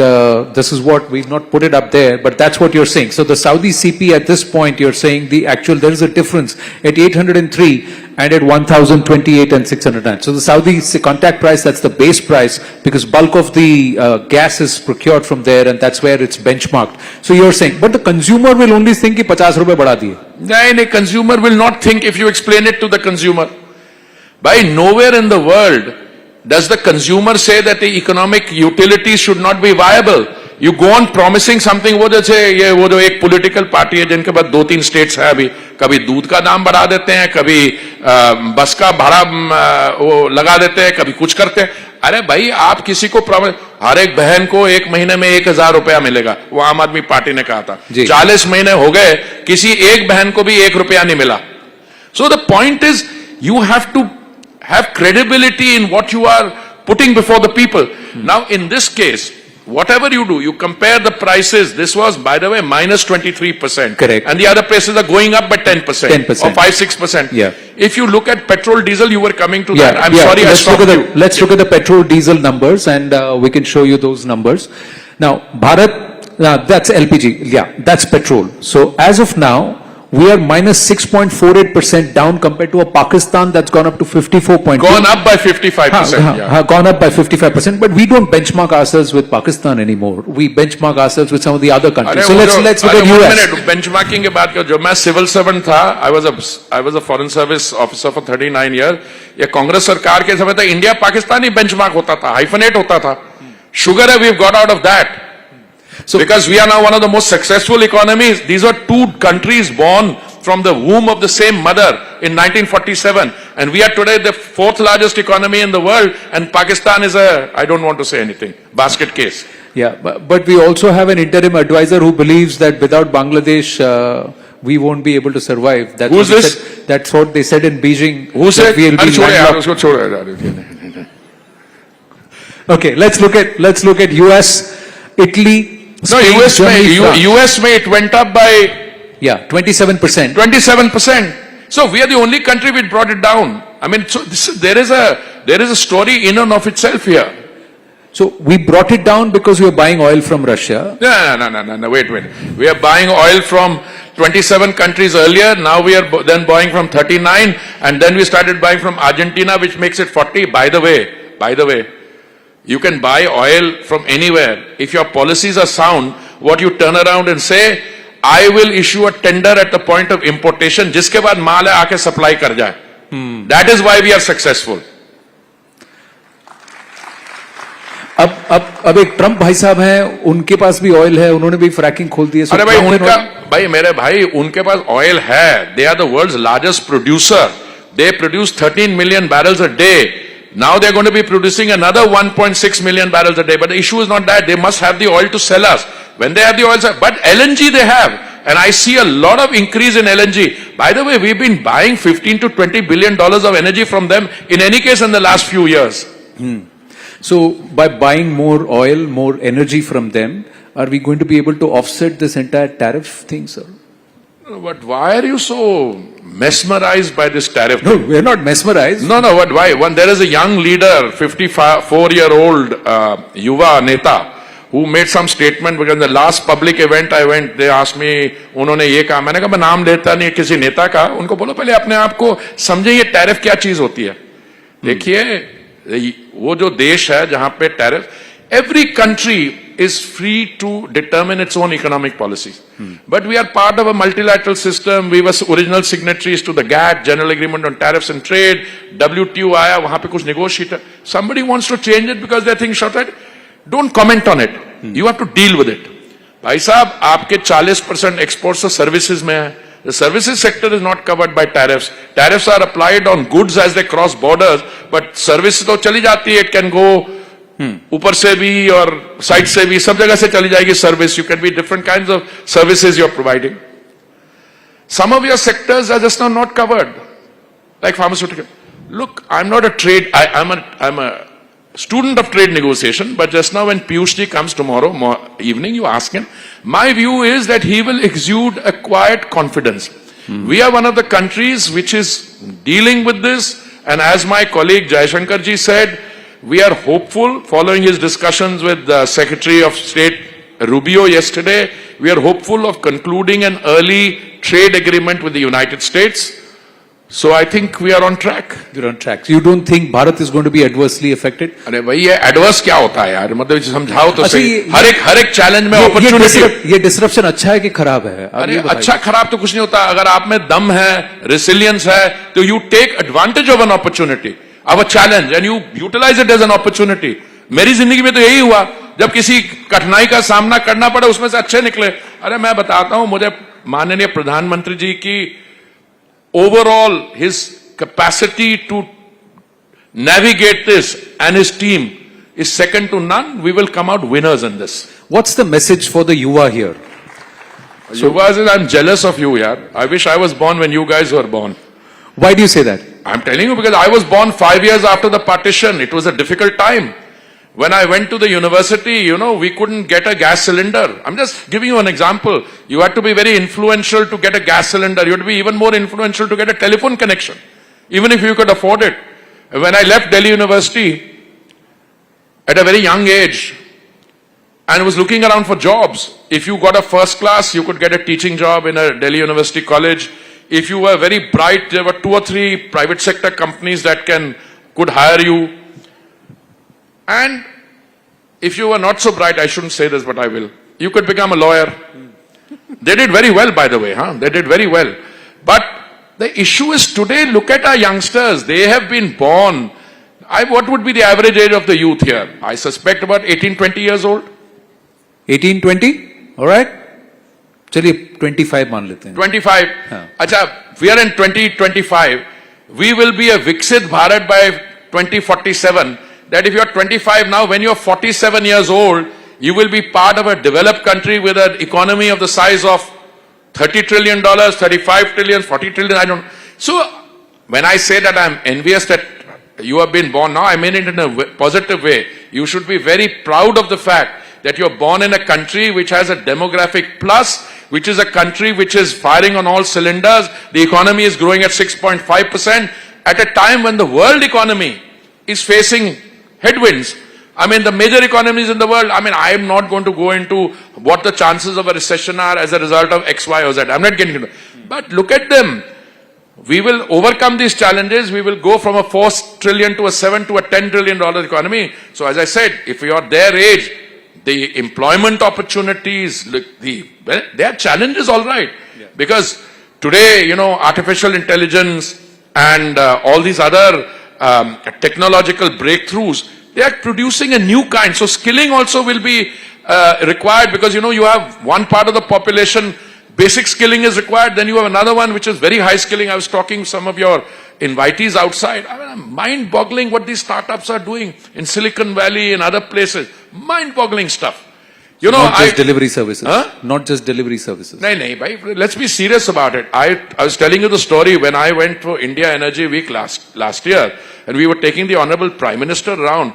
this is what we've not put it up there, but that's what you're saying. So the Saudi CP at this point, you're saying there is a difference at 803 and at 1,028 and 609. So the Saudi contract price, that's the base price, because bulk of the gas is procured from there, and that's where it's benchmarked. So you're saying, but the consumer will only think कि 50 रुपए बढ़ा दिए. No, consumer will not think if you explain it to the consumer. By nowhere in the world does the consumer say that the economic utilities should not be viable. You go on promising something, वो जो एक political party है जिनके पास 2-3 states है अभी, कभी दूध का दाम बढ़ा देते हैं, कभी बस का भाड़ा वो लगा देते हैं, कभी कुछ करते हैं. अरे भाई, आप किसी को हर एक बहन को एक महीने में 1,000 रुपया मिलेगा, वो आम आदमी पार्टी ने कहा था. 40 महीने हो गए, किसी एक बहन को भी 1 रुपया नहीं मिला. So the point is, you have to have credibility in what you are putting before the people. Now, in this case, whatever you do, you compare the prices. This was, by the way, minus 23%. Correct. And the other places are going up by 10%. 10%. Or 5-6%. Yeah. If you look at petrol, diesel, you were coming to that. I'm sorry, I stopped you. Let's look at the petrol, diesel numbers, and we can show you those numbers. Now, Bharat, that's LPG. Yeah, that's petrol. So as of now, we are minus 6.48% down compared to a Pakistan that's gone up to 54.2. Gone up by 55%. Gone up by 55%, but we don't benchmark ourselves with Pakistan anymore. We benchmark ourselves with some of the other countries. So let's look at US. Benchmarking के बात करो. जब मैं civil servant था, I was a foreign service officer for 39 years. ये कांग्रेस सरकार के समय तक इंडिया पाकिस्तान ही benchmark होता था, hyphenate होता था. Sugar है, we've got out of that. So, because we are now one of the most successful economies. These are two countries born from the womb of the same mother in 1947. And we are today the 4th largest economy in the world. And Pakistan is I don't want to say anything, basket case. Yeah, but we also have an interim advisor who believes that without Bangladesh, we won't be able to survive. That's Who's what they this? said. That's what they said in Beijing. Who said? We'll be landlocked. Okay, let's look at US, Italy. No, Spain, US Germany, France. US it went up by 27%. 27%. So we are the only country which brought it down. I mean, so there is a story in and of itself here. So we brought it down because we were buying oil from Russia. No, wait. We are buying oil from 27 countries earlier. Now we are then buying from 39, and then we started buying from Argentina, which makes it 40. By the way, you can buy oil from anywhere. If your policies are sound, what you turn around and say, I will issue a tender at the point of importation, जिसके बाद माल है आके supply कर जाए. That is why we are successful. अब एक Trump भाई साहब हैं, उनके पास भी ऑयल है, उन्होंने भी फ्रैकिंग खोल दी है. अरे मेरे भाई उनके पास ऑयल है. They are the world's largest producer. They produce 13 million barrels a day. Now they're going to be producing another 1.6 million barrels a day. But the issue is not that. They must have the oil to sell us. When they have the oil, but LNG they have. And I see a lot of increase in LNG. By the way, we've been buying $15 to $20 billion of energy from them in any case in the last few years. So by buying more oil, more energy from them, are we going to be able to offset this entire tariff thing, sir? But why are you so mesmerized by this tariff? No, we're not mesmerized. No, but why? There is a young leader, 54-year-old Yuva Neta, who made some statement because in the last public event I went, they asked me, उन्होंने ये कहा, मैंने कहा मैं नाम लेता नहीं किसी नेता का, उनको बोलो पहले अपने आप को समझे ये टैरिफ क्या चीज होती है. देखिए वो जो देश है जहां पे tariff, every country is free to determine its own economic policies. But we are part of a multilateral system. We were original signatories to the GATT, General Agreement on Tariffs and Trade. WTO आया, वहां पे कुछ negotiate. Somebody wants to change it because they think short right. Don't comment on it. You have to deal with it. भाई साहब, आपके 40% exports of services में है. The services sector is not covered by tariffs. Tariffs are applied on goods as they cross borders, but services तो चली जाती है. It can go ऊपर से भी और साइड से भी, सब जगह से चली जाएगी service. You can be different kinds of services you're providing. Some of your sectors are just not covered, like pharmaceutical. Look, I'm not a trade. I'm a student of trade negotiation, but just now when Piyush ji comes tomorrow evening, you ask him. My view is that he will exude a quiet confidence. We are one of the countries which is dealing with this, and as my colleague Jaishankar ji said, we are hopeful, following his discussions with the Secretary of State Rubio yesterday, we are hopeful of concluding an early trade agreement with the United States. So I think we are on track. You're on track. So you don't think Bharat is going to be adversely affected? अरे भाई ये adverse क्या होता है यार? मतलब समझाओ तो सही. हर एक challenge में opportunity. ये disruption अच्छा है कि खराब है? अरे अच्छा खराब तो कुछ नहीं होता. अगर आप में दम है, resilience है, तो you take advantage of an opportunity, of a challenge, and you utilize it as an opportunity. मेरी जिंदगी में तो यही हुआ. जब किसी कठिनाई का सामना करना पड़ा, उसमें से अच्छे निकले. अरे मैं बताता हूं, मुझे माननीय प्रधानमंत्री जी की overall, his capacity to navigate this and his team is second to none. We will come out winners in this. What's the message for the Yuva here? Yuva says, I'm jealous of you, yaar. I wish I was born when you guys were born. Why do you say that? I'm telling you because I was born 5 years after the partition. It was a difficult time. When I went to the university, we couldn't get a gas cylinder. I'm just giving you an example. You had to be very influential to get a gas cylinder. You had to be even more influential to get a telephone connection, even if you could afford it. When I left Delhi University at a very young age and was looking around for jobs, if you got a first class, you could get a teaching job in a Delhi University college. If you were very bright, there were 2 or 3 private sector companies that could hire you. And if you were not so bright, I shouldn't say this, but I will. You could become a lawyer. They did very well, by the way. They did very well. But the issue is today, look at our youngsters. They have been born. What would be the average age of the youth here? I suspect about 18, 20 years old. 18, 20? All right. चलिए 25 मान लेते हैं. 25. अच्छा, we are in 2025. We will be a Viksit Bharat by 2047. That if you're 25 now, when you're 47 years old, you will be part of a developed country with an economy of the size of $30 trillion, $35 trillion, $40 trillion, I don't. So when I say that I'm envious that you have been born now, I mean it in a positive way. You should be very proud of the fact that you're born in a country which has a demographic plus, which is a country which is firing on all cylinders. The economy is growing at 6.5% at a time when the world economy is facing headwinds. I mean, the major economies in the world, I mean, I am not going to go into what the chances of a recession are as a result of X, Y, or Z. I'm not getting into it. But look at them. We will overcome these challenges. We will go from a $4 trillion to a $7 to a $10 trillion economy. So as I said, if you are their age, the employment opportunities, they are challenges, all right. Yeah. Because today, you know, artificial intelligence and all these other technological breakthroughs, they are producing a new kind. So skilling also will be required, because, you know, you have one part of the population, basic skilling is required. Then you have another one which is very high skilling. I was talking to some of your invitees outside. I mean, mind-boggling what these startups are doing in Silicon Valley and other places. Mind-boggling stuff. You know, not just delivery services. Huh? Not just delivery services. No, bhai, let's be serious about it. I was telling you the story when I went for India Energy Week last year, and we were taking the Honorable Prime Minister around.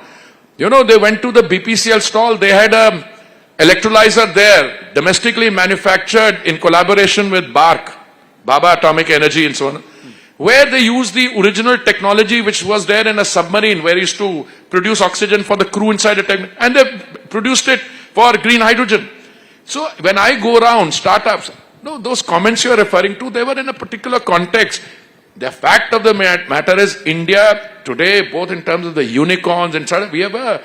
You know, they went to the BPCL stall. They had a electrolyzer there, domestically manufactured in collaboration with BARC, Baba Atomic Energy and so on, where they used the original technology which was there in a submarine where used to produce oxygen for the crew inside the tank, and they produced it for green hydrogen. So when I go around startups, no, those comments you are referring to, they were in a particular context. The fact of the matter is, India today, both in terms of the unicorns and we have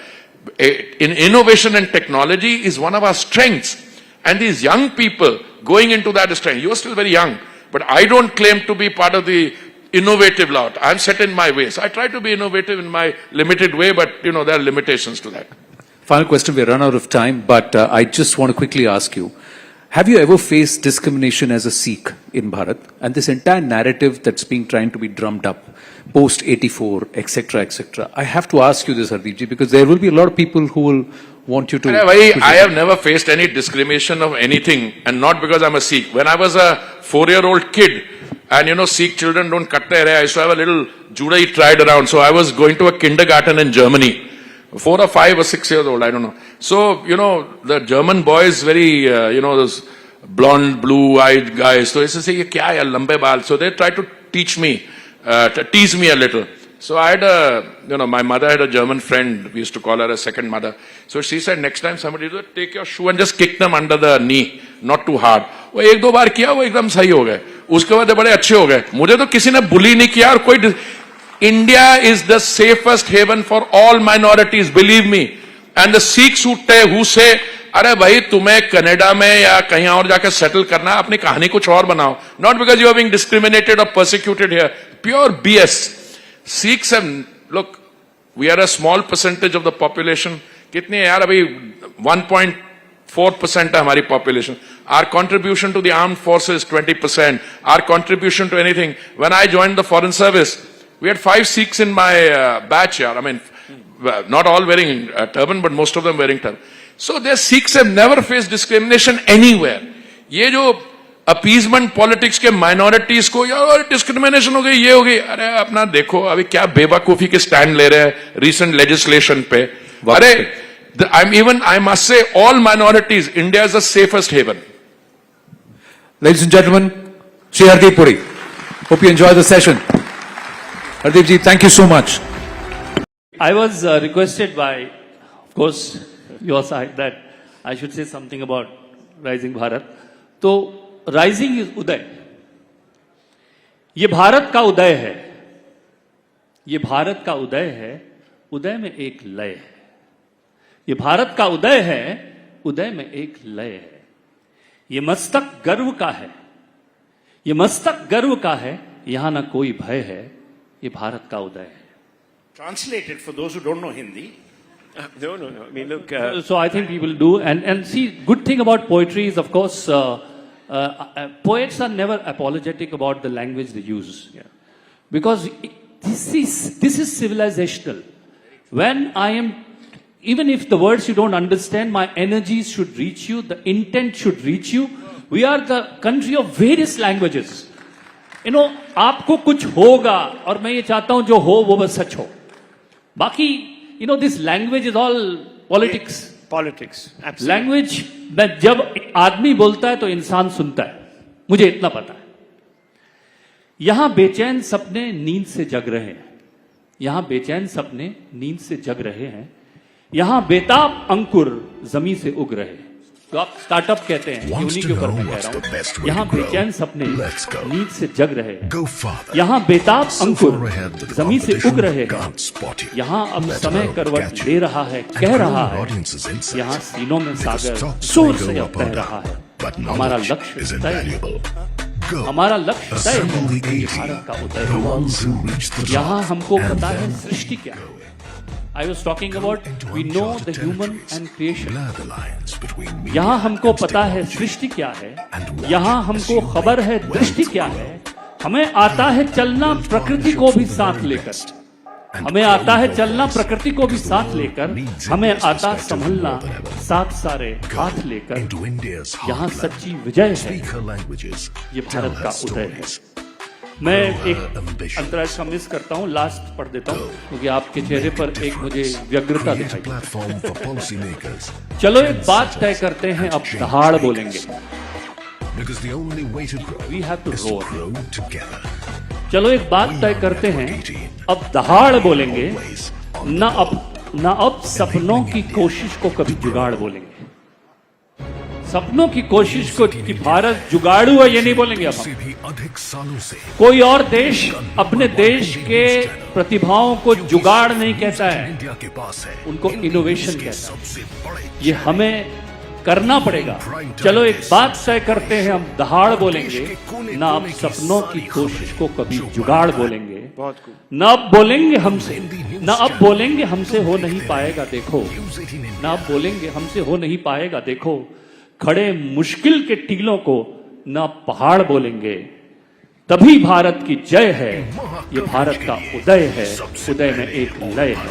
in innovation and technology is one of our strengths. And these young people going into that strength, you're still very young, but I don't claim to be part of the innovative lot. I'm set in my ways. I try to be innovative in my limited way, but you know, there are limitations to that. Final question, we run out of time, but I just want to quickly ask you, have you ever faced discrimination as a Sikh in Bharat? And this entire narrative that's being trying to be drummed up, post-84, etc., etc. I have to ask you this, Hardeep ji, because there will be a lot of people who will want you to... I have never faced any discrimination of anything, and not because I'm a Sikh. When I was a 4-year-old kid, and you know, Sikh children don't cut their hair, I used to have a little Judai tried around. So I was going to a kindergarten in Germany. 4 or 5 or 6 years old, I don't know. So, you know, the German boys, very, you know, those blonde, blue-eyed guys. So they say, ye kya hai, lambe baal. So they try to teach me, to tease me a little. So I had you know, my mother had a German friend. We used to call her a second mother. So she said, next time somebody does it, take your shoe and just kick them under the knee, not too hard. वो एक दो बार किया, वो एकदम सही हो गए. उसके बाद बड़े अच्छे हो गए. मुझे तो किसी ने bully नहीं किया और कोई India is the safest haven for all minorities, believe me. And the Sikhs who say, अरे भाई तुम्हें कनाडा में या कहीं और जाकर settle करना, अपनी कहानी कुछ और बनाओ. Not because you are being discriminated or persecuted here. Pure BS. Sikhs have, look, we are a small percentage of the population. कितनी है यार अभी 1.4% है हमारी population. Our contribution to the armed forces is 20%. Our contribution to anything. When I joined the foreign service, we had 5 Sikhs in my batch here. I mean, not all wearing turban, but most of them wearing turban. So their Sikhs have never faced discrimination anywhere. ये जो appeasement politics के minorities को यार discrimination हो गई, ये हो गई. अरे अपना देखो अभी क्या बेवकूफी के stand ले रहे हैं recent legislation पे. अरे I must say, all minorities, India is the safest haven. Ladies and gentlemen, Shri Hardeep Puri. Hope you enjoy the session. Hardeep ji, thank you so much. I was requested by, of course, your side that I should say something about Rising Bharat. So, Rising is Uday. ये भारत का उदय है. ये भारत का उदय है. उदय में एक लय है. ये भारत का उदय है. उदय में एक लय है. ये मस्तक गर्व का है. ये मस्तक गर्व का है. यहां ना कोई भय है. ये भारत का उदय है. Translated for those who don't know Hindi. No. I mean, look. So I think people do. And see, good thing about poetry is, of course, poets are never apologetic about the language they use. Yeah. Because this is civilizational. When I am, even if the words you don't understand, my energies should reach you, the intent should reach you. We are the country of various languages. आपको कुछ होगा और मैं ये चाहता हूं जो हो वो बस सच हो. बाकी this language is all politics. Politics. Absolutely. Language में जब आदमी बोलता है तो इंसान सुनता है. मुझे इतना पता है. यहां बेचैन सपने नींद से जग रहे हैं. यहां बेचैन सपने नींद से जग रहे हैं. यहां बेताब अंकुर जमीन से उग रहे हैं. तो आप स्टार्टअप कहते हैं, उन्हीं के ऊपर मैं कह रहा हूं. यहां बेचैन सपने नींद से जग रहे हैं. यहां बेताब अंकुर जमीन से उग रहे हैं. यहां अब समय करवट ले रहा है, कह रहा है. यहां सीनों में सागर जोर से अब बह रहा है. हमारा लक्ष्य तय है. हमारा लक्ष्य तय है. भारत का उदय है. यहां हमको पता है सृष्टि क्या है. I was talking about we know the human and creation. यहाँ हमको पता है सृष्टि क्या है. यहाँ हमको खबर है दृष्टि क्या है. हमें आता है चलना प्रकृति को भी साथ लेकर. हमें आता है चलना प्रकृति को भी साथ लेकर. हमें आता संभलना साथ सारे हाथ लेकर. यहाँ सच्ची विजय है. ये भारत का उदय है. मैं एक अंतराज का मिस करता हूं, लास्ट पढ़ देता हूं क्योंकि आपके चेहरे पर एक मुझे व्यग्रता दिखाई. चलो एक बात तय करते हैं, अब दहाड़ बोलेंगे. We have to roar. चलो एक बात तय करते हैं, अब दहाड़ बोलेंगे. ना अब सपनों की कोशिश को कभी जुगाड़ बोलेंगे. सपनों की कोशिश को कि भारत जुगाड़ू है ये नहीं बोलेंगे. अब कोई और देश अपने देश के प्रतिभाओं को जुगाड़ नहीं कहता है, उनको इनोवेशन कहता है. ये हमें करना पड़ेगा. चलो एक बात तय करते हैं, हम दहाड़ बोलेंगे. ना अब सपनों की कोशिश को कभी जुगाड़ बोलेंगे. ना अब बोलेंगे हमसे, ना अब बोलेंगे हमसे हो नहीं पाएगा देखो. ना अब बोलेंगे हमसे हो नहीं पाएगा देखो. खड़े मुश्किल के टीलों को ना पहाड़ बोलेंगे. तभी भारत की जय है. ये भारत का उदय है. उदय में एक लय है.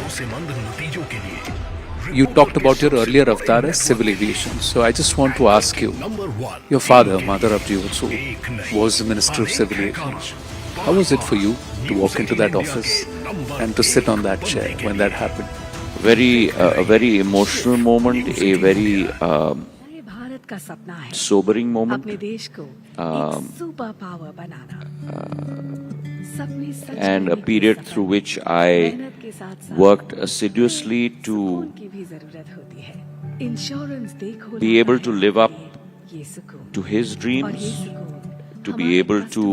You talked about your earlier avatar as civil aviation. So I just want to ask you, your father, mother of Youthful, was the Minister of Civil Aviation. How was it for you to walk into that office and to sit on that chair when that happened? A very emotional moment, a very का सपना है sobering moment. अपने देश को एक super power banana. And a period through which I worked assiduously to be able to live up to his dreams, to be able to,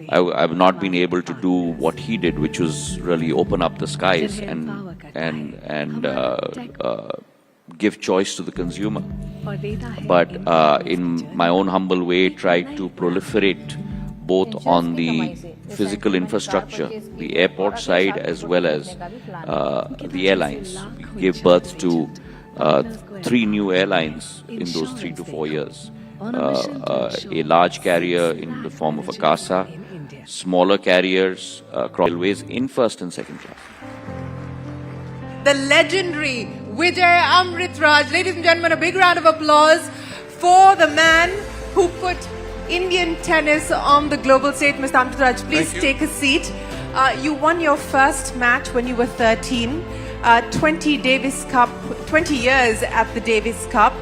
I've not been able to do what he did, which was really open up the skies and give choice to the consumer. But in my own humble way, tried to proliferate both on the physical infrastructure, the airport side, as well as the airlines. We gave birth to 3 new airlines in those 3 to 4 years. A large carrier in the form of a CASA, smaller carriers, railways in first and second class. The legendary Vijay Amritraj. Ladies and gentlemen, a big round of applause for the man who put Indian tennis on the global stage. Mr. Amritraj, please take a seat. You won your first match when you were 13. 20 years at the Davis Cup.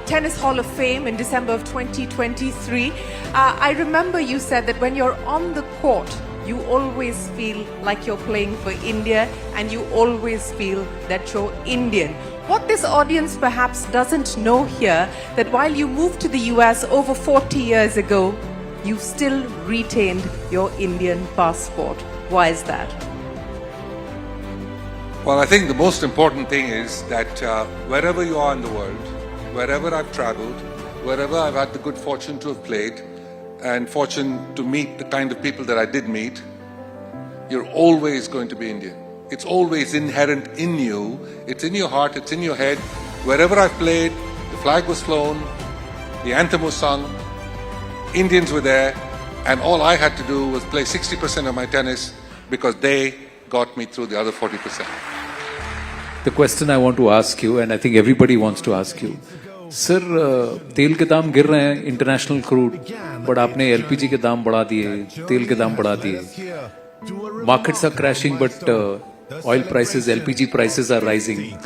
Tennis Hall of Fame in December of 2023. I remember you said that when you're on the court, you always feel like you're playing for India and you always feel that you're Indian. What this audience perhaps doesn't know here, that while you moved to the US over 40 years ago, you still retained your Indian passport. Why is that? Well, I think the most important thing is that wherever you are in the world, wherever I've traveled, wherever I've had the good fortune to have played, and fortune to meet the kind of people that I did meet, you're always going to be Indian. It's always inherent in you. It's in your heart, it's in your head. Wherever I've played, the flag was flown, the anthem was sung, Indians were there, and all I had to do was play 60% of my tennis because they got me through the other 40%. The question I want to ask you, and I think everybody wants to ask you, sir तेल के दाम गिर रहे हैं, international crude, but आपने LPG के दाम बढ़ा दिए, तेल के दाम बढ़ा दिए. Markets are crashing, but oil prices, LPG prices are rising.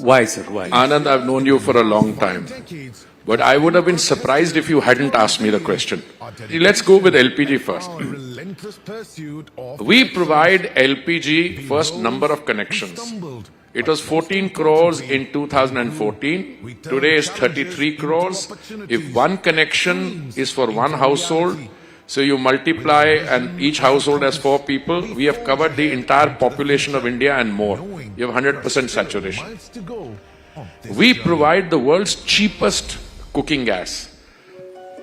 Why, sir? Why? Anand, I've known you for a long time, but I would have been surprised if you hadn't asked me the question. Let's go with LPG first. We provide LPG first number of connections. It was 14 crores in 2014. Today is 33 crores. If one connection is for one household, so you multiply and each household has 4 people, we have covered the entire population of India and more. You have 100% saturation. We provide the world's cheapest cooking gas.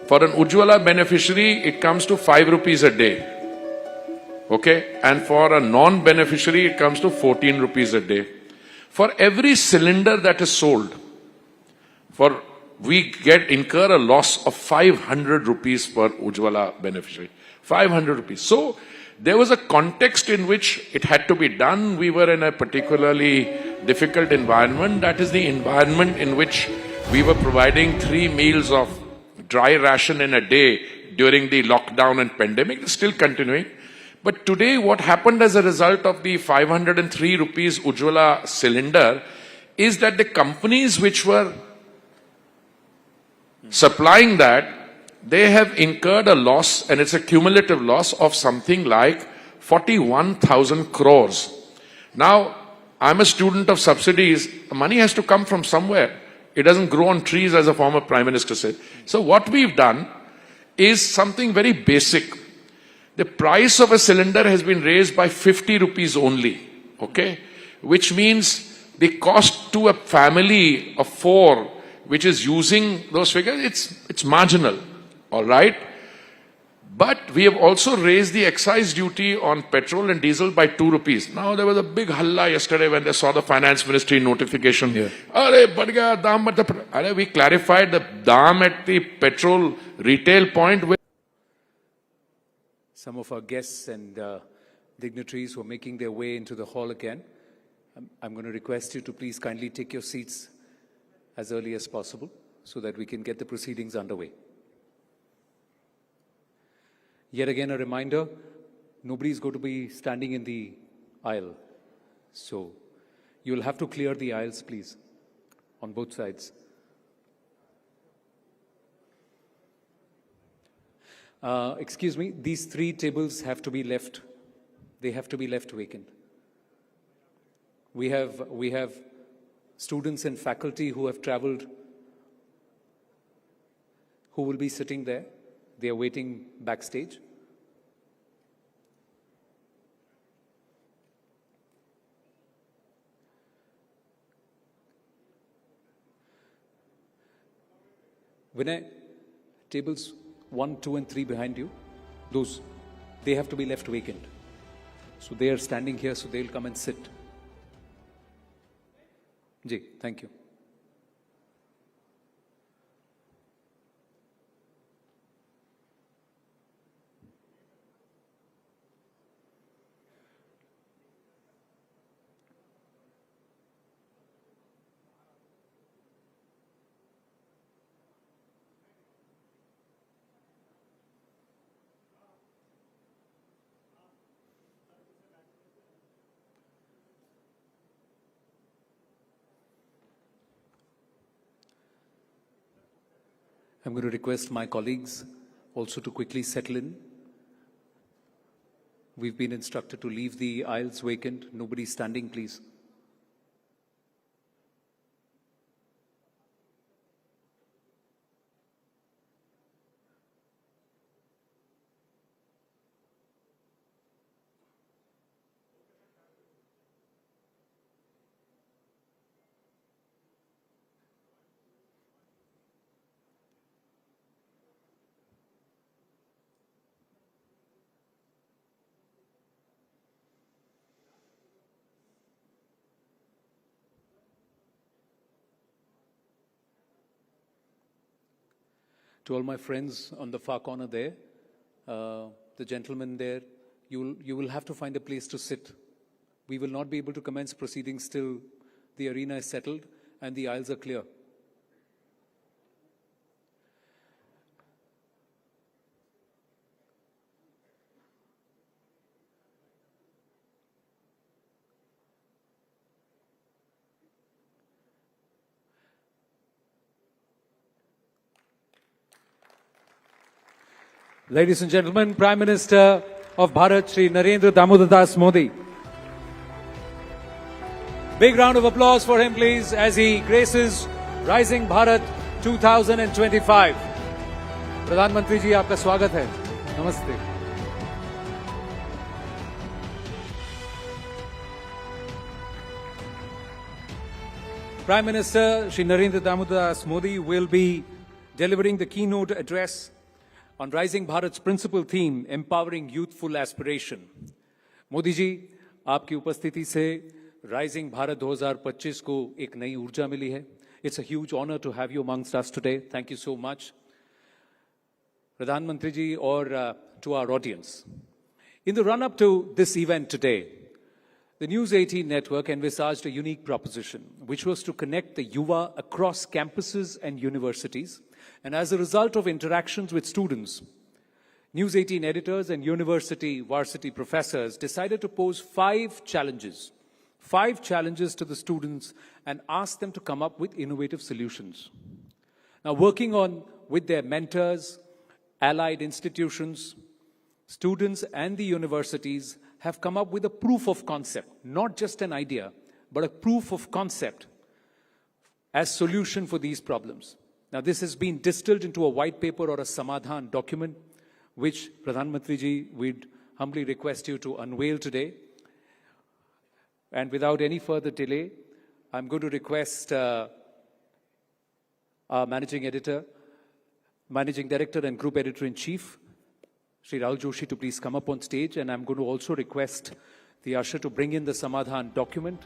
For an Ujjwala beneficiary, it comes to 5 rupees a day. Okay? And for a non-beneficiary, it comes to 14 rupees a day. For every cylinder that is sold, we incur a loss of 500 rupees per Ujjwala beneficiary. 500 rupees. So there was a context in which it had to be done. We were in a particularly difficult environment. That is the environment in which we were providing 3 meals of dry ration in a day during the lockdown and pandemic. It's still continuing. But today what happened as a result of the 503 rupees Ujjwala cylinder is that the companies which were supplying that, they have incurred a loss, and it's a cumulative loss of something like 41,000 crores. Now, I'm a student of subsidies. Money has to come from somewhere. It doesn't grow on trees, as a former Prime Minister said. So what we've done is something very basic. The price of a cylinder has been raised by 50 rupees only, okay? Which means the cost to a family of 4, which is using those figures, it's marginal, all right? But we have also raised the excise duty on petrol and diesel by 2 rupees. Now, there was a big halla yesterday when they saw the finance ministry notification. We clarified the dam at the petrol retail point. Some of our guests and dignitaries who are making their way into the hall again, I'm going to request you to please kindly take your seats as early as possible so that we can get the proceedings underway. Yet again, a reminder, nobody is going to be standing in the aisle. So you'll have to clear the aisles, please, on both sides. Excuse me, these 3 tables have to be left. They have to be left vacant. We have students and faculty who have traveled, who will be sitting there. They are waiting backstage. Vinay, tables 1, 2, and 3 behind you, they have to be left vacant. So they are standing here, so they'll come and sit. Ji, thank you. I'm going to request my colleagues also to quickly settle in. We've been instructed to leave the aisles vacant. Nobody standing, please. To all my friends on the far corner there, the gentleman there, you will have to find a place to sit. We will not be able to commence proceedings till the arena is settled and the aisles are clear. Ladies and gentlemen, Prime Minister of Bharat, Shri Narendra Damodar Das Modi. Big round of applause for him, please, as he graces Rising Bharat 2025. प्रधानमंत्री जी, आपका स्वागत है. नमस्ते. Prime Minister Shri Narendra Damodar Das Modi will be delivering the keynote address on Rising Bharat's principal theme, Empowering Youthful Aspiration. Modi ji, आपकी उपस्थिति से Rising Bharat 2025 को एक नई ऊर्जा मिली है. It's a huge honor to have you amongst us today. Thank you so much. Pradhan ji or to our audience. In the run-up to this event today, the News18 network envisaged a unique proposition, which was to connect the Yuva across campuses and universities. And as a result of interactions with students, News18 editors and university varsity professors decided to pose 5 challenges to the students and ask them to come up with innovative solutions. Now, working on with their mentors, allied institutions, students and the universities have come up with a proof of concept, not just an idea, but a proof of concept as solution for these problems. Now, this has been distilled into a white paper or a samadhan document, which Pradhan Mantri ji, we'd humbly request you to unveil today. And without any further delay, I'm going to request our Managing Director and Group Editor-in-Chief, Sri Rahul Joshi, to please come up on stage. And I'm going to also request the usher to bring in the samadhan document.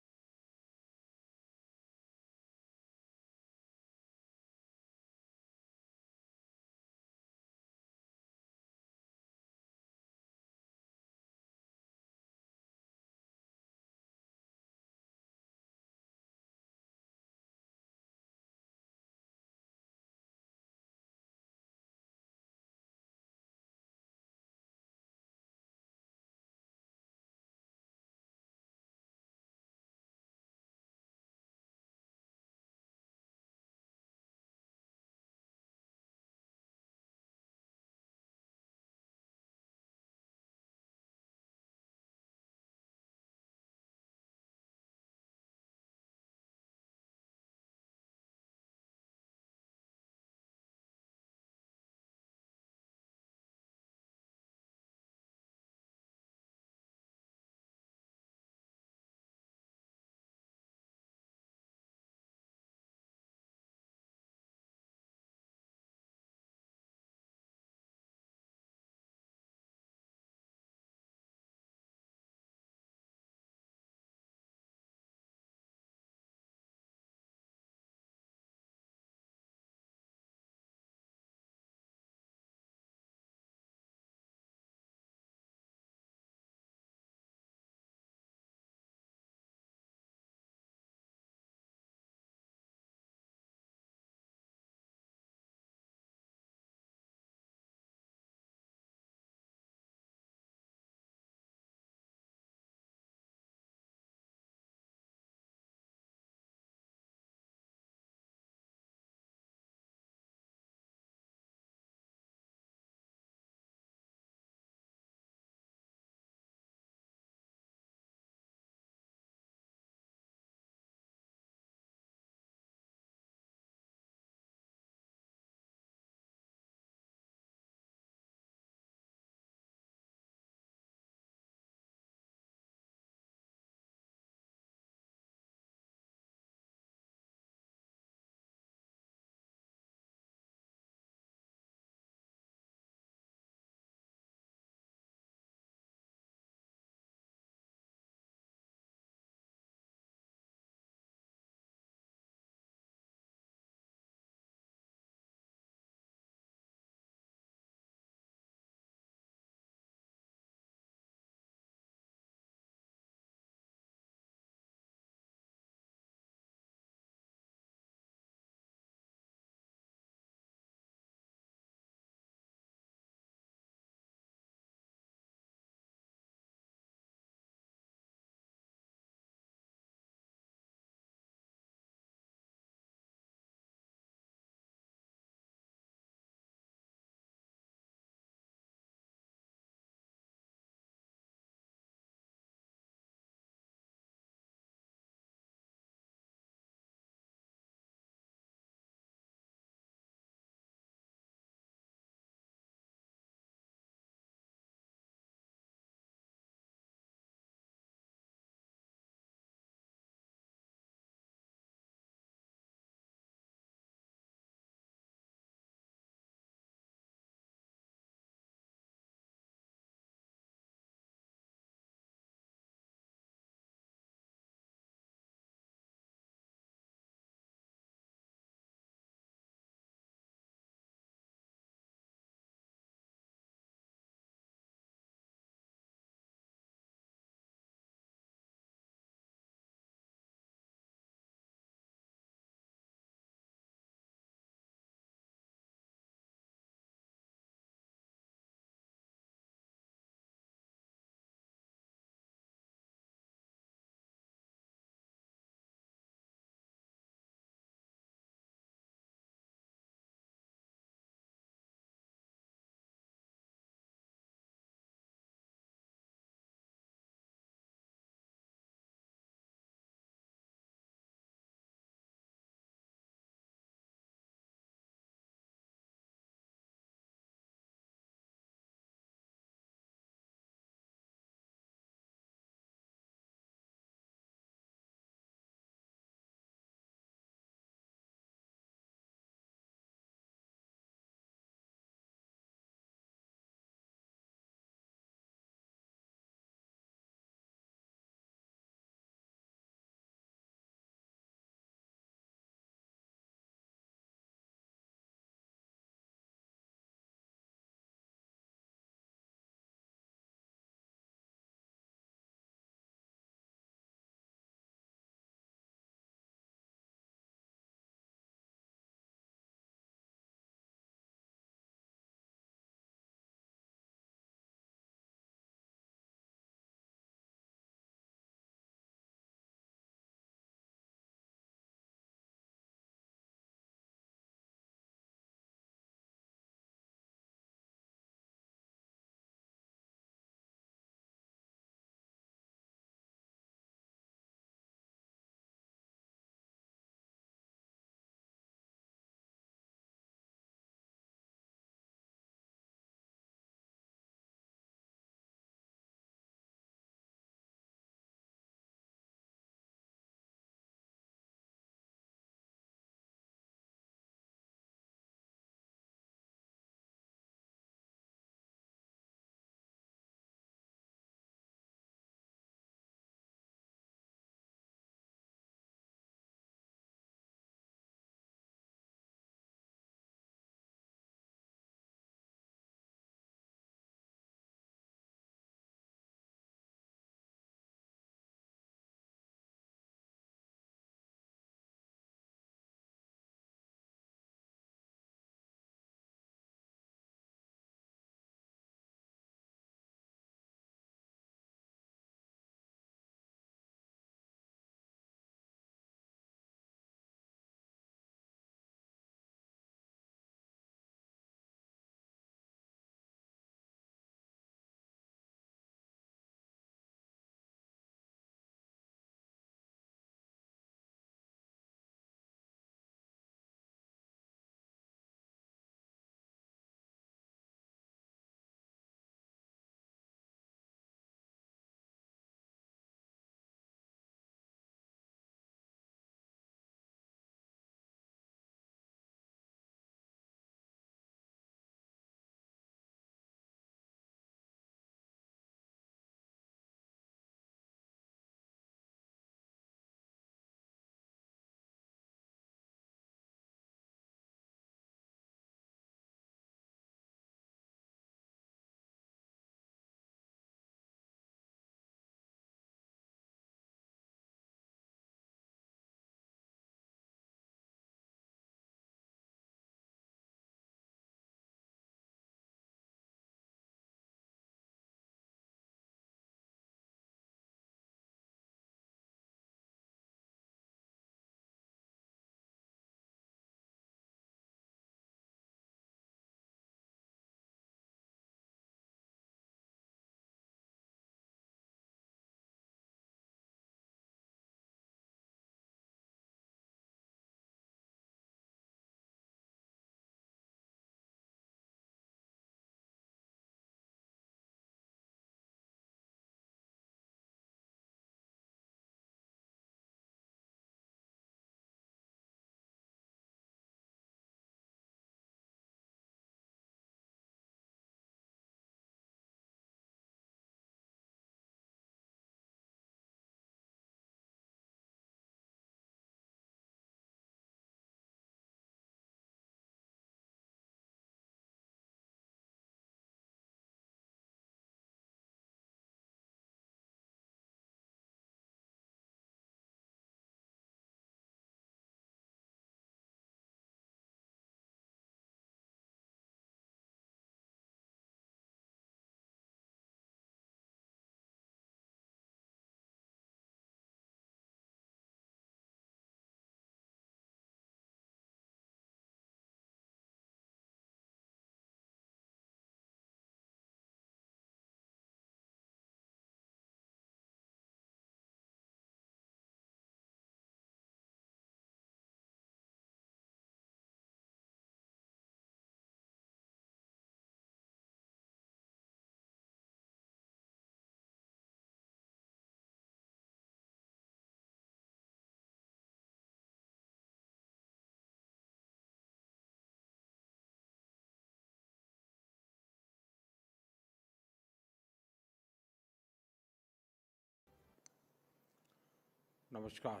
नमस्कार।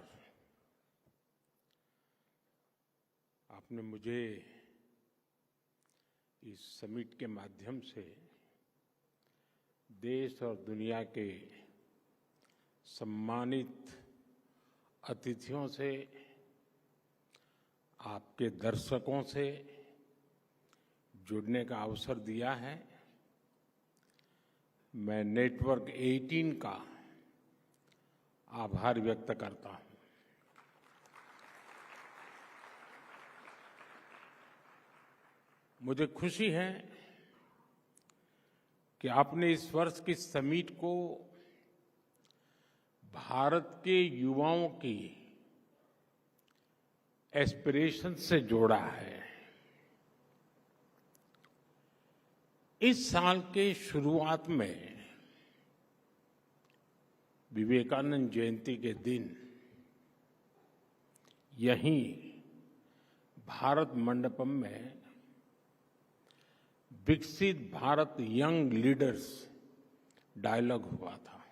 आपने मुझे इस summit के माध्यम से देश और दुनिया के सम्मानित अतिथियों से, आपके दर्शकों से जुड़ने का अवसर दिया है। मैं नेटवर्क 18 का आभार व्यक्त करता हूं। मुझे खुशी है कि आपने इस वर्ष की समिट को भारत के युवाओं की एस्पिरेशन से जोड़ा है। इस साल के शुरुआत में विवेकानंद जयंती के दिन यहीं भारत मंडपम में विकसित भारत यंग लीडर्स डायलॉग हुआ था।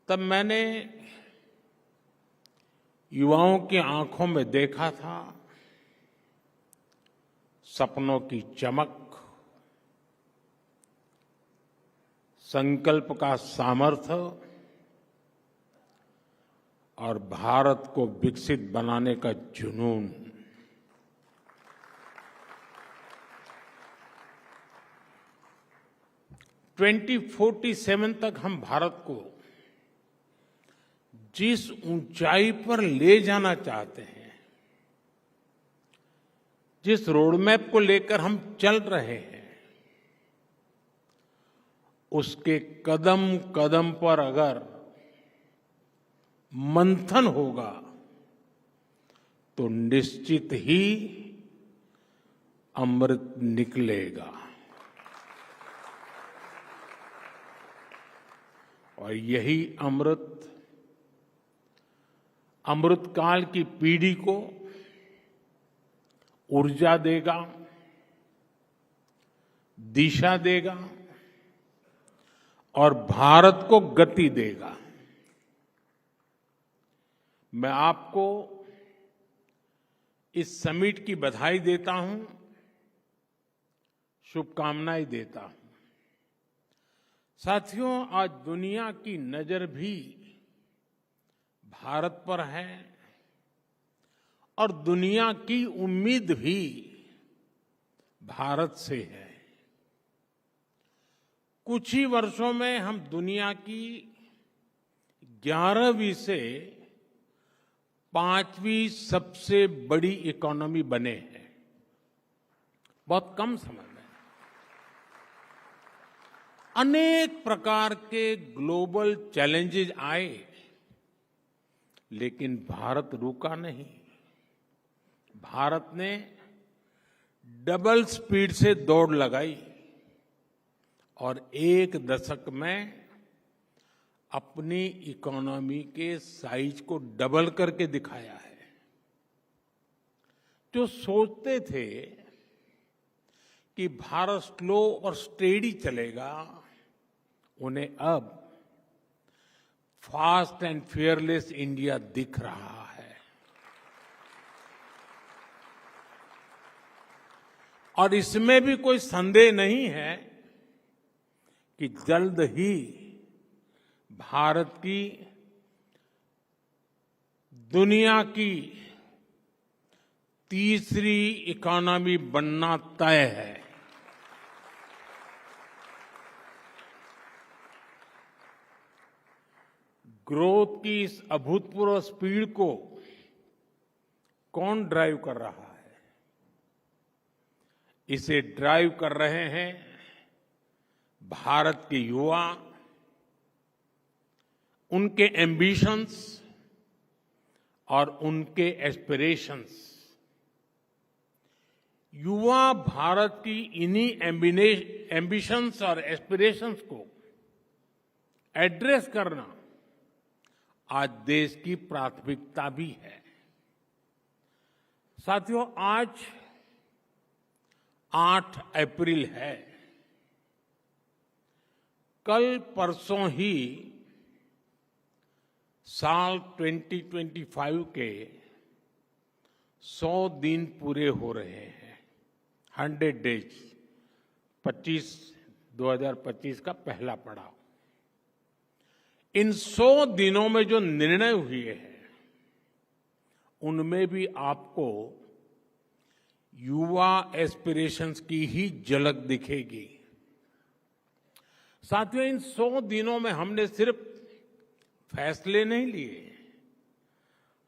तब मैंने युवाओं की आंखों में देखा था सपनों की चमक, संकल्प का सामर्थ्य और भारत को विकसित बनाने का जुनून। ट्वेंटी 47 तक हम भारत को जिस ऊंचाई पर ले जाना चाहते हैं, जिस रोडमैप को लेकर हम चल रहे हैं, उसके कदम कदम पर अगर मंथन होगा तो निश्चित ही अमृत निकलेगा। और यही अमृतकाल की पीढ़ी को ऊर्जा देगा, दिशा देगा और भारत को गति देगा। मैं आपको इस समिट की बधाई देता हूं, शुभकामनाएं देता हूं। साथियों, आज दुनिया की नजर भी भारत पर है और दुनिया की उम्मीद भी भारत से है। कुछ ही वर्षों में हम दुनिया की 11वीं से 5वीं सबसे बड़ी इकोनॉमी बने हैं। बहुत कम समय में अनेक प्रकार के ग्लोबल चैलेंजेस आए, लेकिन भारत रुका नहीं। भारत ने डबल स्पीड से दौड़ लगाई और एक दशक में अपनी इकोनॉमी के साइज को डबल करके दिखाया है। जो सोचते थे कि भारत स्लो और स्टेडी चलेगा, उन्हें अब फास्ट एंड फियरलेस इंडिया दिख रहा है। और इसमें भी कोई संदेह नहीं है कि जल्द ही भारत की दुनिया की तीसरी इकोनॉमी बनना तय है। ग्रोथ की इस अभूतपूर्व स्पीड को कौन ड्राइव कर रहा है? इसे ड्राइव कर रहे हैं भारत के युवा, उनके एम्बिशंस और उनके एस्पिरेशंस। युवा भारत की इन्हीं एम्बिशंस और एस्पिरेशंस को एड्रेस करना आज देश की प्राथमिकता भी है। साथियों, आज 8 अप्रैल है। कल परसों ही साल 2025 के 100 दिन पूरे हो रहे हैं, 100 डेज, 2025 का पहला पड़ाव। इन 100 दिनों में जो निर्णय हुए हैं, उनमें भी आपको युवा एस्पिरेशंस की ही झलक दिखेगी। साथियों, इन 100 दिनों में हमने सिर्फ फैसले नहीं लिए,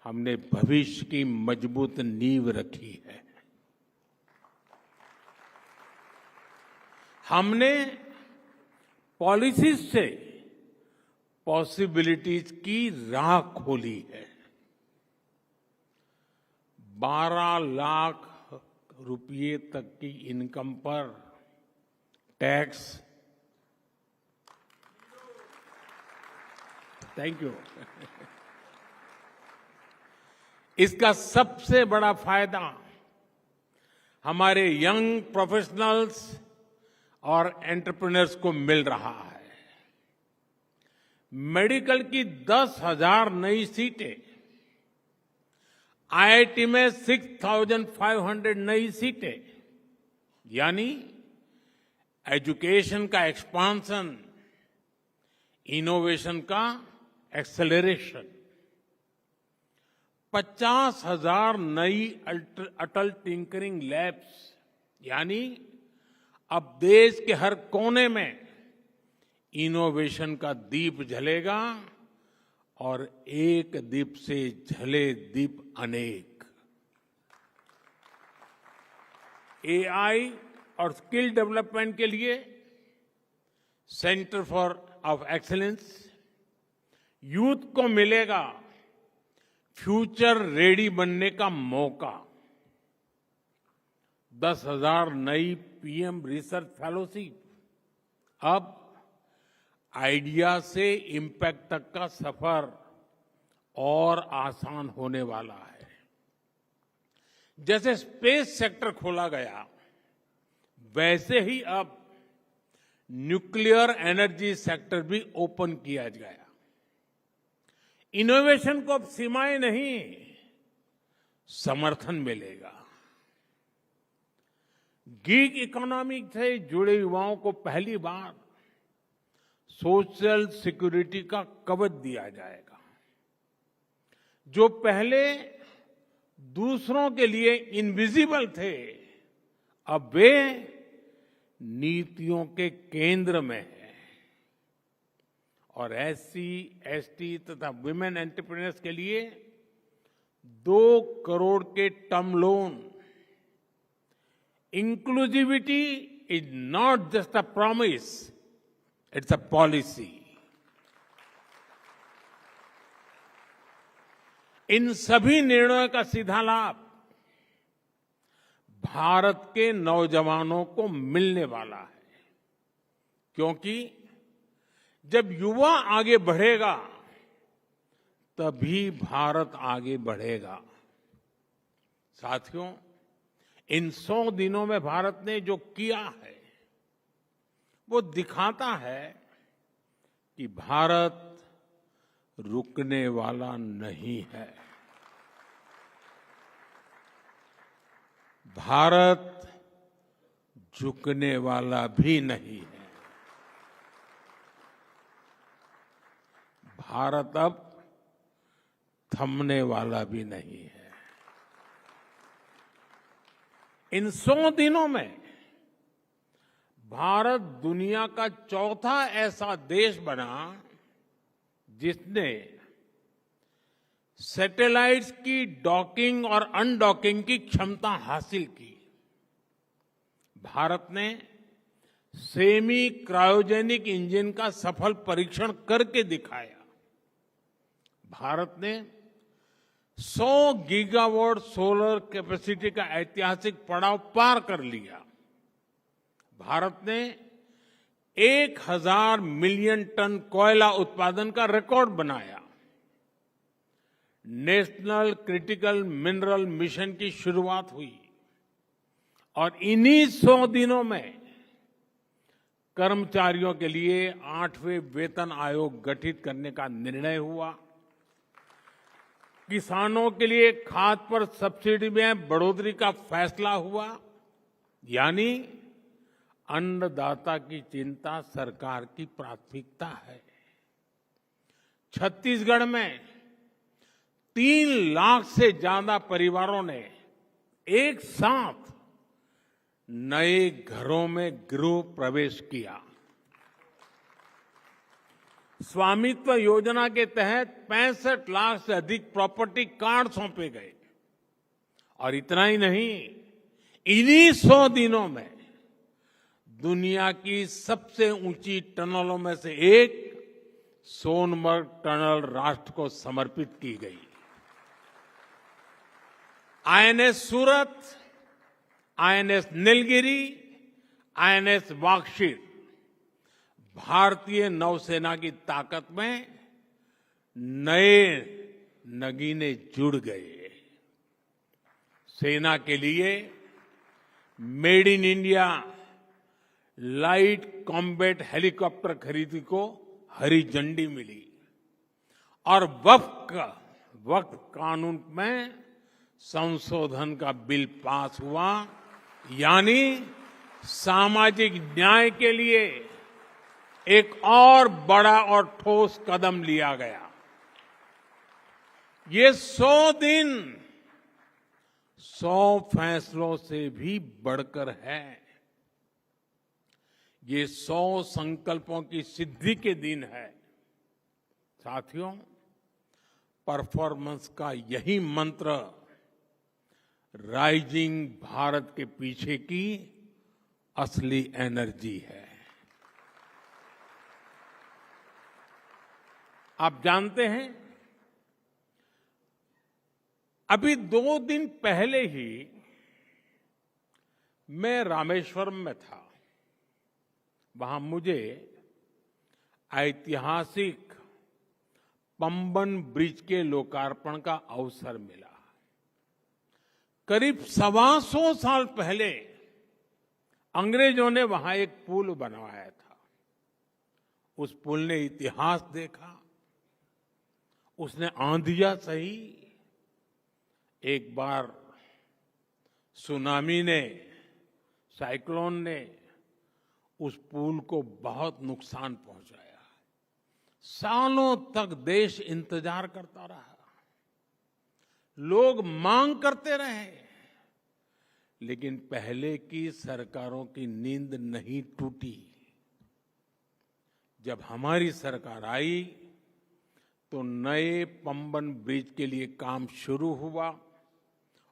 हमने भविष्य की मजबूत नींव रखी है। हमने पॉलिसीज से पॉसिबिलिटीज की राह खोली है। 12 लाख रुपये तक की इनकम पर टैक्स, थैंक यू। इसका सबसे बड़ा फायदा हमारे यंग प्रोफेशनल्स और एंटरप्रेन्योर्स को मिल रहा है। मेडिकल की 10,000 नई सीटें, आईआईटी में 6,500 नई सीटें, यानी एजुकेशन का एक्सपांशन, इनोवेशन का एक्सेलरेशन। 50,000 नई अटल टिंकरिंग लैब्स, यानी अब देश के हर कोने में इनोवेशन का दीप जलेगा और एक दीप से जले दीप अनेक। एआई और स्किल डेवलपमेंट के लिए सेंटर ऑफ एक्सीलेंस, यूथ को मिलेगा फ्यूचर रेडी बनने का मौका। 10,000 नई पीएम रिसर्च फेलोशिप। अब आइडिया से इम्पैक्ट तक का सफर और आसान होने वाला है। जैसे स्पेस सेक्टर खोला गया, वैसे ही अब न्यूक्लियर एनर्जी सेक्टर भी ओपन किया गया। इनोवेशन को अब सीमाएं नहीं, समर्थन मिलेगा। गीग इकोनॉमी से जुड़े युवाओं को पहली बार सोशल सिक्योरिटी का कवच दिया जाएगा। जो पहले दूसरों के लिए इनविजिबल थे, अब वे नीतियों के केंद्र में हैं। और एससी, एसटी तथा वुमेन एंटरप्रेन्योर्स के लिए 2 करोड़ के term loan. Inclusivity is not just a promise, it's a policy. इन सभी निर्णयों का सीधा लाभ भारत के नौजवानों को मिलने वाला है, क्योंकि जब युवा आगे बढ़ेगा, तभी भारत आगे बढ़ेगा। साथियों, इन 100 दिनों में भारत ने जो किया है, वो दिखाता है कि भारत रुकने वाला नहीं है। भारत झुकने वाला भी नहीं है। भारत अब थमने वाला भी नहीं है। इन 100 दिनों में भारत दुनिया का चौथा ऐसा देश बना जिसने सैटेलाइट्स की डॉकिंग और अनडॉकिंग की क्षमता हासिल की। भारत ने सेमी क्रायोजेनिक इंजन का सफल परीक्षण करके दिखाया। भारत ने 100 गीगावाट सोलर कैपेसिटी का ऐतिहासिक पड़ाव पार कर लिया। भारत ने 1000 मिलियन टन कोयला उत्पादन का रिकॉर्ड बनाया। नेशनल क्रिटिकल मिनरल मिशन की शुरुआत हुई और इन्हीं 100 दिनों में कर्मचारियों के लिए 8वें वेतन आयोग गठित करने का निर्णय हुआ। किसानों के लिए खाद पर सब्सिडी में बढ़ोतरी का फैसला हुआ, यानी अन्नदाता की चिंता सरकार की प्राथमिकता है। छत्तीसगढ़ में 3 लाख से ज्यादा परिवारों ने एक साथ नए घरों में गृह प्रवेश किया। स्वामित्व योजना के तहत 65 लाख से अधिक प्रॉपर्टी कार्ड सौंपे गए। और इतना ही नहीं, इन्हीं 100 दिनों में दुनिया की सबसे ऊंची टनलों में से एक सोनमर्ग टनल राष्ट्र को समर्पित की गई। आईएनएस सूरत, आईएनएस नीलगिरी, आईएनएस वाक्षिर भारतीय नौसेना की ताकत में नए नगीने जुड़ गए। सेना के लिए made in India light combat helicopter खरीदी को हरी झंडी मिली और वक्फ कानून में संशोधन का बिल पास हुआ, यानी सामाजिक न्याय के लिए एक और बड़ा और ठोस कदम लिया गया। ये 100 दिन 100 फैसलों से भी बढ़कर है। ये 100 संकल्पों की सिद्धि के दिन है। साथियों, परफॉर्मेंस का यही मंत्र राइजिंग भारत के पीछे की असली एनर्जी है। आप जानते हैं, अभी 2 दिन पहले ही मैं रामेश्वरम में था। वहां मुझे ऐतिहासिक पंबन ब्रिज के लोकार्पण का अवसर मिला। करीब 125 साल पहले अंग्रेजों ने वहां एक पुल बनवाया था। उस पुल ने इतिहास देखा, उसने आंधियां सही। एक बार सुनामी ने, साइक्लोन ने उस पुल को बहुत नुकसान पहुंचाया। सालों तक देश इंतजार करता रहा, लोग मांग करते रहे, लेकिन पहले की सरकारों की नींद नहीं टूटी। जब हमारी सरकार आई तो नए पंबन ब्रिज के लिए काम शुरू हुआ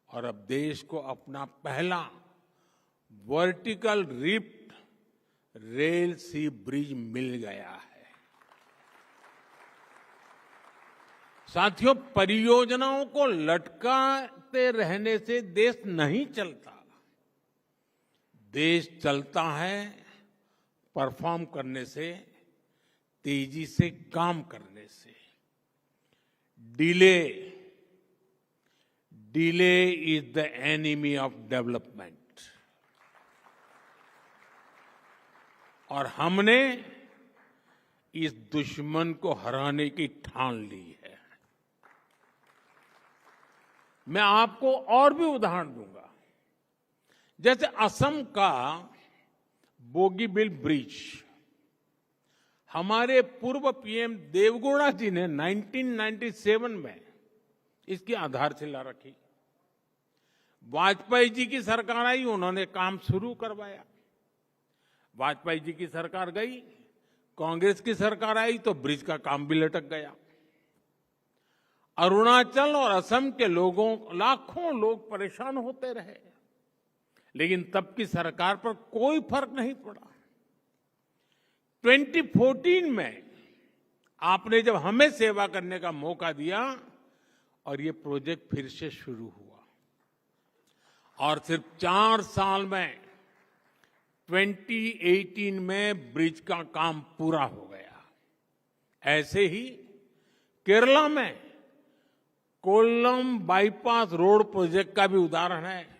और अब देश को अपना पहला वर्टिकल रिप्ड रेल सी ब्रिज मिल गया है। साथियों, परियोजनाओं को लटकाते रहने से देश नहीं चलता। देश चलता है परफॉर्म करने से, तेजी से काम करने से। Delay is the enemy of development. और हमने इस दुश्मन को हराने की ठान ली है। मैं आपको और भी उदाहरण दूंगा। जैसे असम का बोगीबिल ब्रिज, हमारे पूर्व पीएम देवगौड़ा जी ने 1997 में इसकी आधारशिला रखी। वाजपेयी जी की सरकार आई, उन्होंने काम शुरू करवाया। वाजपेयी जी की सरकार गई, कांग्रेस की सरकार आई तो ब्रिज का काम भी लटक गया। अरुणाचल और असम के लोगों, लाखों लोग परेशान होते रहे, लेकिन तब की सरकार पर कोई फर्क नहीं पड़ा। 2014 में आपने जब हमें सेवा करने का मौका दिया और ये प्रोजेक्ट फिर से शुरू हुआ, और सिर्फ 4 साल में 2018 में ब्रिज का काम पूरा हो गया। ऐसे ही केरला में कोल्लम बाईपास रोड प्रोजेक्ट का भी उदाहरण है।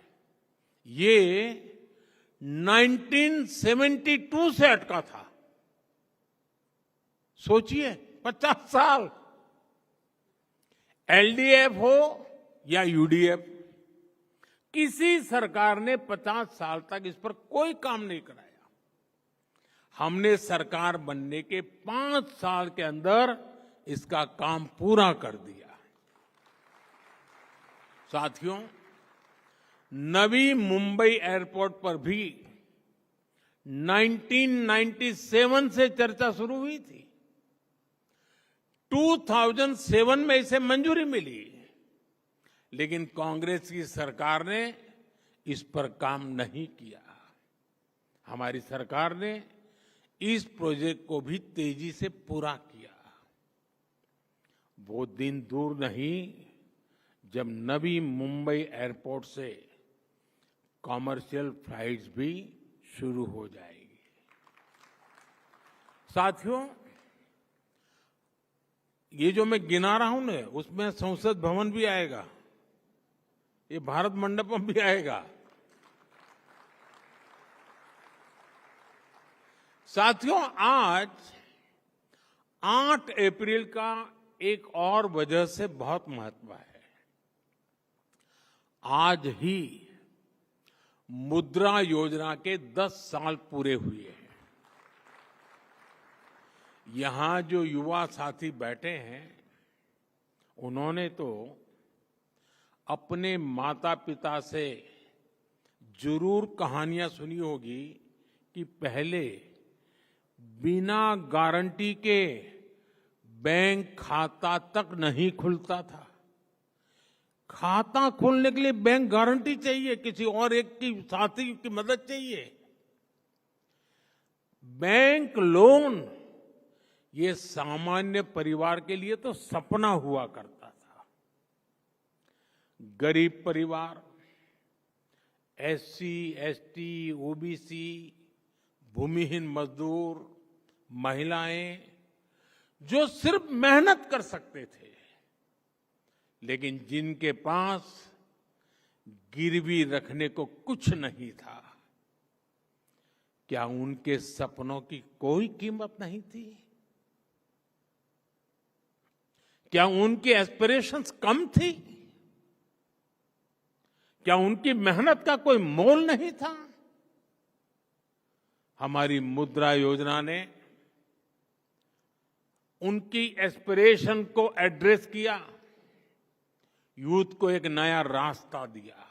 ये 1972 से अटका था। सोचिए, 50 साल। एलडीएफ हो या यूडीएफ, किसी सरकार ने 50 साल तक इस पर कोई काम नहीं कराया। हमने सरकार बनने के 5 साल के अंदर इसका काम पूरा कर दिया। साथियों, नवी मुंबई एयरपोर्ट पर भी 1997 से चर्चा शुरू हुई थी। 2007 में इसे मंजूरी मिली, लेकिन कांग्रेस की सरकार ने इस पर काम नहीं किया। हमारी सरकार ने इस प्रोजेक्ट को भी तेजी से पूरा किया। वो दिन दूर नहीं जब नवी मुंबई एयरपोर्ट से कॉमर्शियल फ्लाइट्स भी शुरू हो जाएगी। साथियों, ये जो मैं गिना रहा हूं ना, उसमें संसद भवन भी आएगा, ये भारत मंडपम भी आएगा। साथियों, आज 8 अप्रैल का एक और वजह से बहुत महत्व है। आज ही मुद्रा योजना के 10 साल पूरे हुए हैं। यहां जो युवा साथी बैठे हैं, उन्होंने तो अपने माता पिता से जरूर कहानियां सुनी होगी कि पहले बिना गारंटी के बैंक खाता तक नहीं खुलता था। खाता खोलने के लिए बैंक गारंटी चाहिए, किसी और एक की साथी की मदद चाहिए। बैंक लोन ये सामान्य परिवार के लिए तो सपना हुआ करता था। गरीब परिवार, एससी, एसटी, ओबीसी, भूमिहीन मजदूर, महिलाएं, जो सिर्फ मेहनत कर सकते थे, लेकिन जिनके पास गिरवी रखने को कुछ नहीं था, क्या उनके सपनों की कोई कीमत नहीं थी? क्या उनकी एस्पिरेशंस कम थी? क्या उनकी मेहनत का कोई मोल नहीं था? हमारी मुद्रा योजना ने उनकी एस्पिरेशन को एड्रेस किया, यूथ को एक नया रास्ता दिया।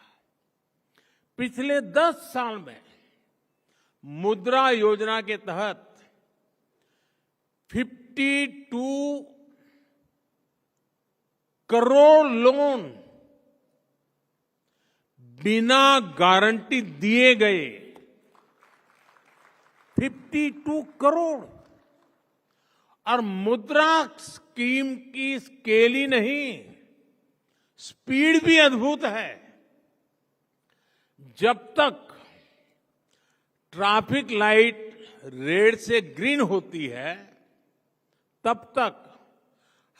पिछले 10 साल में मुद्रा योजना के तहत 52 करोड़ लोन बिना गारंटी दिए गए। 52 करोड़। और मुद्रा स्कीम की स्केल ही नहीं, स्पीड भी अद्भुत है। जब तक ट्रैफिक लाइट रेड से ग्रीन होती है, तब तक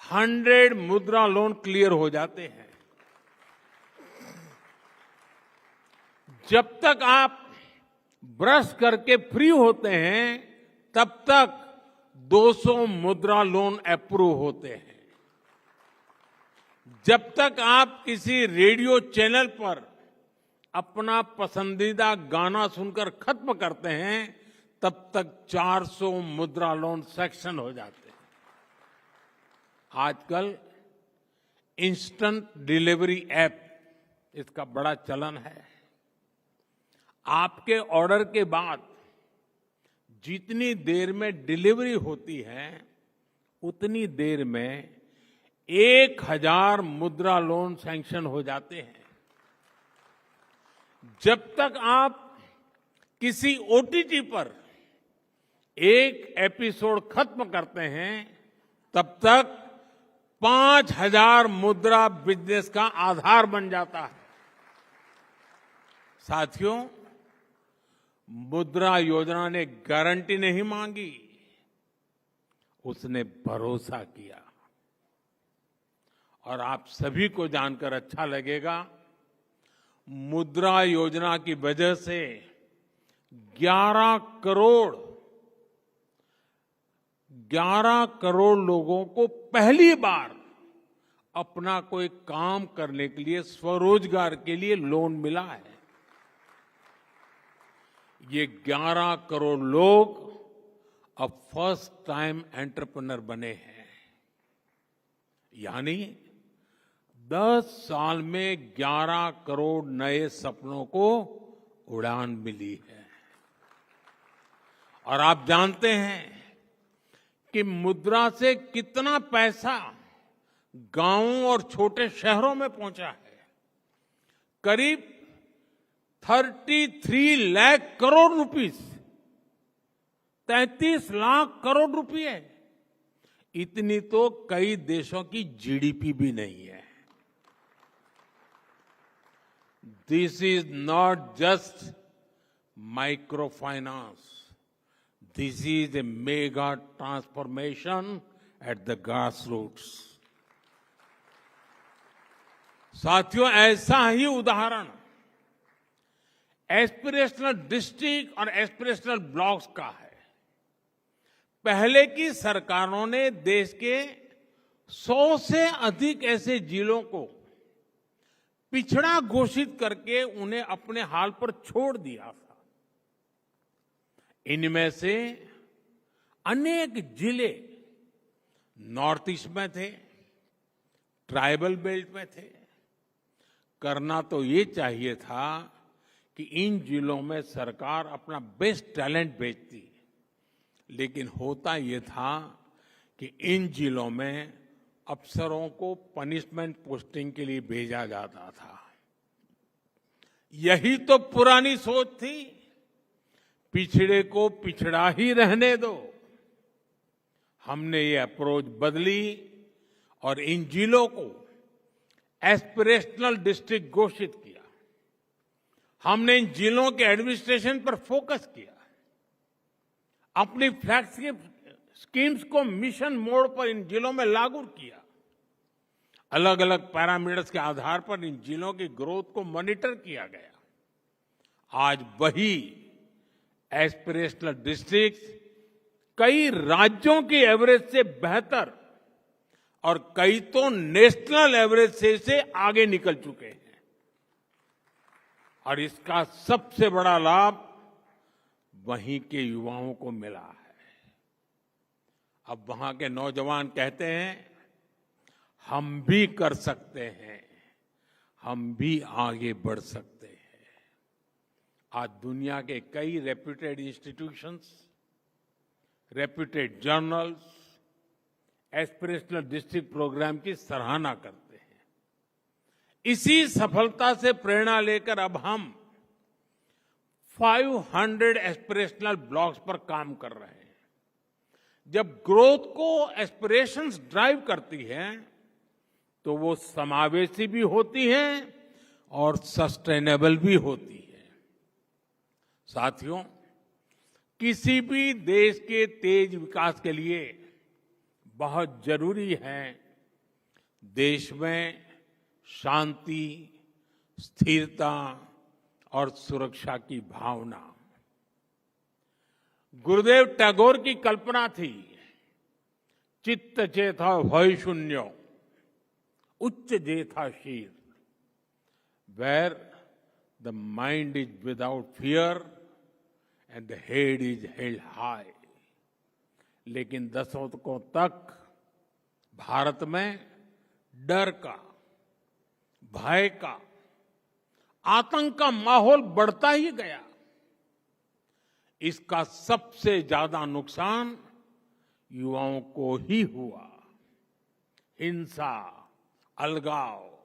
100 मुद्रा लोन क्लियर हो जाते हैं। जब तक आप ब्रश करके फ्री होते हैं, तब तक 200 मुद्रा लोन अप्रूव होते हैं। जब तक आप किसी रेडियो चैनल पर अपना पसंदीदा गाना सुनकर खत्म करते हैं, तब तक 400 मुद्रा लोन सैंक्शन हो जाते हैं। आजकल इंस्टेंट डिलीवरी ऐप, इसका बड़ा चलन है। आपके ऑर्डर के बाद जितनी देर में डिलीवरी होती है, उतनी देर में 1000 मुद्रा लोन सैंक्शन हो जाते हैं। जब तक आप किसी ओटीटी पर एक एपिसोड खत्म करते हैं, तब तक 5000 मुद्रा बिजनेस का आधार बन जाता है। साथियों, मुद्रा योजना ने गारंटी नहीं मांगी, उसने भरोसा किया। और आप सभी को जानकर अच्छा लगेगा, मुद्रा योजना की वजह से 11 करोड़ लोगों को पहली बार अपना कोई काम करने के लिए, स्वरोजगार के लिए लोन मिला है। ये 11 करोड़ लोग अब फर्स्ट टाइम एंटरप्रेन्योर बने हैं, यानी 10 साल में 11 करोड़ नए सपनों को उड़ान मिली है। और आप जानते हैं कि मुद्रा से कितना पैसा गांवों और छोटे शहरों में पहुंचा है। करीब 33 लाख करोड़ रुपीस, 33 लाख करोड़ रुपए, इतनी तो कई देशों की जीडीपी भी नहीं है। This is not just micro finance, this is a mega transformation at the grass roots. साथियों, ऐसा ही उदाहरण एस्पिरेशनल डिस्ट्रिक्ट और एस्पिरेशनल ब्लॉक्स का है। पहले की सरकारों ने देश के 100 से अधिक ऐसे जिलों को पिछड़ा घोषित करके उन्हें अपने हाल पर छोड़ दिया था। इनमें से अनेक जिले नॉर्थ ईस्ट में थे, ट्राइबल बेल्ट में थे। करना तो ये चाहिए था कि इन जिलों में सरकार अपना बेस्ट टैलेंट भेजती, लेकिन होता ये था कि इन जिलों में अफसरों को पनिशमेंट पोस्टिंग के लिए भेजा जाता था। यही तो पुरानी सोच थी, पिछड़े को पिछड़ा ही रहने दो। हमने ये अप्रोच बदली और इन जिलों को एस्पिरेशनल डिस्ट्रिक्ट घोषित किया। हमने इन जिलों के एडमिनिस्ट्रेशन पर फोकस किया, अपनी फ्लैगशिप स्कीम्स को मिशन मोड पर इन जिलों में लागू किया। अलग अलग पैरामीटर्स के आधार पर इन जिलों की ग्रोथ को मॉनिटर किया गया। आज वही एस्पिरेशनल डिस्ट्रिक्ट्स कई राज्यों की एवरेज से बेहतर और कई तो नेशनल एवरेज से आगे निकल चुके हैं। और इसका सबसे बड़ा लाभ वहीं के युवाओं को मिला है। अब वहां के नौजवान कहते हैं, हम भी कर सकते हैं, हम भी आगे बढ़ सकते हैं। आज दुनिया के कई reputed institutions, reputed journals aspirational district programme की सराहना करते हैं। इसी सफलता से प्रेरणा लेकर अब हम 500 एस्पिरेशनल ब्लॉक्स पर काम कर रहे हैं। जब ग्रोथ को एस्पिरेशंस ड्राइव करती हैं, तो वो समावेशी भी होती हैं और सस्टेनेबल भी होती है। साथियों, किसी भी देश के तेज विकास के लिए बहुत जरूरी है देश में शांति, स्थिरता और सुरक्षा की भावना। गुरुदेव टैगोर की कल्पना थी, चित्त चेता भय शून्य, उच्च जेथा शीर, where the mind is without fear and the head is held high. लेकिन दशकों तक भारत में डर का, भय का, आतंक का माहौल बढ़ता ही गया। इसका सबसे ज्यादा नुकसान युवाओं को ही हुआ। हिंसा, अलगाव,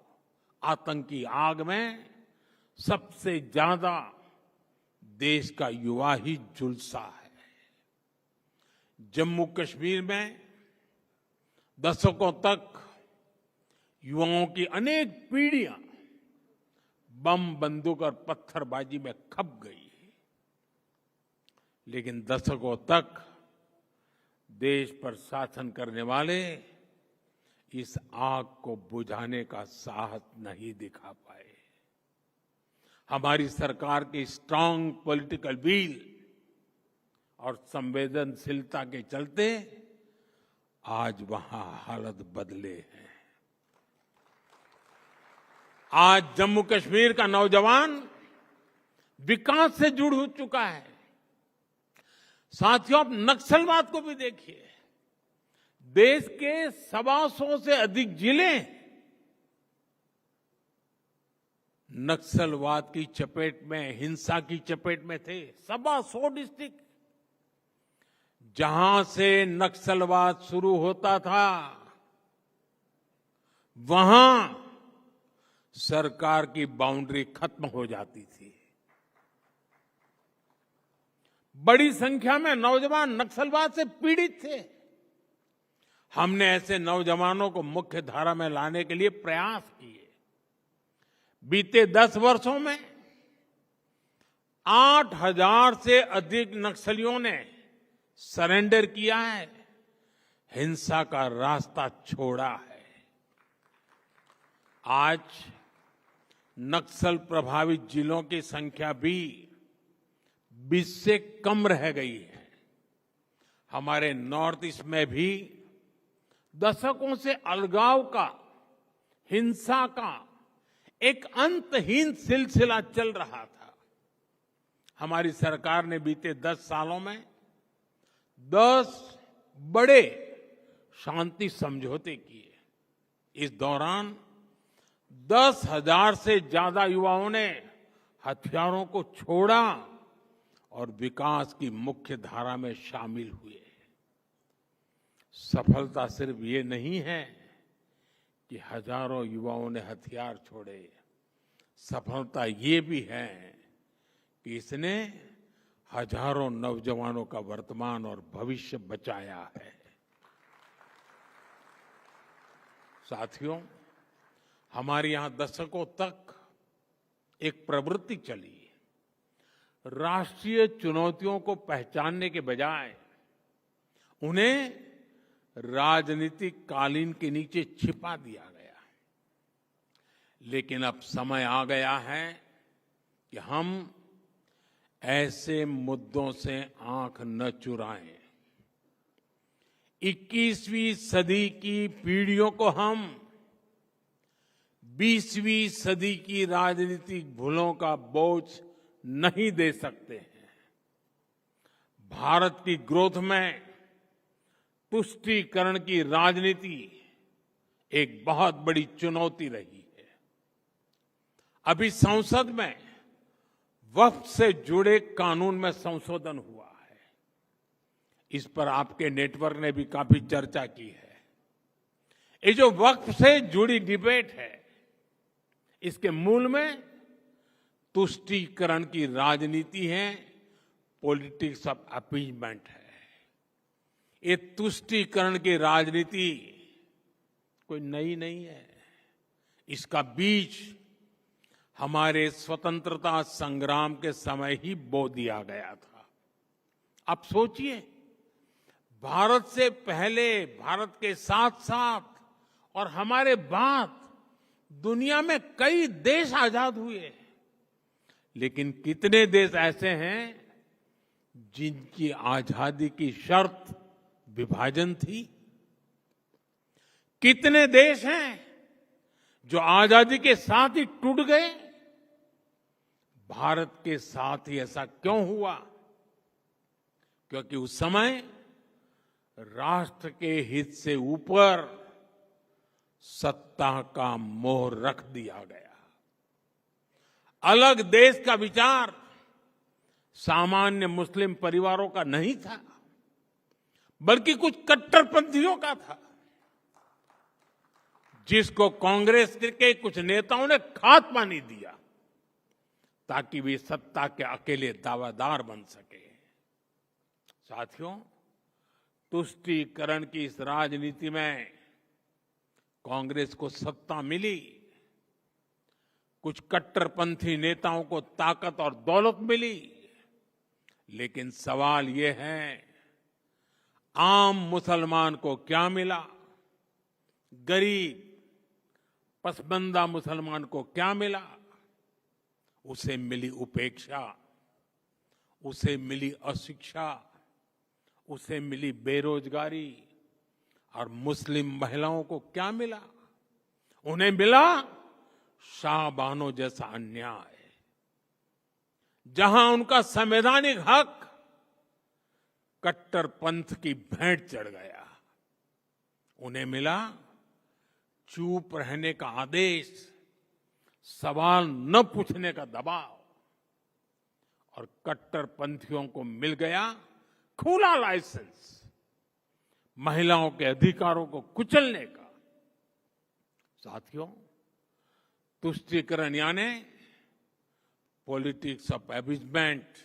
आतंकी आग में सबसे ज्यादा देश का युवा ही झुलसा है। जम्मू कश्मीर में दशकों तक युवाओं की अनेक पीढ़ियां बम, बंदूक और पत्थरबाजी में खप गई। लेकिन दशकों तक देश पर शासन करने वाले इस आग को बुझाने का साहस नहीं दिखा पाए। हमारी सरकार की स्ट्रांग पॉलिटिकल विल और संवेदनशीलता के चलते आज वहां हालत बदले हैं। आज जम्मू कश्मीर का नौजवान विकास से जुड़ हो चुका है। साथियों, आप नक्सलवाद को भी देखिए। देश के 125 से अधिक जिले नक्सलवाद की चपेट में, हिंसा की चपेट में थे। 125 डिस्ट्रिक्ट। जहां से नक्सलवाद शुरू होता था, वहां सरकार की बाउंड्री खत्म हो जाती थी। बड़ी संख्या में नौजवान नक्सलवाद से पीड़ित थे। हमने ऐसे नौजवानों को मुख्य धारा में लाने के लिए प्रयास किए। बीते 10 वर्षों में 8,000 से अधिक नक्सलियों ने सरेंडर किया है, हिंसा का रास्ता छोड़ा है। आज नक्सल प्रभावित जिलों की संख्या भी 20 से कम रह गई है। हमारे नॉर्थ ईस्ट में भी दशकों से अलगाव का, हिंसा का एक अंतहीन सिलसिला चल रहा था। हमारी सरकार ने बीते 10 सालों में 10 बड़े शांति समझौते किए। इस दौरान 10,000 से ज्यादा युवाओं ने हथियारों को छोड़ा और विकास की मुख्य धारा में शामिल हुए। सफलता सिर्फ ये नहीं है कि हजारों युवाओं ने हथियार छोड़े। सफलता ये भी है कि इसने हजारों नौजवानों का वर्तमान और भविष्य बचाया है। साथियों, हमारे यहां दशकों तक एक प्रवृत्ति चली। राष्ट्रीय चुनौतियों को पहचानने के बजाय उन्हें राजनीतिक कालीन के नीचे छिपा दिया गया। लेकिन अब समय आ गया है कि हम ऐसे मुद्दों से आंख न चुराएं। 21वीं सदी की पीढ़ियों को हम 20वीं सदी की राजनीतिक भूलों का बोझ नहीं दे सकते हैं। भारत की ग्रोथ में तुष्टीकरण की राजनीति एक बहुत बड़ी चुनौती रही है। अभी संसद में वक्फ से जुड़े कानून में संशोधन हुआ है। इस पर आपके नेटवर्क ने भी काफी चर्चा की है। ये जो वक्फ से जुड़ी डिबेट है, इसके मूल में तुष्टीकरण की राजनीति है, पॉलिटिक्स ऑफ अपीजमेंट है। ये तुष्टीकरण की राजनीति कोई नई नहीं है। इसका बीज हमारे स्वतंत्रता संग्राम के समय ही बो दिया गया था। अब सोचिए, भारत से पहले, भारत के साथ साथ और हमारे बाद दुनिया में कई देश आजाद हुए, लेकिन कितने देश ऐसे हैं जिनकी आजादी की शर्त विभाजन थी? कितने देश हैं जो आजादी के साथ ही टूट गए? भारत के साथ ही ऐसा क्यों हुआ? क्योंकि उस समय राष्ट्र के हित से ऊपर सत्ता का मोह रख दिया गया। अलग देश का विचार सामान्य मुस्लिम परिवारों का नहीं था, बल्कि कुछ कट्टरपंथियों का था, जिसको कांग्रेस के कुछ नेताओं ने खाद पानी दिया ताकि वे सत्ता के अकेले दावेदार बन सके। साथियों, तुष्टीकरण की इस राजनीति में कांग्रेस को सत्ता मिली, कुछ कट्टरपंथी नेताओं को ताकत और दौलत मिली, लेकिन सवाल ये है, आम मुसलमान को क्या मिला? गरीब पसबंदा मुसलमान को क्या मिला? उसे मिली उपेक्षा, उसे मिली अशिक्षा, उसे मिली बेरोजगारी। और मुस्लिम महिलाओं को क्या मिला? उन्हें मिला शाहबानो जैसा अन्याय, जहां उनका संवैधानिक हक कट्टरपंथ की भेंट चढ़ गया, उन्हें मिला चुप रहने का आदेश, सवाल न पूछने का दबाव, और कट्टरपंथियों को मिल गया खुला लाइसेंस महिलाओं के अधिकारों को कुचलने का। साथियों, तुष्टीकरण यानी पॉलिटिक्स ऑफ एबिजमेंट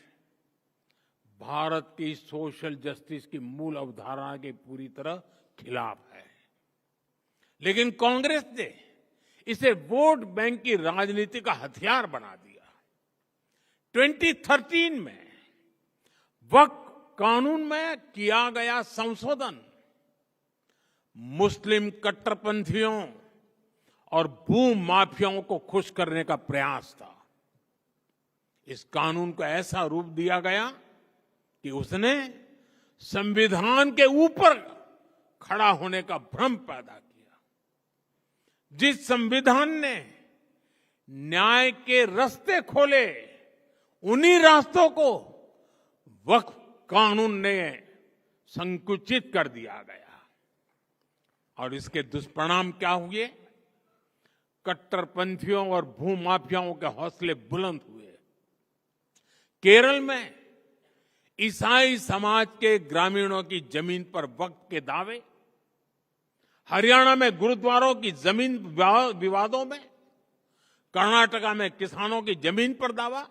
भारत की सोशल जस्टिस की मूल अवधारणा के पूरी तरह खिलाफ है। लेकिन कांग्रेस ने इसे वोट बैंक की राजनीति का हथियार बना दिया। 2013 में वक्फ कानून में किया गया संशोधन मुस्लिम कट्टरपंथियों और भूमाफियाओं को खुश करने का प्रयास था। इस कानून को ऐसा रूप दिया गया कि उसने संविधान के ऊपर खड़ा होने का भ्रम पैदा किया। जिस संविधान ने न्याय के रास्ते खोले, उन्हीं रास्तों को वक्फ कानून ने संकुचित कर दिया गया, और इसके दुष्परिणाम क्या हुए? कट्टरपंथियों और भूमाफियाओं के हौसले बुलंद हुए। केरल में ईसाई समाज के ग्रामीणों की जमीन पर वक्फ के दावे, हरियाणा में गुरुद्वारों की जमीन विवादों में, कर्नाटका में किसानों की जमीन पर दावा,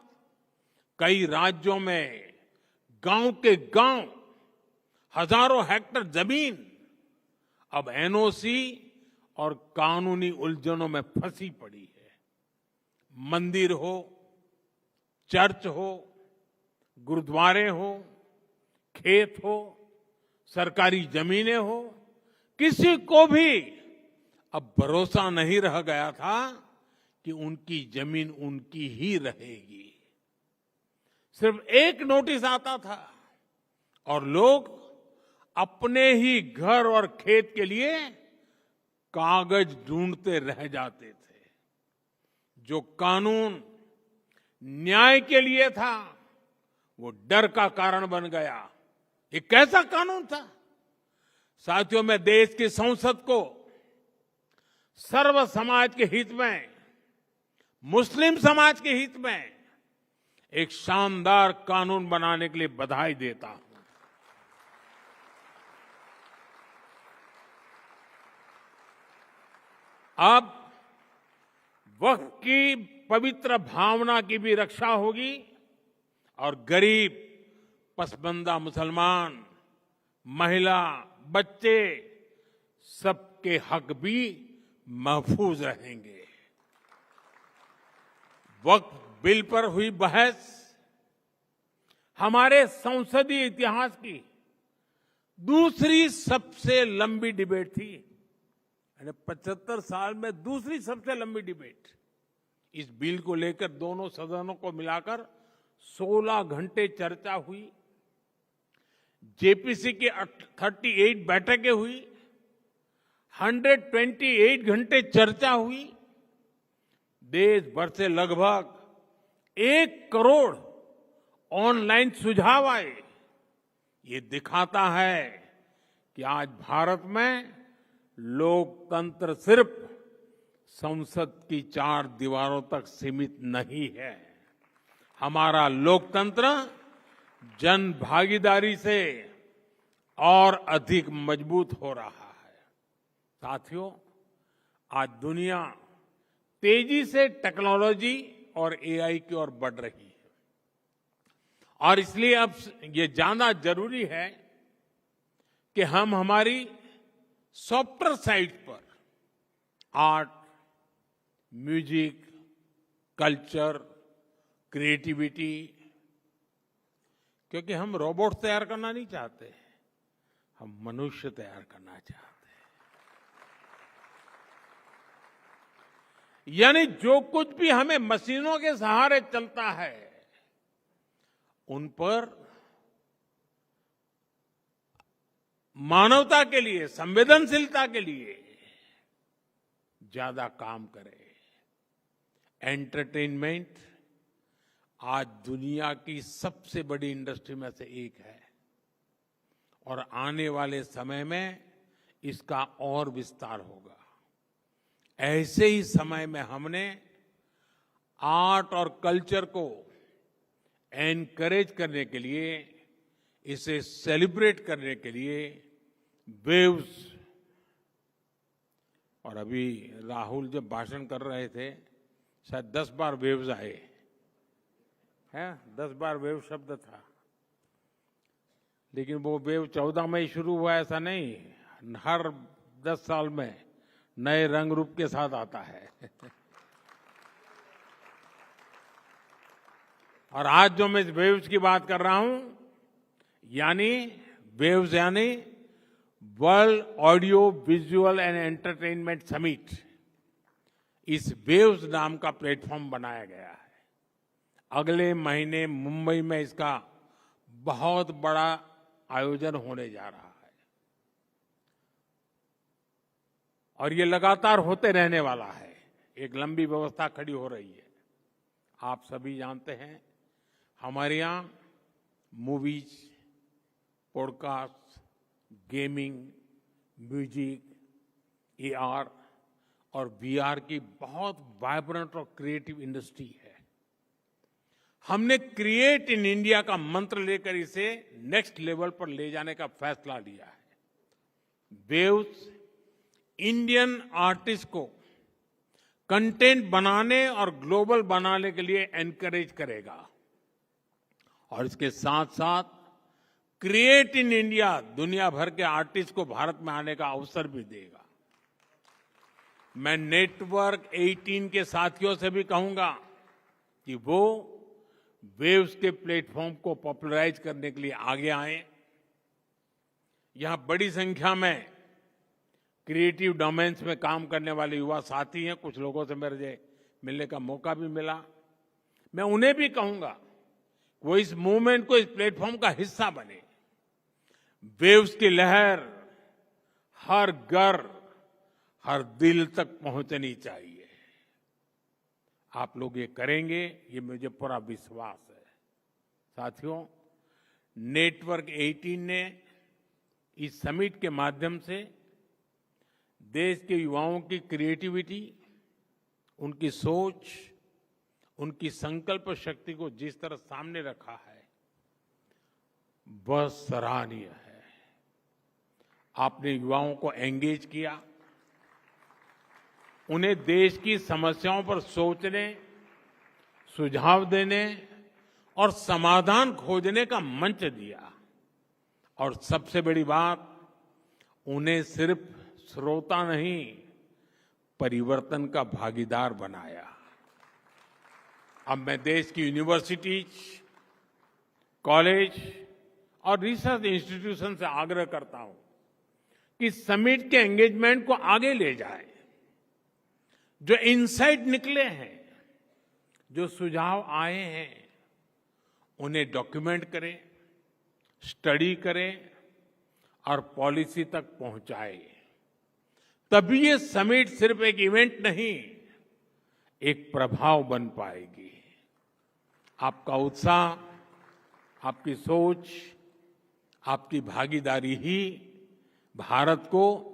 कई राज्यों में गांव के गांव हजारों हेक्टेयर जमीन अब एनओसी और कानूनी उलझनों में फंसी पड़ी है। मंदिर हो, चर्च हो, गुरुद्वारे हो, खेत हो, सरकारी जमीनें हो, किसी को भी अब भरोसा नहीं रह गया था कि उनकी जमीन उनकी ही रहेगी। सिर्फ एक नोटिस आता था और लोग अपने ही घर और खेत के लिए कागज ढूंढते रह जाते थे। जो कानून न्याय के लिए था, वो डर का कारण बन गया। ये कैसा कानून था? साथियों, मैं देश की संसद को सर्व समाज के हित में, मुस्लिम समाज के हित में एक शानदार कानून बनाने के लिए बधाई देता हूं। अब वक्फ की पवित्र भावना की भी रक्षा होगी और गरीब, पसमानदा मुसलमान, महिला, बच्चे, सबके हक भी महफूज रहेंगे। वक्फ बिल पर हुई बहस हमारे संसदीय इतिहास की दूसरी सबसे लंबी डिबेट थी। 75 साल में दूसरी सबसे लंबी डिबेट। इस बिल को लेकर दोनों सदनों को मिलाकर 16 घंटे चर्चा हुई। जेपीसी की 38 बैठकें हुई, 128 घंटे चर्चा हुई। देश भर से लगभग 1 करोड़ ऑनलाइन सुझाव आए। ये दिखाता है कि आज भारत में लोकतंत्र सिर्फ संसद की 4 दीवारों तक सीमित नहीं है। हमारा लोकतंत्र जन भागीदारी से और अधिक मजबूत हो रहा है। साथियों, आज दुनिया तेजी से टेक्नोलॉजी और एआई की ओर बढ़ रही है, और इसलिए अब ये जानना जरूरी है कि हम हमारी सॉफ्टवेयर साइट पर आर्ट, म्यूजिक, कल्चर, क्रिएटिविटी, क्योंकि हम रोबोट तैयार करना नहीं चाहते, हम मनुष्य तैयार करना चाहते हैं। यानी जो कुछ भी हमें मशीनों के सहारे चलता है, उन पर मानवता के लिए, संवेदनशीलता के लिए ज्यादा काम करें। एंटरटेनमेंट आज दुनिया की सबसे बड़ी इंडस्ट्री में से एक है और आने वाले समय में इसका और विस्तार होगा। ऐसे ही समय में हमने आर्ट और कल्चर को एनकरेज करने के लिए, इसे सेलिब्रेट करने के लिए वेव्स, और अभी राहुल जब भाषण कर रहे थे शायद 10 बार वेव्स आए हैं, 10 बार वेव शब्द था, लेकिन वो वेव 14 में ही शुरू हुआ ऐसा नहीं, हर 10 साल में नए रंग रूप के साथ आता है। और आज जो मैं वेव्स की बात कर रहा हूं, यानी वेव्स यानी world audio visual and entertainment summit, इस वेव्स नाम का प्लेटफॉर्म बनाया गया है। अगले महीने मुंबई में इसका बहुत बड़ा आयोजन होने जा रहा है और ये लगातार होते रहने वाला है। एक लंबी व्यवस्था खड़ी हो रही है। आप सभी जानते हैं हमारे यहाँ movies, podcast, gaming, music, AR और वीआर की बहुत वाइब्रेंट और क्रिएटिव इंडस्ट्री है। हमने क्रिएट इन इंडिया का मंत्र लेकर इसे नेक्स्ट लेवल पर ले जाने का फैसला लिया है। वेव्स इंडियन आर्टिस्ट को कंटेंट बनाने और ग्लोबल बनाने के लिए एनकरेज करेगा और इसके साथ साथ क्रिएट इन इंडिया दुनिया भर के आर्टिस्ट को भारत में आने का अवसर भी देगा। मैं नेटवर्क 18 के साथियों से भी कहूंगा कि वो वेव्स के प्लेटफॉर्म को पॉपुलराइज करने के लिए आगे आए। यहां बड़ी संख्या में क्रिएटिव डोमेन्स में काम करने वाले युवा साथी हैं। कुछ लोगों से मेरे मिलने का मौका भी मिला। मैं उन्हें भी कहूंगा वो इस मूवमेंट को, इस प्लेटफॉर्म का हिस्सा बने। वेव्स की लहर हर घर, हर दिल तक पहुंचनी चाहिए। आप लोग ये करेंगे, ये मुझे पूरा विश्वास है। साथियों, नेटवर्क 18 ने इस समिट के माध्यम से देश के युवाओं की क्रिएटिविटी, उनकी सोच, उनकी संकल्प शक्ति को जिस तरह सामने रखा है वह सराहनीय है। आपने युवाओं को एंगेज किया, उन्हें देश की समस्याओं पर सोचने, सुझाव देने और समाधान खोजने का मंच दिया और सबसे बड़ी बात, उन्हें सिर्फ श्रोता नहीं, परिवर्तन का भागीदार बनाया। अब मैं देश की यूनिवर्सिटीज, कॉलेज और रिसर्च इंस्टीट्यूशन से आग्रह करता हूं कि समिट के एंगेजमेंट को आगे ले जाए। जो इनसाइट निकले हैं, जो सुझाव आए हैं, उन्हें डॉक्यूमेंट करें, स्टडी करें और पॉलिसी तक पहुंचाए। तभी ये समिट सिर्फ एक इवेंट नहीं, एक प्रभाव बन पाएगी। आपका उत्साह, आपकी सोच, आपकी भागीदारी ही भारत को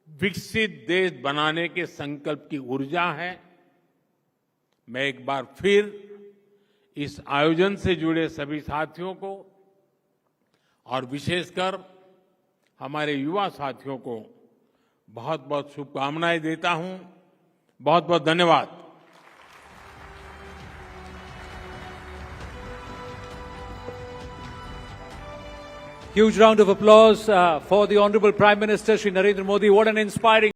विकसित देश बनाने के संकल्प की ऊर्जा है। मैं एक बार फिर इस आयोजन से जुड़े सभी साथियों को और विशेषकर हमारे युवा साथियों को बहुत बहुत शुभकामनाएं देता हूं। बहुत बहुत धन्यवाद। Huge round of applause for the Honorable Prime Minister, Shri Narendra Modi. What an inspiring